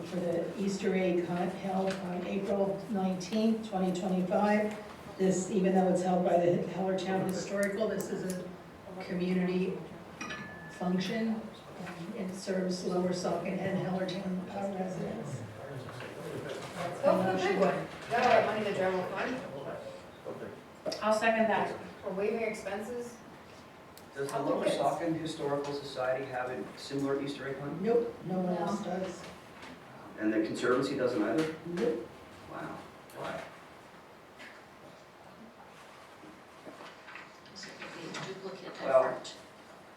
for the Easter egg hunt held on April 19th, 2025. This, even though it's held by the Hellertown Historical, this is a community function. It serves Lower Saucon and Hellertown residents. Go for the big one. Gotta have money in the general fund. I'll second that. For waiving expenses. Does the Lower Saucon Historical Society have a similar Easter egg hunt? Nope, no one else does. And the Conservancy doesn't either? Nope. Wow. Why? This would be a duplicate Well, effort.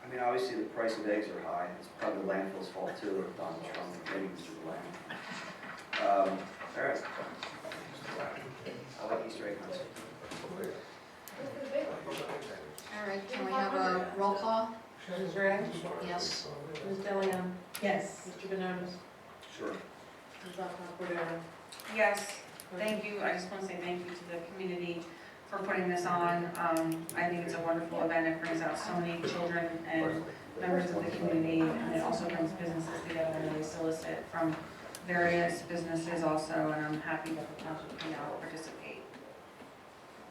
I mean, obviously the price of eggs are high. It's probably the landfill's fault too, if Donald Trump getting through the land. All right. I like Easter egg hunts. All right, can we have a roll call? Ms. Ray? Yes. Ms. Delia? Yes. Mr. Banonis? Sure. Ms. Upton Cordero? Yes, thank you. I just want to say thank you to the community for putting this on. I think it's a wonderful event. It brings out so many children and members of the community, and it also brings businesses together, and they solicit from various businesses also, and I'm happy that the township can now participate.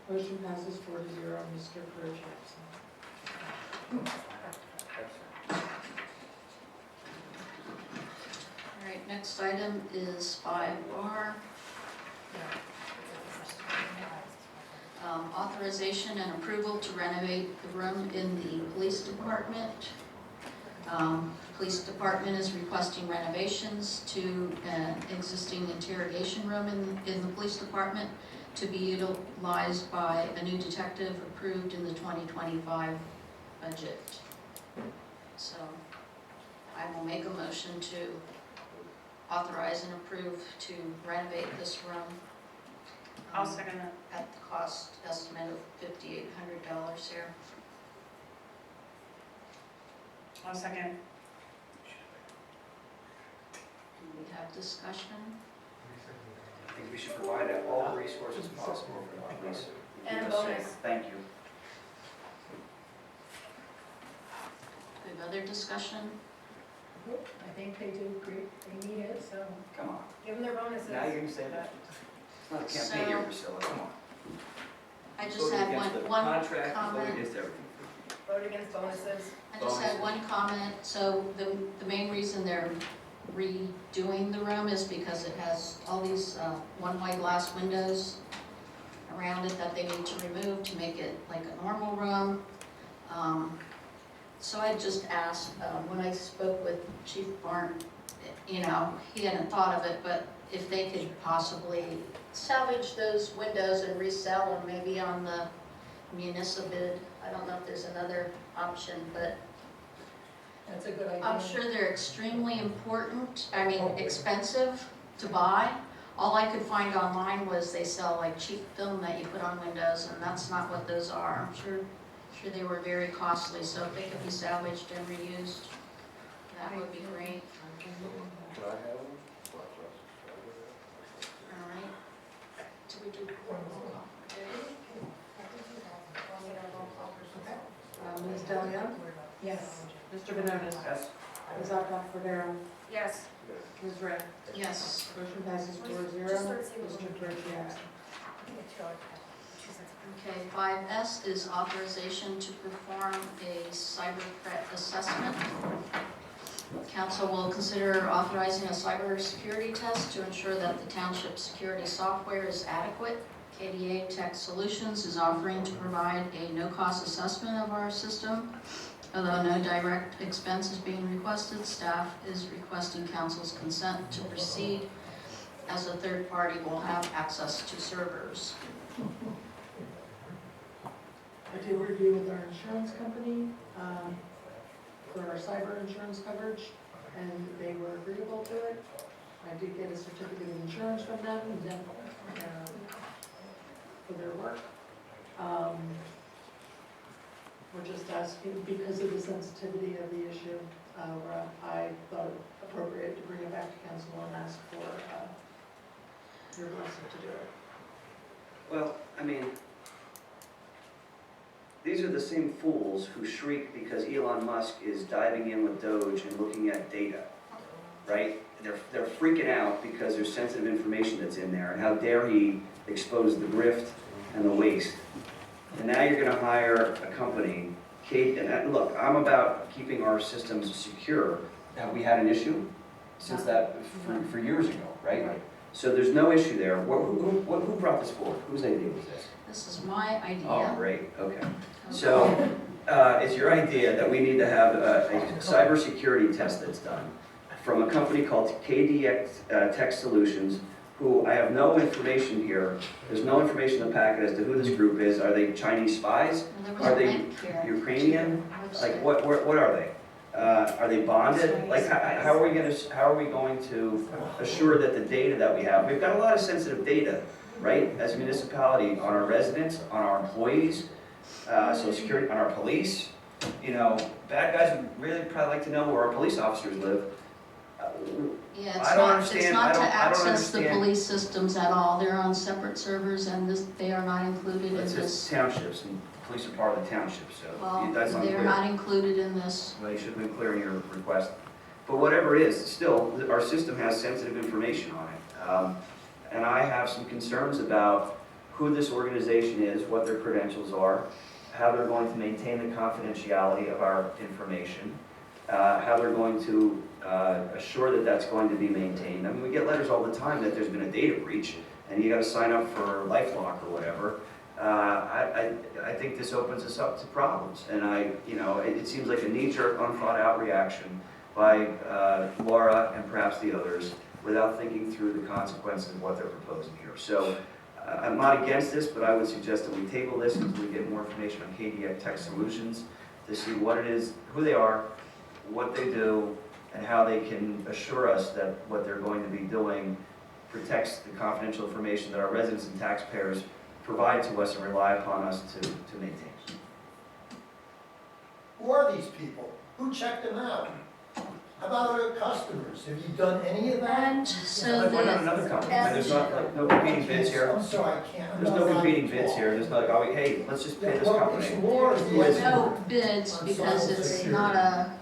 Motion passes 4-0, Mr. Carocci absent. All right, next item is 5R. Authorization and approval to renovate the room in the police department. Police department is requesting renovations to an existing interrogation room in the police department to be utilized by a new detective approved in the 2025 budget. So I will make a motion to authorize and approve to renovate this room. I'll second that. At the cost estimate of $5,800 here. I'll second. Do we have discussion? I think we should provide all the resources possible for the police. And a bonus. Thank you. Do we have other discussion? I think they do great, they need it, so. Come on. Give them their bonuses. Now you're gonna say that? It's not a campaign here, Priscilla, come on. I just Voted had against the one contract, voted comment. against everything. Vote against bonuses. I just had one comment. So the main reason they're redoing the room is because it has all these one-way glass windows around it that they need to remove to make it like a normal room. So I just asked, when I spoke with Chief Barnt, you know, he hadn't thought of it, but if they could possibly salvage those windows and resell them maybe on the municipal bid. I don't know if there's another option, but That's a good idea. I'm sure they're extremely important, I mean, expensive to buy. All I could find online was they sell like cheap film that you put on windows, and that's not what those are. I'm sure they were very costly, so if they could be salvaged and reused, that would be great. Can I have them? All right. Do we do roll call? Ms. Delia? Yes. Mr. Banonis? Yes. Ms. Rivera? Yes. Ms. Ray? Yes. Motion passes 4-0. Mr. Carocci absent. Okay, 5S is authorization to perform a cyber threat assessment. Council will consider authorizing a cyber security test to ensure that the township security software is adequate. KDA Tech Solutions is offering to provide a no-cost assessment of our system. Although no direct expense is being requested, staff is requesting council's consent to proceed, as a third party will have access to servers. I did review with our insurance company for our cyber insurance coverage, and they were agreeable to it. I did get a certificate of insurance from them for their work. We're just asking, because of the sensitivity of the issue, I thought it appropriate to bring it back to council and ask for your blessing to do it. Well, I mean, these are the same fools who shriek because Elon Musk is diving in with Doge and looking at data, right? They're freaking out because there's sensitive information that's in there, and how dare he expose the grift and the waste. And now you're gonna hire a company, Kate, and look, I'm about keeping our systems secure. Have we had an issue since that, for years ago, right? So there's no issue there. Who brought this forward? Whose idea was this? This is my idea. Oh, great, okay. So, it's your idea that we need to have a cybersecurity test that's done from a company called KDX Tech Solutions, who I have no information here. There's no information in the packet as to who this group is. Are they Chinese spies? Are they Ukrainian? Like, what are they? Are they bonded? Like, how are we going to assure that the data that we have, we've got a lot of sensitive data, right? As a municipality, on our residents, on our employees, Social Security, on our police. You know, bad guys would really probably like to know where our police officers live. Yeah, I don't understand. it's not to I don't access the understand. police systems at all. They're on separate servers, and they are not included in It's this. just townships, and police are part of the township, so Well, that's they're unclear. not included in this. Well, you should have been clear in your request. But whatever it is, still, our system has sensitive information on it. And I have some concerns about who this organization is, what their credentials are, how they're going to maintain the confidentiality of our information, how they're going to assure that that's going to be maintained. I mean, we get letters all the time that there's been a data breach, and you gotta sign up for LifeLock or whatever. I think this opens us up to problems, and it seems like a knee-jerk, unthought-out reaction by Laura and perhaps the others without thinking through the consequences of what they're proposing here. So I'm not against this, but I would suggest that we table this until we get more information on KDX Tech Solutions. to see what it is, who they are, what they do, and how they can assure us that what they're going to be doing protects the confidential information that our residents and taxpayers provide to us and rely upon us to maintain. Who are these people? Who checked them out? How about other customers? Have you done any of that? And so We're not another company, there's not, like, no competing bids here. I'm sorry, I can't. There's no competing bids here, there's not like, oh, hey, let's just pay this company. there's no bids because it's not a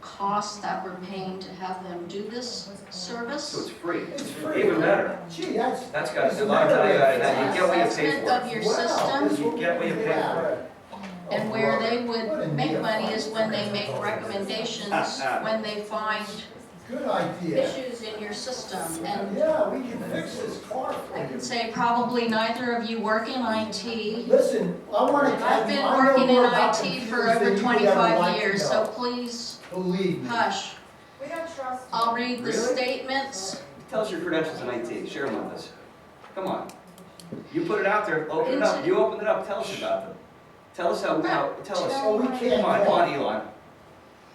cost that we're paying to have them do this service. So it's free. It's free. Even better. Gee, That's got a lot of value out of that. You get what you pay Assessment for. of your system. You get what you pay for. And where they would make money is when they make recommendations, when they find Good idea. issues in your system. And Yeah, we can fix this car for I you. can say probably neither of you work in IT. Listen, I want to tell I've you, been I know working in more about IT for computers than over you would ever 25 like to years, know. so please Believe me. hush. We don't trust you. I'll read the Really? statements. Tell us your credentials in IT, share them with us. Come on. You put it out there, open it up, you opened it up, tell us about them. Tell us tell us. Oh, we can't Come on, talk. Elon.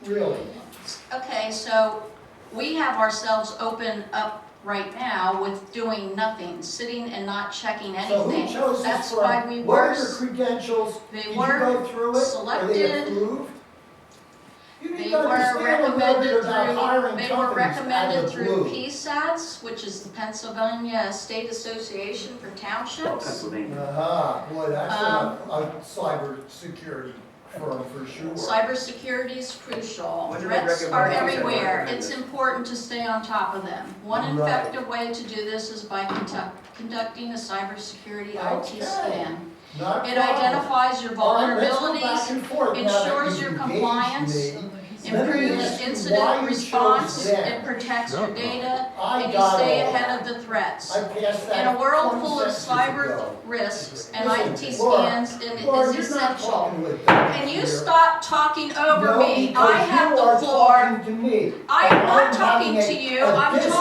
Really? Okay, so we have ourselves open up right now with doing nothing, sitting and not checking So who anything. chose this That's firm? why we What are were, your credentials? they Did you were go through it? Are they selected. approved? You need They to were understand a little bit recommended about hiring through, they were companies out recommended of the through blue. PSATS, which is the Pennsylvania State Association for Oh, Townships. Pennsylvania. Aha, boy, that's a cyber security firm for sure. Cybersecurity is crucial. When do they Threats recommend- are when do they everywhere. recommend It's this? important to stay on top of them. One Right. effective way to do this is by conducting a cybersecurity Okay. IT scan. Not a It problem. identifies your All right, let's go back vulnerabilities, and forth now that ensures you've your engaged compliance, me. Let me improves ask you why incident you response, chose them. it protects your data, I and you got stay all ahead of the threats. I passed that In a world full 20 of seconds cyber ago. risks and Listen, IT Laura, scans, it Laura, is you're not essential. talking with them Can you here. stop talking over No, me? because I have you are the floor. talking to me. I am And not I'm talking having to you, I'm discourse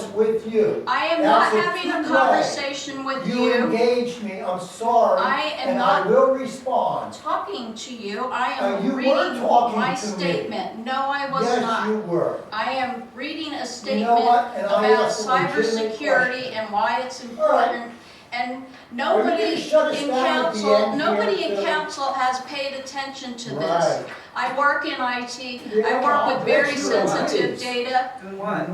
talking. with you. I am not That's having a two-way. conversation with You you. engaged me, I'm sorry, I am and not I will respond. talking to you. I You am were reading talking my to me. statement. No, I was Yes, not. you were. I am reading a You know statement what? And I about asked a legitimate cybersecurity question. and why it's All right. important. And Are you nobody gonna shut us in down at the council, end nobody here, in Phil? council has paid attention to this. Right. I work in IT, I Yeah, work I'll with very bet you're sensitive right. data. Doing what?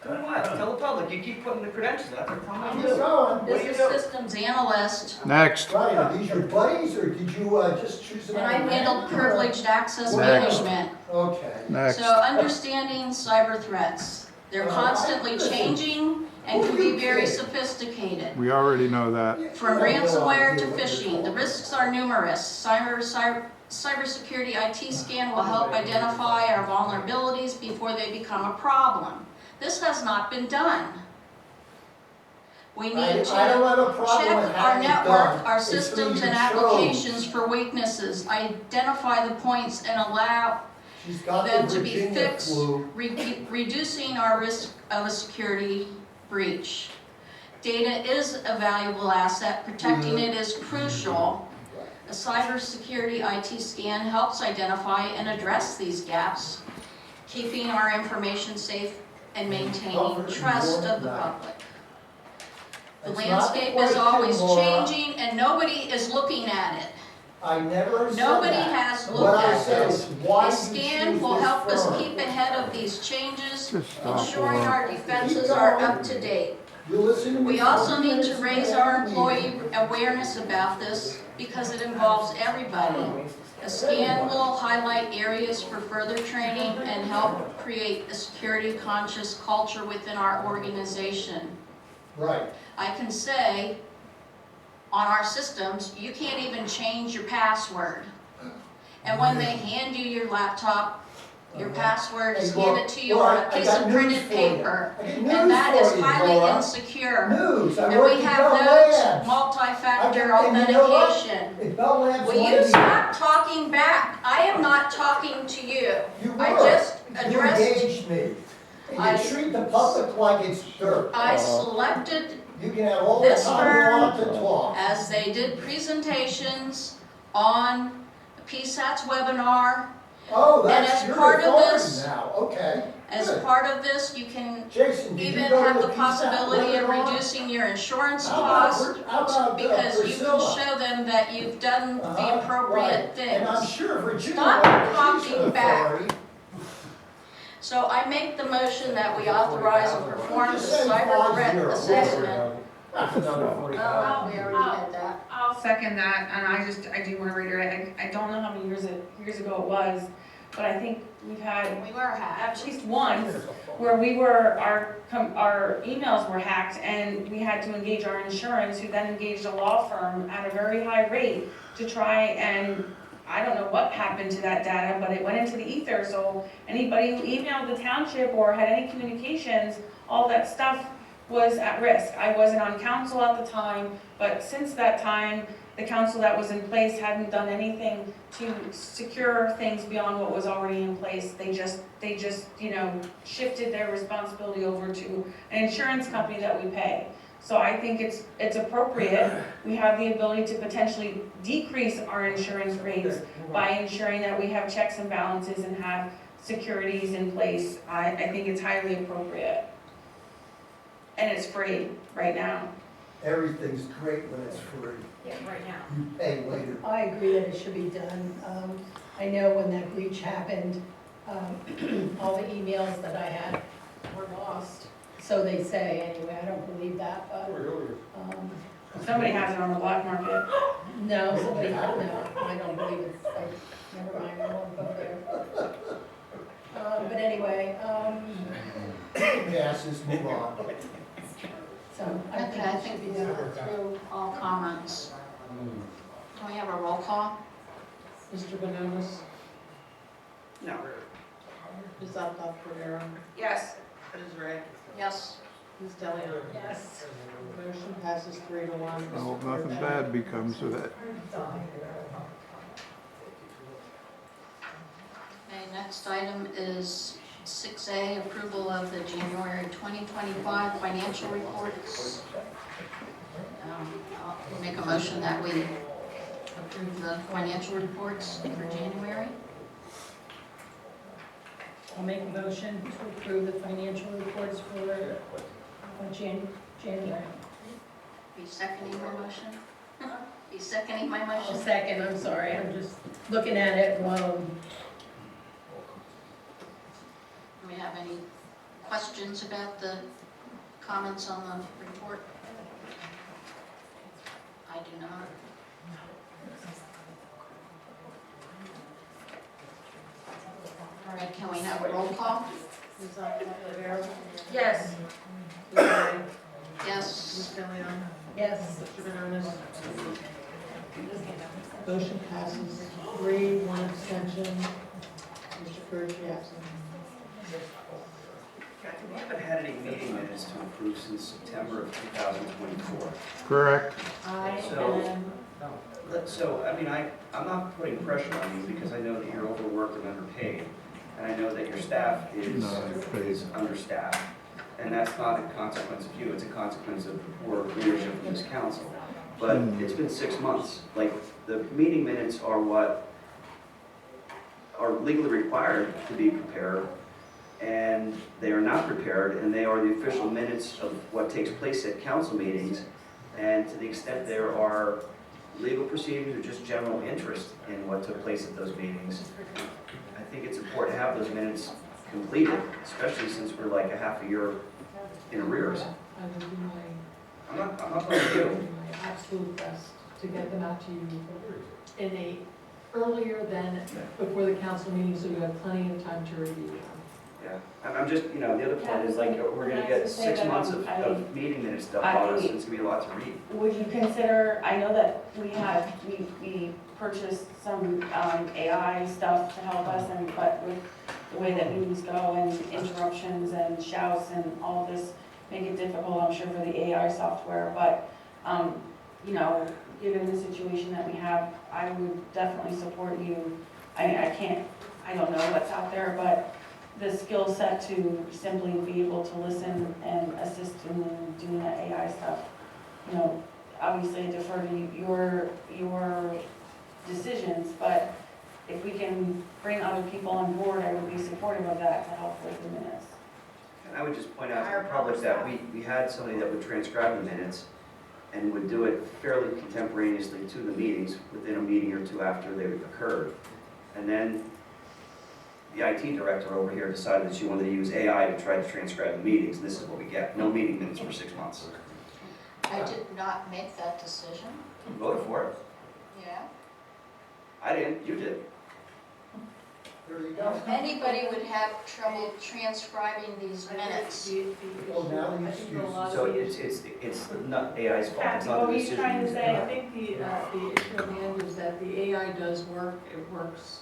Doing what? Tell the public, you keep putting the credentials out there, tell I'm me just you do. going. What do you Business do? systems analyst, Next. Right, are these your buddies, or did you just choose them and out I of handle random, or- privileged access Next. management. Okay. Next. So understanding cyber threats. They're constantly changing and can be very sophisticated. We already know that. From ransomware to phishing, the risks are numerous. Cybersecurity IT scan will help identify our vulnerabilities before they become a problem. This has not been done. We need to I don't have a problem check with our having it network, done. our It's who systems you and chose. applications for weaknesses, identify the points and allow She's got them the to be Virginia fixed, flu. reducing our risk of a security breach. Data is a valuable asset, protecting it is crucial. A cybersecurity IT scan helps identify and address these gaps, keeping our information safe and maintaining trust of the public. The That's not the landscape is question, always Laura. changing and nobody is looking at it. I never said Nobody that. has What looked I at said this. is why A you scan choose will this help us firm. keep ahead of these changes, Just stop, ensuring Laura. our defenses are up to date. You listen to me We for also 20 need to minutes raise and our then employee awareness about this because it involves everybody. A scan will highlight areas for further training and help create a security conscious culture within our organization. Right. I can say, on our systems, you can't even change your password. And when they hand you your laptop, your password is Hey, Laura, handed to you Laura, on a I piece got of news printed for you. paper. I got And news that for is you, highly Laura. insecure. News. I And worked we at have Bell no Labs. multi-factor And you know what? authentication. If Bell Labs Will wanted you me- stop talking back? I am not talking to you. You I were. just You addressed, engaged me. And I- you treat the public like it's dirt. I selected You can have all the this time you want to firm talk. as they did presentations on the PSATS webinar. Oh, And that's as your part of authority this- now, okay. As Good. part of this, you can Jason, did even you go to have the PSAT possibility of webinar? reducing your insurance How about- costs how about, because you can Priscilla? show them that you've done the Right. appropriate And I'm things. sure Virginia, Stop she's talking an back. authority. So I make the motion that we authorize and perform the Just say cyber threat 5-0. assessment. That's another 40. We already had that. I'll second that, and I do want to reiterate, I don't know how many years ago it was, but I think we've had We were hacked. at least once where we were, our emails were hacked and we had to engage our insurance, who then engaged a law firm at a very high rate to try and, I don't know what happened to that data, but it went into the ether, so anybody who emailed the township or had any communications, all that stuff was at risk. I wasn't on council at the time, but since that time, the council that was in place hadn't done anything to secure things beyond what was already in place. They just, shifted their responsibility over to an insurance company that we pay. So I think it's appropriate. We have the ability to potentially decrease our insurance rates by ensuring that we have checks and balances and have securities in place. I think it's highly appropriate. And it's free right now. Everything's great when it's free. Yeah, right now. You pay later. I agree that it should be done. I know when that breach happened, all the emails that I had were lost. So they say, anyway, I don't believe that, but, Somebody has it on the black market. no, somebody, no, I don't believe it's, never mind, I won't go there. But anyway, Passes, move on. so I Okay, think I it think should we be got done. through all comments. Can we have a roll call? Mr. Banonis, No. Ms. Dr. Rivera, Yes. Ms. Ray, Yes. Ms. Delion. Yes. Motion passes 3-1. I hope Mr. nothing Clerk. bad becomes of it. Okay, next item is 6A, approval of the January 2025 financial reports. I'll make a motion that we approve the financial reports for January. I'll make a motion to approve the financial reports for January. Be seconding my motion? Be seconding my I'll motion? second, I'm sorry, I'm just looking at it while, Do we have any questions about the comments on the report? I do not. All right, can we have a roll call? Ms. Dr. Rivera, Yes. Ms. Ray, Yes. Ms. Delion, yes. Mr. Banonis. Motion passes 3, 1 abstention. Mr. Carocci absent. Kathy, we haven't had any meeting minutes to approve since September of 2024. Correct. I So- am, I'm not putting pressure on you because I know that you're overworked and underpaid. And I know that your staff is understaffed. And that's not a consequence of you, it's a consequence of poor leadership from this council. But it's been 6 months. Like, the meeting minutes are what are legally required to be prepared, and they are not prepared, and they are the official minutes of what takes place at council meetings. And to the extent there are legal proceedings or just general interest in what took place at those meetings, I think it's important to have those minutes completed, especially since we're like a half a year in arrears. I will do my I'm not blaming you. absolute best to get them out to you earlier than before the council meeting, so you have plenty of time to review them. Yeah, I'm just, the other point is like, we're gonna get 6 months of meeting minutes stuff on us, and it's gonna be a lot to read. Would you consider, I know that we purchased some AI stuff to help us, but with the way that meetings go and interruptions and shouts and all of this make it difficult, I'm sure, for the AI software, but, given the situation that we have, I would definitely support you. I don't know what's out there, but the skill set to simply be able to listen and assist in doing that AI stuff. Obviously I defer to your decisions, but if we can bring other people on board, I would be supportive of that to help with the minutes. And I would just point out to the public that we had somebody that would transcribe the minutes and would do it fairly contemporaneously to the meetings, within a meeting or two after they occurred. And then the IT director over here decided that she wanted to use AI to try to transcribe the meetings, and this is what we get. No meeting minutes for 6 months. I did not make that decision. You voted for it. Yeah. I didn't, you did. There you go. If anybody would have trouble transcribing these minutes. Well, now you excuse. So it's not AI's fault, it's Kathy, not what the were you decision. trying to say? I think the issue at hand is that the AI does work. It works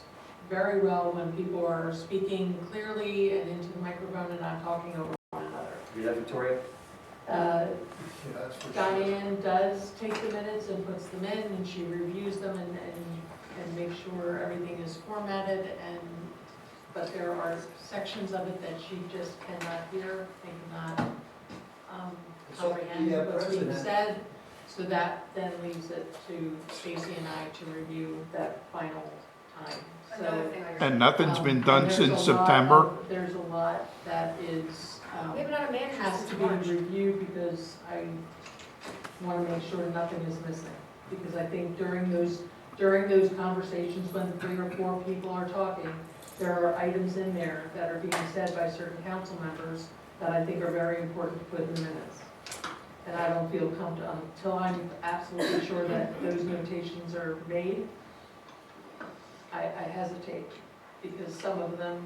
very well when people are speaking clearly and into the microphone and not talking over one another. You that, Victoria? Diane does take the minutes and puts them in, and she reviews them and makes sure everything is formatted, but there are sections of it that she just cannot hear and cannot comprehend what's being said. So that then leaves it to Stacy and I to review that final time. So, And nothing's been and done there's since a lot September? There's a lot that is, We have another manager has since to be March. reviewed because I want to make sure nothing is missing. Because I think during those conversations, when 3 or 4 people are talking, there are items in there that are being said by certain council members that I think are very important to put in the minutes. And I don't feel comfortable until I'm absolutely sure that those notations are made. I hesitate, because some of them,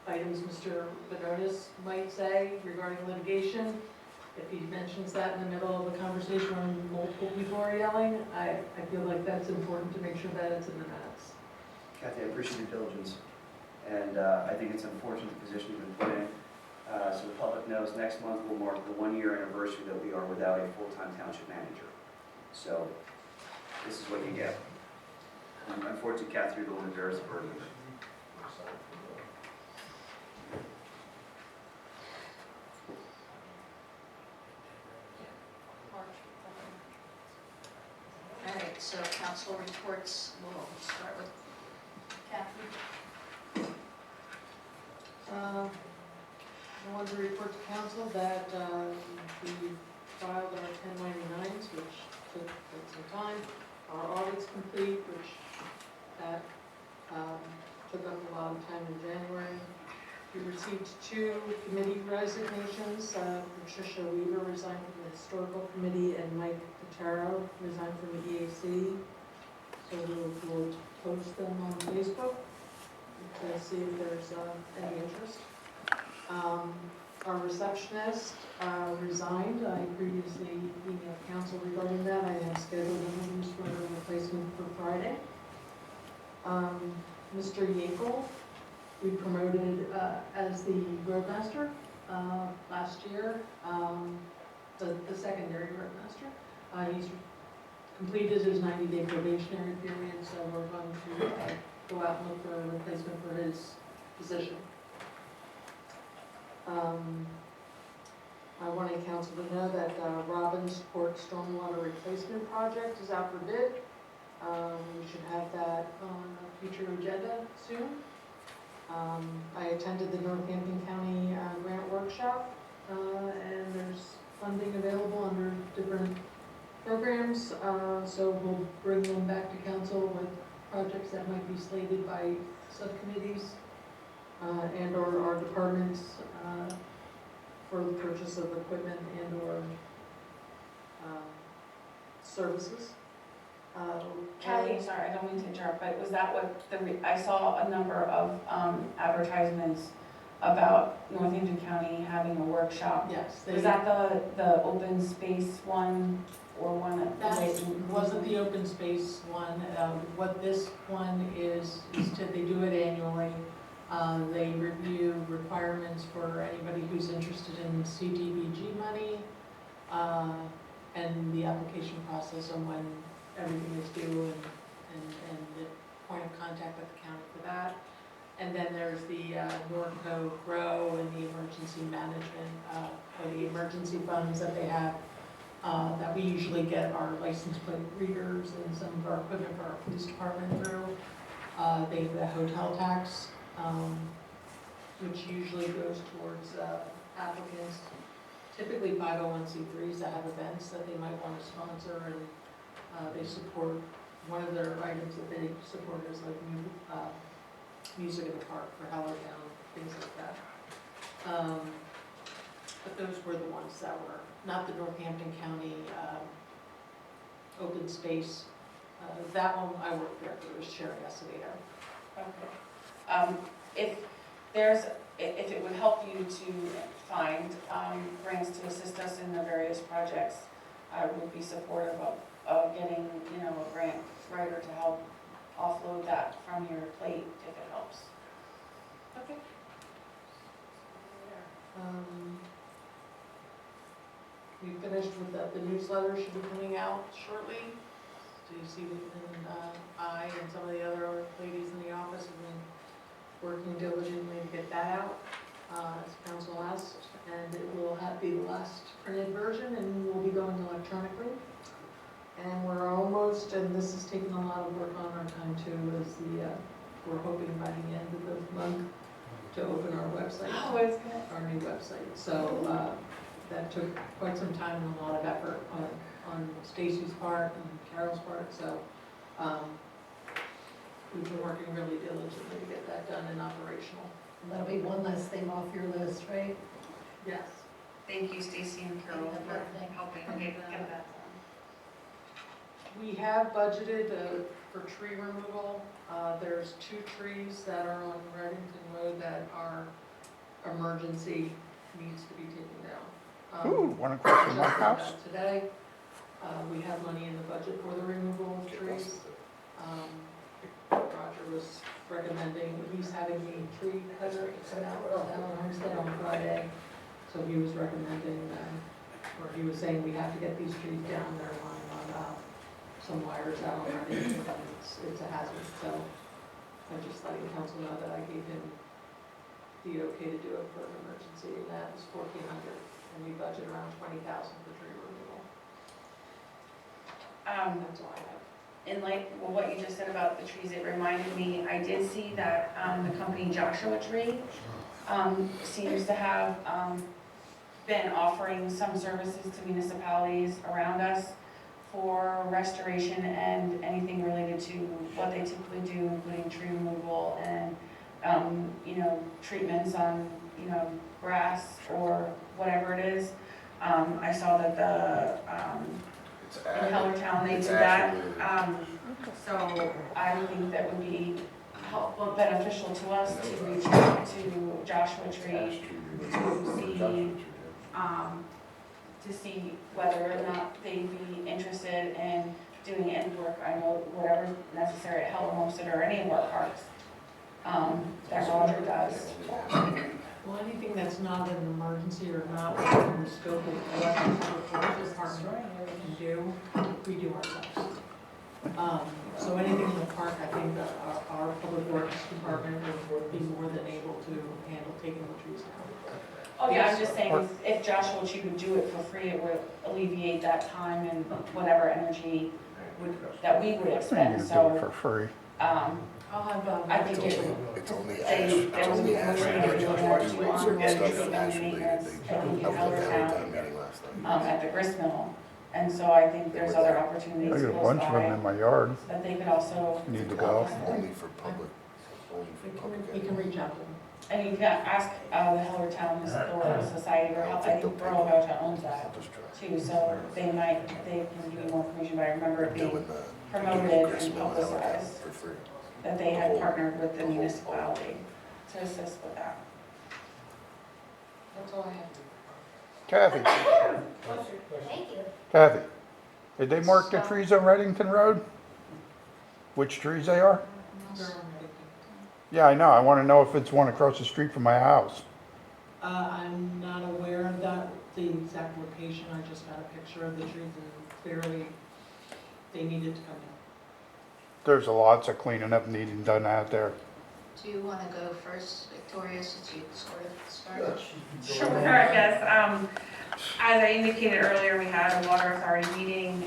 items Mr. Banonis might say regarding litigation, if he mentions that in the middle of a conversation when multiple people are yelling, I feel like that's important to make sure that it's in the minutes. Kathy, I appreciate your diligence, and I think it's an unfortunate position you've been put in. So the public knows next month will mark the 1-year anniversary that we are without a full-time township manager. So this is what you get. And unfortunately, Kathy, you're the one who bears the burden of it. All right, so council reports, we'll start with Kathy. I want to report to council that we filed our 1099s, which took some time. Our audit's complete, which that took up a lot of time in January. We received 2 committee resignations. Patricia Weaver resigned from the Historical Committee and Mike Patero resigned from the EAC. So we'll post them on Facebook to see if there's any interest. Our receptionist resigned. I previously emailed council regarding that. I have scheduled interviews for a replacement for Friday. Mr. Yankel, we promoted as the roadmaster last year, the secondary roadmaster. He's completed his 90-day probationary period, so we're going to go out and look for a replacement for his position. I wanted council to know that Robbins Court Stormwater Replacement Project is out for bid. We should have that on a future agenda soon. I attended the Northampton County Grant Workshop, and there's funding available under different programs, so we'll bring them back to council with projects that might be slated by subcommittees and or our departments for the purchase of equipment and or services. Kelly, sorry, I don't mean to interrupt, but was that what I saw a number of advertisements about Northampton County having a workshop? Yes. Was that the open space one or one That wasn't the open space one. What this one is they do it annually. They review requirements for anybody who's interested in CDBG money and the application process on when everything is due and the point of contact with the county for that. And then there's the Norco Grow and the emergency management, or the emergency funds that they have that we usually get our license plate readers and some of our equipment for our police department through. They have the hotel tax, which usually goes towards applicants, typically 501c3s that have events that they might want to sponsor, and they support, one of their items that they support is like music in the park for Hellertown, things like that. But those were the ones that were, not the Northampton County open space. That one I worked there, it was Sherry Acevedo. Okay. If it would help you to find grants to assist us in the various projects, I would be supportive of getting, a grant writer to help offload that from your plate if it helps. Okay. We finished with the newsletter, should be coming out shortly. So you see, and I and some of the other ladies in the office have been working diligently to get that out, as council asked, and it will be the last printed version, and we'll be going electronically. And we're almost, and this is taking a lot of work on our time too, is we're hoping by the end of the month to open our website. Oh, it's good. Our new website. So that took quite some time and a lot of effort on Stacy's part and Carol's part. So we've been working really diligently to get that done and operational. That'll be one less thing off your list, right? Yes. Thank you, Stacy and Carol, for helping get that done. We have budgeted for tree removal. There's 2 trees that are on Reddington Road that are emergency, needs to be taken down. Ooh, one across from my Just found house. out today, we have money in the budget for the removal of trees. Roger was recommending, he's having the tree cutter cut out down on Homestead on Friday. So he was recommending, or he was saying we have to get these trees down. They're lying on some wires out on Reddington, and it's a hazard. So I'm just letting council know that I gave him the okay to do it for an emergency, and that was $1,400, and we budget around $20,000 for tree removal. That's all I have. In light of what you just said about the trees, it reminded me, I did see that the company Joshua Tree seems to have been offering some services to municipalities around us for restoration and anything related to what they typically do, including tree removal and treatments on grass or whatever it is. I saw that in Hellertown they do that. So I think that would be helpful, beneficial to us to reach out to Joshua Tree to see whether or not they'd be interested in doing any work. I know whatever necessary at Heller Homestead or any of our parks that Roger does. Well, anything that's not an emergency or not within the scope of what the department can do, we do ourselves. So anything in the park, I think that our public works department would be more than able to handle taking the trees down. Oh yeah, I'm just saying, if Joshua Tree would do it for free, it would alleviate that time and whatever energy that we would expend, Do it so. for free. I'll have, I think there was a motion to do ongoing treatment and maintenance, I think in Hellertown, at the grist mill. And so I think there's other opportunities I got a close bunch of them by in my yard. that they could also. Need to go. Only for public, we can reach out to them. And you can ask the Hellertown Historical Society, or I think Borough of Hellertown owns that too, so they can give you more information, but I remember it being promoted and publicized that they had partnered with the municipality to assist with that. That's all I have. Kathy, Thank you. Kathy, did they mark the trees on Reddington Road? Which trees they are? Yeah, I know. I want to know if it's one across the street from my house. I'm not aware of that, the exact location. I just got a picture of the trees and clearly they needed to come in. There's lots of cleaning up needing done out there. Do you want to go first, Victoria, since you sort of started? Sure, I guess. As I indicated earlier, we had a water authority meeting.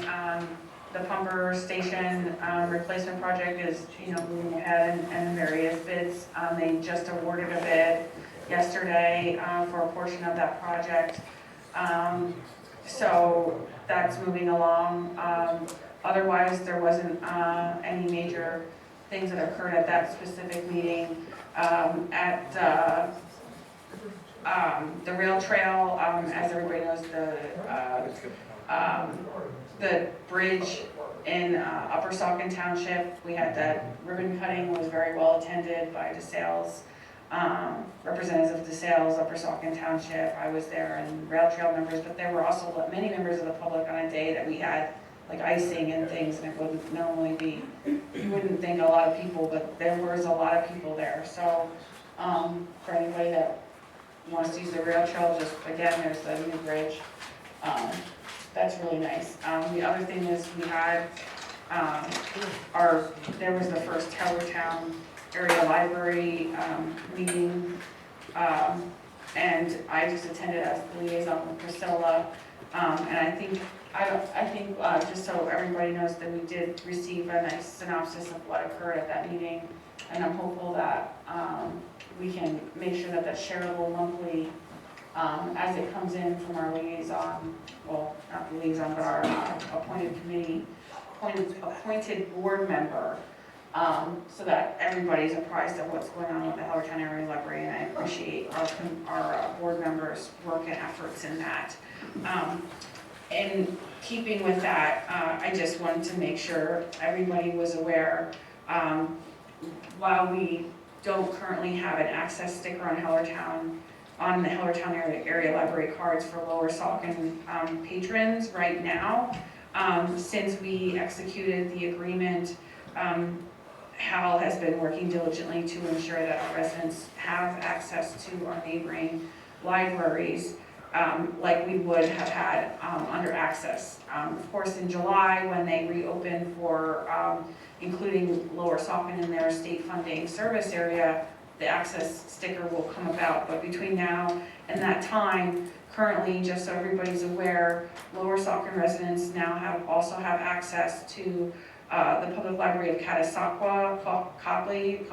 The pumper station replacement project is, moving ahead and various bids. They just awarded a bid yesterday for a portion of that project. So that's moving along. Otherwise, there wasn't any major things that occurred at that specific meeting. At the rail trail, as everybody knows, the bridge in Upper Saucon Township, we had that ribbon cutting, was very well attended by DeSales, representatives of DeSales, Upper Saucon Township. I was there, and rail trail members, but there were also many members of the public on a day that we had like icing and things, and it wouldn't normally be, you wouldn't think a lot of people, but there was a lot of people there. So for anybody that wants to use the rail trail, just again, there's the new bridge. That's really nice. The other thing is we had there was the first Town area library meeting, and I just attended as the liaison with Priscilla. And I think just so everybody knows that we did receive a nice synopsis of what occurred at that meeting, and I'm hopeful that we can make sure that that's shareable monthly as it comes in from our liaison, well, not the liaison, but our appointed board member, so that everybody's apprised of what's going on with the Hellertown Area Library, and I appreciate our board members' work and efforts in that. In keeping with that, I just wanted to make sure everybody was aware, while we don't currently have an access sticker on the Hellertown area library cards for Lower Saucon patrons right now, since we executed the agreement, Hal has been working diligently to ensure that our residents have access to our neighboring libraries, like we would have had under access. Of course, in July, when they reopened for including Lower Saucon in their state funding service area, the access sticker will come about. But between now and that time, currently, just so everybody's aware, Lower Saucon residents now also have access to the Public Library of Catasauqua, Copley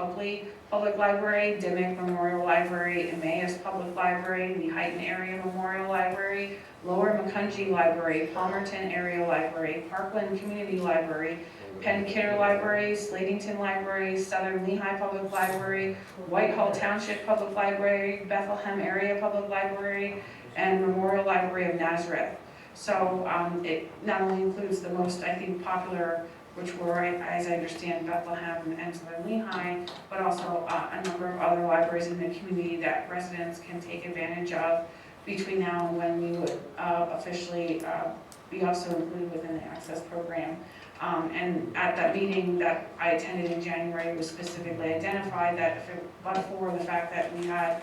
Public Library, Dimmick Memorial Library, Emmaus Public Library, the Heighton Area Memorial Library, Lower Macungie Library, Palmerton Area Library, Parkland Community Library, Penn Kidder Library, Slatington Library, Southern Lehigh Public Library, Whitehall Township Public Library, Bethlehem Area Public Library, and Memorial Library of Nazareth. So it not only includes the most, I think, popular, which were, as I understand, Bethlehem and Southern Lehigh, but also a number of other libraries in the community that residents can take advantage of between now and when we would officially be also included within the access program. And at that meeting that I attended in January, it was specifically identified that but for the fact that we had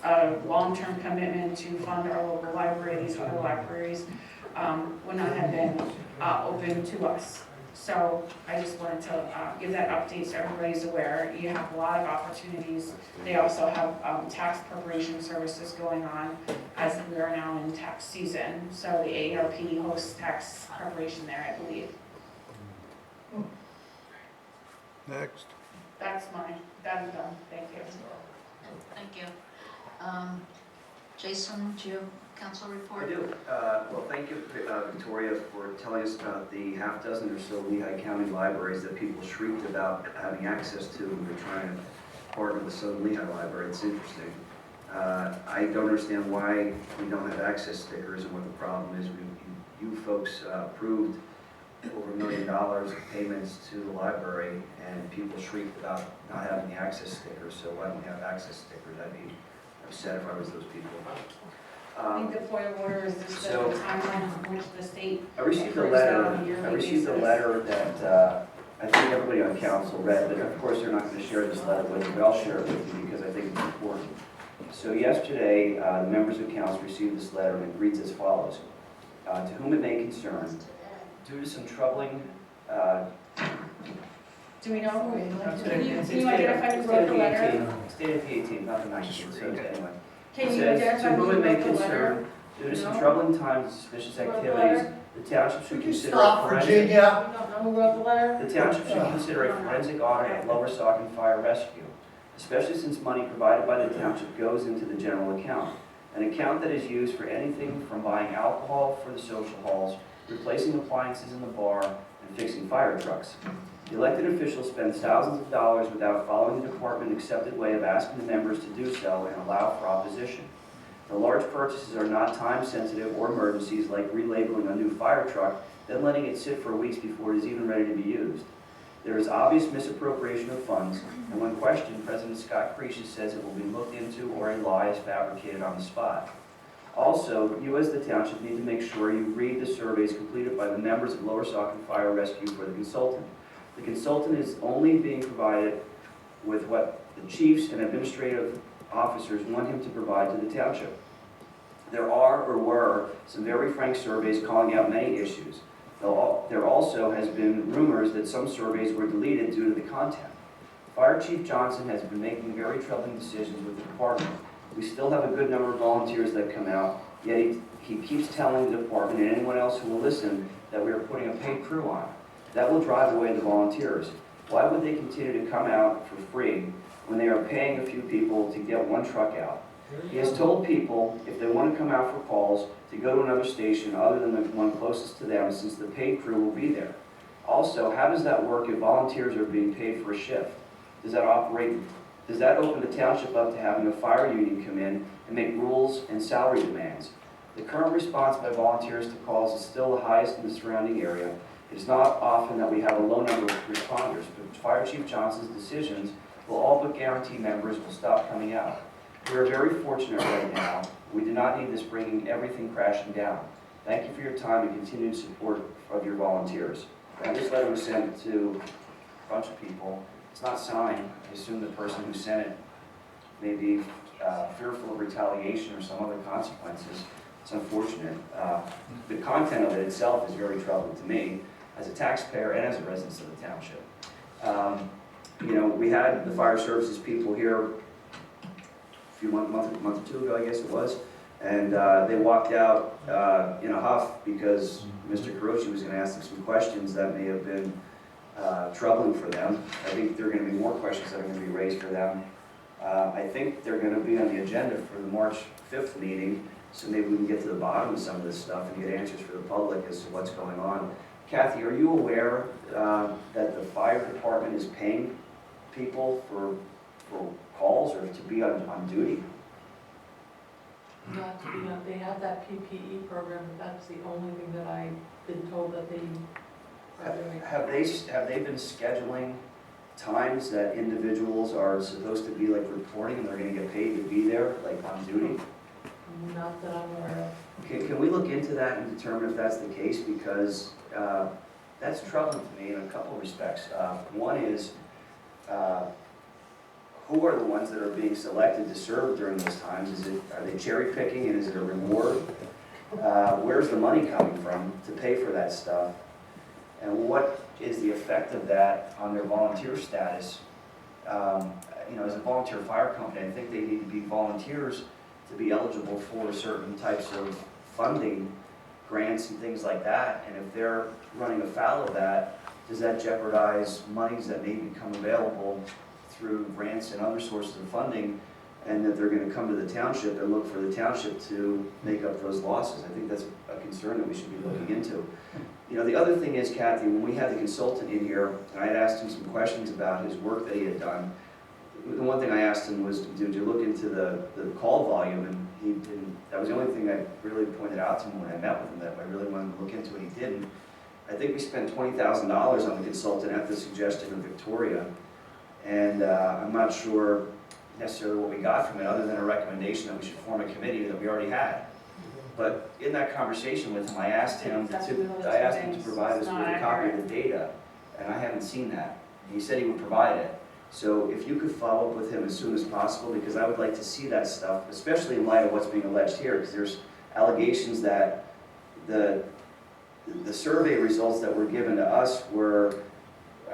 a long-term commitment to fund our local library, these other libraries would not have been open to us. So I just wanted to give that update so everybody's aware. You have a lot of opportunities. They also have tax preparation services going on as we are now in tax season. So the AARP hosts tax preparation there, I believe. Next. That is done. Thank you. Thank you. Jason, do you have council report? I do. Well, thank you, Victoria, for telling us about the half dozen or so Lehigh County libraries that people shrieked about having access to when they're trying to partner with the Southern Lehigh Library. It's interesting. I don't understand why we don't have access stickers and what the problem is. You folks approved over $1 million of payments to the library, and people shrieked about not having the access stickers. So why don't we have access stickers? I'd be upset if I was those people. I think the point of order is just the timeline in which the state. I received a letter that I think everybody on council read, but of course they're not going to share this letter with you, but I'll share it with you because I think it's important. So yesterday, the members of council received this letter, and it reads as follows. To whom it may concern, due to some troubling... do we know who? Can you identify who wrote the letter? It's dated the 18th, not the 19th, so anyway. Can It you says, identify to who whom it may wrote the letter? concern, due to some No. troubling times and suspicious Who wrote the activities, letter? the township should Would you consider a stop, forensic. You Virginia? don't know who wrote the letter? The township should consider a forensic audit of Lower Saucon Fire Rescue, especially since money provided by the township goes into the general account. An account that is used for anything from buying alcohol for the social halls, replacing appliances in the bar, and fixing fire trucks. The elected official spends thousands of dollars without following the department accepted way of asking the members to do so and allow for opposition. The large purchases are not time-sensitive or emergencies like relabeling a new fire truck, then letting it sit for weeks before it is even ready to be used. There is obvious misappropriation of funds, and when questioned, President Scott Creasy says it will be looked into or a lie is fabricated on the spot. Also, you as the township need to make sure you read the surveys completed by the members of Lower Saucon Fire Rescue for the consultant. The consultant is only being provided with what the chiefs and administrative officers want him to provide to the township. There are or were some very frank surveys calling out many issues. There also has been rumors that some surveys were deleted due to the content. Fire Chief Johnson has been making very troubling decisions with the department. We still have a good number of volunteers that come out, yet he keeps telling the department and anyone else who will listen that we are putting a paid crew on. That will drive away the volunteers. Why would they continue to come out for free when they are paying a few people to get one truck out? He has told people if they want to come out for calls to go to another station other than the one closest to them, since the paid crew will be there. Also, how does that work if volunteers are being paid for a shift? Does that open the township up to having a fire union come in and make rules and salary demands? The current response by volunteers to calls is still the highest in the surrounding area. It is not often that we have a low number of responders, but Fire Chief Johnson's decisions will all but guarantee members will stop coming out. We are very fortunate right now. We do not need this bringing everything crashing down. Thank you for your time and continued support of your volunteers. Now, this letter was sent to a bunch of people. It's not signed. I assume the person who sent it may be fearful of retaliation or some other consequences. It's unfortunate. The content of it itself is very troubling to me as a taxpayer and as a resident of the township. You know, we had the fire services people here a month or two ago, I guess it was, and they walked out in a huff because Mr. Carocci was going to ask them some questions that may have been troubling for them. I think there are going to be more questions that are going to be raised for them. I think they're going to be on the agenda for the March 5th meeting, so maybe we can get to the bottom of some of this stuff and get answers for the public as to what's going on. Kathy, are you aware that the fire department is paying people for calls or to be on duty? Not to be, they have that PPE program, but that's the only thing that I've been told that they are doing. Have they been scheduling times that individuals are supposed to be like reporting and they're going to get paid to be there, like on duty? Not that I'm aware of. Okay, can we look into that and determine if that's the case? Because that's troubling to me in a couple of respects. One is, who are the ones that are being selected to serve during those times? Are they cherry picking and is it a reward? Where's the money coming from to pay for that stuff? And what is the effect of that on their volunteer status? You know, as a volunteer fire company, I think they need to be volunteers to be eligible for certain types of funding, grants and things like that. And if they're running afoul of that, does that jeopardize monies that may become available through grants and other sources of funding, and that they're going to come to the township and look for the township to make up those losses? I think that's a concern that we should be looking into. You know, the other thing is, Kathy, when we had the consultant in here, and I had asked him some questions about his work that he had done, the one thing I asked him was, did you look into the call volume? And he didn't. That was the only thing I really pointed out to him when I met with him, that I really wanted to look into, and he didn't. I think we spent $20,000 on the consultant at the suggestion of Victoria, and I'm not sure necessarily what we got from it, other than a recommendation that we should form a committee that we already had. But in that conversation with him, I asked him to provide us with a copy of the data, and I haven't seen that. He said he would provide it. So if you could follow up with him as soon as possible, because I would like to see that stuff, especially in light of what's being alleged here, because there's allegations that the survey results that were given to us were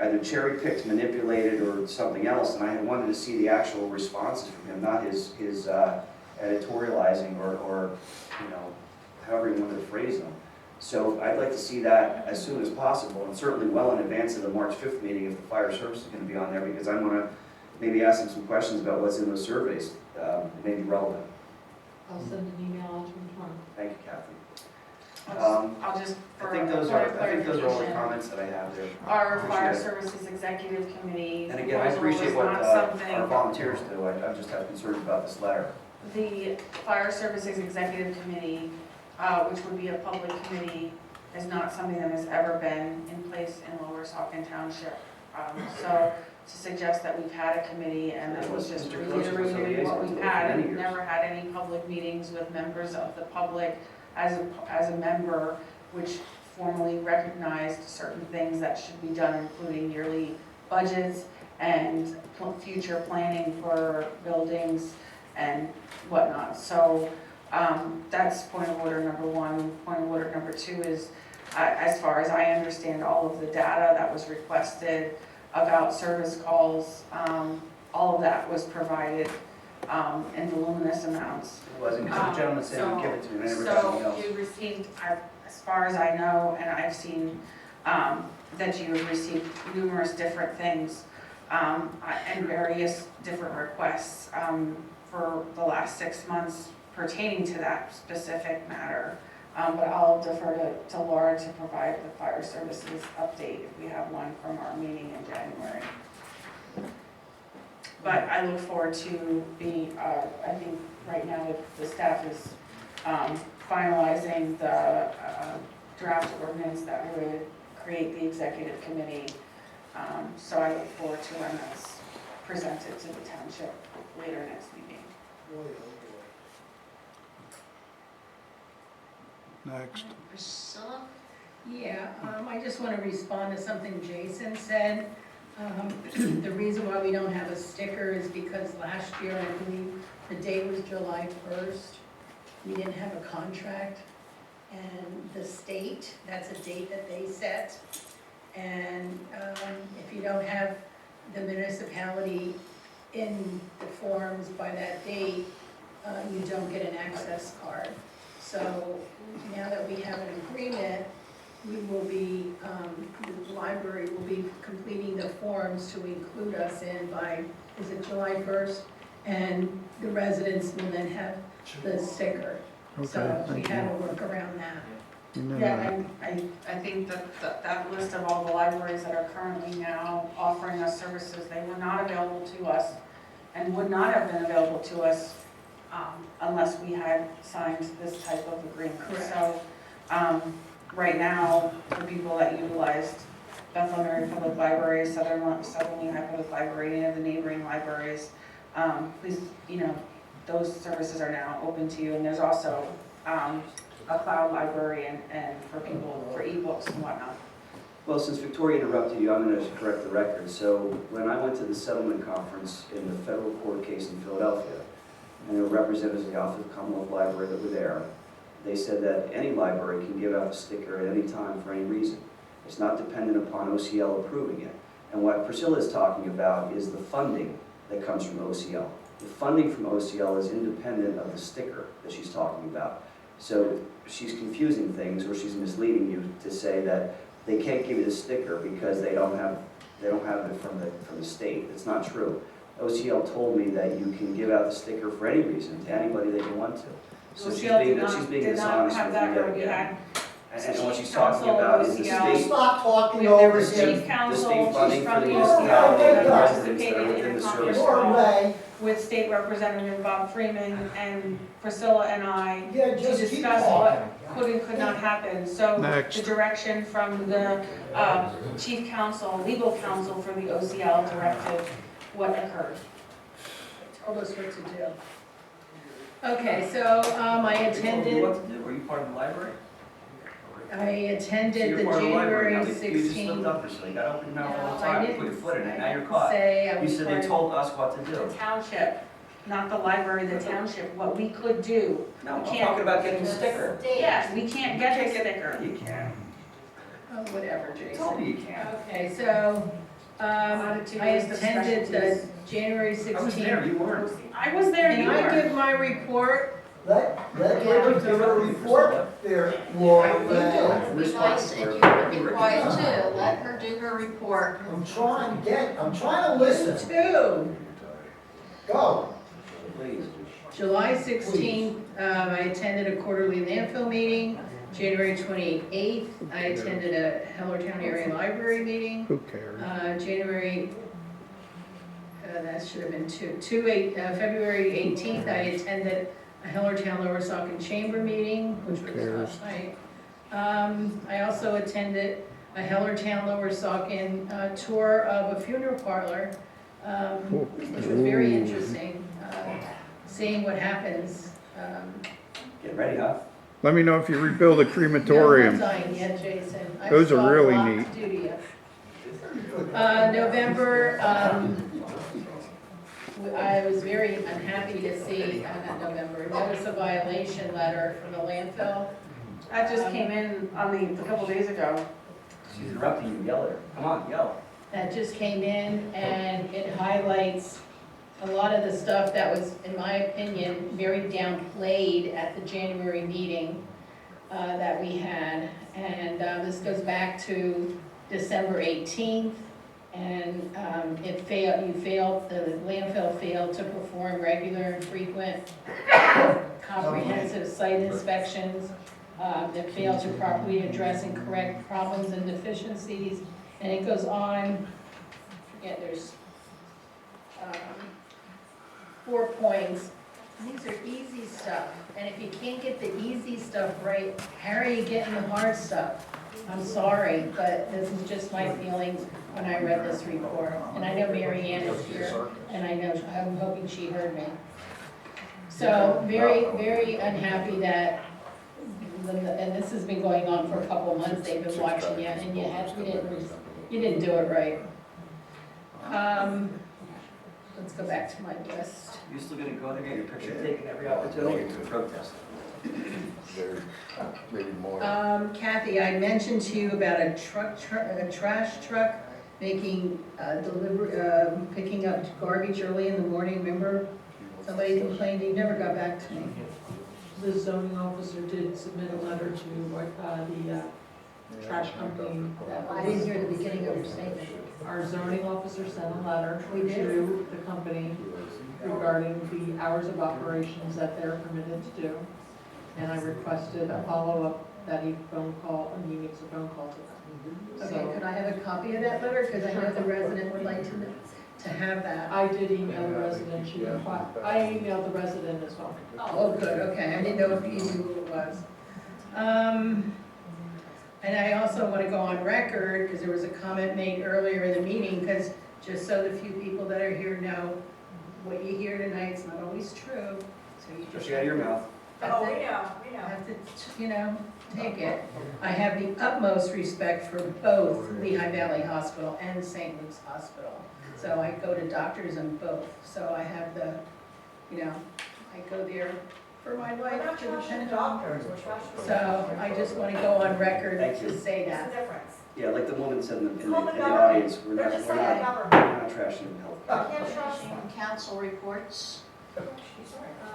either cherry-picked, manipulated, or something else, and I wanted to see the actual responses from him, not his editorializing or, you know, however you want to phrase them. So I'd like to see that as soon as possible, and certainly well in advance of the March 5th meeting if the fire service is going to be on there, because I want to maybe ask them some questions about what's in those surveys that may be relevant. I'll send an email out to them tomorrow. Thank you, Kathy. I'll just, I for think a those point are, of I think those are all the clarification, comments that I have there. our fire Appreciate it. services executive committee And again, I proposal appreciate is what not our something, volunteers do. I just have concerns about this letter. the fire services executive committee, which would be a public committee, is not something that has ever been in place in Lower Saucon Township. So to suggest that we've had a committee and that was just Mr. Croce was a reiterating what liaison we've for had, many and years. never had any public meetings with members of the public as a member, which formally recognized certain things that should be done, including yearly budgets and future planning for buildings and whatnot. So that's point of order number one. Point of order number two is, as far as I understand, all of the data that was requested about service calls, all of that was provided in voluminous amounts. It wasn't because the gentleman said he would give it to me, and I never got anything So else. you received, as far as I know, and I've seen, that you have received numerous different things and various different requests for the last 6 months pertaining to that specific matter. But I'll defer to Laura to provide the fire services update if we have one from our meeting in January. But I look forward to I think right now the staff is finalizing the draft ordinance that would create the executive committee. So I look forward to when that's presented to the township later next meeting. Next. Priscilla? Yeah, I just want to respond to something Jason said. The reason why we don't have a sticker is because last year, I believe, the date was July 1st. We didn't have a contract. And the state, that's a date that they set. And if you don't have the municipality in the forms by that date, you don't get an access card. So now that we have an agreement, we will be, the library will be completing the forms to include us in by, is it July 1st? And the residents will then have the sticker. Okay, So we thank had you. to work around that. Yeah, I think that list of all the libraries that are currently now offering us services, they were not available to us and would not have been available to us unless we had signed this type of agreement. Correct. So right now, the people that utilized Bethel Mary Public Library, Southern Lehigh Public Library, any of the neighboring libraries, please, those services are now open to you. And there's also a cloud library and for people, for ebooks and whatnot. Well, since Victoria interrupted you, I'm going to correct the record. So when I went to the settlement conference in the federal court case in Philadelphia, and there were representatives of the Office of Commonwealth Library that were there, they said that any library can give out a sticker at any time for any reason. It's not dependent upon OCL approving it. And what Priscilla is talking about is the funding that comes from OCL. The funding from OCL is independent of the sticker that she's talking about. So she's confusing things, or she's misleading you to say that they can't give you the sticker because they don't have it from the state. It's not true. OCL told me that you can give out the sticker for any reason to anybody that you want to. So she's being dishonest with you again. And what she's talking about is the state. Stop talking There over was him. chief counsel, The state she's funding from for the the OCL, municipality and that residents that are participated within in the a service. conference Your call way. with State Representative Bob Freeman and Priscilla and I Yeah, to just keep discuss talking. what could and could not happen. So Next. the direction from the chief counsel, legal counsel for the OCL directed what occurred. Told us what to do. Okay, so I attended. What to do? Were you part of the library? I attended the So you're part of the library January now. You just 16th. slipped up or something. You got to open your mouth all No, the I time. You didn't put your foot in it. Now you're I caught. say I You was said part they of- told us what to The do. township, not the library, the township, what we could do. No, We I'm can't- talking about getting the sticker. Yes, we can't get the sticker. You can. Oh, whatever, Jason. Tell me you can. Okay, so I attended the January 16th. I was there, you weren't. I was there, you Can I were. give my report? Let her give her report there, Laura Ray. Be nice, and you can be quiet too. Let her do her report. I'm trying to listen. Two. Go. Please. July 16th, I attended a quarterly landfill meeting. January 28th, I attended a Hellertown Area Library meeting. Who cares? That should have been February 18th, I attended a Hellertown Lower Saucon Chamber meeting, which was last night. I also attended a Hellertown Lower Saucon tour of a funeral parlor, which was very interesting, seeing what happens. Get ready, huh? Let me know if you rebuild a crematorium. No, I'm not dying yet, Jason. Those are really neat. November, I was very unhappy to see, not November, notice a violation letter from the landfill. That just came in, a couple days ago. She's interrupting you, yell at her. Come on, yell. That just came in, and it highlights a lot of the stuff that was, in my opinion, very downplayed at the January meeting that we had. And this goes back to December 18th, and the landfill failed to perform regular and frequent comprehensive site inspections. It failed to properly address and correct problems and deficiencies, and it goes on. Yeah, there's 4 points. These are easy stuff, and if you can't get the easy stuff right, how are you getting the hard stuff? I'm sorry, but this is just my feelings when I read this report. And I know Mary Ann is here, and I'm hoping she heard me. So, very, very unhappy that, and this has been going on for a couple of months, they've been watching you, and you didn't do it right. Let's go back to my list. You're still gonna go there, get your picture taken every opportunity to protest. Maybe more. Kathy, I mentioned to you about a trash truck making, picking up garbage early in the morning, remember? Somebody complained, he never got back to me. The zoning officer did submit a letter to the trash company. I didn't hear the beginning of your statement. Our zoning officer sent a letter We did? to the company regarding the hours of operations that they're permitted to do. And I requested a follow-up that he makes a phone call to them. Okay, could I have a copy of that letter? Because I know the resident would like to have that. I did email the resident, I emailed the resident as well. Oh, good, okay, I didn't know if you knew who it was. And I also want to go on record, because there was a comment made earlier in the meeting, because just so the few people that are here know, what you hear tonight is not always true, so you just Especially out of your mouth. Oh, we know. have to, take it. I have the utmost respect for both Lehigh Valley Hospital and St. Luke's Hospital. So I go to doctors in both, so I have the, I go there for my life. We're not trashing doctors, we're trashing. So I just want to go on record Thank you. to say What's the that. difference? Yeah, like the woman said in the Call the audience, government. They're just like the we're government. not trashing health. You can't trust them. Council reports.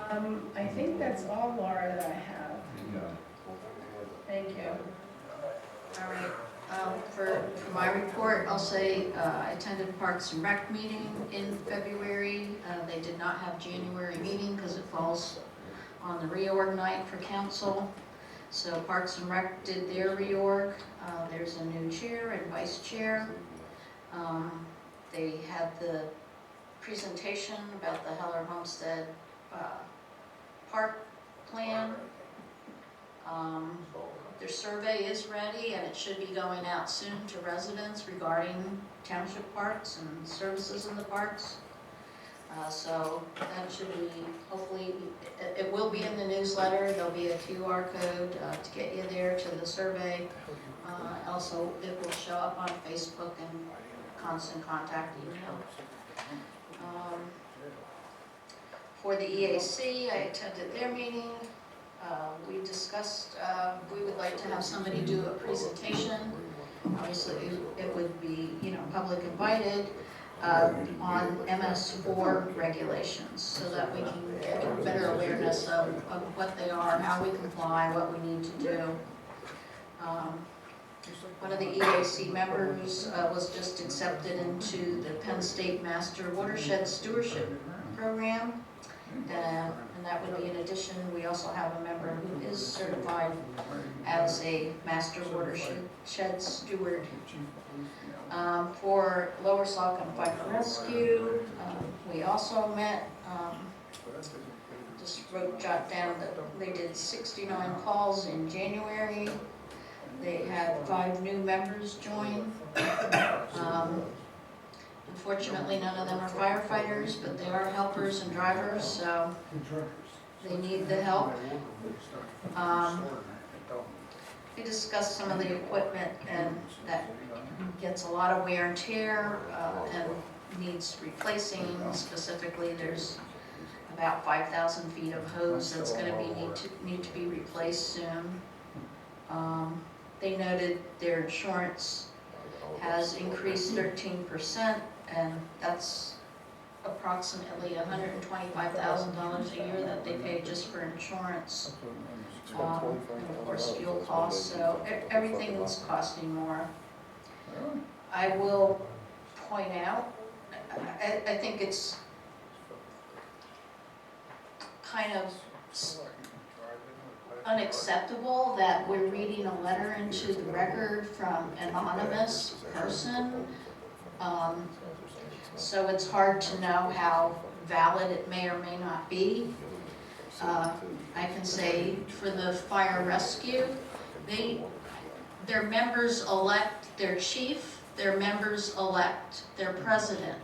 I think that's all, Laura, that I have. Thank you. All right, for my report, I'll say I attended Parks and Rec meeting in February. They did not have January meeting because it falls on the reorg night for council. So Parks and Rec did their reorg. There's a new chair and vice chair. They had the presentation about the Heller Homestead park plan. Their survey is ready and it should be going out soon to residents regarding township parks and services in the parks. So that should be, hopefully, it will be in the newsletter. There'll be a QR code to get you there to the survey. Also, it will show up on Facebook and constant contact email. For the EAC, I attended their meeting. We discussed, we would like to have somebody do a presentation obviously it would be, public invited, on MS4 regulations, so that we can get better awareness of what they are, how we comply, what we need to do. One of the EAC members was just accepted into the Penn State Master Watershed Stewardship Program, and that would be in addition. We also have a member who is certified as a Master Watershed Steward. For Lower Saucon Fire Rescue, we also met, just jot down that they did 69 calls in January. They had 5 new members join. Unfortunately, none of them are firefighters, but they are helpers and drivers, so they need the help. We discussed some of the equipment and that gets a lot of wear and tear and needs replacing. Specifically, there's about 5,000 feet of hose that's going to need to be replaced soon. They noted their insurance has increased 13%, and that's approximately $125,000 a year that they pay just for insurance. And of course, fuel costs, so everything is costing more. I will point out, I think it's kind of unacceptable that we're reading a letter into the record from an anonymous person. So it's hard to know how valid it may or may not be. I can say for the fire rescue, their members elect their chief, their members elect their president.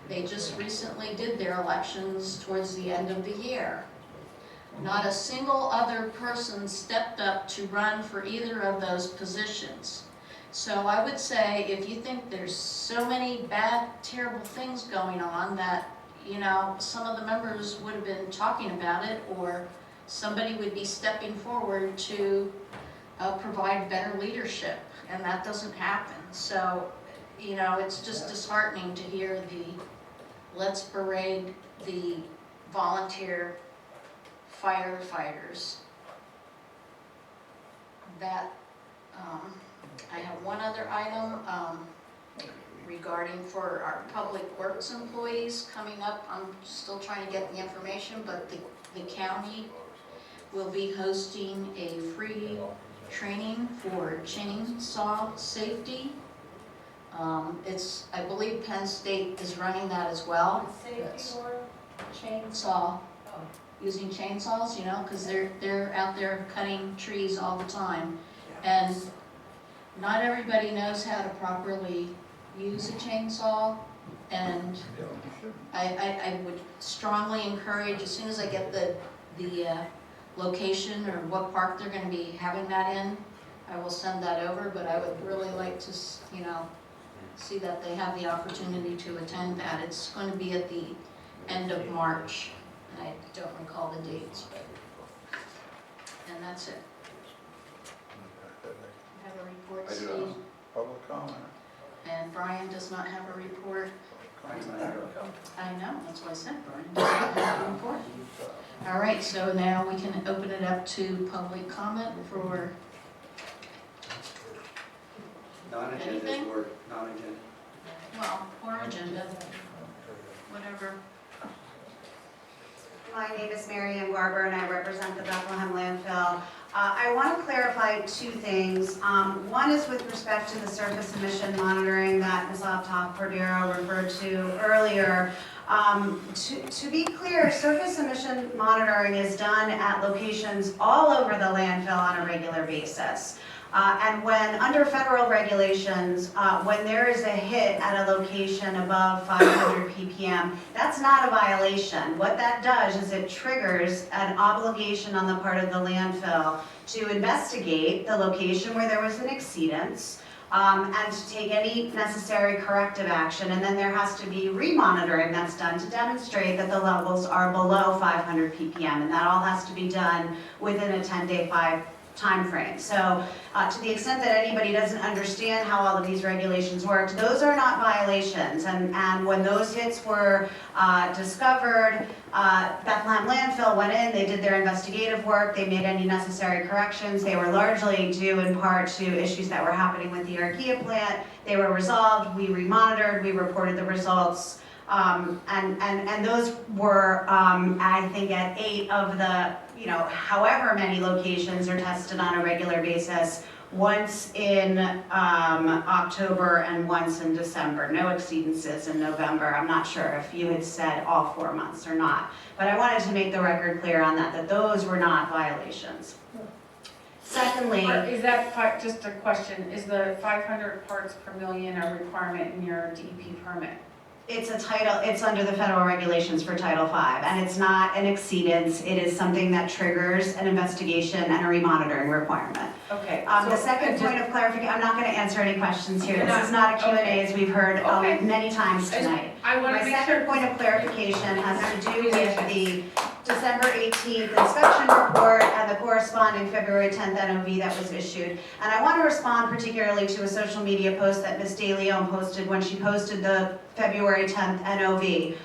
They just recently did their elections towards the end of the year. Not a single other person stepped up to run for either of those positions. So I would say if you think there's so many bad, terrible things going on that, some of the members would have been talking about it, or somebody would be stepping forward to provide better leadership, and that doesn't happen. So, it's just disheartening to hear let's parade the volunteer firefighters. That, I have one other item regarding for our public works employees coming up. I'm still trying to get the information, but the county will be hosting a free training for chainsaw safety. I believe Penn State is running that as well. Safety or Chainsaw, using chainsaws, because they're out there cutting trees all the time. And not everybody knows how to properly use a chainsaw, and I would strongly encourage, as soon as I get the location or what park they're going to be having that in, I will send that over, but I would really like to, see that they have the opportunity to attend that. It's going to be at the end of March, and I don't recall the dates, and that's it. Have a report, Steve? Public comment. And Brian does not have a report. I know, that's why I said Brian does not have a report. All right, so now we can open it up to public comment for Non-agenda anything? or non-agenda? Well, or agenda, whatever. My name is Mary Ann Garber, and I represent the Bethlehem landfill. I want to clarify 2 things. One is with respect to the surface emission monitoring that Ms. Cordero referred to earlier. To be clear, surface emission monitoring is done at locations all over the landfill on a regular basis. And when under federal regulations, when there is a hit at a location above 500 ppm, that's not a violation. What that does is it triggers an obligation on the part of the landfill to investigate the location where there was an exceedance, and to take any necessary corrective action. And then there has to be remonitoring that's done to demonstrate that the levels are below 500 ppm, and that all has to be done within a 10-day timeframe. So to the extent that anybody doesn't understand how all of these regulations work, those are not violations. And when those hits were discovered, Bethlehem Landfill went in, they did their investigative work, they made any necessary corrections. They were largely due in part to issues that were happening with the Archaea plant. They were resolved, we remonitored, we reported the results. And those were, I think, at 8 of the, however many locations are tested on a regular basis, once in October and once in December. No exceedances in November. I'm not sure if you had said all 4 months or not, but I wanted to make the record clear on that those were not violations. Secondly, Is that, just a question, is the 500 parts per million a requirement in your DEP permit? it's under the federal regulations for Title V, and it's not an exceedance. It is something that triggers an investigation and a remonitoring requirement. Okay. The second point of clarification, I'm not going to answer any questions here. This is not a Q&A, as we've heard many times tonight. My second point of clarification has to do with the December 18th inspection report and the corresponding February 10th NOV that was issued. And I want to respond particularly to a social media post that Ms. DeLeon posted when she posted the February 10th NOV,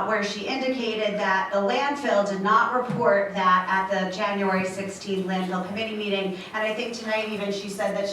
where she indicated that the landfill did not report that at the January 16th landfill committee meeting. And I think tonight even she said that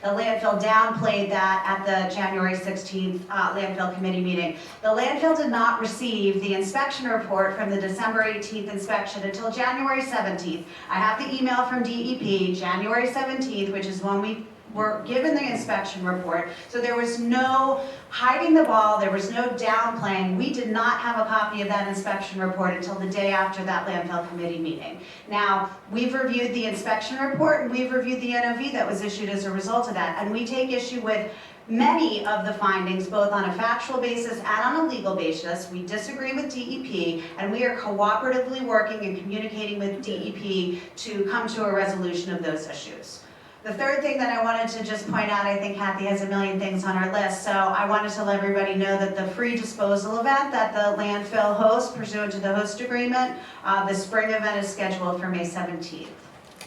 the landfill downplayed that at the January 16th landfill committee meeting. The landfill did not receive the inspection report from the December 18th inspection until January 17th. I have the email from DEP, January 17th, which is when we were given the inspection report. So there was no hiding the ball, there was no downplaying. We did not have a copy of that inspection report until the day after that landfill committee meeting. Now, we've reviewed the inspection report and we've reviewed the NOV that was issued as a result of that, and we take issue with many of the findings, both on a factual basis and on a legal basis. We disagree with DEP, and we are cooperatively working and communicating with DEP to come to a resolution of those issues. The third thing that I wanted to just point out, I think Kathy has a million things on her list, so I wanted to let everybody know that the free disposal event that the landfill hosts pursuant to the host agreement, the spring event is scheduled for May 17th.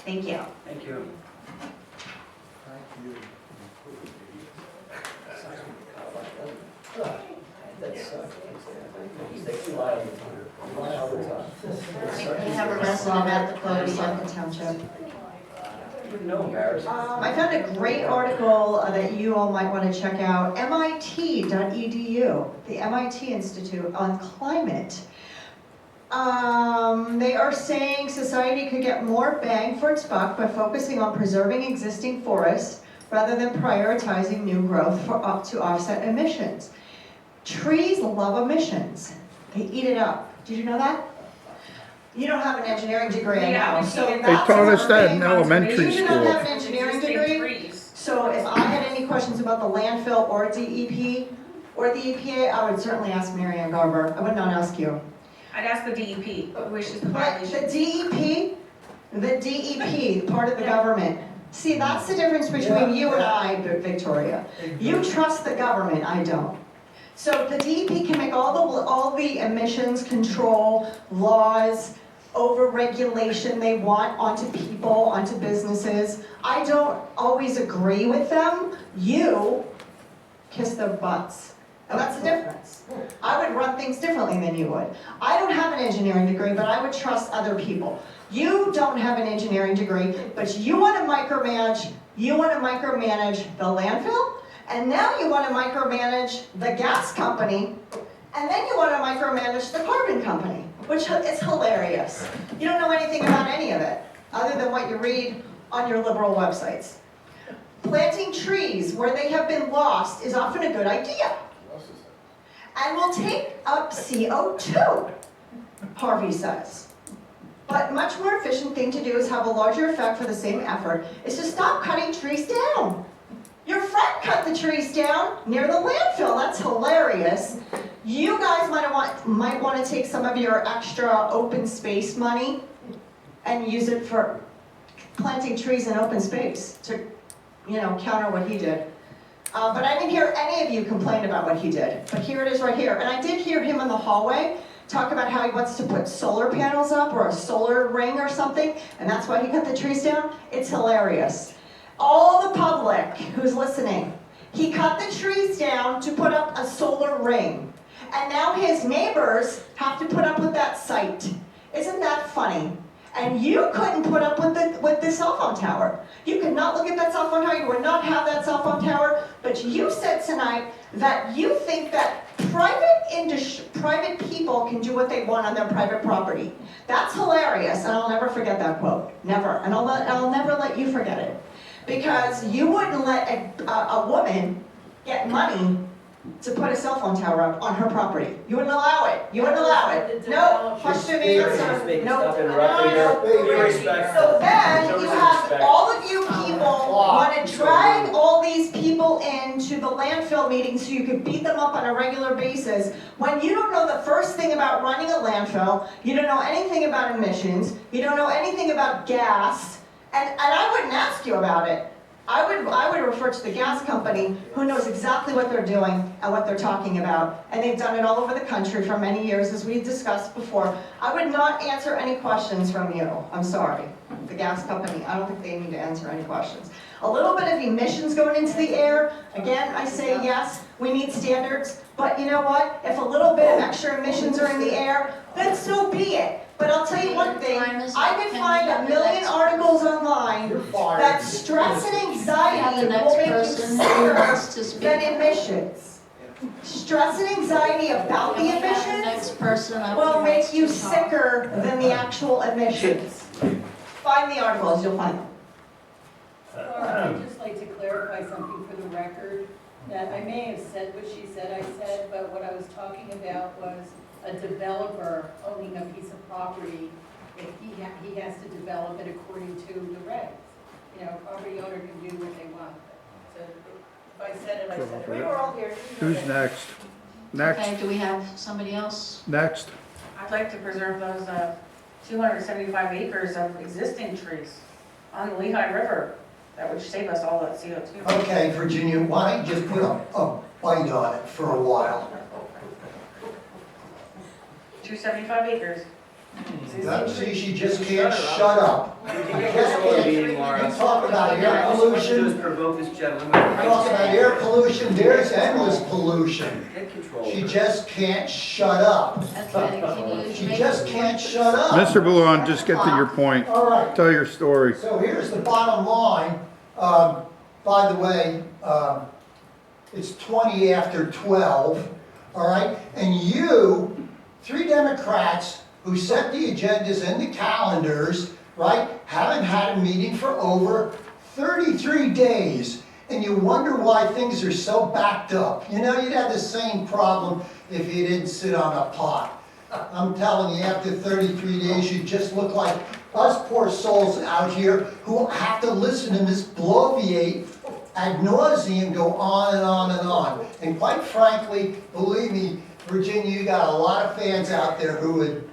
Thank you. Thank you. We have a resident at the close, Saucon Township. I found a great article that you all might want to check out, MIT.edu, the MIT Institute on Climate. They are saying society could get more bang for its buck by focusing on preserving existing forests rather than prioritizing new growth to offset emissions. Trees love emissions. They eat it up. Did you know that? You don't have an engineering degree, I know. So They taught us that in elementary You do not have an school. engineering degree? So if I had any questions about the landfill or DEP or the EPA, I would certainly ask Mary Ann Garber. I would not ask you. I'd ask the DEP, which is the But violation. the DEP, part of the government. See, that's the difference between you and I, Victoria. You trust the government, I don't. So the DEP can make all the emissions control laws, over-regulation they want onto people, onto businesses. I don't always agree with them. You kiss their butts. And that's the difference. I would run things differently than you would. I don't have an engineering degree, but I would trust other people. You don't have an engineering degree, but you want to micromanage the landfill, and now you want to micromanage the gas company, and then you want to micromanage the carbon company, which is hilarious. You don't know anything about any of it, other than what you read on your liberal websites. Planting trees where they have been lost is often a good idea, and will take up CO2, Harvey says. But much more efficient thing to do is have a larger effect for the same effort is to stop cutting trees down. Your friend cut the trees down near the landfill. That's hilarious. You guys might want to take some of your extra open space money and use it for planting trees in open space to, counter what he did. But I didn't hear any of you complain about what he did. But here it is right here. And I did hear him in the hallway talk about how he wants to put solar panels up or a solar ring or something, and that's why he cut the trees down? It's hilarious. All the public who's listening, he cut the trees down to put up a solar ring. And now his neighbors have to put up with that sight. Isn't that funny? And you couldn't put up with the cell phone tower. You could not look at that cell phone tower, you would not have that cell phone tower, but you said tonight that you think that private people can do what they want on their private property. That's hilarious, and I'll never forget that quote. Never. And I'll never let you forget it. Because you wouldn't let a woman get money to put a cell phone tower up on her property. You wouldn't allow it. You wouldn't allow it. No, question me, answer. No. So then you have all of you people want to drag all these people into the landfill meeting so you could beat them up on a regular basis when you don't know the first thing about running a landfill, you don't know anything about emissions, you don't know anything about gas, and I wouldn't ask you about it. I would refer to the gas company who knows exactly what they're doing and what they're talking about. And they've done it all over the country for many years, as we discussed before. I would not answer any questions from you. I'm sorry. The gas company, I don't think they need to answer any questions. A little bit of emissions going into the air, again, I say yes, we need standards. But you know what? If a little bit of extra emissions are in the air, then so be it. But I'll tell you one thing, I could find a million articles online that stress and anxiety will make you sicker than emissions. Stress and anxiety about the emissions will make you sicker than the actual emissions. Find the articles, you'll find them. I'd just like to clarify something for the record, that I may have said what she said I said, but what I was talking about was a developer owning a piece of property, if he has to develop it according to the regs. You know, a property owner can do what they want. So if I said it, I said it. We were all here. Who's next? Next. Okay, do we have somebody else? Next. I'd like to preserve those 275 acres of existing trees on the Lehigh River. That would save us all that CO2. Okay, Virginia, why don't you just put a bite on it for a while? 275 acres. See, she just can't shut up. You talk about air pollution. You talk about air pollution, there's endless pollution. She just can't shut up. She just can't shut up. Mr. Boulogne, just get to your point. All right. Tell your story. So here's the bottom line. By the way, it's 20 after 12, all right? And you, 3 Democrats who set the agendas and the calendars, right, haven't had a meeting for over 33 days. And you wonder why things are so backed up. You know, you'd have the same problem if you didn't sit on a pot. I'm telling you, after 33 days, you just look like us poor souls out here who have to listen to Ms. Bloviate ad nauseum go on and on and on. And quite frankly, believe me, Virginia, you got a lot of fans out there who would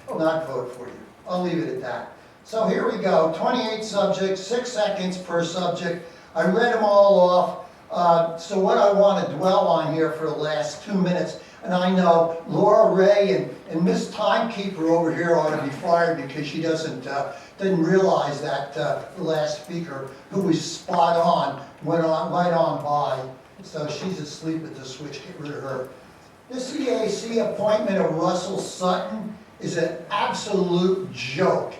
not vote for you. I'll leave it at that. So here we go, 28 subjects, 6 seconds per subject. I read them all off. So what I want to dwell on here for the last 2 minutes, and I know Laura Ray and Miss Timekeeper over here ought to be fired because she didn't realize that the last speaker, who was spot on, went on right on by. So she's asleep at the switch, get rid of her. This CAC appointment of Russell Sutton is an absolute joke.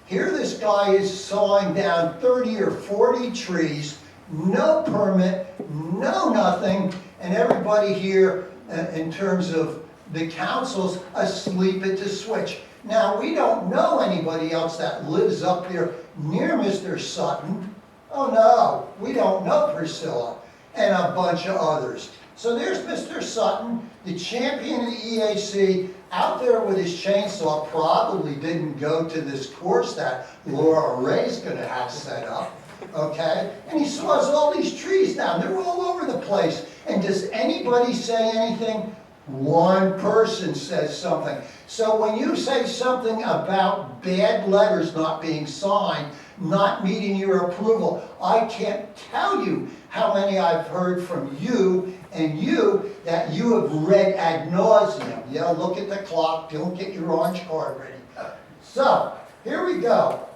Here this guy is sawing down 30 or 40 trees, no permit, no nothing, and everybody here in terms of the council's asleep at the switch. Now, we don't know anybody else that lives up there near Mr. Sutton. Oh no, we don't know Priscilla and a bunch of others. So there's Mr. Sutton, the champion of the EAC, out there with his chainsaw, probably didn't go to this course that Laura Ray's gonna have set up, okay? And he saws all these trees down, they're all over the place. And does anybody say anything? One person says something. So when you say something about bad letters not being signed, not meeting your approval. I can't tell you how many I've heard from you and you that you have read ad nauseum. Yeah, look at the clock, don't get your orange card ready. So, here we go.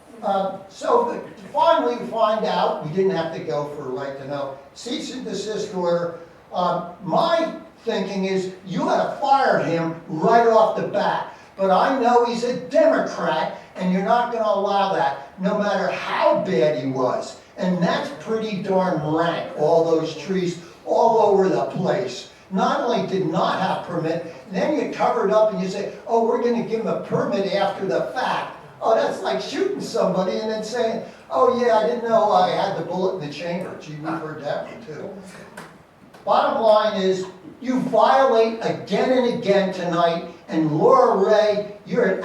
So finally find out, we didn't have to go for a right to know, cease and desist order. My thinking is you ought to fire him right off the bat. But I know he's a Democrat and you're not going to allow that, no matter how bad he was. And that's pretty darn rank, all those trees all over the place. Not only did not have permit, then you cover it up and you say, oh, we're going to give him a permit after the fact. Oh, that's like shooting somebody and then saying, oh yeah, I didn't know I had the bullet in the chamber. Gee, we've heard that one too. Bottom line is, you violate again and again tonight, and Laura Ray, you're an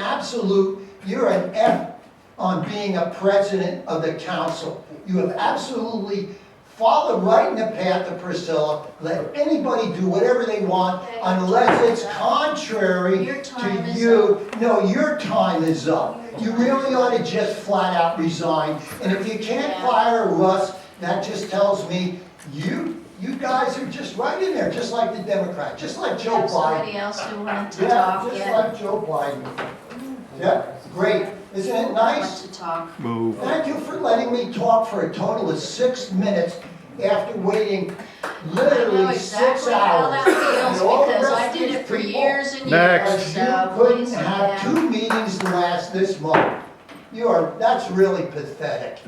F on being a president of the council. You have absolutely followed right in the path of Priscilla. Let anybody do whatever they want unless it's contrary to you. No, your time is up. You really ought to just flat out resign. And if you can't fire Russ, that just tells me you guys are just right in there, just like the Democrat, just like Joe Biden. Somebody else who wanted to talk, just like Joe Biden. Yeah, great. Isn't it nice? To talk. Move. Thank you for letting me talk for a total of 6 minutes after waiting literally 6 hours. I know exactly how that feels And all the because rest I of did these it for people, years and Next. years. You So couldn't please, have yeah. 2 meetings last this month. That's really pathetic.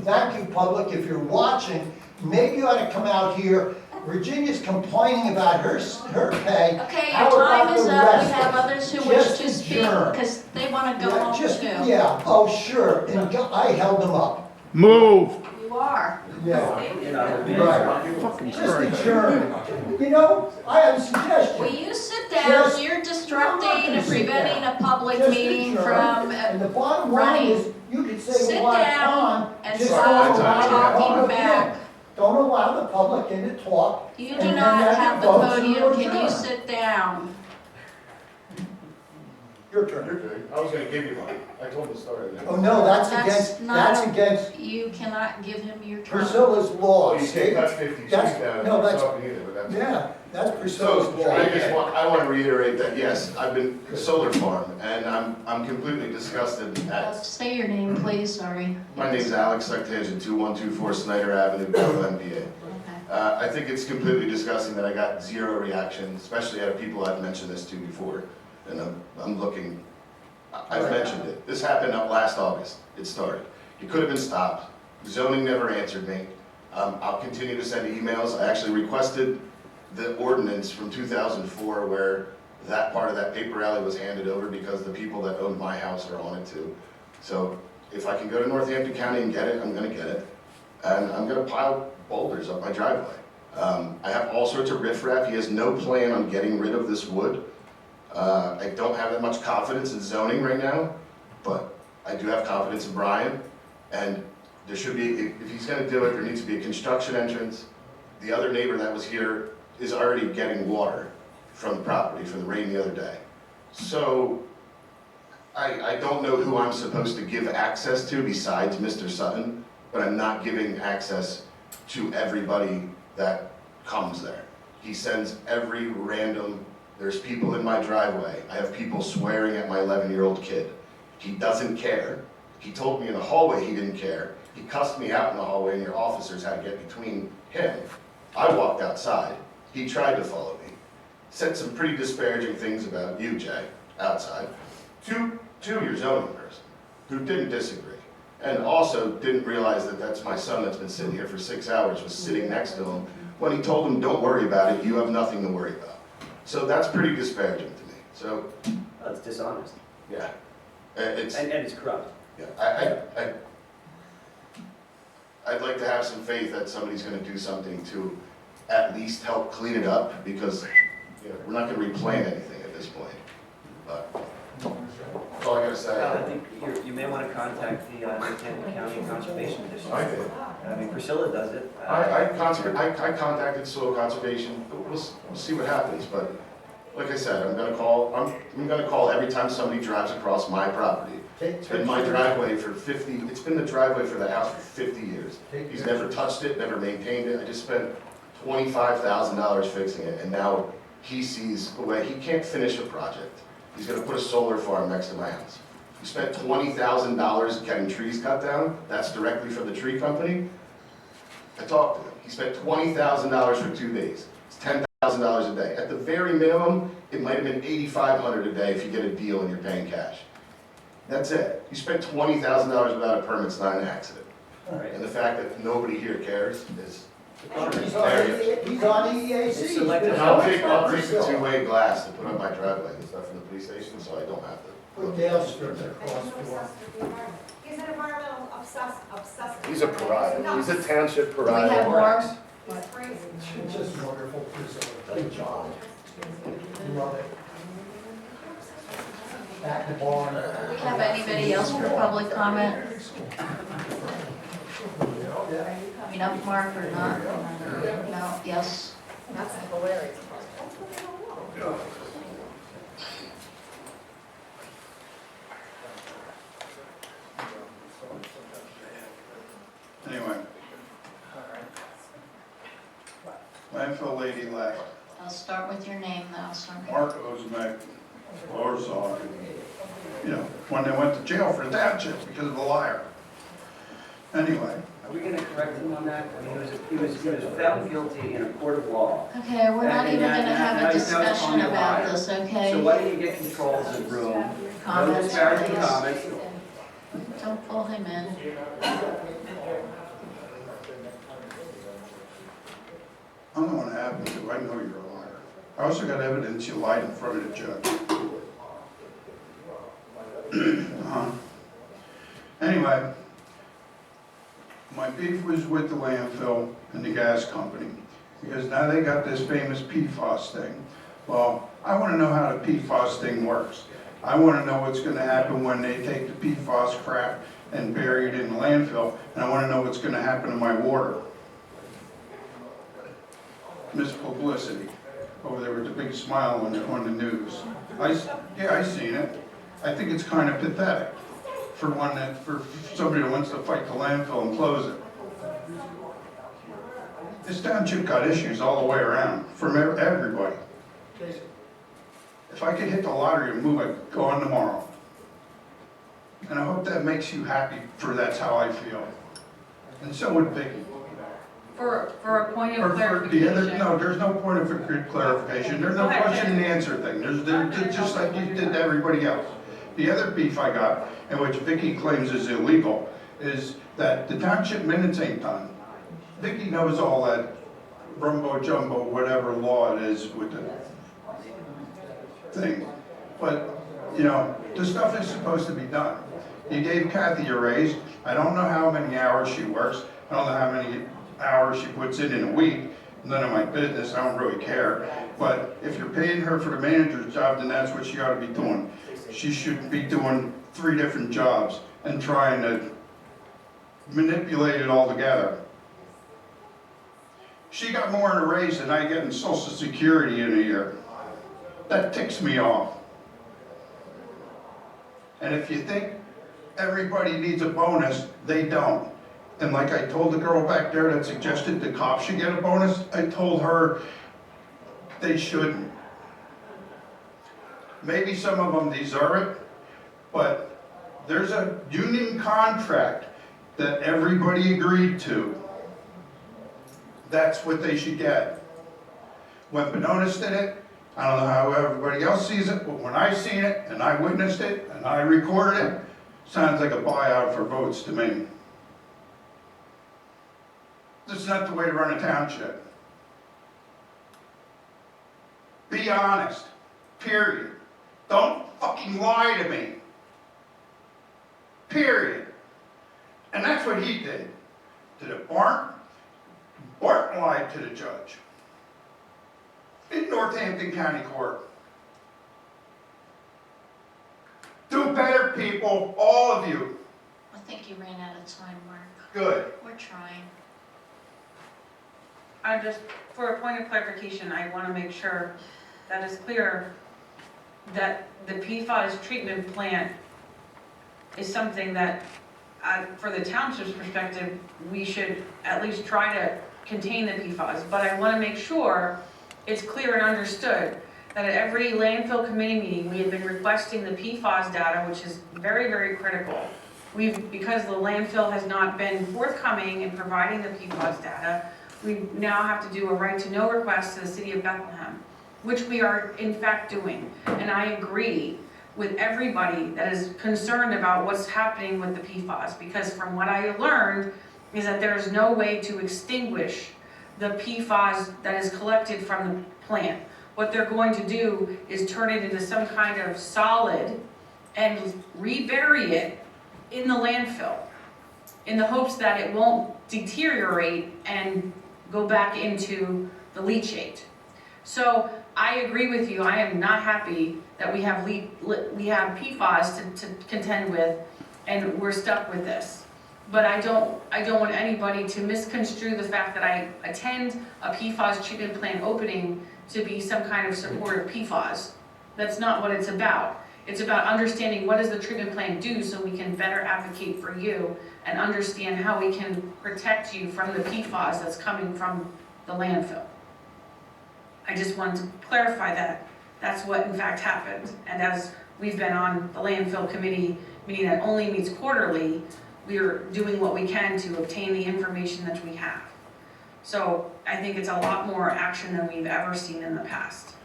Thank you, public. If you're watching, maybe you ought to come out here. Virginia's complaining about her pay. Okay, How your about time is the up. rest We have of us? others who wish Just to speak adjourn. because they want to go home too. Yeah, oh, sure. And I held them up. Move. You are. Yeah. Right. Fucking Just Christ. adjourn. You know, I have a suggestion. Will you sit down? Just- You're I'm not disrupting gonna and sit preventing down. a public Just meeting adjourn. from And the bottom line running. is, you could say Sit we want down time, and just stop don't allow the talking public back. in. Don't allow the public in to talk. You and do then not have have the your votes podium. to Can you adjourn. sit down? Your turn. I was gonna give you one. I told the story. Oh, no, that's not a- against You cannot give him your turn. Priscilla's law. Oh, you can't touch 50 feet That's- down. no, that's- Either, but that's. Yeah, that's Priscilla's So, law. I want to reiterate that, yes, I've been solar farm, and I'm completely disgusted at, Say your name, please, sorry. my name's Alex Sectagen, 2124 Snyder Avenue, Belleville, MPA. Okay. I think it's completely disgusting that I got zero reaction, especially out of people I've mentioned this to before. And I'm looking, I've mentioned it. This happened last August, it started. It could have been stopped. Zoning never answered me. I'll continue to send emails. I actually requested the ordinance from 2004 where that part of that paper alley was handed over because the people that owned my house are on it too. So if I can go to Northampton County and get it, I'm gonna get it. And I'm gonna pile boulders up my driveway. I have all sorts of riffraff. He has no plan on getting rid of this wood. I don't have that much confidence in zoning right now, but I do have confidence in Brian. And there should be, if he's gonna do it, there needs to be a construction entrance. The other neighbor that was here is already getting water from the property, from the rain the other day. So I don't know who I'm supposed to give access to besides Mr. Sutton, but I'm not giving access to everybody that comes there. He sends every random, there's people in my driveway. I have people swearing at my 11-year-old kid. He doesn't care. He told me in the hallway he didn't care. He cussed me out in the hallway and your officers had to get between him. I walked outside. He tried to follow me. Said some pretty disparaging things about you, Jay, outside. To your zoning person, who didn't disagree. And also didn't realize that that's my son that's been sitting here for 6 hours, was sitting next to him. When he told him, don't worry about it, you have nothing to worry about. So that's pretty disparaging to me. So. That's dishonest. Yeah. It's, and it's corrupt. Yeah, I'd like to have some faith that somebody's gonna do something to at least help clean it up, because, you know, we're not gonna replant anything at this point. But that's all I gotta say. Well, I think you may want to contact the Northampton County Conservation District. I did. I mean, Priscilla does it. I contacted soil conservation. We'll see what happens, but like I said, I'm gonna call every time somebody drives across my property. It's been my driveway for 50, it's been the driveway for the house for 50 years. He's never touched it, never maintained it. I just spent $25,000 fixing it, and now he sees a way, he can't finish a project. He's gonna put a solar farm next to my house. He spent $20,000 getting trees cut down. That's directly from the tree company. I talked to him. He spent $20,000 for 2 days. It's $10,000 a day. At the very minimum, it might have been $8,500 a day if you get a deal and you're paying cash. That's it. You spent $20,000 without a permit, it's not an accident. And the fact that nobody here cares is He's on EAC. I'll take the two-way glass to put on my driveway and stuff from the police station, so I don't have to. Put Dale Street across for. He's an environmental obsessive. He's a pariah. He's a township Do we pariah. have more? He's crazy. It's just wonderful. Good job. Love it. Back to barn. Do we have anybody else for public comment? Enough, Mark, or not? No, yes? That's hilarious. Anyway. Landfill lady left. I'll start with your name though, sir. Mark Ozimek, Lower Saucon. You know, when they went to jail for the township because of a liar. Anyway. Are we going to correct him on that? I mean, he was found guilty in a court of law. Okay, we're not even gonna have a discussion about this, okay? So why don't you get control of the room? No Comments, disparaging please. comments. Don't pull him in. I don't know what happened to you. I know you're a liar. I also got evidence you lied in front of the judge. Anyway, my beef was with the landfill and the gas company because now they got this famous PFAS thing. Well, I want to know how the PFAS thing works. I want to know what's going to happen when they take the PFAS crap and bury it in the landfill, and I want to know what's going to happen to my water. Miss Publicity over there with the big smile on the news. Yeah, I seen it. I think it's kind of pathetic for somebody that wants to fight the landfill and close it. This township got issues all the way around from everybody. If I could hit the lottery and move, I'd go on tomorrow. And I hope that makes you happy, for that's how I feel. And so would Vicky. For a point of clarification. No, there's no point of clarification. There's no question and answer thing. There's just like you did to everybody else. The other beef I got, and which Vicky claims is illegal, is that the township minutes ain't done. Vicky knows all that rumbo jumbo, whatever law it is with the thing. But, you know, the stuff is supposed to be done. You gave Kathy a raise. I don't know how many hours she works. I don't know how many hours she puts in a week. None of my business. I don't really care. But if you're paying her for the manager's job, then that's what she ought to be doing. She shouldn't be doing 3 different jobs and trying to manipulate it all together. She got more in a raise than I get in Social Security in a year. That ticks me off. And if you think everybody needs a bonus, they don't. And like I told the girl back there that suggested the cops should get a bonus, I told her they shouldn't. Maybe some of them deserve it, but there's a union contract that everybody agreed to. That's what they should get. When Banonis did it, I don't know how everybody else sees it, but when I seen it and I witnessed it and I recorded it, sounds like a buyout for votes to me. This is not the way to run a township. Be honest, period. Don't fucking lie to me. Period. And that's what he did. Did it Bart? Bart lied to the judge. In Northampton County Court. Do better, people, all of you. I think you ran out of time, Mark. Good. We're trying. For a point of clarification, I want to make sure that is clear that the PFAS treatment plant is something that, for the township's perspective, we should at least try to contain the PFAS. But I want to make sure it's clear and understood that at every landfill committee meeting, we have been requesting the PFAS data, which is very, very critical. Because the landfill has not been forthcoming in providing the PFAS data, we now have to do a right to know request to the city of Bethlehem, which we are in fact doing. And I agree with everybody that is concerned about what's happening with the PFAS, because from what I learned is that there is no way to extinguish the PFAS that is collected from the plant. What they're going to do is turn it into some kind of solid and rebury it in the landfill in the hopes that it won't deteriorate and go back into the leachate. So I agree with you. I am not happy that we have PFAS to contend with, and we're stuck with this. But I don't want anybody to misconstrue the fact that I attend a PFAS treatment plant opening to be some kind of supporter of PFAS. That's not what it's about. It's about understanding what does the treatment plant do so we can better advocate for you and understand how we can protect you from the PFAS that's coming from the landfill. I just wanted to clarify that that's what in fact happened. And as we've been on the landfill committee meeting that only meets quarterly, we are doing what we can to obtain the information that we have. So I think it's a lot more action than we've ever seen in the past.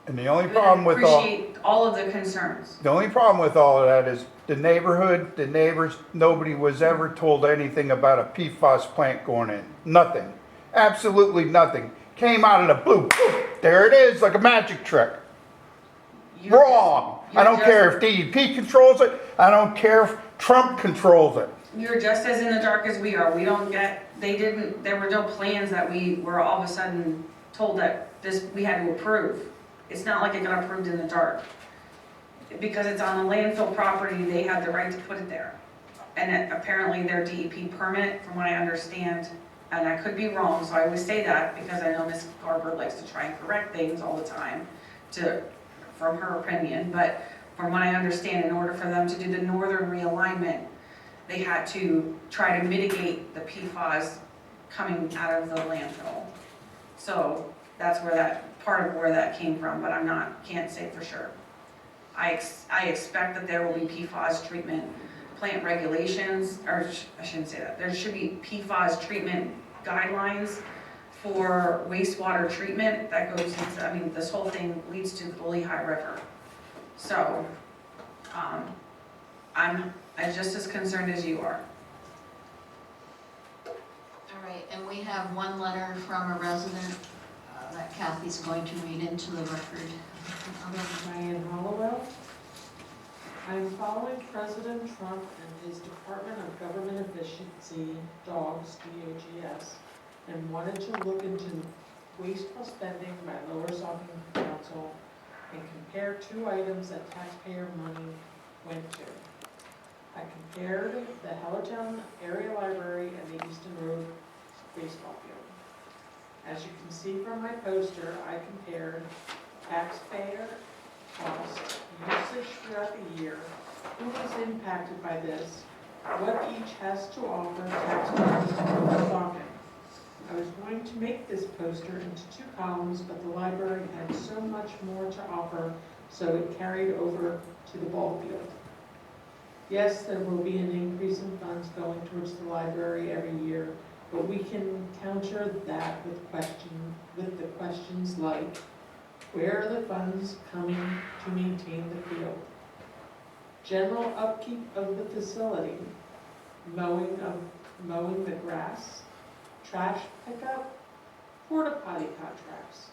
And the only problem with appreciate all of the concerns. the only problem with all of that is the neighborhood, the neighbors, nobody was ever told anything about a PFAS plant going in. Nothing. Absolutely nothing. Came out of the blue. Poof, there it is, like a magic trick. Wrong. I don't care if DEP controls it. I don't care if Trump controls it. You're just as in the dark as we are. We don't get, there were no plans that we were all of a sudden told that we had to approve. It's not like it got approved in the dark. Because it's on a landfill property, they had the right to put it there. And apparently their DEP permit, from what I understand, and I could be wrong, so I always say that because I know Ms. Garber likes to try and correct things all the time from her opinion, but from what I understand, in order for them to do the northern realignment, they had to try to mitigate the PFAS coming out of the landfill. So that's where part of where that came from, but can't say for sure. I expect that there will be PFAS treatment plant regulations, or I shouldn't say that. There should be PFAS treatment guidelines for wastewater treatment that goes into, this whole thing leads to the Lehigh River. So, I'm just as concerned as you are. All right, and we have one letter from a resident that Kathy's going to read into the record. Diane Hollowell. I am following President Trump and his Department of Government Efficiency, DOGS, D-O-G-S, and wanted to look into wasteful spending by Lower Saucon Council and compare two items that taxpayer money went to. I compared the Hellertown Area Library and the Easton Road baseball field. As you can see from my poster, I compared taxpayer cost, usage throughout the year, who was impacted by this, what each has to offer taxpayers in Saucon. I was going to make this poster into 2 columns, but the library had so much more to offer, so it carried over to the ball field. Yes, there will be an increase in funds going towards the library every year, but we can counter that with the questions like, where are the funds coming to maintain the field? General upkeep of the facility, mowing the grass, trash pickup, porta potty contracts.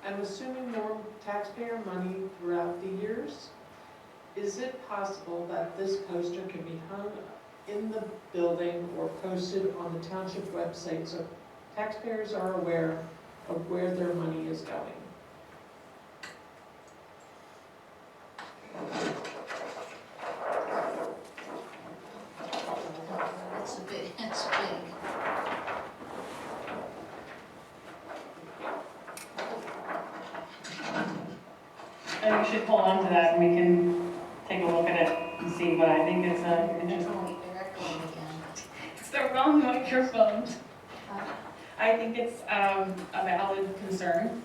I'm assuming more taxpayer money throughout the years. Is it possible that this poster can be hung in the building or posted on the township website so taxpayers are aware of where their money is going? It's big. And we should hold on to that and we can take a look at it and see, but I think it's interesting. It's the wrong microphone. I think it's a valid concern.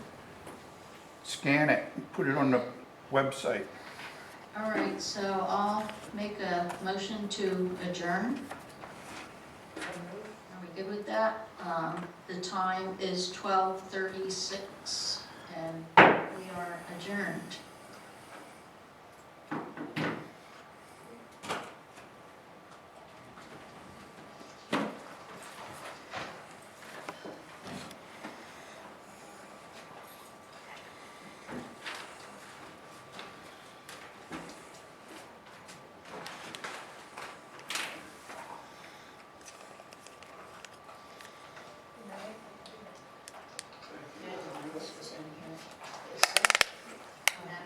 Scan it, put it on the website. All right, so I'll make a motion to adjourn. Are we good with that? The time is 12:36 and we are adjourned.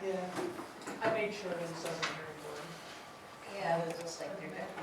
Yeah, I made sure it doesn't hear Yeah, it looks like they're good.